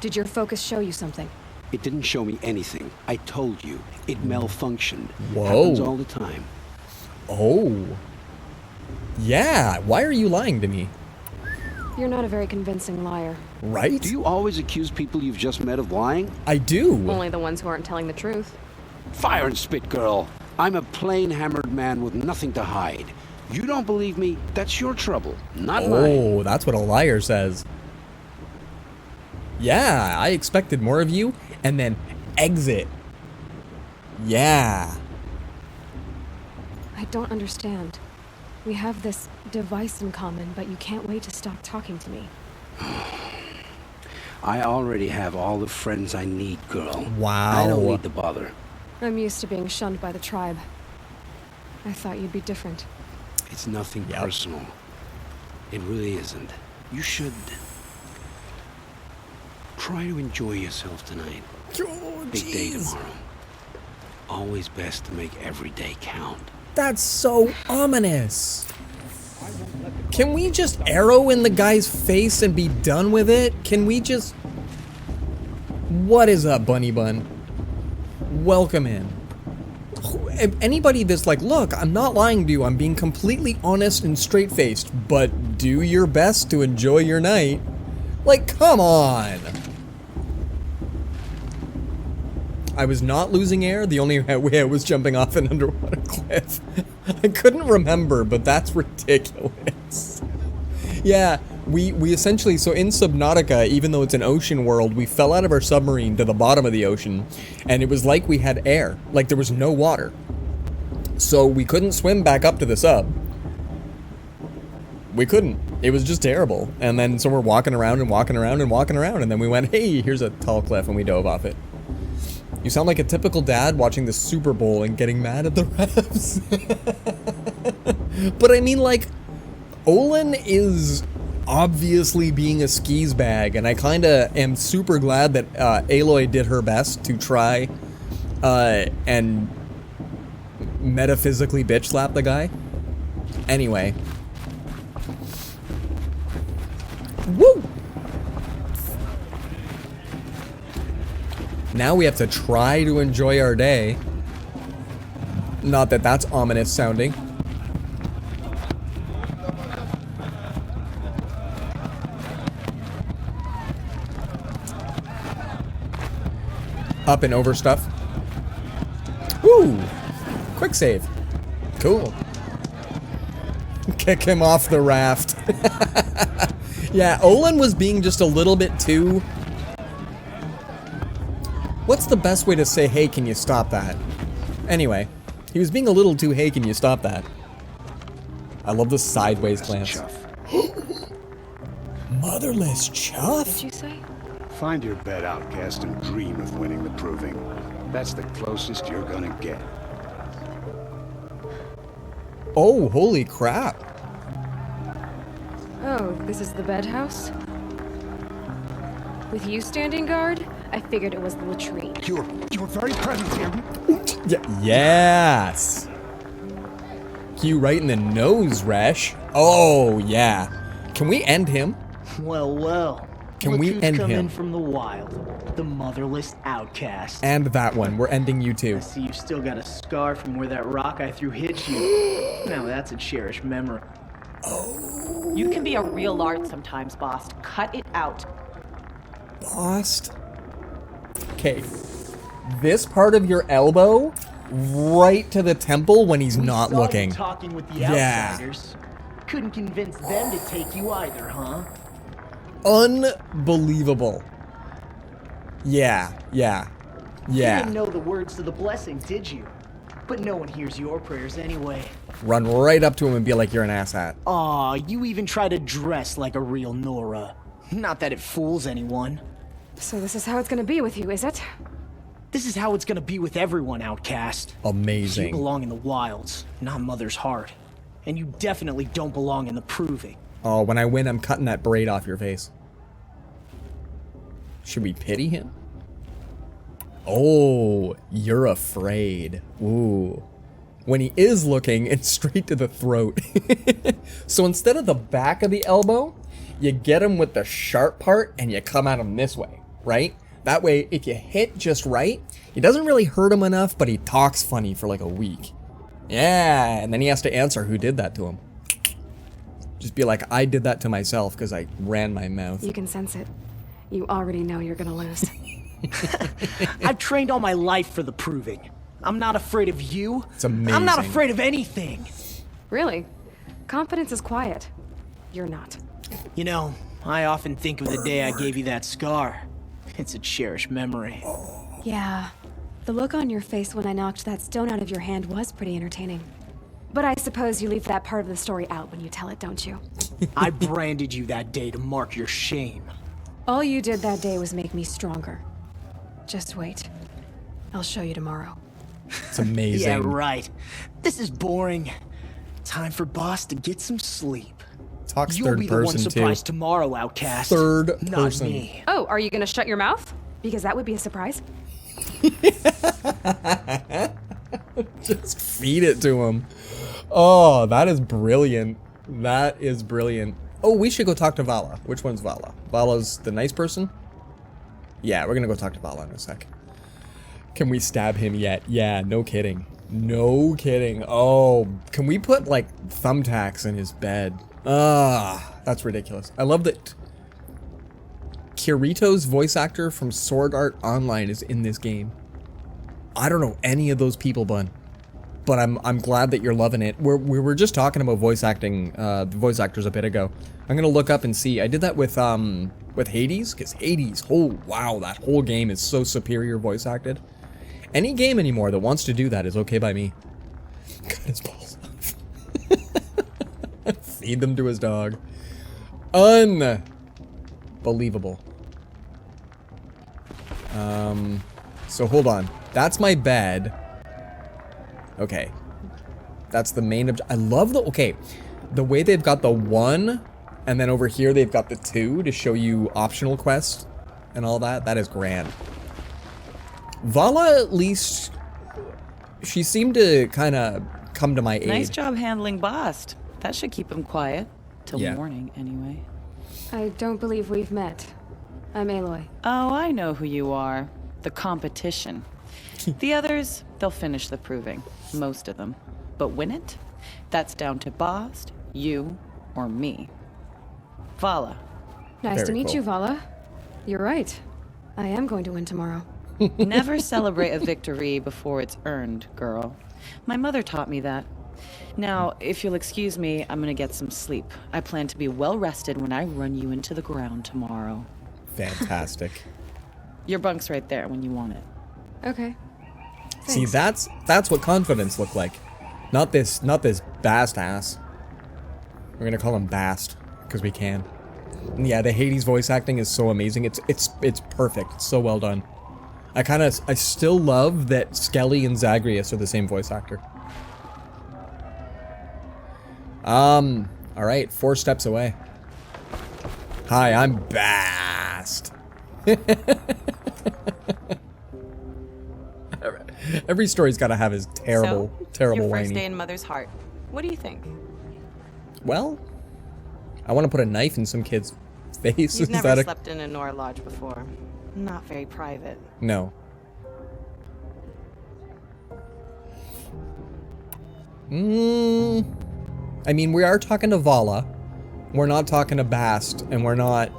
Speaker 10: Did your focus show you something?
Speaker 13: It didn't show me anything. I told you. It malfunctioned.
Speaker 1: Whoa.
Speaker 13: Happens all the time.
Speaker 1: Oh. Yeah, why are you lying to me?
Speaker 10: You're not a very convincing liar.
Speaker 1: Right?
Speaker 13: Do you always accuse people you've just met of lying?
Speaker 1: I do.
Speaker 10: Only the ones who aren't telling the truth.
Speaker 13: Fire and spit, girl. I'm a plain hammered man with nothing to hide. You don't believe me, that's your trouble, not mine.
Speaker 1: Oh, that's what a liar says. Yeah, I expected more of you, and then exit. Yeah.
Speaker 10: I don't understand. We have this device in common, but you can't wait to stop talking to me.
Speaker 13: I already have all the friends I need, girl.
Speaker 1: Wow.
Speaker 13: I don't need the bother.
Speaker 10: I'm used to being shunned by the tribe. I thought you'd be different.
Speaker 13: It's nothing personal. It really isn't. You should try to enjoy yourself tonight.
Speaker 1: Oh,
Speaker 13: big day tomorrow. Always best to make every day count.
Speaker 1: That's so ominous. Can we just arrow in the guy's face and be done with it? Can we just... What is up, Bunny Bun? Welcome in. Anybody that's like, look, I'm not lying to you, I'm being completely honest and straight-faced, but do your best to enjoy your night. Like, come on. I was not losing air. The only way I was jumping off an underwater cliff. I couldn't remember, but that's ridiculous. Yeah, we essentially, so in Subnautica, even though it's an ocean world, we fell out of our submarine to the bottom of the ocean, and it was like we had air, like there was no water. So we couldn't swim back up to the sub. We couldn't. It was just terrible. And then so we're walking around and walking around and walking around, and then we went, hey, here's a tall cliff, and we dove off it. You sound like a typical dad watching the Super Bowl and getting mad at the refs. But I mean, like, Olin is obviously being a skis bag, and I kinda am super glad that Aloy did her best to try and metaphysically bitch slap the guy. Anyway. Woo! Now we have to try to enjoy our day. Not that that's ominous sounding. Up and over stuff. Woo! Quick save. Cool. Kick him off the raft. Yeah, Olin was being just a little bit too... What's the best way to say, hey, can you stop that? Anyway, he was being a little too, hey, can you stop that? I love the sideways glance. Motherless chuff?
Speaker 10: Did you say?
Speaker 20: Find your bed, outcast, and dream of winning the proving. That's the closest you're gonna get.
Speaker 1: Oh, holy crap.
Speaker 10: Oh, this is the bed house? With you standing guard? I figured it was the latrine.
Speaker 20: You're very present here.
Speaker 1: Yes. You right in the nose, Resh. Oh, yeah. Can we end him?
Speaker 21: Well, well.
Speaker 1: Can
Speaker 21: Look
Speaker 1: we
Speaker 21: who's
Speaker 1: end
Speaker 21: come
Speaker 1: him?
Speaker 21: in from the wild. The motherless outcast.
Speaker 1: And that one. We're ending you too.
Speaker 21: I see you still got a scar from where that rock I threw hit you. Now that's a cherished memory.
Speaker 1: Oh.
Speaker 5: You can be a real lard sometimes, boss. Cut it out.
Speaker 1: Lost. Okay. This part of your elbow, right to the temple when he's not
Speaker 21: saw you
Speaker 1: looking.
Speaker 21: talking with the
Speaker 1: Yeah.
Speaker 21: outsiders. Couldn't convince them to take you either, huh?
Speaker 1: Unbelievable. Yeah.
Speaker 21: You didn't know the words to the blessing, did you? But no one hears your prayers anyway.
Speaker 1: Run right up to him and be like, you're an asshat.
Speaker 21: Aw, you even try to dress like a real Nora. Not that it fools anyone.
Speaker 10: So this is how it's gonna be with you, is it?
Speaker 21: This is how it's gonna be with everyone, Outcast.
Speaker 1: Amazing.
Speaker 21: You belong in the wilds, not Mother's heart. And you definitely don't belong in the proving.
Speaker 1: Oh, when I win, I'm cutting that braid off your face. Should we pity him? Oh, you're afraid. Ooh. When he is looking, it's straight to the throat. So instead of the back of the elbow, you get him with the sharp part and you come at him this way, right? That way, if you hit just right, it doesn't really hurt him enough, but he talks funny for like a week. Yeah, and then he has to answer who did that to him. Just be like, I did that to myself because I ran my mouth.
Speaker 10: You can sense it. You already know you're gonna lose.
Speaker 21: I've trained all my life for the proving. I'm not afraid of you.
Speaker 1: It's amazing.
Speaker 21: I'm not afraid of anything.
Speaker 10: Really? Confidence is quiet. You're not.
Speaker 21: You know, I often think of the day I gave you that scar. It's a cherished memory.
Speaker 10: Yeah. The look on your face when I knocked that stone out of your hand was pretty entertaining. But I suppose you leave that part of the story out when you tell it, don't you?
Speaker 21: I branded you that day to mark your shame.
Speaker 10: All you did that day was make me stronger. Just wait. I'll show you tomorrow.
Speaker 1: It's amazing.
Speaker 21: Yeah, right. This is boring. Time for Boss to get some sleep.
Speaker 1: Talks
Speaker 21: You'll
Speaker 1: third
Speaker 21: be the one
Speaker 1: person
Speaker 21: surprised
Speaker 1: too.
Speaker 21: tomorrow, Outcast.
Speaker 1: Third
Speaker 21: Not
Speaker 1: person.
Speaker 21: me.
Speaker 10: Oh, are you gonna shut your mouth? Because that would be a surprise.
Speaker 1: Just feed it to him. Oh, that is brilliant. That is brilliant. Oh, we should go talk to Vala. Which one's Vala? Vala's the nice person? Yeah, we're gonna go talk to Vala in a sec. Can we stab him yet? Yeah, no kidding. No kidding. Oh, can we put like thumbtacks in his bed? Ah, that's ridiculous. I love that Kirito's voice actor from Sword Art Online is in this game. I don't know any of those people, Bun, but I'm glad that you're loving it. We were just talking about voice acting, the voice actors a bit ago. I'm gonna look up and see. I did that with Hades, because Hades, oh wow, that whole game is so superior voice acted. Any game anymore that wants to do that is okay by me. Cut his balls off. Feed them to his dog. Unbelievable. So hold on. That's my bed. Okay. That's the main I love the, okay. The way they've got the 1, and then over here they've got the 2 to show you optional quests and all that. That is grand. Vala, at least, she seemed to kind of come to my aid.
Speaker 5: Nice job handling Bast. That should keep him quiet. Till
Speaker 1: Yeah.
Speaker 5: morning, anyway.
Speaker 10: I don't believe we've met. I'm Aloy.
Speaker 5: Oh, I know who you are. The competition. The others, they'll finish the proving. Most of them. But win it? That's down to Bast, you, or me. Vala.
Speaker 10: Nice to
Speaker 1: Very
Speaker 10: meet
Speaker 1: cool.
Speaker 10: you, Vala. You're right. I am going to win tomorrow.
Speaker 5: Never celebrate a victory before it's earned, girl. My mother taught me that. Now, if you'll excuse me, I'm gonna get some sleep. I plan to be well rested when I run you into the ground tomorrow.
Speaker 1: Fantastic.
Speaker 5: Your bunk's right there when you want it.
Speaker 10: Okay.
Speaker 1: See, that's what confidence looked like. Not this Bast ass. We're gonna call him Bast because we can. And yeah, the Hades voice acting is so amazing. It's perfect. It's so well done. I still love that Skelly and Zagreus are the same voice actor. All right, 4 steps away. Hi, I'm Bast. Every story's got to have his terrible
Speaker 5: Your first
Speaker 1: whiny.
Speaker 5: day in Mother's heart. What do you think?
Speaker 1: Well, I want to put a knife in some kid's face.
Speaker 5: You've
Speaker 1: Is
Speaker 5: never
Speaker 1: that
Speaker 5: slept in a Nora lodge before. Not very private.
Speaker 1: No. I mean, we are talking to Vala, We're not talking to Bast, and we're not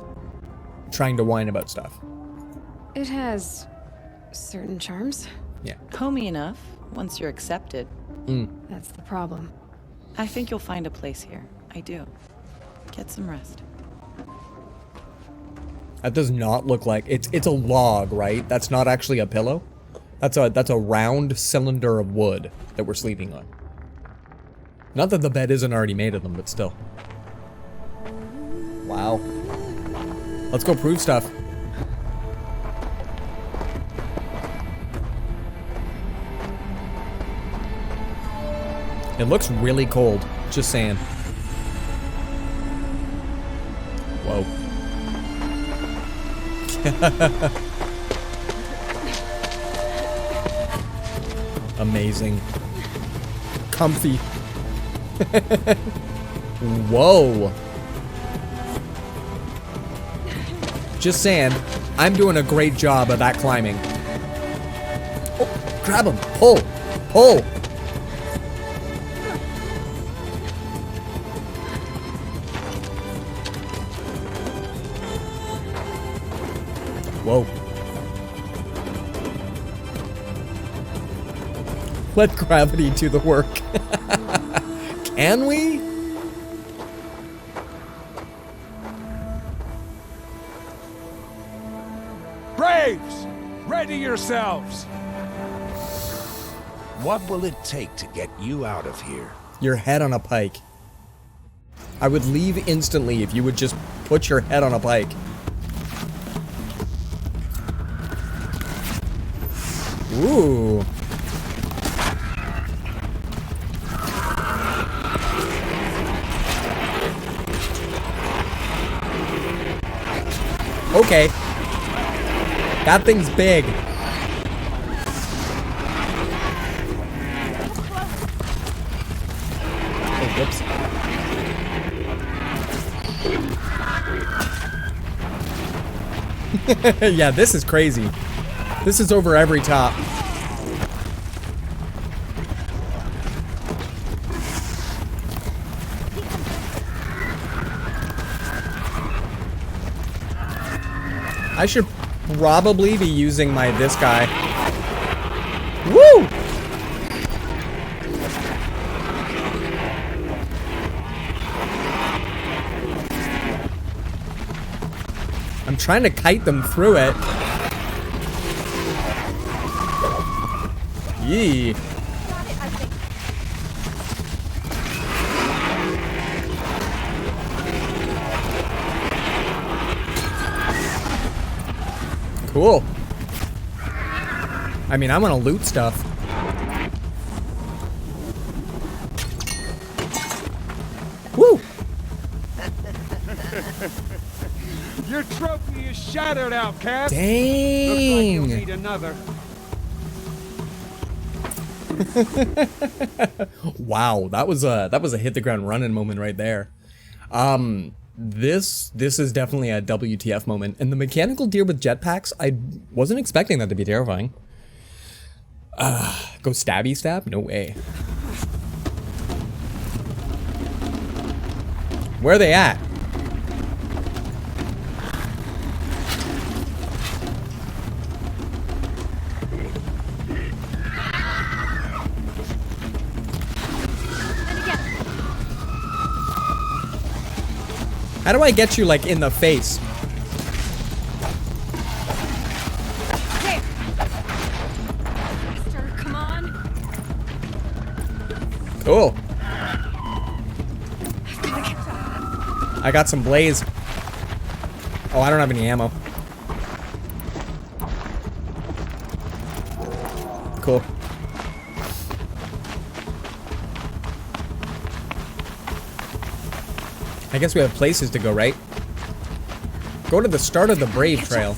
Speaker 1: trying to whine about stuff.
Speaker 10: It has certain charms.
Speaker 1: Yeah.
Speaker 5: Homey enough, once you're accepted.
Speaker 10: That's the problem.
Speaker 5: I think you'll find a place here. I do. Get some rest.
Speaker 1: That does not look like it's a log, right? That's not actually a pillow. That's a round cylinder of wood that we're sleeping on. Not that the bed isn't already made of them, but still. Wow. Let's go prove stuff. It looks really cold, just saying. Whoa. Amazing. Comfy. Whoa. Just saying, I'm doing a great job of that climbing. Oh, grab him. Pull. Pull. Whoa. Let gravity do the work. Can we?
Speaker 8: Braves, ready yourselves.
Speaker 20: What will it take to get you out of here?
Speaker 1: Your head on a pike. I would leave instantly if you would just put your head on a pike. Ooh. Okay. That thing's big. Oh, whoops. Yeah, this is crazy. This is over every top. I should probably be using this guy. Woo! I'm trying to kite them through it. Yee. Cool. I mean, I want to loot stuff. Woo!
Speaker 8: Your trophy is shattered, outcast.
Speaker 1: Dang.
Speaker 8: Looks like you'll need another.
Speaker 1: Wow, that was a hit the ground running moment right there. This is definitely a WTF moment, and the mechanical deer with jetpacks, I wasn't expecting that to be terrifying. Go stabby stab? No way. Where are they at? How do I get you, like, in the face?
Speaker 10: There. Mister, come on.
Speaker 1: Cool. I got some blaze. Oh, I don't have any ammo. Cool. I guess we have places to go, right? Go to the start of the Brave Trail.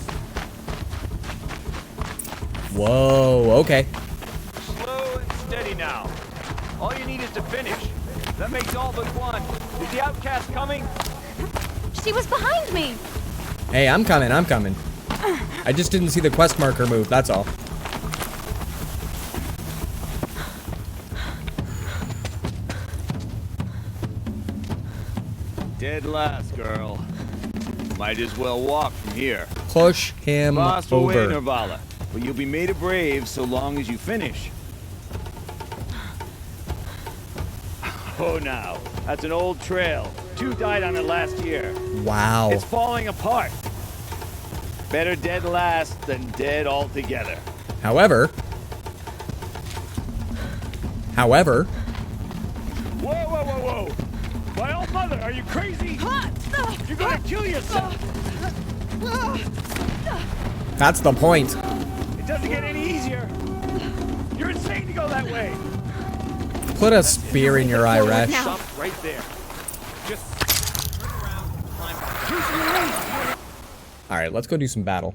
Speaker 1: Whoa, okay.
Speaker 7: Slow and steady now. All you need is to finish. That makes all but one. Is the outcast coming?
Speaker 12: She was behind me.
Speaker 1: Hey, I'm coming, I'm coming. I just didn't see the quest marker move, that's all.
Speaker 7: Dead last, girl. Might as well walk from here.
Speaker 1: Push him
Speaker 7: Fast away,
Speaker 1: over.
Speaker 7: Nervala. But you'll be made a brave so long as you finish. Oh, now. That's an old trail. 2 died on it last year.
Speaker 1: Wow.
Speaker 7: It's falling apart. Better dead last than dead altogether.
Speaker 1: However.
Speaker 7: Whoa, whoa, whoa, whoa! My old mother, are you crazy? You're gonna kill yourself!
Speaker 1: That's the point.
Speaker 7: It doesn't get any easier. You're insane to go that way.
Speaker 1: Put a spear in your eye, Resh.
Speaker 7: Stop right there. Just turn around and climb.
Speaker 1: All right, let's go do some battle.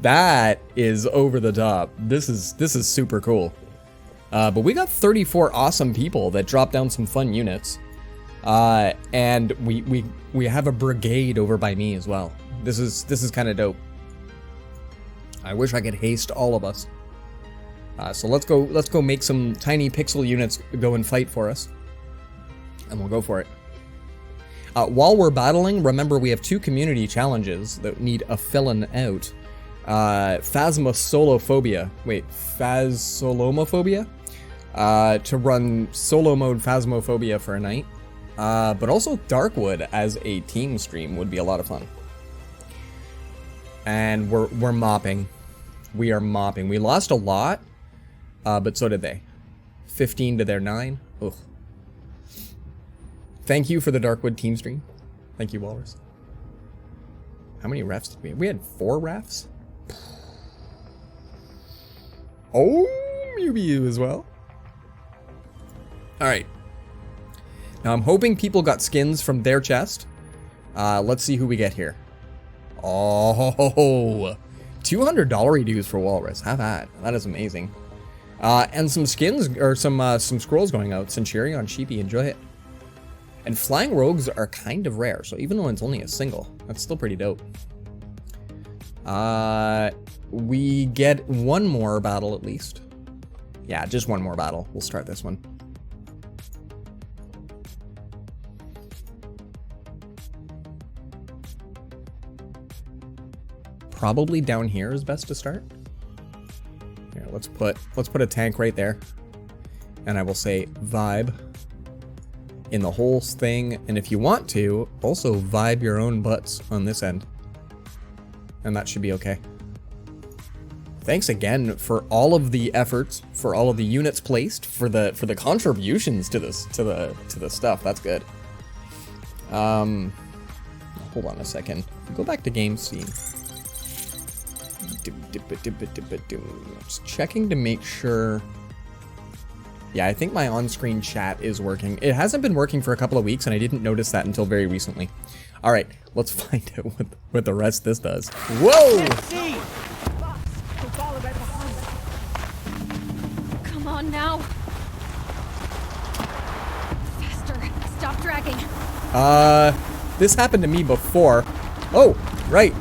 Speaker 1: That is over the top. This is super cool. But we got 34 awesome people that dropped down some fun units. And we have a brigade over by me as well. This is kind of dope. I wish I could haste all of us. So let's go make some tiny pixel units go and fight for us. And we'll go for it. While we're battling, remember we have 2 community challenges that need a filling out. Phasmolomophobia. To run solo mode Phasmophobia for a night. But also Darkwood as a team stream would be a lot of fun. And we're mopping. We are mopping. We lost a lot, but so did they. 15 to their 9. Ugh. Thank you for the Darkwood team stream. Thank you, Walrus. How many refs did we have? We had 4 refs? Oh, Mew as well. Alright. Now I'm hoping people got skins from their chest. Let's see who we get here. Oh, $200 dues for Walrus. Have at. That is amazing. And some skins, or some scrolls going out. Centurion, Sheepy, enjoy it. And flying rogues are kind of rare, so even though it's only a single, that's still pretty dope. We get 1 more battle at least. Yeah, just 1 more battle. We'll start this one. Probably down here is best to start. Here, let's put a tank right there. And I will say vibe in the whole thing, and if you want to, also vibe your own butts on this end. And that should be okay. Thanks again for all of the efforts, for all of the units placed, for the contributions to this to the stuff. That's good. Hold on a second. Go back to game scene. Just checking to make sure. Yeah, I think my on-screen chat is working. It hasn't been working for a couple of weeks, and I didn't notice that until very recently. All right, let's find out what the rest of this does. Whoa!
Speaker 10: Come on now. Faster. Stop dragging.
Speaker 1: This happened to me before. Oh, right.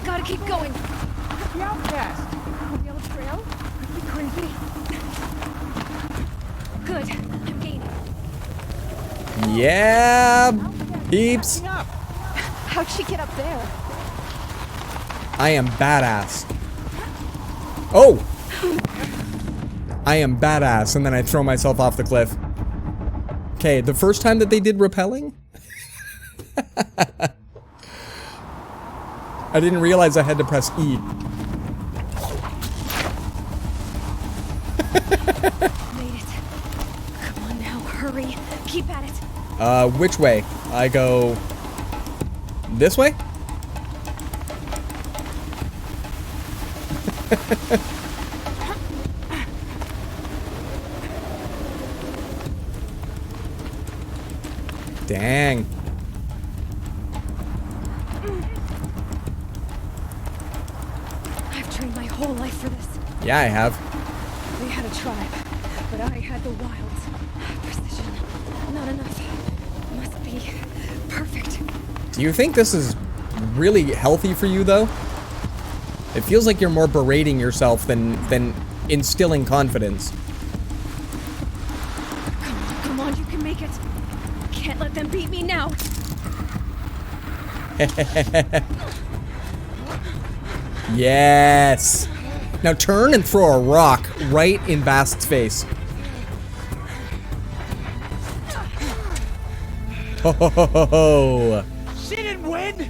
Speaker 10: Gotta keep going. The outcast. On the old trail? Are you crazy? Good. I'm gaining.
Speaker 1: Yeah, peeps.
Speaker 10: How'd she get up there?
Speaker 1: I am badass. Oh! I am badass, and then I throw myself off the cliff. Okay, the first time that they did rappelling? I didn't realize I had to press E.
Speaker 10: Made it. Come on now, hurry. Keep at it.
Speaker 1: Which way? I go this way? Dang.
Speaker 10: I've trained my whole life for this.
Speaker 1: Yeah, I have.
Speaker 10: They had a tribe, but I had the wilds. Precision. Not enough. Must be perfect.
Speaker 1: Do you think this is really healthy for you, though? It feels like you're more berating yourself than instilling confidence.
Speaker 10: make it. Can't let them beat me now.
Speaker 1: Yes. Now turn and throw a rock right in Bast's face. Ho ho ho ho ho.
Speaker 21: She didn't win!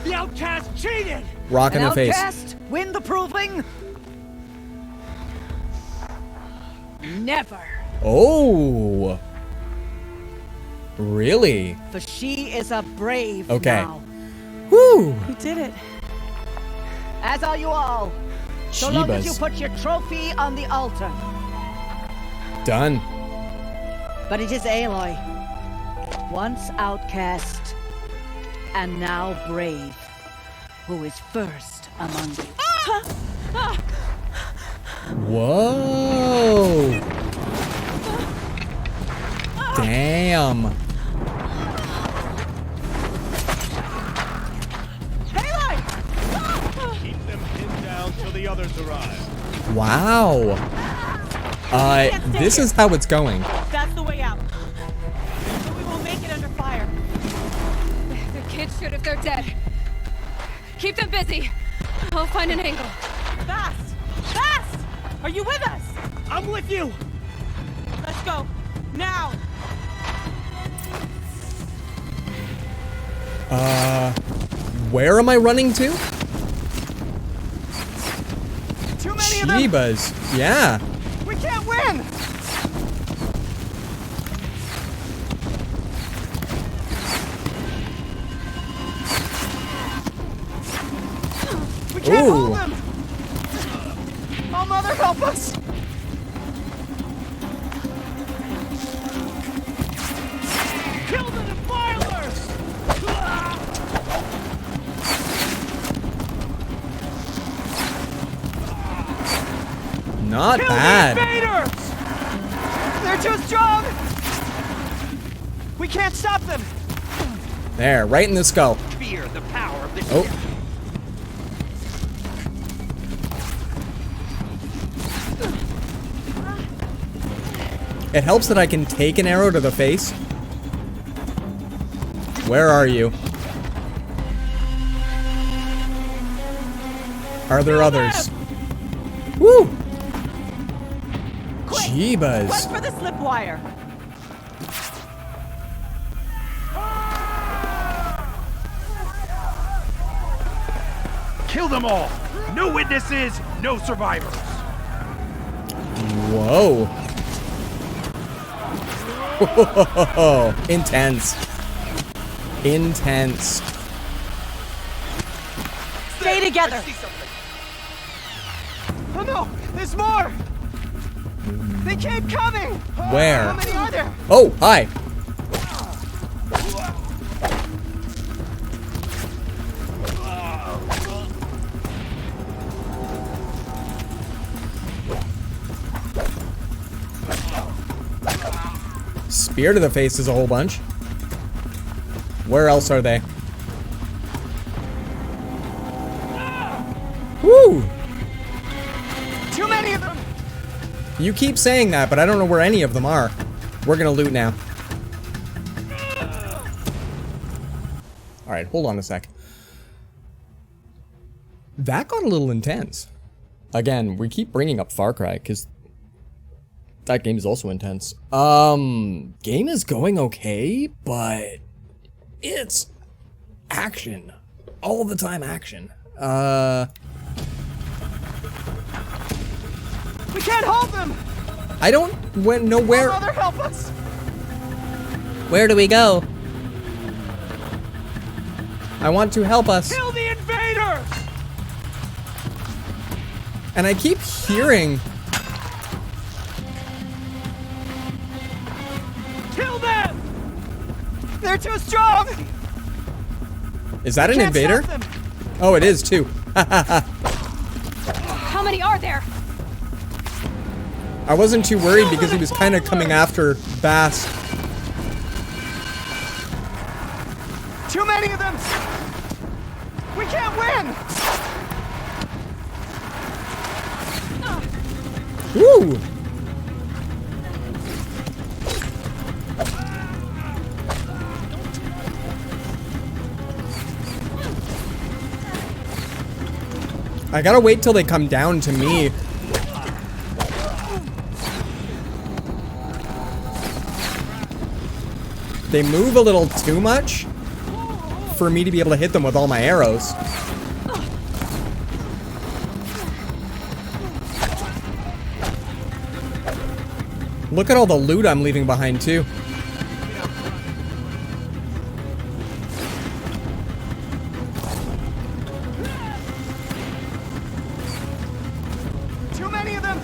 Speaker 21: The outcast cheated!
Speaker 1: Rock in the face.
Speaker 3: Outcast win the proving?
Speaker 10: Never.
Speaker 1: Oh. Really?
Speaker 3: For she is a brave
Speaker 1: Okay.
Speaker 3: now.
Speaker 1: Woo!
Speaker 3: We did it. As are you all. So long as you
Speaker 1: Jeebus.
Speaker 3: put your trophy on the altar.
Speaker 1: Done.
Speaker 17: But it is Aloy, once outcast and now brave, who is first among you.
Speaker 1: Whoa. Damn.
Speaker 16: Keep them pinned down till the others arrive.
Speaker 1: Wow. This is how it's going.
Speaker 6: That's the way out. But we won't make it under fire.
Speaker 10: The kids should if they're dead. Keep them busy. I'll find an angle.
Speaker 6: Fast! Fast! Are you with us?
Speaker 21: I'm with you!
Speaker 6: Let's go. Now!
Speaker 1: Where am I running to?
Speaker 21: Too many of them!
Speaker 1: Jeebus. Yeah.
Speaker 21: We can't win! We can't
Speaker 1: Ooh.
Speaker 21: hold them! Oh, Mother, help us! Kill the defilers!
Speaker 1: Not
Speaker 21: Kill
Speaker 1: bad.
Speaker 21: the invaders! They're too strong! We can't stop them!
Speaker 1: There, right in the skull.
Speaker 21: Fear the power of this.
Speaker 1: Oh. It helps that I can take an arrow to the face. Where are you? Are there others? Woo! Jeebus.
Speaker 6: Quest for the slipwire.
Speaker 16: Kill them all! No witnesses, no survivors!
Speaker 1: Whoa. Whoa. Intense. Intense.
Speaker 6: Stay together.
Speaker 21: Oh no! There's more! They keep coming!
Speaker 1: Where?
Speaker 21: How many are there?
Speaker 1: Oh, hi. Spear to the face is a whole bunch. Where else are they? Woo!
Speaker 21: Too many of them!
Speaker 1: You keep saying that, but I don't know where any of them are. We're gonna loot now. Alright, hold on a sec. That got a little intense. Again, we keep bringing up Far Cry, because that game is also intense. Game is going okay, but it's action. All the time action.
Speaker 21: We can't hold them!
Speaker 1: I don't know where.
Speaker 21: Oh, Mother, help us!
Speaker 1: Where do we go? I want to help us.
Speaker 21: Kill the invaders!
Speaker 1: And I keep hearing.
Speaker 21: Kill them! They're too strong!
Speaker 1: Is that
Speaker 21: We
Speaker 1: an
Speaker 21: can't
Speaker 1: invader?
Speaker 21: stop them.
Speaker 1: Oh, it is too.
Speaker 10: How many are there?
Speaker 1: I wasn't too worried because he was kind of coming after Bass.
Speaker 21: Too many of them! We can't win!
Speaker 1: Woo! I gotta wait till they come down to me. They move a little too much for me to be able to hit them with all my arrows. Look at all the loot I'm leaving behind too.
Speaker 21: Too many of them.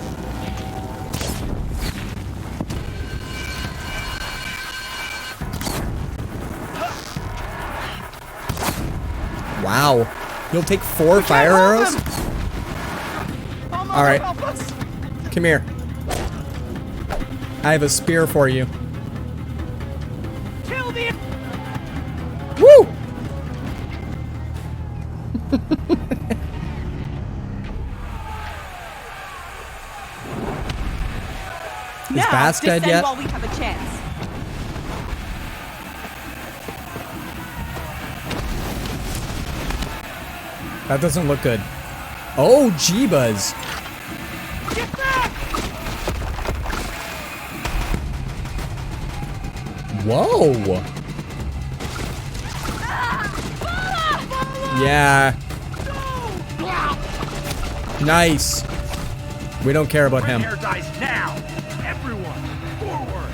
Speaker 1: Wow. You'll take 4 fire arrows? Alright. Come here. I have a spear for you.
Speaker 21: Kill the.
Speaker 1: Woo! Is Bass dead yet?
Speaker 6: While we have a chance.
Speaker 1: That doesn't look good. Oh, Jeebas.
Speaker 21: Get back!
Speaker 1: Whoa. Yeah. Nice. We don't care about him.
Speaker 21: Hair dies now. Everyone, forward.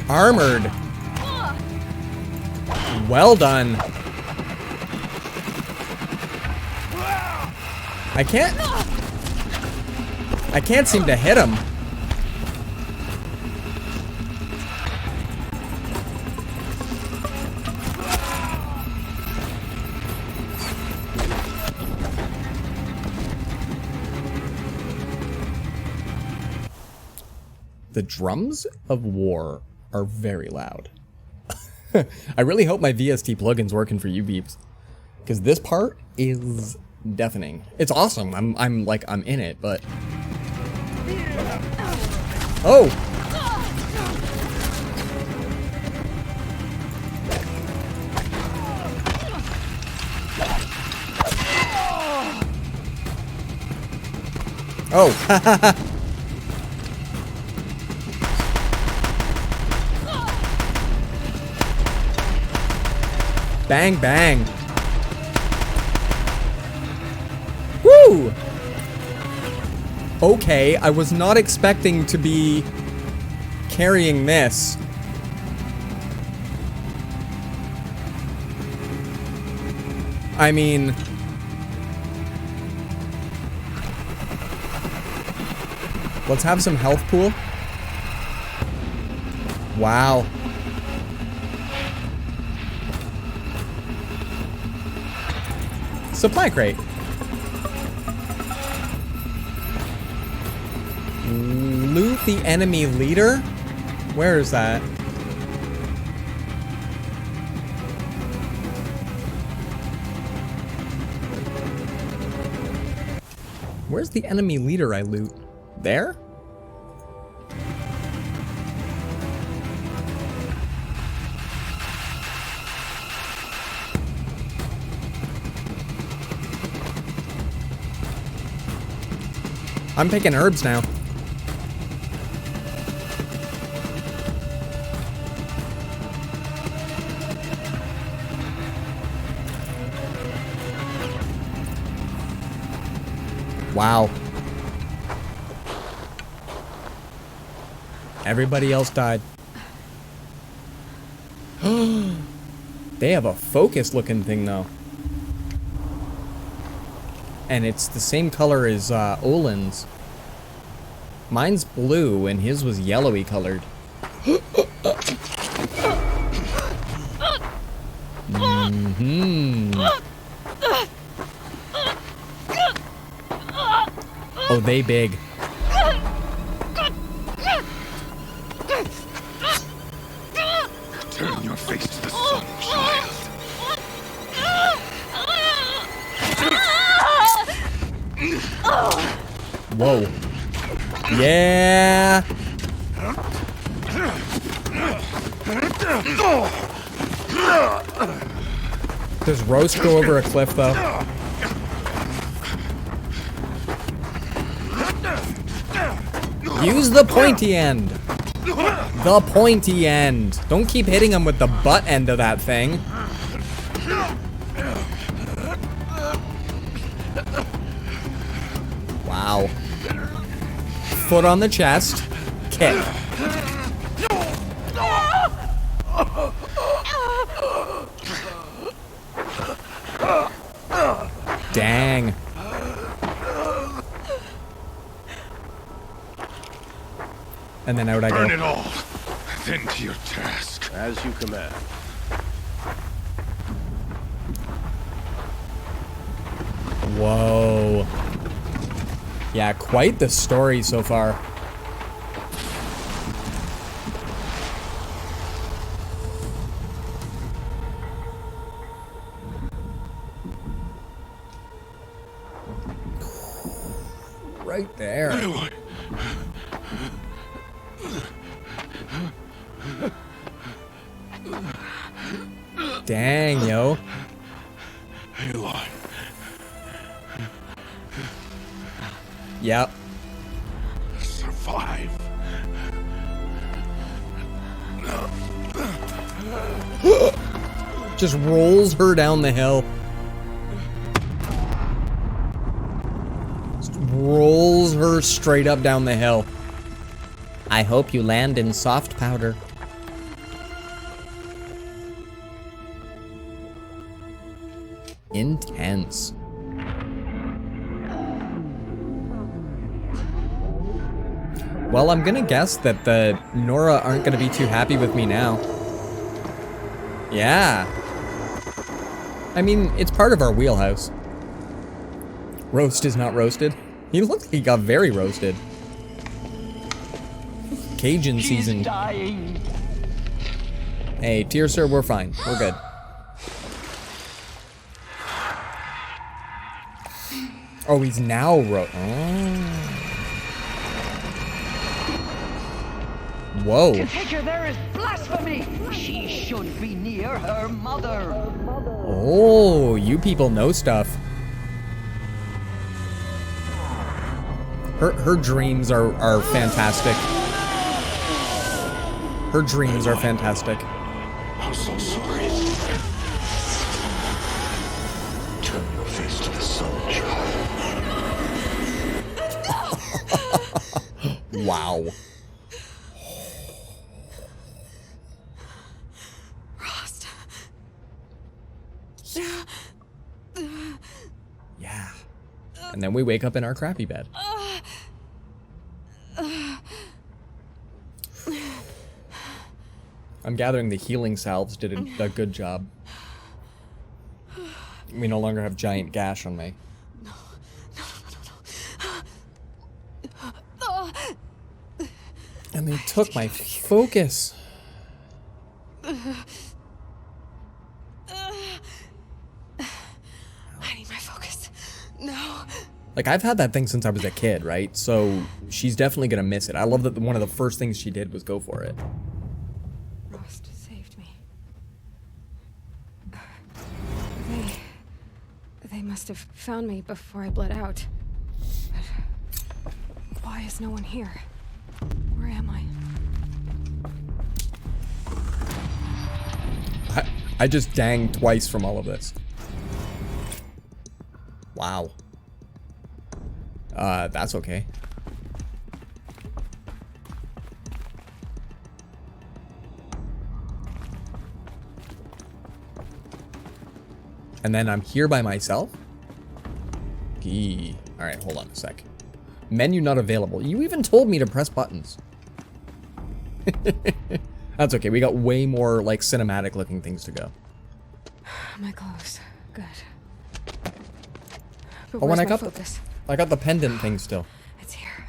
Speaker 1: Armored. Well done. I can't seem to hit him. The drums of war are very loud. I really hope my VST plugin's working for you beeps, because this part is deafening. It's awesome. I'm in it, but oh. Oh. Bang, bang. Woo! Okay, I was not expecting to be carrying this. I mean, let's have some health pool. Wow. Supply crate. Loot the enemy leader? Where is that? Where's the enemy leader I loot? There? I'm picking herbs now. Wow. Everybody else died. They have a focus looking thing though. And it's the same color as Olin's. Mine's blue and his was yellowy colored. Oh, they big.
Speaker 2: Turn your face to the sun, child.
Speaker 1: Whoa. Yeah. Does Roast go over a cliff, though? Use the pointy end. The pointy end. Don't keep hitting him with the butt end of that thing. Wow. Foot on the chest. Kick. Dang. And then out I go.
Speaker 2: Burn it all, then to your task.
Speaker 16: As you command.
Speaker 1: Whoa. Yeah, quite the story so far. Right there. Dang, yo.
Speaker 2: Aloy.
Speaker 1: Yep.
Speaker 2: Survive.
Speaker 1: Just rolls her down the hill. Just rolls her straight up down the hill. I hope you land in soft powder. Intense. Well, I'm gonna guess that the Nora aren't gonna be too happy with me now. Yeah. I mean, it's part of our wheelhouse. Roast is not roasted. He looked like he got very roasted. Cajun season.
Speaker 3: Dying.
Speaker 1: Hey, Tear Sir, we're fine. We're good. Oh, he's now Whoa.
Speaker 3: To take her there is blasphemy. She should be near her mother.
Speaker 1: Oh, you people know stuff. Her dreams are fantastic. Her dreams are fantastic.
Speaker 2: I'm so sorry. Turn your face to the sun, child.
Speaker 1: Wow.
Speaker 10: Rost.
Speaker 1: Yeah. And then we wake up in our crappy bed. I'm gathering the healing salves did a good job. We no longer have giant gash on me. And they took my focus.
Speaker 10: I need my focus. No.
Speaker 1: Like, I've had that thing since I was a kid, right? So she's definitely gonna miss it. I love that one of the first things she did was go for it.
Speaker 10: Rost saved me. They must have found me before I bled out. But why is no one here? Where am I?
Speaker 1: I just danged twice from all of this. Wow. That's okay. And then I'm here by myself? Gee. Alright, hold on a sec. Menu not available. You even told me to press buttons. That's okay. We got way more, like, cinematic looking things to go.
Speaker 10: My clothes. Good. But
Speaker 1: Oh, and
Speaker 10: where's my focus?
Speaker 1: I got the pendant thing still.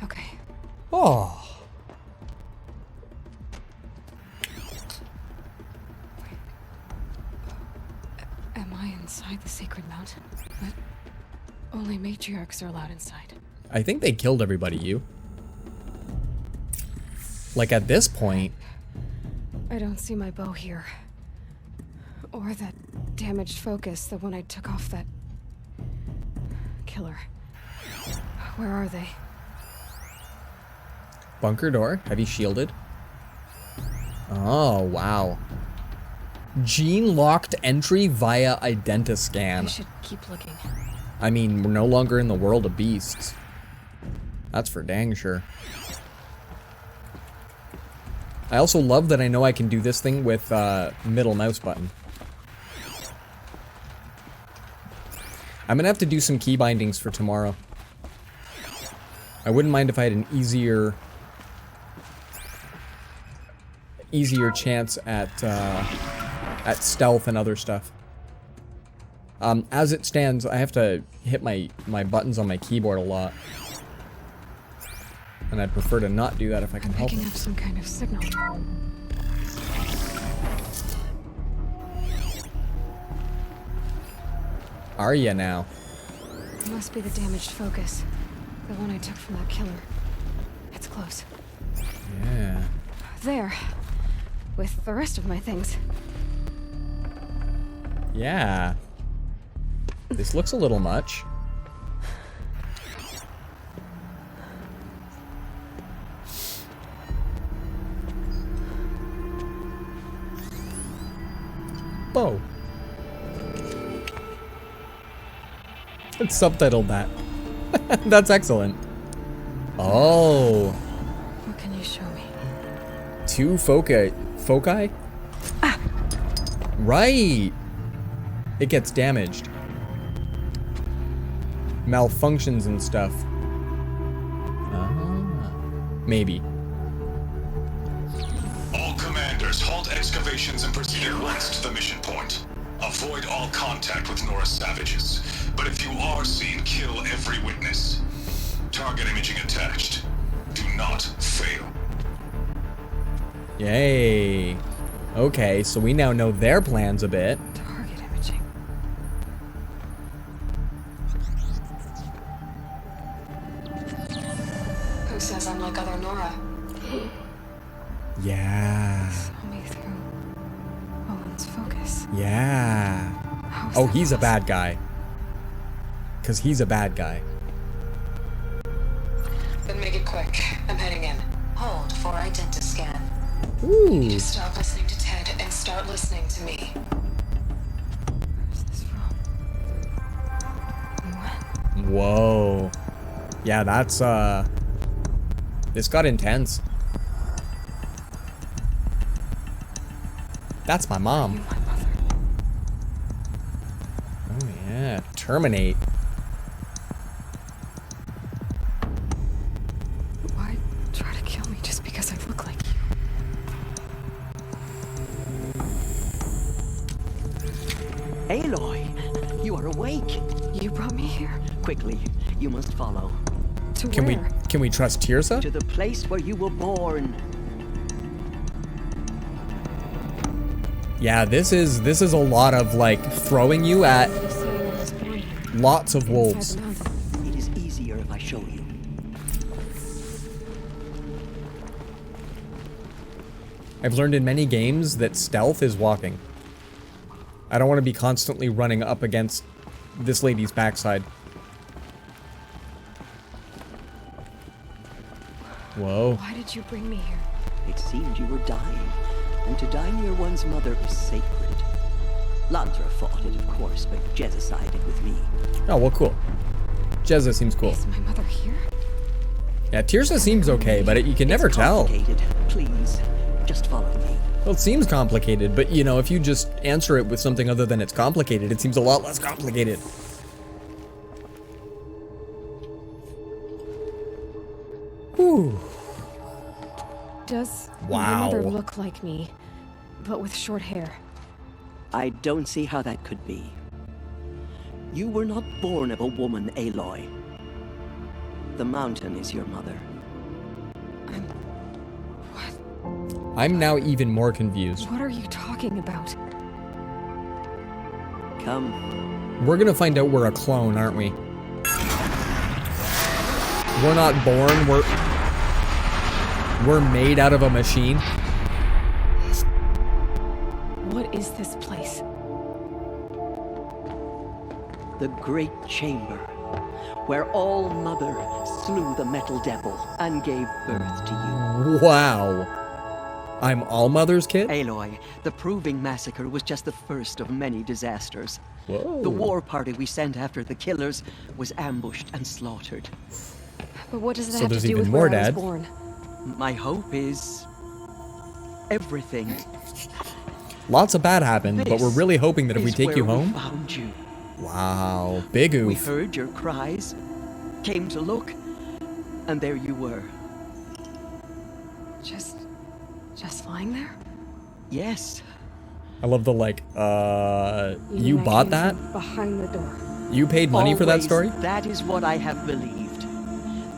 Speaker 10: Okay.
Speaker 1: Oh.
Speaker 10: Am I inside the sacred mountain? But only matriarchs are allowed inside.
Speaker 1: I think they killed everybody, you. Like at this point.
Speaker 10: I don't see my bow here. Or that damaged focus, the one I took off that killer. Where are they?
Speaker 1: Bunker door, heavy shielded. Oh, wow. Gene locked entry via identiscan.
Speaker 10: I should keep looking.
Speaker 1: I mean, we're no longer in the world of beasts. That's for dang sure. I also love that I know I can do this thing with middle mouse button. I'm gonna have to do some key bindings for tomorrow. I wouldn't mind if I had an easier chance at stealth and other stuff. As it stands, I have to hit my buttons on my keyboard a lot. And I'd prefer to not do that if I can help it.
Speaker 10: Picking up some kind of signal.
Speaker 1: Are ya now?
Speaker 10: It must be the damaged focus. The one I took from that killer. It's close.
Speaker 1: Yeah.
Speaker 10: There. With the rest of my things.
Speaker 1: Yeah. This looks a little much. Bow. It's subtitled that. That's excellent. Oh.
Speaker 10: What can you show me?
Speaker 1: 2 foci? Foci?
Speaker 10: Ah.
Speaker 1: Right. It gets damaged. Malfunctions and stuff. Maybe.
Speaker 9: All commanders, halt excavations and proceed at once to the mission point. Avoid all contact with Nora savages. But if you are seen, kill every witness. Target imaging attached. Do not fail.
Speaker 1: Yay. Okay, so we now know their plans a bit.
Speaker 10: Target imaging. Who says I'm like other Nora?
Speaker 1: Yeah.
Speaker 10: Saw me through Owen's focus.
Speaker 1: Yeah. Oh, he's a bad guy. Because he's a bad guy.
Speaker 10: Then make it quick. I'm heading in.
Speaker 22: Hold for identiscan.
Speaker 1: Ooh.
Speaker 10: You need to stop listening to Ted and start listening to me. Where's this from?
Speaker 1: Whoa. Yeah, that's, this got intense. That's my mom. Oh, yeah. Terminate.
Speaker 10: Why try to kill me just because I look like you?
Speaker 3: Aloy, you are awake.
Speaker 10: You brought me here.
Speaker 3: Quickly, you must follow.
Speaker 10: To
Speaker 1: Can
Speaker 10: where?
Speaker 1: we trust Tirza?
Speaker 3: To the place where you were born.
Speaker 1: Yeah, this is a lot of like throwing you at lots of wolves.
Speaker 3: It is easier if I show you.
Speaker 1: I've learned in many games that stealth is walking. I don't want to be constantly running up against this lady's backside. Whoa.
Speaker 10: Why did you bring me here?
Speaker 3: It seemed you were dying, and to die near one's mother is sacred. Lantra fought it, of course, but Jezza sided with me.
Speaker 1: Oh, well, cool. Jezza seems cool.
Speaker 10: Is my mother here?
Speaker 1: Yeah, Tirza seems okay, but you can never tell.
Speaker 3: Please, just follow me.
Speaker 1: Well, it seems complicated, but you know, if you just answer it with something other than it's complicated, it seems a lot less complicated. Whew.
Speaker 10: Does
Speaker 1: Wow.
Speaker 10: your mother look like me, but with short hair?
Speaker 3: I don't see how that could be. You were not born of a woman, Aloy. The mountain is your mother.
Speaker 1: I'm now even more confused.
Speaker 10: What are you talking about?
Speaker 3: Come.
Speaker 1: We're gonna find out we're a clone, aren't we? We're not born, we're made out of a machine.
Speaker 10: What is this place?
Speaker 3: The Great Chamber, where All Mother slew the Metal Devil and gave birth to you.
Speaker 1: Wow. I'm All Mother's kid?
Speaker 3: Aloy, the Proving Massacre was just the first of many disasters.
Speaker 1: Whoa.
Speaker 3: The war party we sent after the killers was ambushed and slaughtered.
Speaker 10: But what does that
Speaker 1: So
Speaker 10: have
Speaker 1: there's
Speaker 10: to do
Speaker 1: even
Speaker 10: with
Speaker 1: more,
Speaker 10: where I was
Speaker 1: Dad.
Speaker 10: born?
Speaker 3: My hope is everything.
Speaker 1: Lots of bad happened, but we're really hoping that if we
Speaker 3: Is
Speaker 1: take you
Speaker 3: where we
Speaker 1: home.
Speaker 3: found you.
Speaker 1: Wow, big oof.
Speaker 3: We heard your cries, came to look, and there you were.
Speaker 10: Just lying there?
Speaker 3: Yes.
Speaker 1: I love the you
Speaker 10: mean I
Speaker 1: bought
Speaker 10: came
Speaker 1: that?
Speaker 10: from behind the door.
Speaker 1: You paid money for that
Speaker 3: Always,
Speaker 1: story?
Speaker 3: That is what I have believed.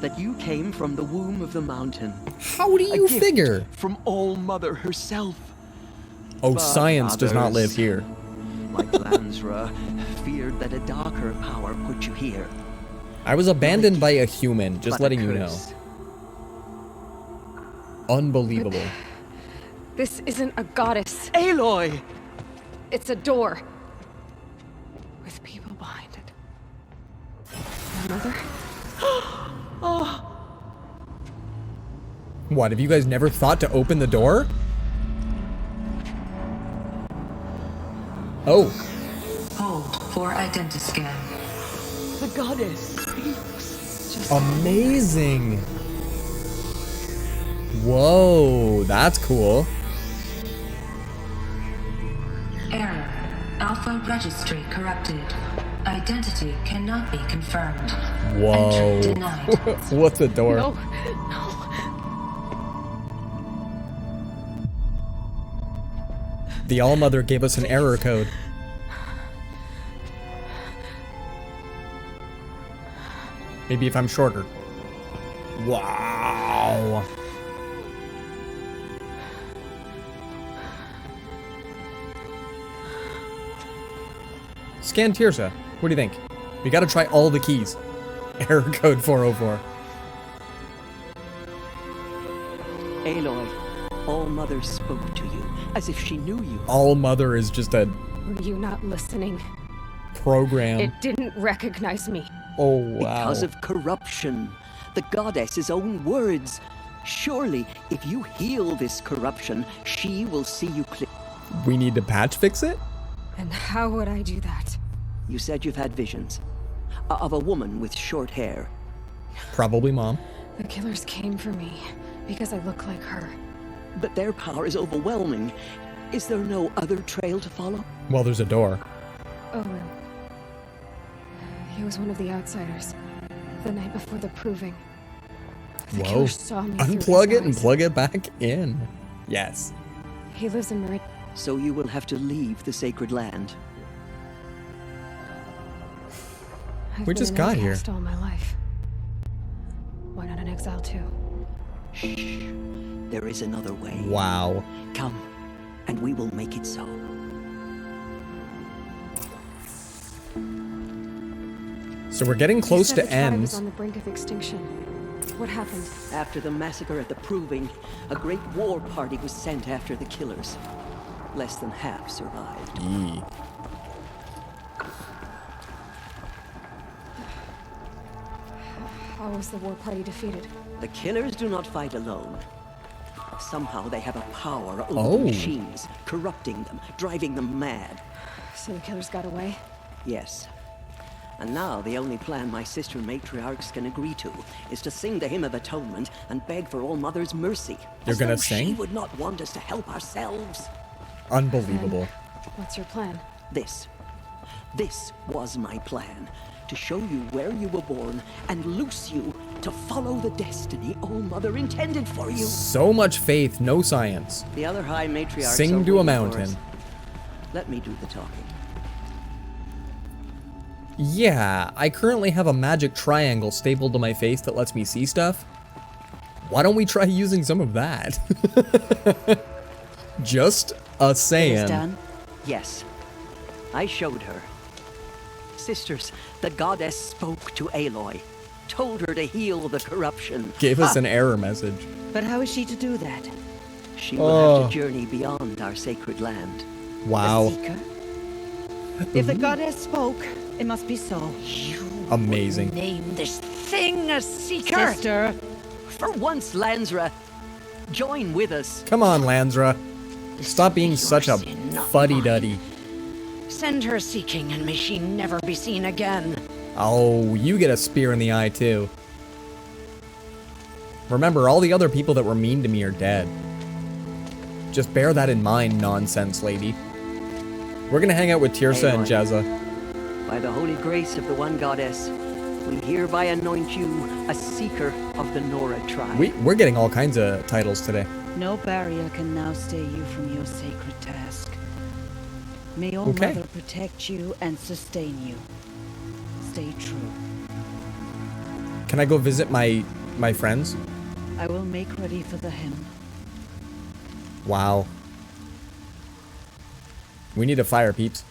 Speaker 3: That you came from the womb of the mountain.
Speaker 1: How do you figure?
Speaker 3: From All Mother herself.
Speaker 1: Oh,
Speaker 3: But
Speaker 1: science does not live
Speaker 3: others,
Speaker 1: here.
Speaker 3: like Lansra, feared that a darker power put you here.
Speaker 1: I was abandoned by a human, just
Speaker 3: But a
Speaker 1: letting you know.
Speaker 3: curse.
Speaker 1: Unbelievable.
Speaker 10: This isn't a goddess.
Speaker 3: Aloy!
Speaker 10: It's a door. With people behind it. My mother?
Speaker 3: Oh,
Speaker 1: What, have you guys never thought to open the door? Oh.
Speaker 22: Hold for identiscan.
Speaker 3: the goddess speaks.
Speaker 1: Amazing. Whoa, that's cool.
Speaker 22: Error. Alpha registry corrupted. Identity cannot be confirmed.
Speaker 1: Whoa.
Speaker 22: Entry denied.
Speaker 1: What's the door?
Speaker 10: No.
Speaker 1: The All-Mother gave us an error code. Maybe if I'm shorter. Wow. Scan Tirsa. What do you think? We gotta try all the keys. Error code 404.
Speaker 3: Aloy, All Mother spoke to you as if she knew you.
Speaker 1: All-Mother is just a
Speaker 10: Were you not listening?
Speaker 1: program.
Speaker 10: It didn't recognize me.
Speaker 1: Oh, wow.
Speaker 3: Because of corruption. The goddess's own words. Surely, if you heal this corruption, she will see you clear.
Speaker 1: We need to patch fix it?
Speaker 10: And how would I do that?
Speaker 3: You said you've had visions. Of a woman with short hair.
Speaker 1: Probably Mom.
Speaker 10: The killers came for me because I look like her.
Speaker 3: But their power is overwhelming. Is there no other trail to follow?
Speaker 1: Well, there's a door.
Speaker 10: Owen. He was one of the outsiders. The night before the proving. The
Speaker 1: Whoa.
Speaker 10: killers saw me through
Speaker 1: Unplug
Speaker 10: his
Speaker 1: it and
Speaker 10: eyes.
Speaker 1: plug it back in. Yes.
Speaker 10: He lives in Merid.
Speaker 3: So you will have to leave the sacred land.
Speaker 10: I've
Speaker 1: We
Speaker 10: been
Speaker 1: just
Speaker 10: an
Speaker 1: got here.
Speaker 10: outcast all my life. Why not an exile too?
Speaker 3: Shh. There is another way.
Speaker 1: Wow.
Speaker 3: Come, and we will make it so.
Speaker 1: So we're getting close
Speaker 10: You
Speaker 1: to
Speaker 10: said the tribe was
Speaker 1: end.
Speaker 10: on the brink of extinction. What happened?
Speaker 3: After the massacre at the Proving, a great war party was sent after the killers. Less than half survived.
Speaker 1: Yee.
Speaker 10: How was the war party defeated?
Speaker 3: The killers do not fight alone. Somehow they have a power over
Speaker 1: Oh.
Speaker 3: the machines, corrupting them, driving them mad.
Speaker 10: So the killers got away?
Speaker 3: Yes. And now the only plan my sister matriarchs can agree to is to sing the Hymn of Atonement and beg for All Mother's mercy.
Speaker 1: You're
Speaker 3: As
Speaker 1: gonna
Speaker 3: though She
Speaker 1: sing?
Speaker 3: would not want us to help ourselves.
Speaker 1: Unbelievable.
Speaker 10: What's your plan?
Speaker 3: This was my plan. To show you where you were born and loose you to follow the destiny All Mother intended for you.
Speaker 1: So much faith, no science.
Speaker 3: The other high matriarchs
Speaker 1: Sing
Speaker 3: are
Speaker 1: to a
Speaker 3: waiting for
Speaker 1: mountain.
Speaker 3: us. Let me do the talking.
Speaker 1: Yeah, I currently have a magic triangle stapled to my face that lets me see stuff. Why don't we try using some of that? Just a saying.
Speaker 3: It is done? Yes. I showed her. Sisters, the goddess spoke to Aloy. Told her to heal the corruption.
Speaker 1: Gave us an error message.
Speaker 3: But how is she to do that? She will have to journey beyond our sacred land.
Speaker 1: Wow.
Speaker 17: If the goddess spoke, it must be so.
Speaker 1: Amazing.
Speaker 17: Name this thing a seeker.
Speaker 3: Sister, for once, Lansra, join with us.
Speaker 1: Come on, Lansra. Stop being such a fuddy-duddy.
Speaker 17: Send her seeking, and may she never be seen again.
Speaker 1: Oh, you get a spear in the eye, too. Remember, all the other people that were mean to me are dead. Just bear that in mind, nonsense lady. We're gonna hang out with Tirsa and Jezza.
Speaker 3: By the holy grace of the one goddess, we hereby anoint you a seeker of the Nora tribe.
Speaker 1: We're getting all kinds of titles today.
Speaker 17: No barrier can now stay you from your sacred task. May All Mother protect you and sustain you. Stay true.
Speaker 1: Can I go visit my friends?
Speaker 17: I will make ready for the hymn.
Speaker 1: Wow. We need a fire, peeps.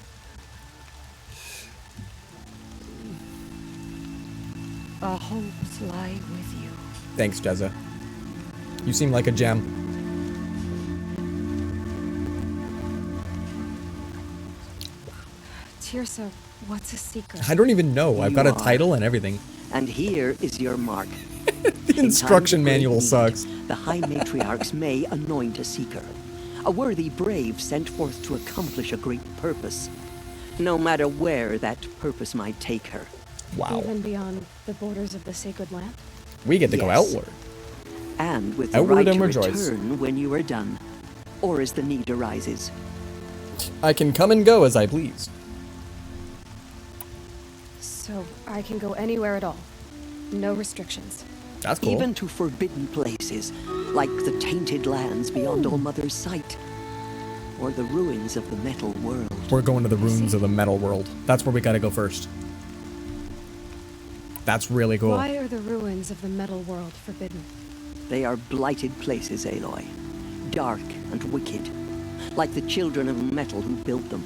Speaker 17: Our hopes lie with you.
Speaker 1: Thanks, Jezza. You seem like a gem.
Speaker 10: Tirsa, what's a seeker?
Speaker 1: I don't even know. I've got a
Speaker 3: You are.
Speaker 1: title and everything.
Speaker 3: And here is your mark.
Speaker 1: The instruction manual sucks.
Speaker 3: The High Matriarchs may anoint a seeker. A worthy brave sent forth to accomplish a great purpose. No matter where that purpose might take her.
Speaker 1: Wow.
Speaker 10: Even beyond the borders of the sacred land?
Speaker 1: We get to go
Speaker 3: Yes.
Speaker 1: outward.
Speaker 3: And with the
Speaker 1: Outward
Speaker 3: right
Speaker 1: and
Speaker 3: to
Speaker 1: rejoice.
Speaker 3: return when you are done. Or as the need arises.
Speaker 1: I can come and go as I please.
Speaker 10: So I can go anywhere at all. No restrictions.
Speaker 1: That's cool.
Speaker 3: Even to forbidden places, like the tainted lands beyond All Mother's sight. Or the ruins of the metal world.
Speaker 1: We're going to the ruins of the metal world. That's where we gotta go first. That's really cool.
Speaker 10: Why are the ruins of the metal world forbidden?
Speaker 3: They are blighted places, Aloy. Dark and wicked. Like the children of metal who built them.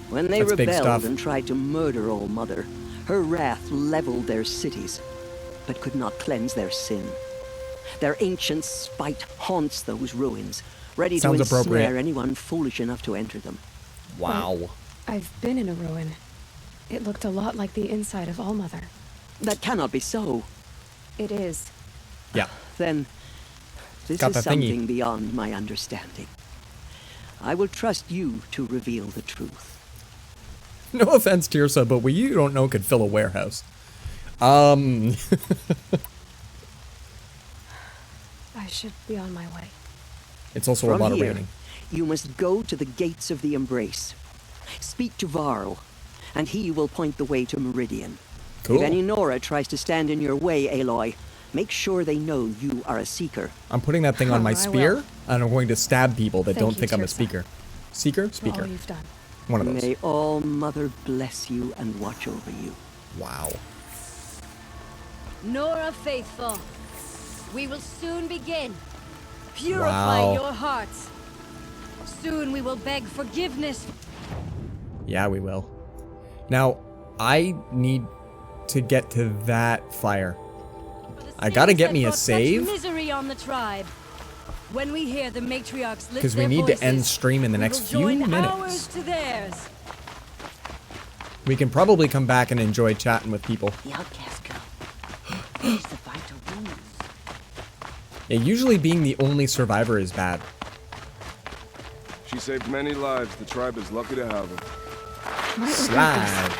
Speaker 3: When they
Speaker 1: That's big
Speaker 3: rebelled
Speaker 1: stuff.
Speaker 3: and tried to murder All Mother, her wrath leveled their cities, but could not cleanse their sin. Their ancient spite haunts those ruins, ready
Speaker 1: Sounds
Speaker 3: to ensnare
Speaker 1: appropriate.
Speaker 3: anyone foolish enough to enter them.
Speaker 1: Wow.
Speaker 10: I've been in a ruin. It looked a lot like the inside of All Mother.
Speaker 3: That cannot be so.
Speaker 10: It is.
Speaker 1: Yeah.
Speaker 3: Then, this
Speaker 1: Got
Speaker 3: is
Speaker 1: the thingy.
Speaker 3: something beyond my understanding. I will trust you to reveal the truth.
Speaker 1: No offense, Tirsa, but what you don't know could fill a warehouse.
Speaker 10: I should be on my way.
Speaker 1: It's also
Speaker 3: From
Speaker 1: a lot of
Speaker 3: here,
Speaker 1: raining.
Speaker 3: you must go to the gates of the Embrace. Speak to Varl, and he will point the way to Meridian.
Speaker 1: Cool.
Speaker 3: If any Nora tries to stand in your way, Aloy, make sure they know you are a seeker.
Speaker 1: I'm putting that thing on my
Speaker 10: I
Speaker 1: spear,
Speaker 10: will.
Speaker 1: and I'm going to stab people that
Speaker 10: Thank
Speaker 1: don't
Speaker 10: you,
Speaker 1: think I'm a
Speaker 10: Tirsa.
Speaker 1: speaker. Seeker?
Speaker 10: For
Speaker 1: Speaker.
Speaker 10: all you've done.
Speaker 1: One of those.
Speaker 3: May All Mother bless you and watch over you.
Speaker 1: Wow.
Speaker 14: Nora faithful, we will soon begin. Purify
Speaker 1: Wow.
Speaker 14: your hearts. Soon we will beg forgiveness.
Speaker 1: Yeah, we will. Now, I need to get to that fire. I gotta get me a save,
Speaker 14: Misery on the tribe. When we hear the matriarchs lift
Speaker 1: because we
Speaker 14: their
Speaker 1: need
Speaker 14: voices,
Speaker 1: to end stream in the
Speaker 14: we
Speaker 1: next
Speaker 14: will
Speaker 1: few
Speaker 14: join
Speaker 1: minutes.
Speaker 14: ours to theirs.
Speaker 1: We can probably come back and enjoy chatting with people.
Speaker 17: The outcast girl. Where's the vital runes?
Speaker 1: Yeah, usually being the only survivor is bad.
Speaker 4: She saved many lives. The tribe is lucky to have her.
Speaker 1: Slide.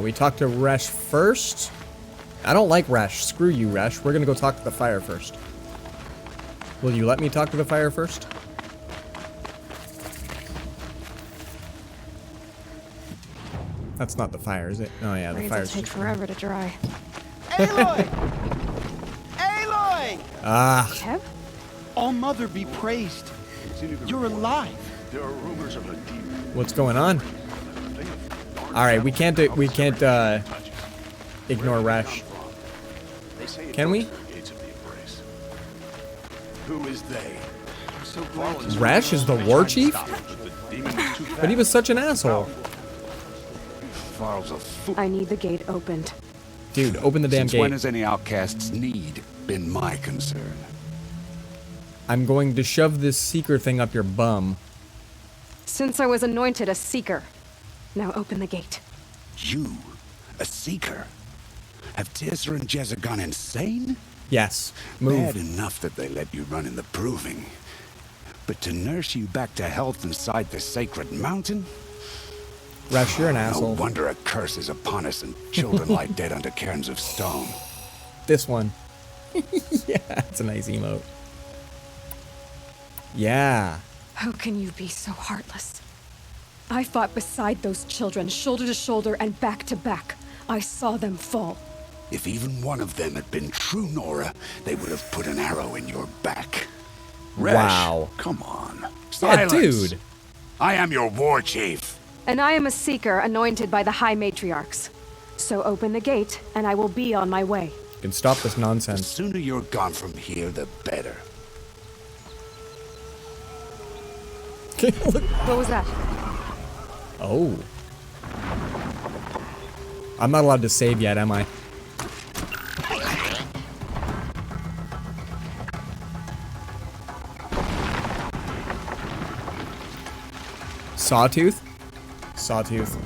Speaker 1: We talked to Resh first. I don't like Resh. Screw you, Resh. We're gonna go talk to the fire first. Will you let me talk to the fire first? That's not the fire, is it? Oh yeah, the
Speaker 10: Rains will
Speaker 1: fire's
Speaker 10: take
Speaker 1: just...
Speaker 10: forever to dry.
Speaker 15: Aloy! Aloy!
Speaker 1: Ah.
Speaker 10: Kev?
Speaker 15: All Mother be praised.
Speaker 21: You're alive.
Speaker 2: There are rumors of a demon.
Speaker 1: What's going on? All right, we can't ignore Resh. Can we?
Speaker 2: Who is they?
Speaker 1: Resh is the war chief? But he was such an asshole.
Speaker 10: I need the gate opened.
Speaker 1: Dude, open the damn
Speaker 20: Since
Speaker 1: gate.
Speaker 20: when has any outcast's need been my concern?
Speaker 1: I'm going to shove this seeker thing up your bum.
Speaker 10: Since I was anointed a seeker. Now open the gate.
Speaker 20: You? A seeker? Have Tizra and Jezza gone insane?
Speaker 1: Yes. Move.
Speaker 20: Bad enough that they let you run in the proving. But to nurse you back to health inside the sacred mountain?
Speaker 1: Resh, you're an asshole.
Speaker 20: No wonder a curse is upon us and children lie dead under cairns of stone.
Speaker 1: This one. Yeah, it's a nice emote. Yeah.
Speaker 10: How can you be so heartless? I fought beside those children, shoulder to shoulder and back to back. I saw them fall.
Speaker 20: If even one of them had been true Nora, they would have put an arrow in your back. Resh,
Speaker 1: wow.
Speaker 20: Come on.
Speaker 1: Silence. Yeah, dude.
Speaker 20: I am your war chief.
Speaker 10: And I am a seeker anointed by the High Matriarchs. So open the gate, and I will be on my way.
Speaker 1: You can stop this nonsense.
Speaker 20: The sooner you're gone from here, the better.
Speaker 10: What was that?
Speaker 1: Oh. I'm not allowed to save yet, am I? Sawtooth? Sawtooth.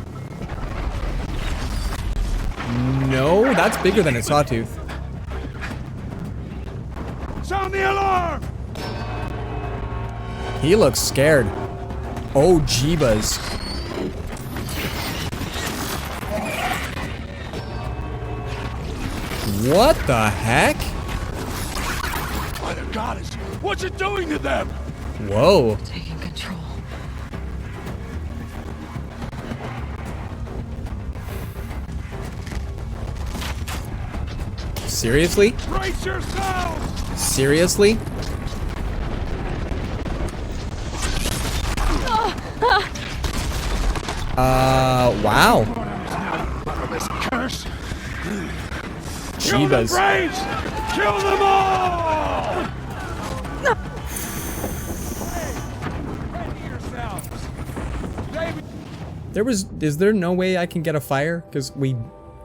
Speaker 1: No, that's bigger than a sawtooth.
Speaker 8: Sound the alarm!
Speaker 1: He looks scared. Oh, Jeebas. What the heck?
Speaker 8: By the goddess, what's it doing to them?
Speaker 1: Whoa.
Speaker 10: Taking control.
Speaker 1: Seriously?
Speaker 8: Brace yourselves!
Speaker 1: Seriously? Wow.
Speaker 8: This curse.
Speaker 1: Kill the
Speaker 8: braves! Kill them all!
Speaker 1: Is there no way I can get a fire? Because we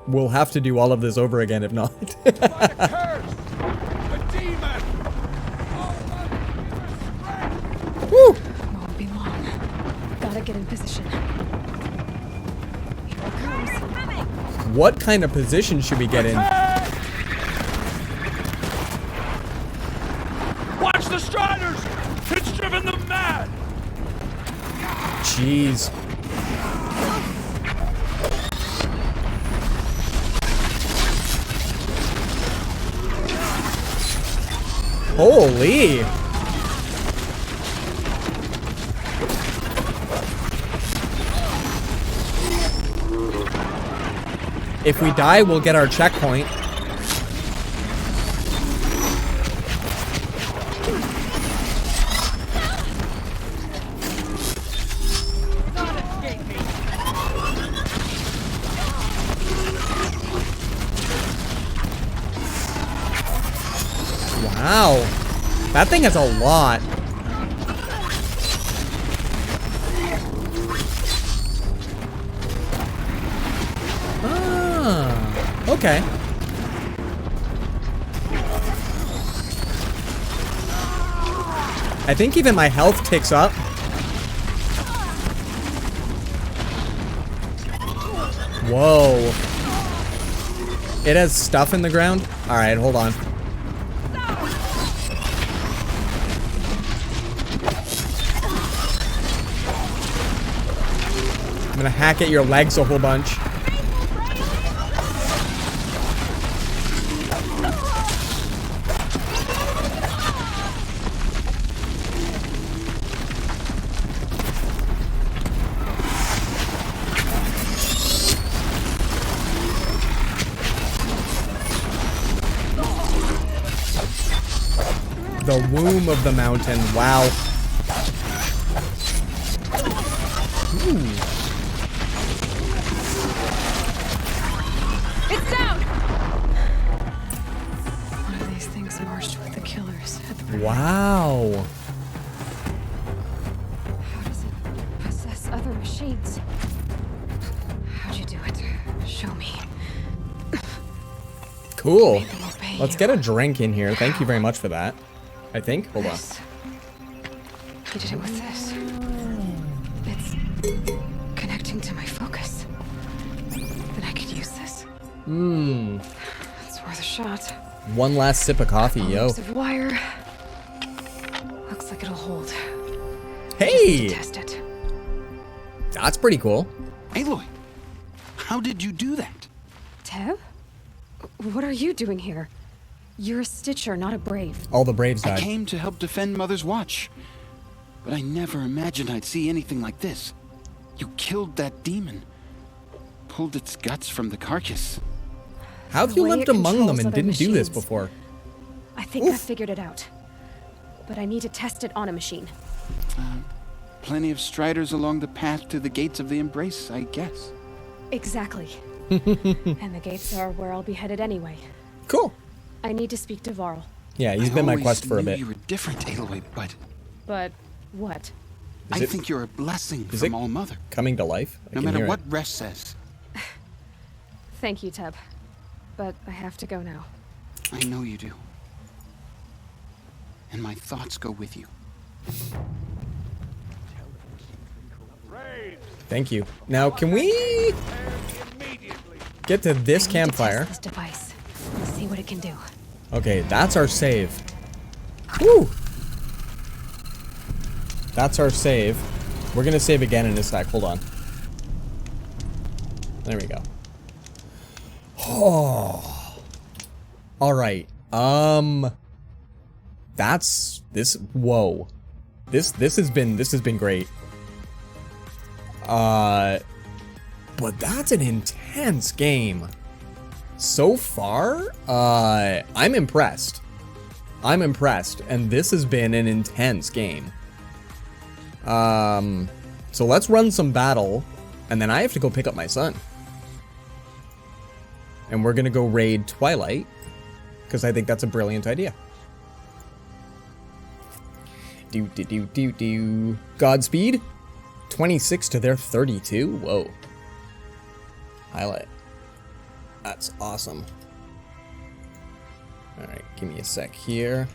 Speaker 1: will have to do all of this over again if not.
Speaker 10: Woo! Won't be long. Gotta get in position. Here it comes.
Speaker 1: What kind of position should we get in?
Speaker 8: Watch the Striders! It's driven them mad!
Speaker 1: Jeez. Holy! If we die, we'll get our checkpoint. Wow. That thing has a lot. Okay. I think even my health ticks up. Whoa. It has stuff in the ground? Alright, hold on. I'm gonna hack at your legs a whole bunch. The womb of the mountain. Wow.
Speaker 10: It's down! One of these things marched with the killers at the bridge.
Speaker 1: Wow.
Speaker 10: How does it possess other machines? How'd you do it? Show me.
Speaker 1: Cool. Let's get a drink in here. Thank you very much for that. I think. Hold on.
Speaker 10: You did it with this. It's connecting to my focus. Then I could use this. It's worth a shot.
Speaker 1: One last sip of coffee, yo.
Speaker 10: Loops of wire. Looks like it'll hold.
Speaker 1: Hey!
Speaker 10: Just to test it.
Speaker 1: That's pretty cool.
Speaker 13: Aloy, how did you do that?
Speaker 10: Teb? What are you doing here? You're a Stitcher, not a Brave.
Speaker 1: All the Braves died.
Speaker 13: I came to help defend Mother's Watch. But I never imagined I'd see anything like this. You killed that demon. Pulled its guts from the carcass.
Speaker 1: How have you lived among them and didn't do this before?
Speaker 10: I think I figured it out. But I need to test it on a machine.
Speaker 13: Plenty of striders along the path to the gates of the Embrace, I guess.
Speaker 10: Exactly. And the gates are where I'll be headed anyway.
Speaker 1: Cool.
Speaker 10: I need to speak to Varl.
Speaker 1: Yeah, he's been my quest for a bit.
Speaker 13: You were different, Aloy, but
Speaker 10: But what?
Speaker 13: I think you're a blessing from All Mother.
Speaker 1: Coming to life?
Speaker 13: No matter what Rest says.
Speaker 10: Thank you, Teb. But I have to go now.
Speaker 13: I know you do. And my thoughts go with you.
Speaker 1: Thank you. Now, can we get to this campfire?
Speaker 10: This device. Let's see what it can do.
Speaker 1: Okay, that's our save. Woo! That's our save. We're gonna save again in a sec. Hold on. There we go. Oh. All right. That's this. Whoa. This has been great. But that's an intense game. So far, I'm impressed. I'm impressed, and this has been an intense game. So let's run some battle, and then I have to go pick up my son. And we're gonna go raid Twilight, because I think that's a brilliant idea. Godspeed. 26 to their 32. Whoa. Highlight. That's awesome. Alright, give me a sec here.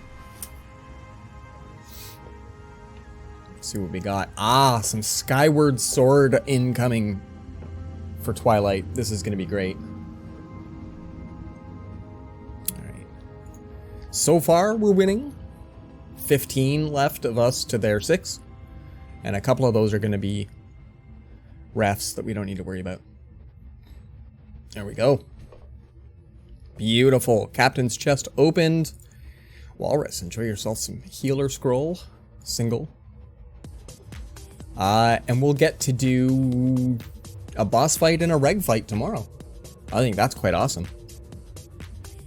Speaker 1: Let's see what we got. Ah, some Skyward Sword incoming for Twilight. This is going to be great. Alright. So far, we're winning. 15 left of us to their 6. And a couple of those are going to be refs that we don't need to worry about. There we go. Beautiful. Captain's chest opened. Walrus, enjoy yourself some healer scroll. Single. And we'll get to do a boss fight and a reg fight tomorrow. I think that's quite awesome.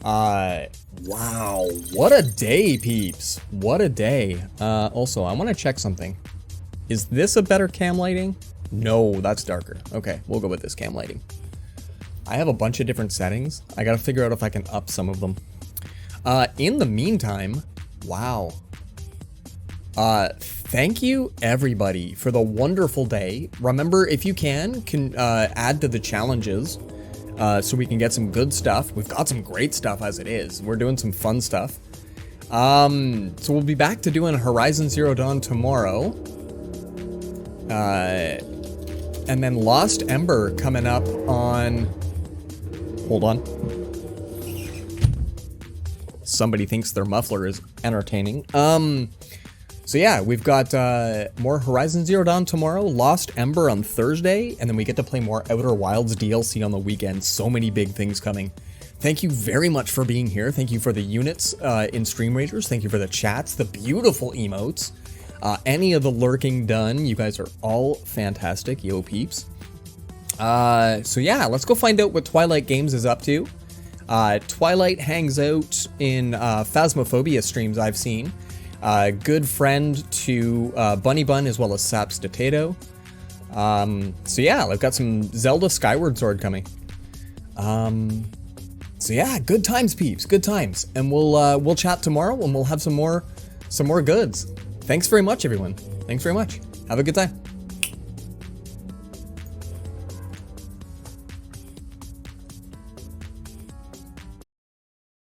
Speaker 1: Wow. What a day, peeps. What a day. Also, I want to check something. Is this a better cam lighting? No, that's darker. Okay, we'll go with this cam lighting. I have a bunch of different settings. I gotta figure out if I can up some of them. In the meantime, wow. Thank you everybody for the wonderful day. Remember, if you can add to the challenges so we can get some good stuff. We've got some great stuff as it is. We're doing some fun stuff. So we'll be back to doing Horizon Zero Dawn tomorrow. And then Lost Ember coming up on... Hold on. Somebody thinks their muffler is entertaining. So yeah, we've got more Horizon Zero Dawn tomorrow, Lost Ember on Thursday, and then we get to play more Outer Wilds DLC on the weekend. So many big things coming. Thank you very much for being here. Thank you for the units in Stream Ragers. Thank you for the chats, the beautiful emotes. Any of the lurking done. You guys are all fantastic, yo peeps. So yeah, let's go find out what Twilight Games is up to. Twilight hangs out in Phasmophobia streams I've seen. Good friend to Bunny Bun as well as Saps Potato. So yeah, I've got some Zelda Skyward Sword coming. So yeah, good times, peeps, good times. And we'll chat tomorrow and we'll have some more goods. Thanks very much, everyone. Thanks very much. Have a good time.